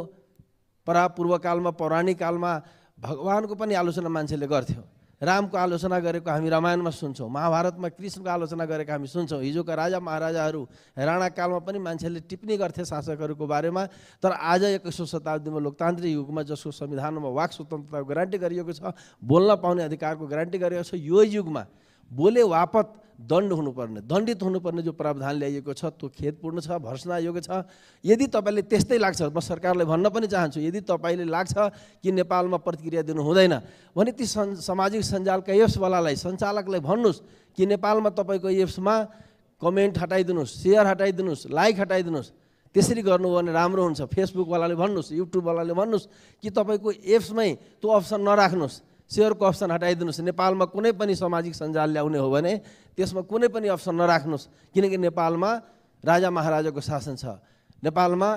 पूर्वकालमा पौराणिक कालमा भगवानको पनि आलोचना मान्छेले गर्थ्यो। रामको आलोचना गरेको हामी रामायणमा सुन्छौँ, महाभारतमा कृष्णको आलोचना गरेको हामी सुन्छौँ। हिजोका राजा महाराजाहरू राणाकालमा पनि मान्छेले टिप्पणी गर्थे शासकहरूको बारेमा। तर आज 21औं शताब्दीमा लोकतान्त्रिक युगमा जसको संविधानमा वाक स्वतन्त्रताको ग्यारेन्टी गरिएको छ, बोल्न पाउने अधिकारको ग्यारेन्टी गरिएको छ, यो युगमा बोले वापत दण्ड हुनुपर्ने, दण्डित हुनुपर्ने जो प्रावधान ल्याइएको छ त्यो खेदपूर्ण छ, भर्सनायोग्य छ। यदि तपाईँले त्यस्तै लाग्छ, म सरकारलाई भन्न पनि चाहन्छु, यदि तपाईँले लाग्छ कि नेपालमा प्रतिक्रिया दिनु हुँदैन भने ती सामाजिक सञ्जालका एप्सवालालाई, सञ्चालकलाई भन्नुहोस् कि नेपालमा तपाईँको एप्समा कमेन्ट हटाइदिनुहोस्, सेयर हटाइदिनुहोस्, लाइक हटाइदिनुहोस्। त्यसरी गर्नु भने राम्रो हुन्छ। फेसबुकवालाले भन्नुहोस्, युट्युबवालाले भन्नुहोस् कि तपाईँको एप्समै त्यो अप्सन नराख्नुहोस्, सेयरको अप्सन हटाइदिनुहोस्। नेपालमा कुनै पनि सामाजिक सञ्जाल ल्याउने हो भने त्यसमा कुनै पनि अप्सन नराख्नुहोस्, किनकि नेपालमा राजा महाराजाको शासन छ, नेपालमा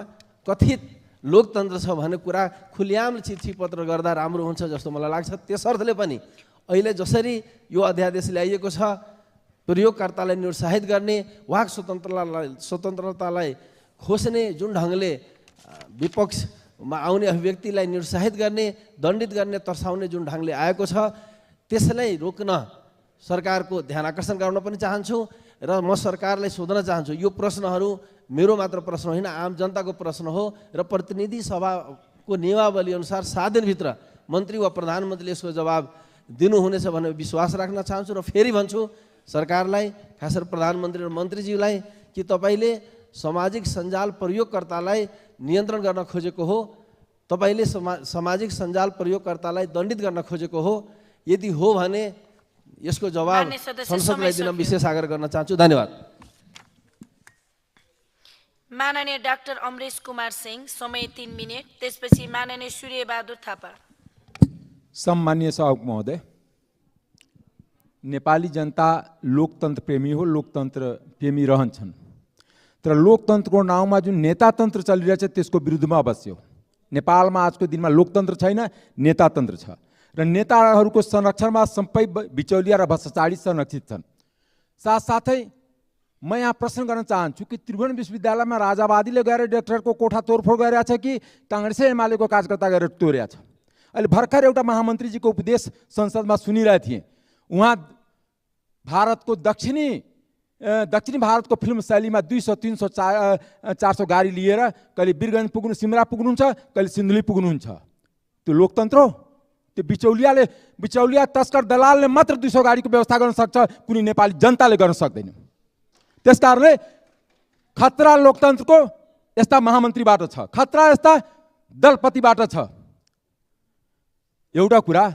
कथित लोकतन्त्र छ भन्ने कुरा खुल्याम चिठी पत्र गर्दा राम्रो हुन्छ जस्तो मलाई लाग्छ। त्यसर्थले पनि अहिले जसरी यो अध्यादेश ल्याइएको छ प्रयोगकर्तालाई निरुत्साहित गर्ने, वाक स्वतन्त्रतालाई खोज्ने जुन ढङ्गले विपक्षमा आउने अभिव्यक्तिलाई निरुत्साहित गर्ने, दण्डित गर्ने, तर्साउने जुन ढङ्गले आएको छ, त्यसलाई रोक्न सरकारको ध्यान आकर्षण गराउन पनि चाहन्छु। र म सरकारलाई सोध्न चाहन्छु, यो प्रश्नहरू मेरो मात्र प्रश्न होइन, आम जनताको प्रश्न हो र प्रतिनिधि सभाको नियमावली अनुसार 7 दिनभित्र मन्त्री वा प्रधानमन्त्रीले यसको जवाब दिनुहुनेछ भन्ने विश्वास राख्न चाहन्छु। र फेरि भन्छु सरकारलाई, खास गरी प्रधानमन्त्री र मन्त्रीज्यूलाई कि तपाईँले सामाजिक सञ्जाल प्रयोगकर्तालाई नियन्त्रण गर्न खोजेको हो, तपाईँले सामाजिक सञ्जाल प्रयोगकर्तालाई दण्डित गर्न खोजेको हो। यदि हो भने यसको जवाब संसदलाई दिन विशेष आग्रह गर्न चाहन्छु। धन्यवाद। माननीय डाक्टर अमरेश कुमार सिंह, समय 3 मिनट। त्यसपछि माननीय सूर्यबहादुर थापा। सम्माननीय सभामुख महोदय, नेपाली जनता लोकतन्त्र प्रेमी हो, लोकतन्त्र प्रेमी रहन्छन्। तर लोकतन्त्रको नाउँमा जुन नेतातन्त्र चलिरहेछ त्यसको विरुद्धमा अवश्य हो। नेपालमा आजको दिनमा लोकतन्त्र छैन, नेतातन्त्र छ र नेताहरूको संरक्षणमा सबै बिचौलिया र भ्रष्टाचारी संरक्षित छन्। साथसाथै म यहाँ प्रश्न गर्न चाहन्छु कि त्रिभुवन विश्वविद्यालयमा राजावादीले गएर डाक्टरको कोठा तोडफोड गरिरहेछ कि काङ्ग्रेस एमालेको कार्यकर्ता गएर तोडेको छ? अहिले भर्खर एउटा महामन्त्रीजीको उपदेश संसदमा सुनिरहेको थिएँ। उहाँ भारतको दक्षिणी भारतको फिल्म शैलीमा 200, 300, 400 गाडी लिएर कहिले वीरगञ्ज पुग्नु, सिमरा पुग्नुहुन्छ, कहिले सिन्धुली पुग्नुहुन्छ। त्यो लोकतन्त्र हो? त्यो बिचौलिया तस्कर दलालले मात्र 200 गाडीको व्यवस्था गर्न सक्छ, कुनै नेपाली जनताले गर्न सक्दैन। त्यस कारणले खतरा लोकतन्त्रको यस्ता महामन्त्रीबाट छ, खतरा यस्ता दलपतिबाट छ। एउटा कुरा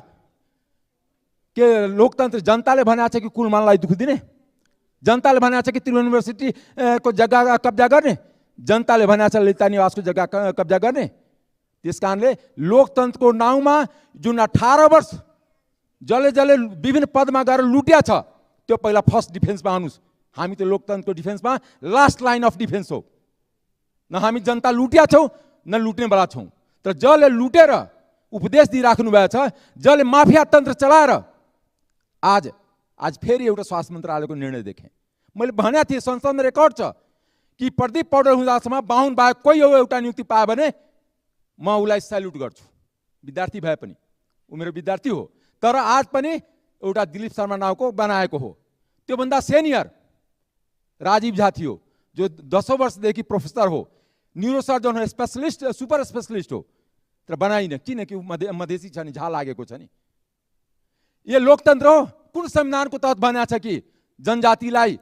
के लोकतन्त्र जनताले भनेको छ कि कुलमानलाई दुःख दिने? जनताले भनेको छ कि त्रिभुवन युनिभर्सिटीको जग्गा कब्जा गर्ने? जनताले भनेको छ ललिता निवासको जग्गा कब्जा गर्ने? त्यस कारणले लोकतन्त्रको नाउँमा जुन 18 वर्ष जसले विभिन्न पदमा गएर लुट्या छ, त्यो पहिला फर्स्ट डिफेन्समा आउनुहोस्। हामी त लोकतन्त्रको डिफेन्समा लास्ट लाइन अफ डिफेन्स हो। न हामी जनता लुट्या छौँ न लुट्नेवाला छौँ। तर जसले लुटेर उपदेश दिइराख्नु भएको छ, जसले माफिया तन्त्र चलाएर आज फेरि एउटा स्वास्थ्य मन्त्रालयको निर्णय देखेँ। मैले भनेको थिएँ, संसदमा रेकर्ड छ कि प्रदीप पौडेल हुँदासम्म 52 बाहेक कोही एउटा नियुक्ति पायो भने म उसलाई सेल्युट गर्छु, विद्यार्थी भए पनि। ऊ मेरो विद्यार्थी हो। तर आज पनि एउटा दिलीप शर्मा नाउँको बनाएको हो। त्योभन्दा सेनियर राजीव झा थियो, जो 10 वर्षदेखि प्रोफेसर हो, न्युरोसर्जन हो, स्पेसलिस्ट, सुपर स्पेसलिस्ट हो। तर बनाइन किनकि मधेसी छ नि, झा लागेको छ नि। यो लोकतन्त्र हो? कुन संविधानको तहत भनेको छ कि जनजातिलाई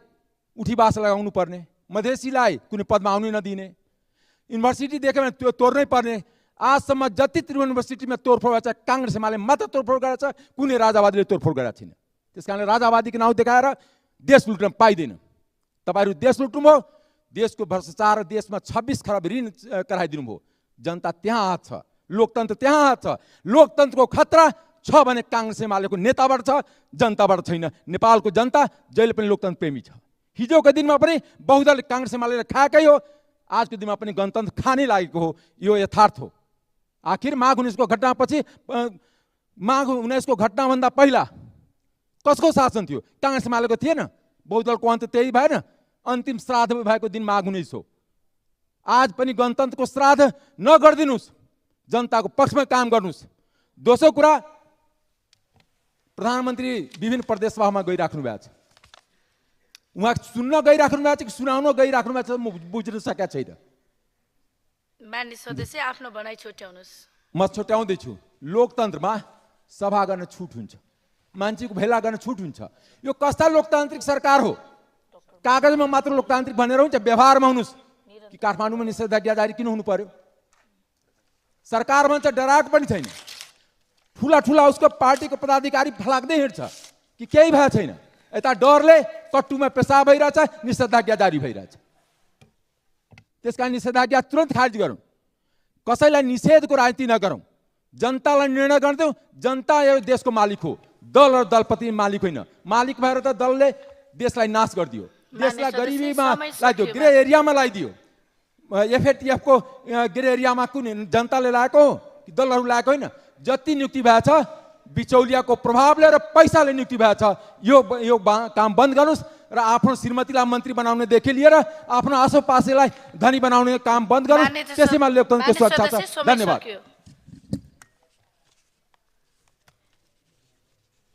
उठीबास लगाउनु पर्ने, मधेसीलाई कुनै पदमा आउनै नदिने, युनिभर्सिटी देख्यो भने त्यो तोड्नै पर्ने? आजसम्म जति त्रिभुवन युनिभर्सिटीमा तोडफोड भएको छ, काङ्ग्रेस एमाले मात्र तोडफोड गरेको छ, कुनै राजावादीले तोडफोड गरेको छैन। त्यस कारणले राजावादीको नाउँ देखाएर देश लुट्न पाइँदैन। तपाईँहरू देश लुट्नुभयो, देशको भ्रष्टाचार, देशमा 26 खरब ऋण कराइदिनु भयो। जनता त्यहाँ हात छ, लोकतन्त्र त्यहाँ हात छ। लोकतन्त्रको खतरा छ भने काङ्ग्रेस एमालेको नेताबाट छ, जनताबाट छैन। नेपालको जनता जहिले पनि लोकतन्त्र प्रेमी छ। हिजोको दिनमा पनि बहुदल काङ्ग्रेस एमाले खाएकै हो, आजको दिनमा पनि गणतन्त्र खानै लागेको हो। यो यथार्थ हो। आखिर माघ 19को घटनापछि, माघ 19को घटनाभन्दा पहिला कसको शासन थियो? काङ्ग्रेस एमालेको थिएन? बहुदलको अन्त त्यही भएन? अन्तिम श्राद्ध भएको दिन माघ 19 हो। आज पनि गणतन्त्रको श्राद्ध नगरिदिनुहोस्, जनताको पक्षमा काम गर्नुहोस्। दोस्रो कुरा, प्रधानमन्त्री विभिन्न प्रदेश सभामा गइराख्नु भएको छ। उहाँ सुन्न गइराख्नु भएको छ कि सुनाउन गइराख्नु भएको छ म बुझ्न सकेको छैन। मान्य सदस्य आफ्नो भनाइ छुट्याउनुहोस्। म छुट्याउँदैछु। लोकतन्त्रमा सभा गर्न छुट हुन्छ, मान्छेको भेला गर्न छुट हुन्छ। यो कस्ता लोकतान्त्रिक सरकार हो? कागजमा मात्र लोकतान्त्रिक भनेर हुन्छ, व्यवहारमा हुनुहोस्। कि काठमाडौँमा निषेधाज्ञा जारी किन हुनु पर्यो? सरकार भन्छ डराएको पनि छैन। ठुला उसको पार्टीको पदाधिकारी फलाक्दै हिँड्छ कि केही भएको छैन। यता डरले कट्टुमा पेसाब भइरहेछ, निषेधाज्ञा जारी भइरहेछ। त्यस कारण निषेधाज्ञा तुरन्त खारिज गरौँ। कसैलाई निषेधको राजनीति नगरौँ। जनतालाई निर्णय गरिदेऊ। जनता यो देशको मालिक हो, दल र दलपति मालिक होइन। मालिक भएर त दलले देशलाई नाश गरिदियो, देशलाई गरिबीमा लगाइदियो, गृह एरियामा लगाइदियो। एफएटिएफको गृह एरियामा कुन जनताले लगाएको हो कि दलहरू लगाएको होइन? जति नियुक्ति भएको छ बिचौलियाको प्रभावले र पैसाले नियुक्ति भएको छ। यो काम बन्द गर्नुहोस् र आफ्नो श्रीमतीलाई मन्त्री बनाउनेदेखि लिएर आफ्नो आसोपासैलाई धनी बनाउने काम बन्द गरौँ। त्यसैमा लोकतन्त्रको सुरक्षा छ। धन्यवाद।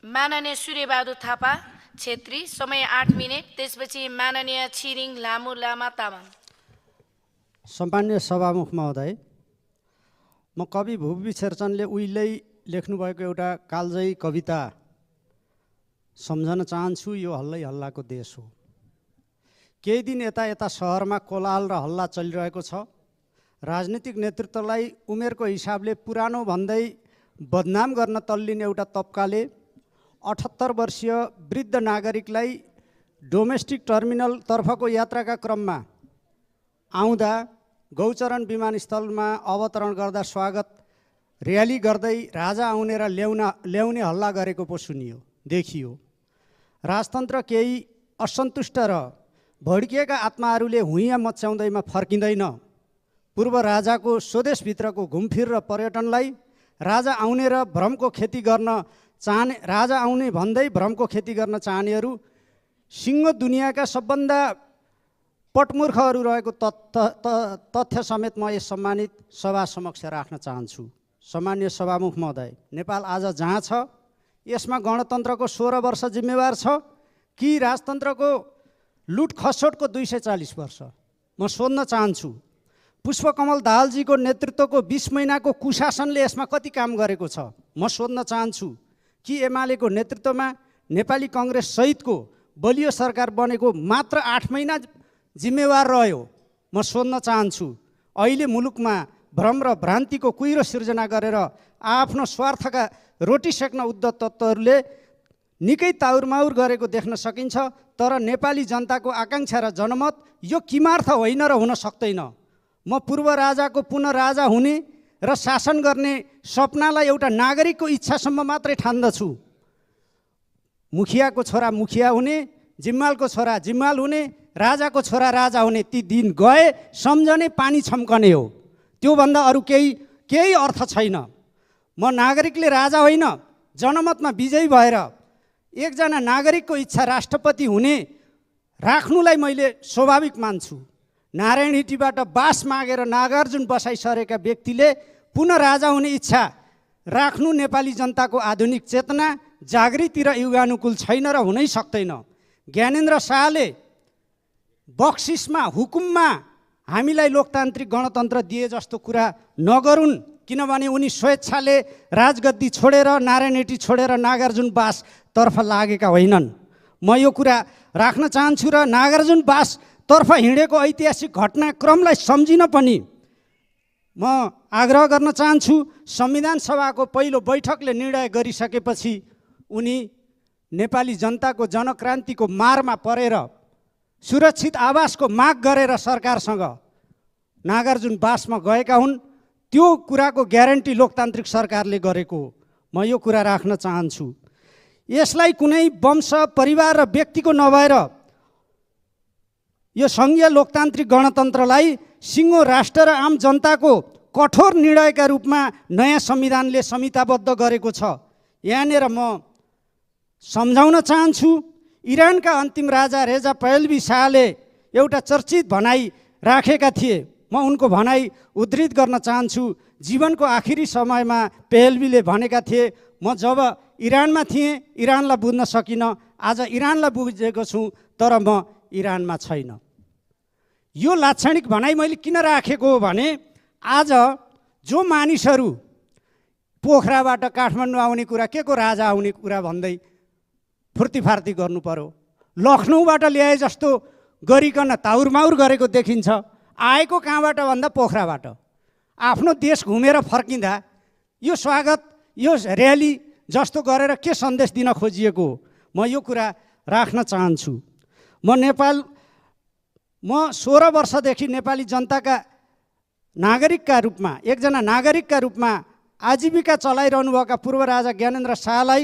माननीय सूर्यबहादुर थापा छेत्री, समय 8 मिनेट। त्यसपछि माननीय छिरिङ लामु लामा तामाङ। सम्मान्य सभामुख महोदय, म कवि भुपी शेरचनले उहिल्यै लेख्नुभएको एउटा कालजयी कविता सम्झन चाहन्छु। यो हल्लै हल्लाको देश हो। केही दिन यता सहरमा कोलाहल र हल्ला चलिरहेको छ। राजनीतिक नेतृत्वलाई उमेरको हिसाबले पुरानो भन्दै बदनाम गर्न तल्लिने एउटा तबकाले 78 वर्षीय वृद्ध नागरिकलाई डोमेस्टिक टर्मिनलतर्फको यात्राका क्रममा आउँदा गौचरण विमानस्थलमा अवतरण गर्दा स्वागत र्याली गर्दै राजा आउने र ल्याउने हल्ला गरेको पो सुनियो, देखियो। राजतन्त्र केही असन्तुष्ट र भड्किएका आत्माहरूले हुइयाँ मच्याउँदैमा फर्किँदैन। पूर्व राजाको स्वदेशभित्रको घुमफिर र पर्यटनलाई राजा आउने र भ्रमको खेती गर्न चाहने, राजा आउने भन्दै भ्रमको खेती गर्न चाहनेहरू सिङ्गो दुनियाँका सबभन्दा पटमूर्खहरू रहेको तथ्य समेत म यस सम्मानित सभा समक्ष राख्न चाहन्छु। सम्मान्य सभामुख महोदय, नेपाल आज जहाँ छ यसमा गणतन्त्रको 16 वर्ष जिम्मेवार छ कि राजतन्त्रको लुट खसोटको 240 वर्ष? म सोध्न चाहन्छु। पुष्पकमल दाहालजीको नेतृत्वको 20 महिनाको कुशासनले यसमा कति काम गरेको छ? म सोध्न चाहन्छु कि एमालेको नेतृत्वमा नेपाली कङ्ग्रेस सहितको बलियो सरकार बनेको मात्र 8 महिना जिम्मेवार रह्यो? म सोध्न चाहन्छु। अहिले मुलुकमा भ्रम र भ्रान्तिको कुहिरो सिर्जना गरेर आफ्नो स्वार्थका रोटी सेक्न उद्धत तत्त्वहरूले निकै ताउरमाउर गरेको देख्न सकिन्छ। तर नेपाली जनताको आकाङ्क्षा र जनमत यो किमार्थ होइन र हुन सक्दैन। म पूर्व राजाको पुनः राजा हुने र शासन गर्ने सपनालाई एउटा नागरिकको इच्छासम्म मात्रै ठान्दछु। मुखियाको छोरा मुखिया हुने, जिम्मालको छोरा जिम्माल हुने, राजाको छोरा राजा हुने ती दिन गए। सम्झने पानी छम्कने हो, त्योभन्दा अरू केही अर्थ छैन। म नागरिकले राजा होइन, जनमतमा विजयी भएर एकजना नागरिकको इच्छा राष्ट्रपति हुने राख्नुलाई मैले स्वाभाविक मान्छु। नारायण हिटीबाट बास मागेर नागार्जुन बसाइ सरेका व्यक्तिले पुनः राजा हुने इच्छा राख्नु नेपाली जनताको आधुनिक चेतना, जागृति र युगानुकूल छैन र हुनै सक्दैन। ज्ञानेन्द्र शाहले बक्सिसमा हुकुममा हामीलाई लोकतान्त्रिक गणतन्त्र दिए जस्तो कुरा नगरून्, किनभने उनी स्वेच्छाले राजगद्दी छोडेर, नारायण हिटी छोडेर नागार्जुन बासतर्फ लागेका होइनन्। म यो कुरा राख्न चाहन्छु र नागार्जुन बासतर्फ हिँडेको ऐतिहासिक घटनाक्रमलाई सम्झिन पनि म आग्रह गर्न चाहन्छु। संविधान सभाको पहिलो बैठकले निर्णय गरिसकेपछि उनी नेपाली जनताको जनक्रान्तिको मारमा परेर सुरक्षित आवासको माग गरेर सरकारसँग नागार्जुन बासमा गएका हुन्। त्यो कुराको ग्यारेन्टी लोकतान्त्रिक सरकारले गरेको हो। म यो कुरा राख्न चाहन्छु। यसलाई कुनै वंश, परिवार र व्यक्तिको नभएर यो सङ्घीय लोकतान्त्रिक गणतन्त्रलाई सिङ्गो राष्ट्र र आम जनताको कठोर निर्णयका रूपमा नयाँ संविधानले संहिताबद्ध गरेको छ। यहाँनिर म सम्झाउन चाहन्छु, इरानका अन्तिम राजा रेजा पहलवी शाहले एउटा चर्चित भनाइ राखेका थिए। म उनको भनाइ उद्धृत गर्न चाहन्छु। जीवनको आखिरी समयमा पहलवीले भनेका थिए, म जब इरानमा थिएँ इरानलाई बुझ्न सकिनँ, आज इरानलाई बुझेको छु तर म इरानमा छैन। यो लाक्षणिक भनाइ मैले किन राखेको हो भने आज जो मानिसहरू पोखराबाट काठमाडौँ आउने कुरा, के को राजा आउने कुरा भन्दै फुर्तीफार्ती गर्नु पर्यो, लखनऊबाट ल्याए जस्तो गरिकन ताउरमाउर गरेको देखिन्छ। आएको कहाँबाट भन्दा पोखराबाट। आफ्नो देश घुमेर फर्किँदा यो स्वागत, यो र्याली जस्तो गरेर के सन्देश दिन खोजिएको हो? म यो कुरा राख्न चाहन्छु। म 16 वर्षदेखि नेपाली जनताका नागरिकका रूपमा, एकजना नागरिकका रूपमा आजीविका चलाइरहनुभएका पूर्व राजा ज्ञानेन्द्र शाहलाई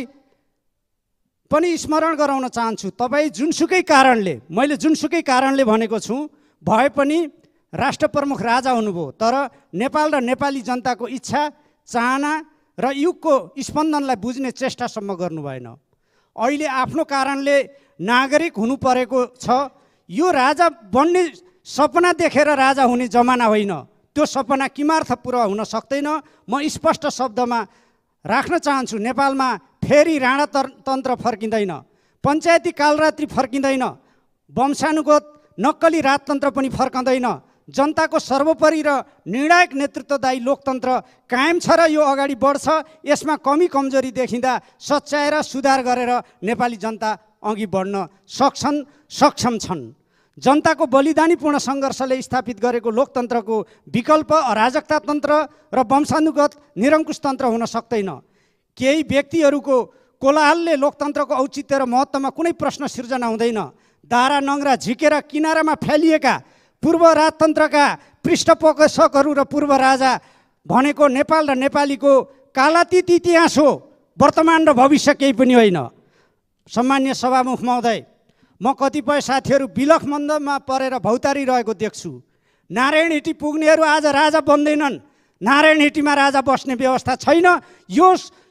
पनि स्मरण गराउन चाहन्छु। तपाईँ जुनसुकै कारणले, मैले जुनसुकै कारणले भनेको छु भए पनि राष्ट्र प्रमुख राजा हुनुभयो, तर नेपाल र नेपाली जनताको इच्छा, चाहना र युगको स्पन्दनलाई बुझ्ने चेष्टासम्म गर्नु भएन। अहिले आफ्नो कारणले नागरिक हुनु परेको छ। यो राजा बन्ने सपना देखेर राजा हुने जमाना होइन। त्यो सपना किमार्थ पुरा हुन सक्दैन। म स्पष्ट शब्दमा राख्न चाहन्छु, नेपालमा फेरि राणा तन्त्र फर्किँदैन, पञ्चायती कालरात्रि फर्किँदैन, वंशानुगत नक्कली राजतन्त्र पनि फर्कँदैन। जनताको सर्वोपरि र निर्णायक नेतृत्वदायी लोकतन्त्र कायम छ र यो अगाडि बढ्छ। यसमा कमी कमजोरी देखिँदा सच्याएर सुधार गरेर नेपाली जनता अघि बढ्न सक्षम छन्। जनताको बलिदानीपूर्ण सङ्घर्षले स्थापित गरेको लोकतन्त्रको विकल्प अराजकतातन्त्र र वंशानुगत निरङ्कुश तन्त्र हुन सक्दैन। केही व्यक्तिहरूको कोलाहलले लोकतन्त्रको औचित्य र महत्त्वमा कुनै प्रश्न सिर्जना हुँदैन। दारा नङ्ग्रा झिकेर किनारामा फैलिएका पूर्व राजतन्त्रका पृष्ठपोषकहरू र पूर्व राजा भनेको नेपाल र नेपालीको कालातीत इतिहास हो, वर्तमान र भविष्य केही पनि होइन। सम्मान्य सभामुख महोदय, म कतिपय साथीहरू बिलखमन्दमा परेर भौतारी रहेको देख्छु। नारायण हिटी पुग्नेहरू आज राजा बन्दैनन्, नारायण हिटीमा राजा बस्ने व्यवस्था छैन। यो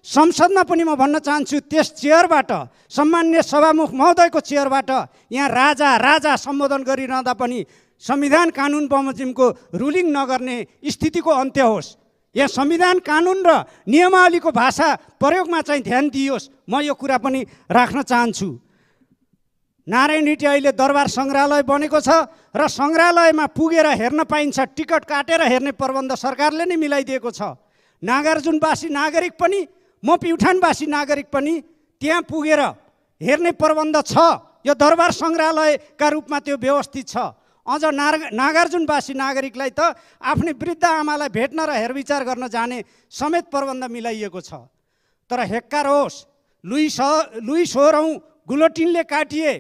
संसदमा पनि म भन्न चाहन्छु, त्यस चेयरबाट, सम्मान्य सभामुख महोदयको चेयरबाट यहाँ राजा राजा सम्बोधन गरिरहँदा पनि संविधान कानुन बमोजिमको रुलिङ नगर्ने स्थितिको अन्त्य होस्। यहाँ संविधान कानुन र नियमावलीको भाषा प्रयोगमा चाहिँ ध्यान दिइयोस्। म यो कुरा पनि राख्न चाहन्छु। नारायण हिटी अहिले दरबार सङ्ग्रहालय बनेको छ र सङ्ग्रहालयमा पुगेर हेर्न पाइन्छ। टिकट काटेर हेर्ने प्रबन्ध सरकारले नै मिलाइदिएको छ। नागार्जुनवासी नागरिक पनि, म प्युठानवासी नागरिक पनि त्यहाँ पुगेर हेर्ने प्रबन्ध छ। यो दरबार सङ्ग्रहालयका रूपमा त्यो व्यवस्थित छ। अझ नागार्जुनवासी नागरिकलाई त आफ्नै वृद्ध आमालाई भेट्न र हेरविचार गर्न जाने समेत प्रबन्ध मिलाइएको छ। तर हेक्कार होस्, लुई 16औँ गुलोटिनले काटिए,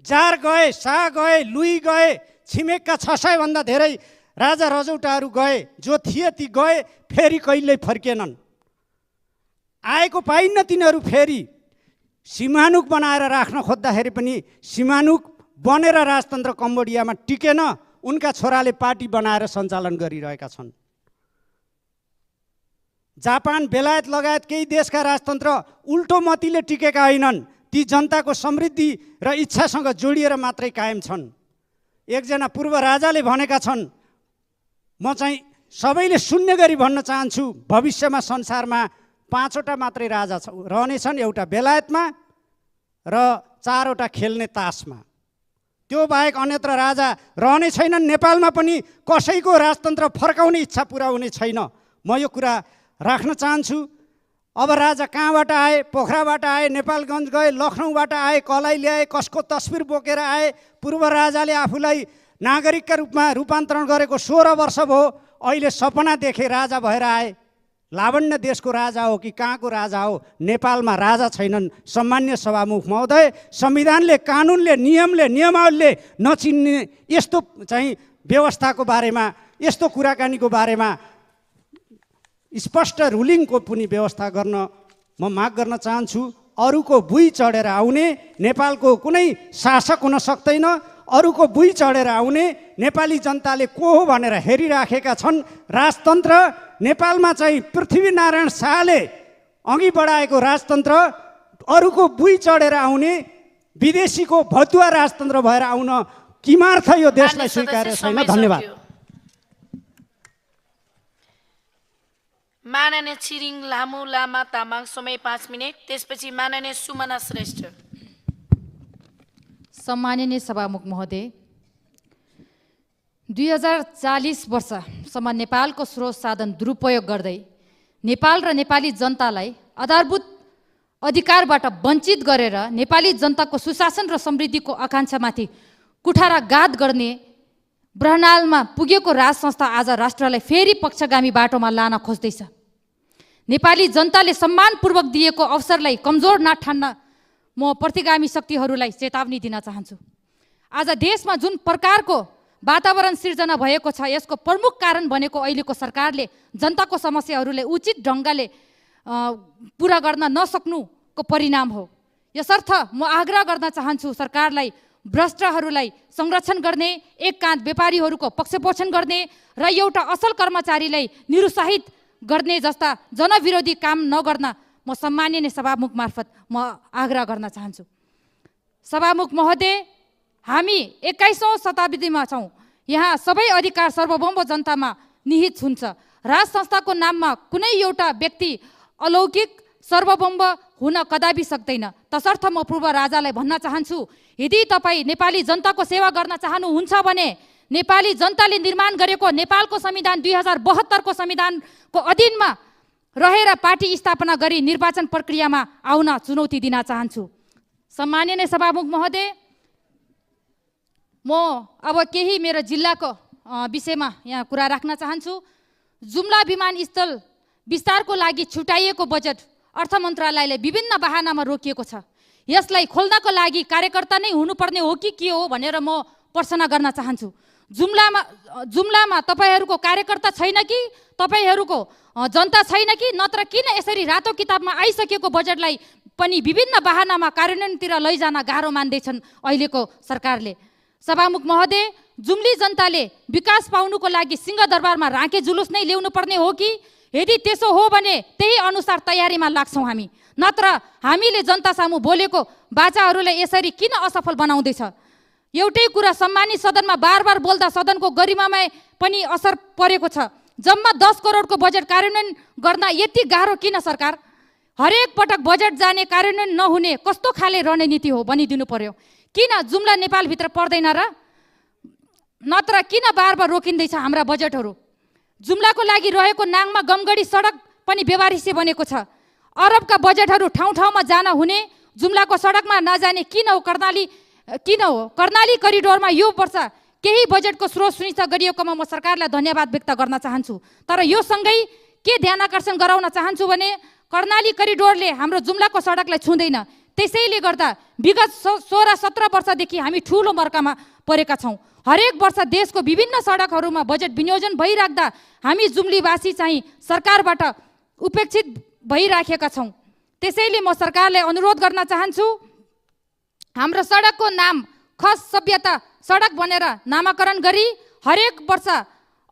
जार गए, शाह गए, लुई गए, छिमेकका 600 भन्दा धेरै राजा रजौटाहरू गए, जो थिए ती गए, फेरि कहिल्यै फर्केनन्। आएको पाइन्न तिनीहरू फेरि। सीमानुक बनाएर राख्न खोज्दाखेरि पनि सीमानुक बनेर राजतन्त्र कम्बोडियामा टिकेन। उनका छोराले पार्टी बनाएर सञ्चालन गरिरहेका छन्। जापान, बेलायत लगायत केही देशका राजतन्त्र उल्टो मतीले टिकेका होइनन्। ती जनताको समृद्धि र इच्छासँग जोडिएर मात्रै कायम छन्। एकजना पूर्व राजाले भनेका छन्, म चाहिँ सबैले सुन्ने गरी भन्न चाहन्छु, भविष्यमा संसारमा 5वटा मात्रै राजा रहनेछन्, एउटा बेलायतमा र 4वटा खेल्ने तासमा। त्यो बाहेक अन्यत्र राजा रहने छैनन्। नेपालमा पनि कसैको राजतन्त्र फर्काउने इच्छा पुरा हुने छैन। म यो कुरा राख्न चाहन्छु। अब राजा कहाँबाट आए? पोखराबाट आए, नेपालगञ्ज गए, लखनऊबाट आए, कलाई ल्याए, कसको तस्बिर बोकेर आए। पूर्व राजाले आफूलाई नागरिकका रूपमा रूपान्तरण गरेको 16 वर्ष भयो। अहिले सपना देखे राजा भएर आए। लावण्य देशको राजा हो कि कहाँको राजा हो? नेपालमा राजा छैनन्। सम्मान्य सभामुख महोदय, संविधानले, कानुनले, नियमले, नियमावलीले नचिन्ने यस्तो चाहिँ व्यवस्थाको बारेमा, यस्तो कुराकानीको बारेमा स्पष्ट रुलिङको पनि व्यवस्था गर्न म माग गर्न चाहन्छु। अरूको भुइँ चढेर आउने नेपालको कुनै शासक हुन सक्दैन। अरूको भुइँ चढेर आउने नेपाली जनताले को हो भनेर हेरिराखेका छन्। राजतन्त्र नेपालमा चाहिँ पृथ्वीनारायण शाहले अघि बढाएको राजतन्त्र अरूको भुइँ चढेर आउने विदेशीको भतुवा राजतन्त्र भएर आउन किमार्थ यो देशलाई स्वीकार्य छैन। धन्यवाद। माननीय छिरिङ लामु लामा तामाङ, समय 5 मिनट। त्यसपछि माननीय सुमना श्रेष्ठ। सम्माननीय सभामुख महोदय, 2040 वर्षसम्म नेपालको स्रोत साधन दुरुपयोग गर्दै नेपाल र नेपाली जनतालाई आधारभूत अधिकारबाट वञ्चित गरेर नेपाली जनताको सुशासन र समृद्धिको आकाङ्क्षामाथि कुठाराघात गर्ने ब्रहनालमा पुगेको राज संस्था आज राष्ट्रलाई फेरि पक्षगामी बाटोमा लान खोज्दैछ। नेपाली जनताले सम्मानपूर्वक दिएको अवसरलाई कमजोर नठान्न म प्रतिगामी शक्तिहरूलाई चेतावनी दिन चाहन्छु। आज देशमा जुन प्रकारको वातावरण सिर्जना भएको छ, यसको प्रमुख कारण भनेको अहिलेको सरकारले जनताको समस्याहरूलाई उचित ढङ्गले पुरा गर्न नसक्नुको परिणाम हो। यसर्थ म आग्रह गर्न चाहन्छु सरकारलाई भ्रष्टहरूलाई संरक्षण गर्ने, एक काँध व्यापारीहरूको पक्षपोषण गर्ने र एउटा असल कर्मचारीलाई निरुत्साहित गर्ने जस्ता जनविरोधी काम नगर्न म सम्माननीय सभामुख मार्फत म आग्रह गर्न चाहन्छु। सभामुख महोदय, हामी 21औं शताब्दीमा छौँ। यहाँ सबै अधिकार सार्वभौम जनतामा निहित हुन्छ। राज संस्थाको नाममा कुनै एउटा व्यक्ति अलौकिक सार्वभौम हुन कदापि सक्दैन। तसर्थ म पूर्व राजालाई भन्न चाहन्छु, यदि तपाईँ नेपाली जनताको सेवा गर्न चाहनुहुन्छ भने नेपाली जनताले निर्माण गरेको नेपालको संविधान 2072 को संविधानको अधीनमा रहेर पार्टी स्थापना गरी निर्वाचन प्रक्रियामा आउन चुनौती दिन चाहन्छु। सम्माननीय सभामुख महोदय, म अब केही मेरो जिल्लाको विषयमा यहाँ कुरा राख्न चाहन्छु। जुम्ला विमानस्थल विस्तारको लागि छुट्याइएको बजेट अर्थ मन्त्रालयले विभिन्न बहानामा रोकिएको छ। यसलाई खोल्नको लागि कार्यकर्ता नै हुनुपर्ने हो कि के हो भनेर म प्रश्न गर्न चाहन्छु। जुम्लामा तपाईँहरूको कार्यकर्ता छैन कि तपाईँहरूको जनता छैन कि नत्र किन यसरी रातो किताबमा आइसकेको बजेटलाई पनि विभिन्न बहानामा कार्यान्वयनतिर लैजान गाह्रो मान्दैछन् अहिलेको सरकारले। सभामुख महोदय, जुम्ली जनताले विकास पाउनुको लागि सिंहदरबारमा राँके जुलुस नै ल्याउनु पर्ने हो कि? यदि त्यसो हो भने त्यही अनुसार तयारीमा लाग्छौँ हामी। नत्र हामीले जनता सामु बोलेको बाचाहरूलाई यसरी किन असफल बनाउँदैछ? एउटै कुरा सम्मानित सदनमा बार बार बोल्दा सदनको गरिमामा पनि असर परेको छ। जम्मा 10 करोडको बजेट कार्यान्वयन गर्न यति गाह्रो किन सरकार? हरेक पटक बजेट जाने कार्यान्वयन नहुने कस्तो खाले रणनीति हो भनिदिनु पर्यो। किन जुम्ला नेपालभित्र पर्दैन र? नत्र किन बार बार रोकिँदैछ हाम्रा बजेटहरू? जुम्लाको लागि रहेको नाङमा गमगढी सडक पनि बेवारिसे बनेको छ। अरबका बजेटहरू ठाउँ ठाउँमा जान हुने जुम्लाको सडकमा नजाने किन हो? कर्णाली करिडोरमा यो वर्ष केही बजेटको स्रोत सुनिश्चित गरिएकोमा म सरकारलाई धन्यवाद व्यक्त गर्न चाहन्छु। तर यो सँगै के ध्यान आकर्षण गराउन चाहन्छु भने कर्णाली करिडोरले हाम्रो जुम्लाको सडकलाई छुँदैन। त्यसैले गर्दा विगत 16-17 वर्षदेखि हामी ठुलो मर्कामा परेका छौँ। हरेक वर्ष देशको विभिन्न सडकहरूमा बजेट विनियोजन भइराख्दा हामी जुम्लीवासी चाहिँ सरकारबाट उपेक्षित भइराखेका छौँ। त्यसैले म सरकारलाई अनुरोध गर्न चाहन्छु, हाम्रो सडकको नाम खस सभ्यता सडक भनेर नामाकरण गरी हरेक वर्ष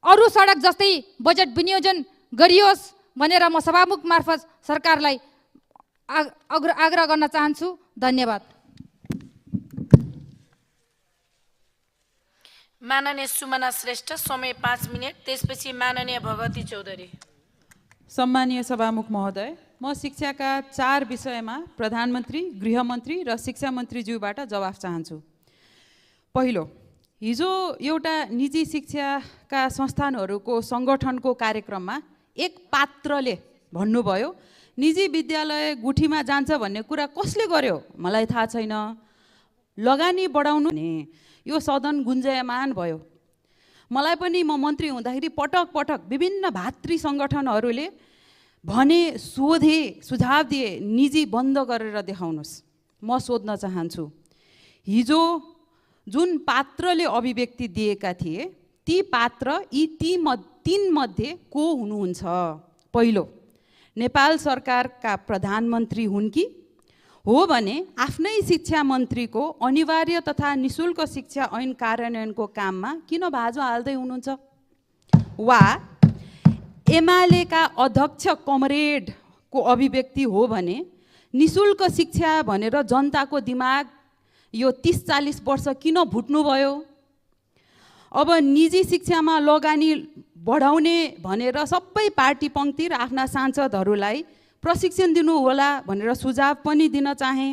अरू सडक जस्तै बजेट विनियोजन गरियोस् भनेर म सभामुख मार्फत सरकारलाई आग्रह गर्न चाहन्छु। धन्यवाद। माननीय सुमना श्रेष्ठ, समय 5 मिनट। त्यसपछि माननीय भगवती चौधरी। सम्मानीय सभामुख महोदय, म शिक्षाका 4 विषयमा प्रधानमन्त्री, गृहमन्त्री र शिक्षा मन्त्रीज्यूबाट जवाफ चाहन्छु। पहिलो, हिजो एउटा निजी शिक्षाका संस्थानहरूको सङ्गठनको कार्यक्रममा एक पात्रले भन्नुभयो निजी विद्यालय गुठीमा जान्छ भन्ने कुरा कसले गर्यो मलाई थाहा छैन, लगानी बढाउनु भने यो सदन गुन्जयमान भयो। मलाई पनि म मन्त्री हुँदाखेरि पटक पटक विभिन्न भातृ सङ्गठनहरूले भने, सोधे, सुझाव दिए निजी बन्द गरेर देखाउनुहोस्। म सोध्न चाहन्छु, हिजो जुन पात्रले अभिव्यक्ति दिएका थिए ती पात्र यी तीन मध्ये को हुनुहुन्छ? पहिलो, नेपाल सरकारका प्रधानमन्त्री हुन् कि? हो भने आफ्नै शिक्षा मन्त्रीको अनिवार्य तथा निशुल्क शिक्षा ऐन कार्यान्वयनको काममा किन भाँजो हाल्दै हुनुहुन्छ? वा एमालेका अध्यक्ष कमरेडको अभिव्यक्ति हो भने निशुल्क शिक्षा भनेर जनताको दिमाग यो 30-40 वर्ष किन भुट्नुभयो? अब निजी शिक्षामा लगानी बढाउने भनेर सबै पार्टी पङ्क्ति र आफ्ना सांसदहरूलाई प्रशिक्षण दिनु होला भनेर सुझाव पनि दिन चाहे।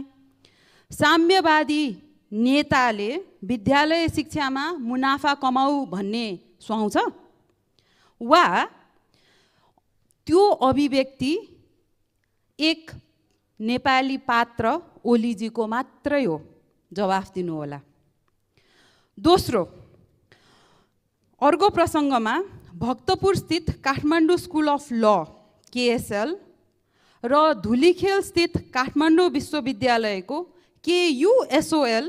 साम्यवादी नेताले विद्यालय शिक्षामा मुनाफा कमाऊ भन्ने सुहाउँछ? वा त्यो अभिव्यक्ति एक नेपाली पात्र ओलीजीको मात्रै हो? जवाफ दिनु होला। दोस्रो, अर्को प्रसङ्गमा भक्तपुर स्थित काठमाडौँ स्कुल अफ ल KSL र धुलीखेल स्थित काठमाडौँ विश्वविद्यालयको KUSOL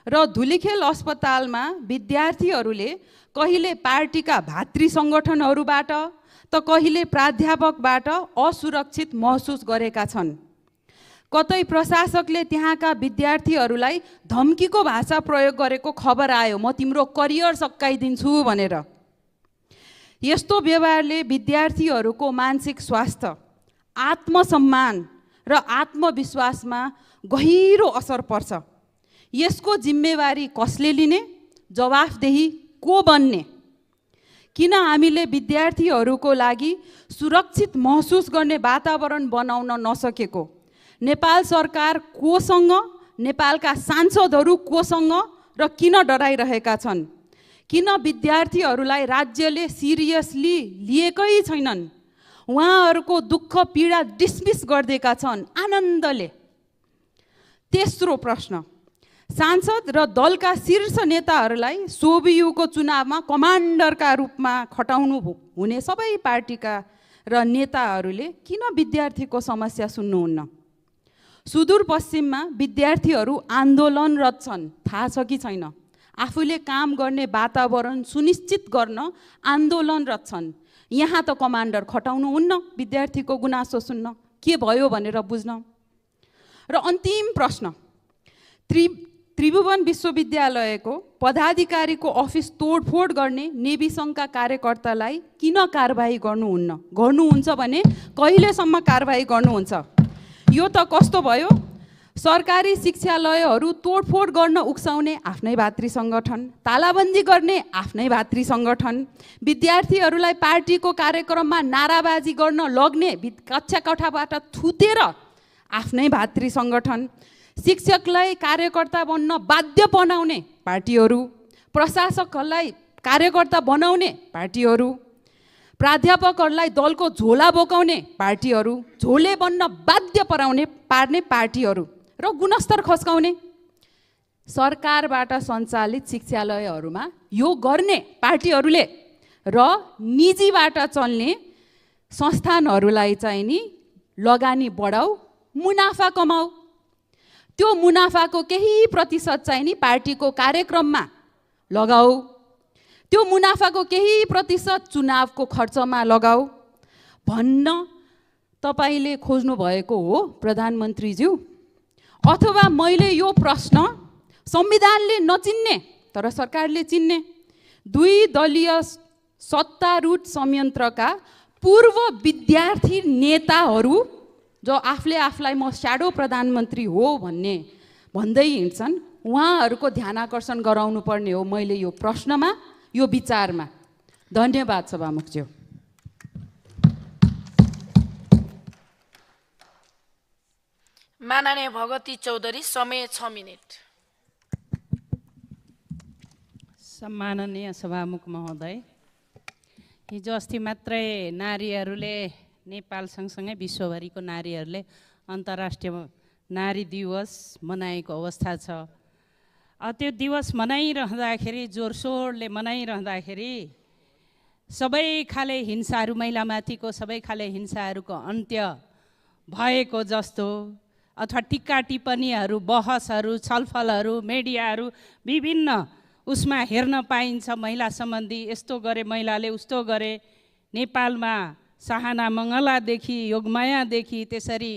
र धुलीखेल अस्पतालमा विद्यार्थीहरूले कहिले पार्टीका भातृ सङ्गठनहरूबाट त कहिले प्राध्यापकबाट असुरक्षित महसुस गरेका छन्। कतै प्रशासकले त्यहाँका विद्यार्थीहरूलाई धम्कीको भाषा प्रयोग गरेको खबर आयो, म तिम्रो करियर सकाइदिन्छु भनेर। यस्तो व्यवहारले विद्यार्थीहरूको मानसिक स्वास्थ्य, आत्मसम्मान र आत्मविश्वासमा गहिरो असर पर्छ। यसको जिम्मेवारी कसले लिने, जवाफदेही को बन्ने? किन हामीले विद्यार्थीहरूको लागि सुरक्षित महसुस गर्ने वातावरण बनाउन नसकेको? नेपाल सरकार कोसँग, नेपालका सांसदहरू कोसँग र किन डराइरहेका छन्? किन विद्यार्थीहरूलाई राज्यले सिरियसली लिएकै छैनन्? उहाँहरूको दुःख पीडा डिसमिस गरिदिएका छन् आनन्दले। तेस्रो प्रश्न, सांसद र दलका शीर्ष नेताहरूलाई सोबियुको चुनावमा कमान्डरका रूपमा खटाउनु हुने सबै पार्टीका र नेताहरूले किन विद्यार्थीको समस्या सुन्नुहुन्न? सुदूरपश्चिममा विद्यार्थीहरू आन्दोलनरत छन्, थाहा छ कि छैन? आफूले काम गर्ने वातावरण सुनिश्चित गर्न आन्दोलनरत छन्। यहाँ त कमान्डर खटाउनुहुन्न विद्यार्थीको गुनासो सुन्न, के भयो भनेर बुझ्न। र अन्तिम प्रश्न, त्रिभुवन विश्वविद्यालयको पदाधिकारीको अफिस तोडफोड गर्ने नेभी सङ्घका कार्यकर्तालाई किन कारबाही गर्नुहुन्न? गर्नुहुन्छ भने कहिलेसम्म कारबाही गर्नुहुन्छ? यो त कस्तो भयो, सरकारी शिक्षालयहरू तोडफोड गर्न उक्साउने आफ्नै भातृ सङ्गठन, तालाबन्दी गर्ने आफ्नै भातृ सङ्गठन, विद्यार्थीहरूलाई पार्टीको कार्यक्रममा नाराबाजी गर्न लग्ने कक्षा कोठाबाट थुतेर आफ्नै भातृ सङ्गठन, शिक्षकलाई कार्यकर्ता बन्न बाध्य बनाउने पार्टीहरू, प्रशासकहरूलाई कार्यकर्ता बनाउने पार्टीहरू, प्राध्यापकहरूलाई दलको झोला बोकाउने पार्टीहरू, झोले बन्न बाध्य पार्ने पार्टीहरू र गुणस्तर खस्काउने सरकारबाट सञ्चालित शिक्षालयहरूमा यो गर्ने पार्टीहरूले र निजीबाट चल्ने संस्थानहरूलाई चाहिँ नि लगानी बढाऊ, मुनाफा कमाऊ। त्यो मुनाफाको केही प्रतिशत चाहिँ नि पार्टीको कार्यक्रममा लगाऊ, त्यो मुनाफाको केही प्रतिशत चुनावको खर्चमा लगाऊ भन्न तपाईले खोज्नु भएको हो प्रधानमन्त्रीज्यू? अथवा मैले यो प्रश्न संविधानले नचिन्ने तर सरकारले चिन्ने दुई दलीय सत्तारूढ संयन्त्रका पूर्व विद्यार्थी नेताहरू जो आफूले आफूलाई म स्याडो प्रधानमन्त्री हो भन्दै हिँड्छन्, उहाँहरूको ध्यान आकर्षण गराउनु पर्ने हो मैले यो प्रश्नमा, यो विचारमा। धन्यवाद सभामुखज्यू। माननीय भगवती चौधरी, समय 6 मिनेट। सम्माननीय सभामुख महोदय, हिजो अस्ति मात्रै नारीहरूले नेपाल सँगसँगै विश्वभरिको नारीहरूले अन्तर्राष्ट्रिय नारी दिवस मनाएको अवस्था छ। त्यो दिवस मनाइरहँदाखेरि, जोरसोडले मनाइरहँदाखेरि सबै खाले हिंसाहरू, महिलामाथिको सबै खाले हिंसाहरूको अन्त्य भएको जस्तो अथवा टिक्का टिप्पणीहरू, बहसहरू, छलफलहरू, मिडियाहरू विभिन्न उसमा हेर्न पाइन्छ। महिला सम्बन्धी यस्तो गरे, महिलाले उस्तो गरे, नेपालमा साहना मङ्गलादेखि योगमायादेखि त्यसरी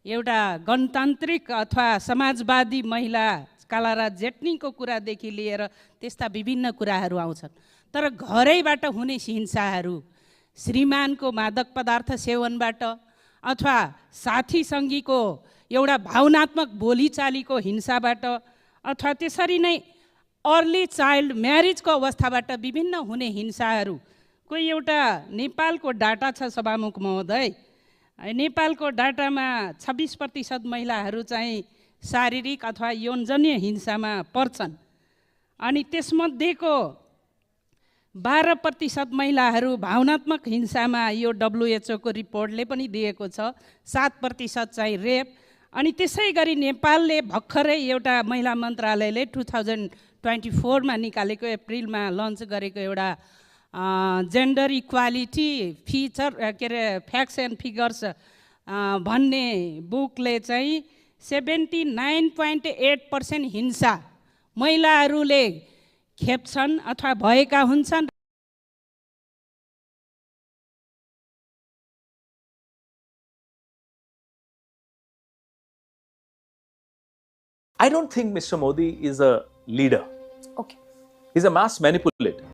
एउटा गणतान्त्रिक अथवा समाजवादी महिला कालाराज जेट्नीको कुरादेखि लिएर त्यस्ता विभिन्न कुराहरू आउँछन्। तर घरैबाट हुने हिंसाहरू, श्रीमानको मादक पदार्थ सेवनबाट अथवा साथी सङ्गीको एउटा भावनात्मक बोलीचालीको हिंसाबाट अथवा त्यसरी नै अर्ली चाइल्ड म्यारिजको अवस्थाबाट विभिन्न हुने हिंसाहरू, कोही एउटा नेपालको डाटा छ सभामुख महोदय, नेपालको डाटामा 26% महिलाहरू चाहिँ शारीरिक अथवा यौनजन्य हिंसामा पर्छन् अनि त्यसमध्येको 12% महिलाहरू भावनात्मक हिंसामा यो WHO को रिपोर्टले पनि दिएको छ, 7% चाहिँ रेप। अनि त्यसै गरी नेपालले भर्खरै एउटा महिला मन्त्रालयले 2024 मा निकालेको अप्रिलमा लन्च गरेको एउटा जेन्डर इक्वालिटी फिचर के अरे फ्याक्ट्स एन्ड फिगर्स भन्ने बुकले चाहिँ 79.8% हिंसा महिलाहरूले खेप्छन् अथवा भएका हुन्छन्। I don't think Mr. Modi is a leader. Okay. He's a mass manipulator.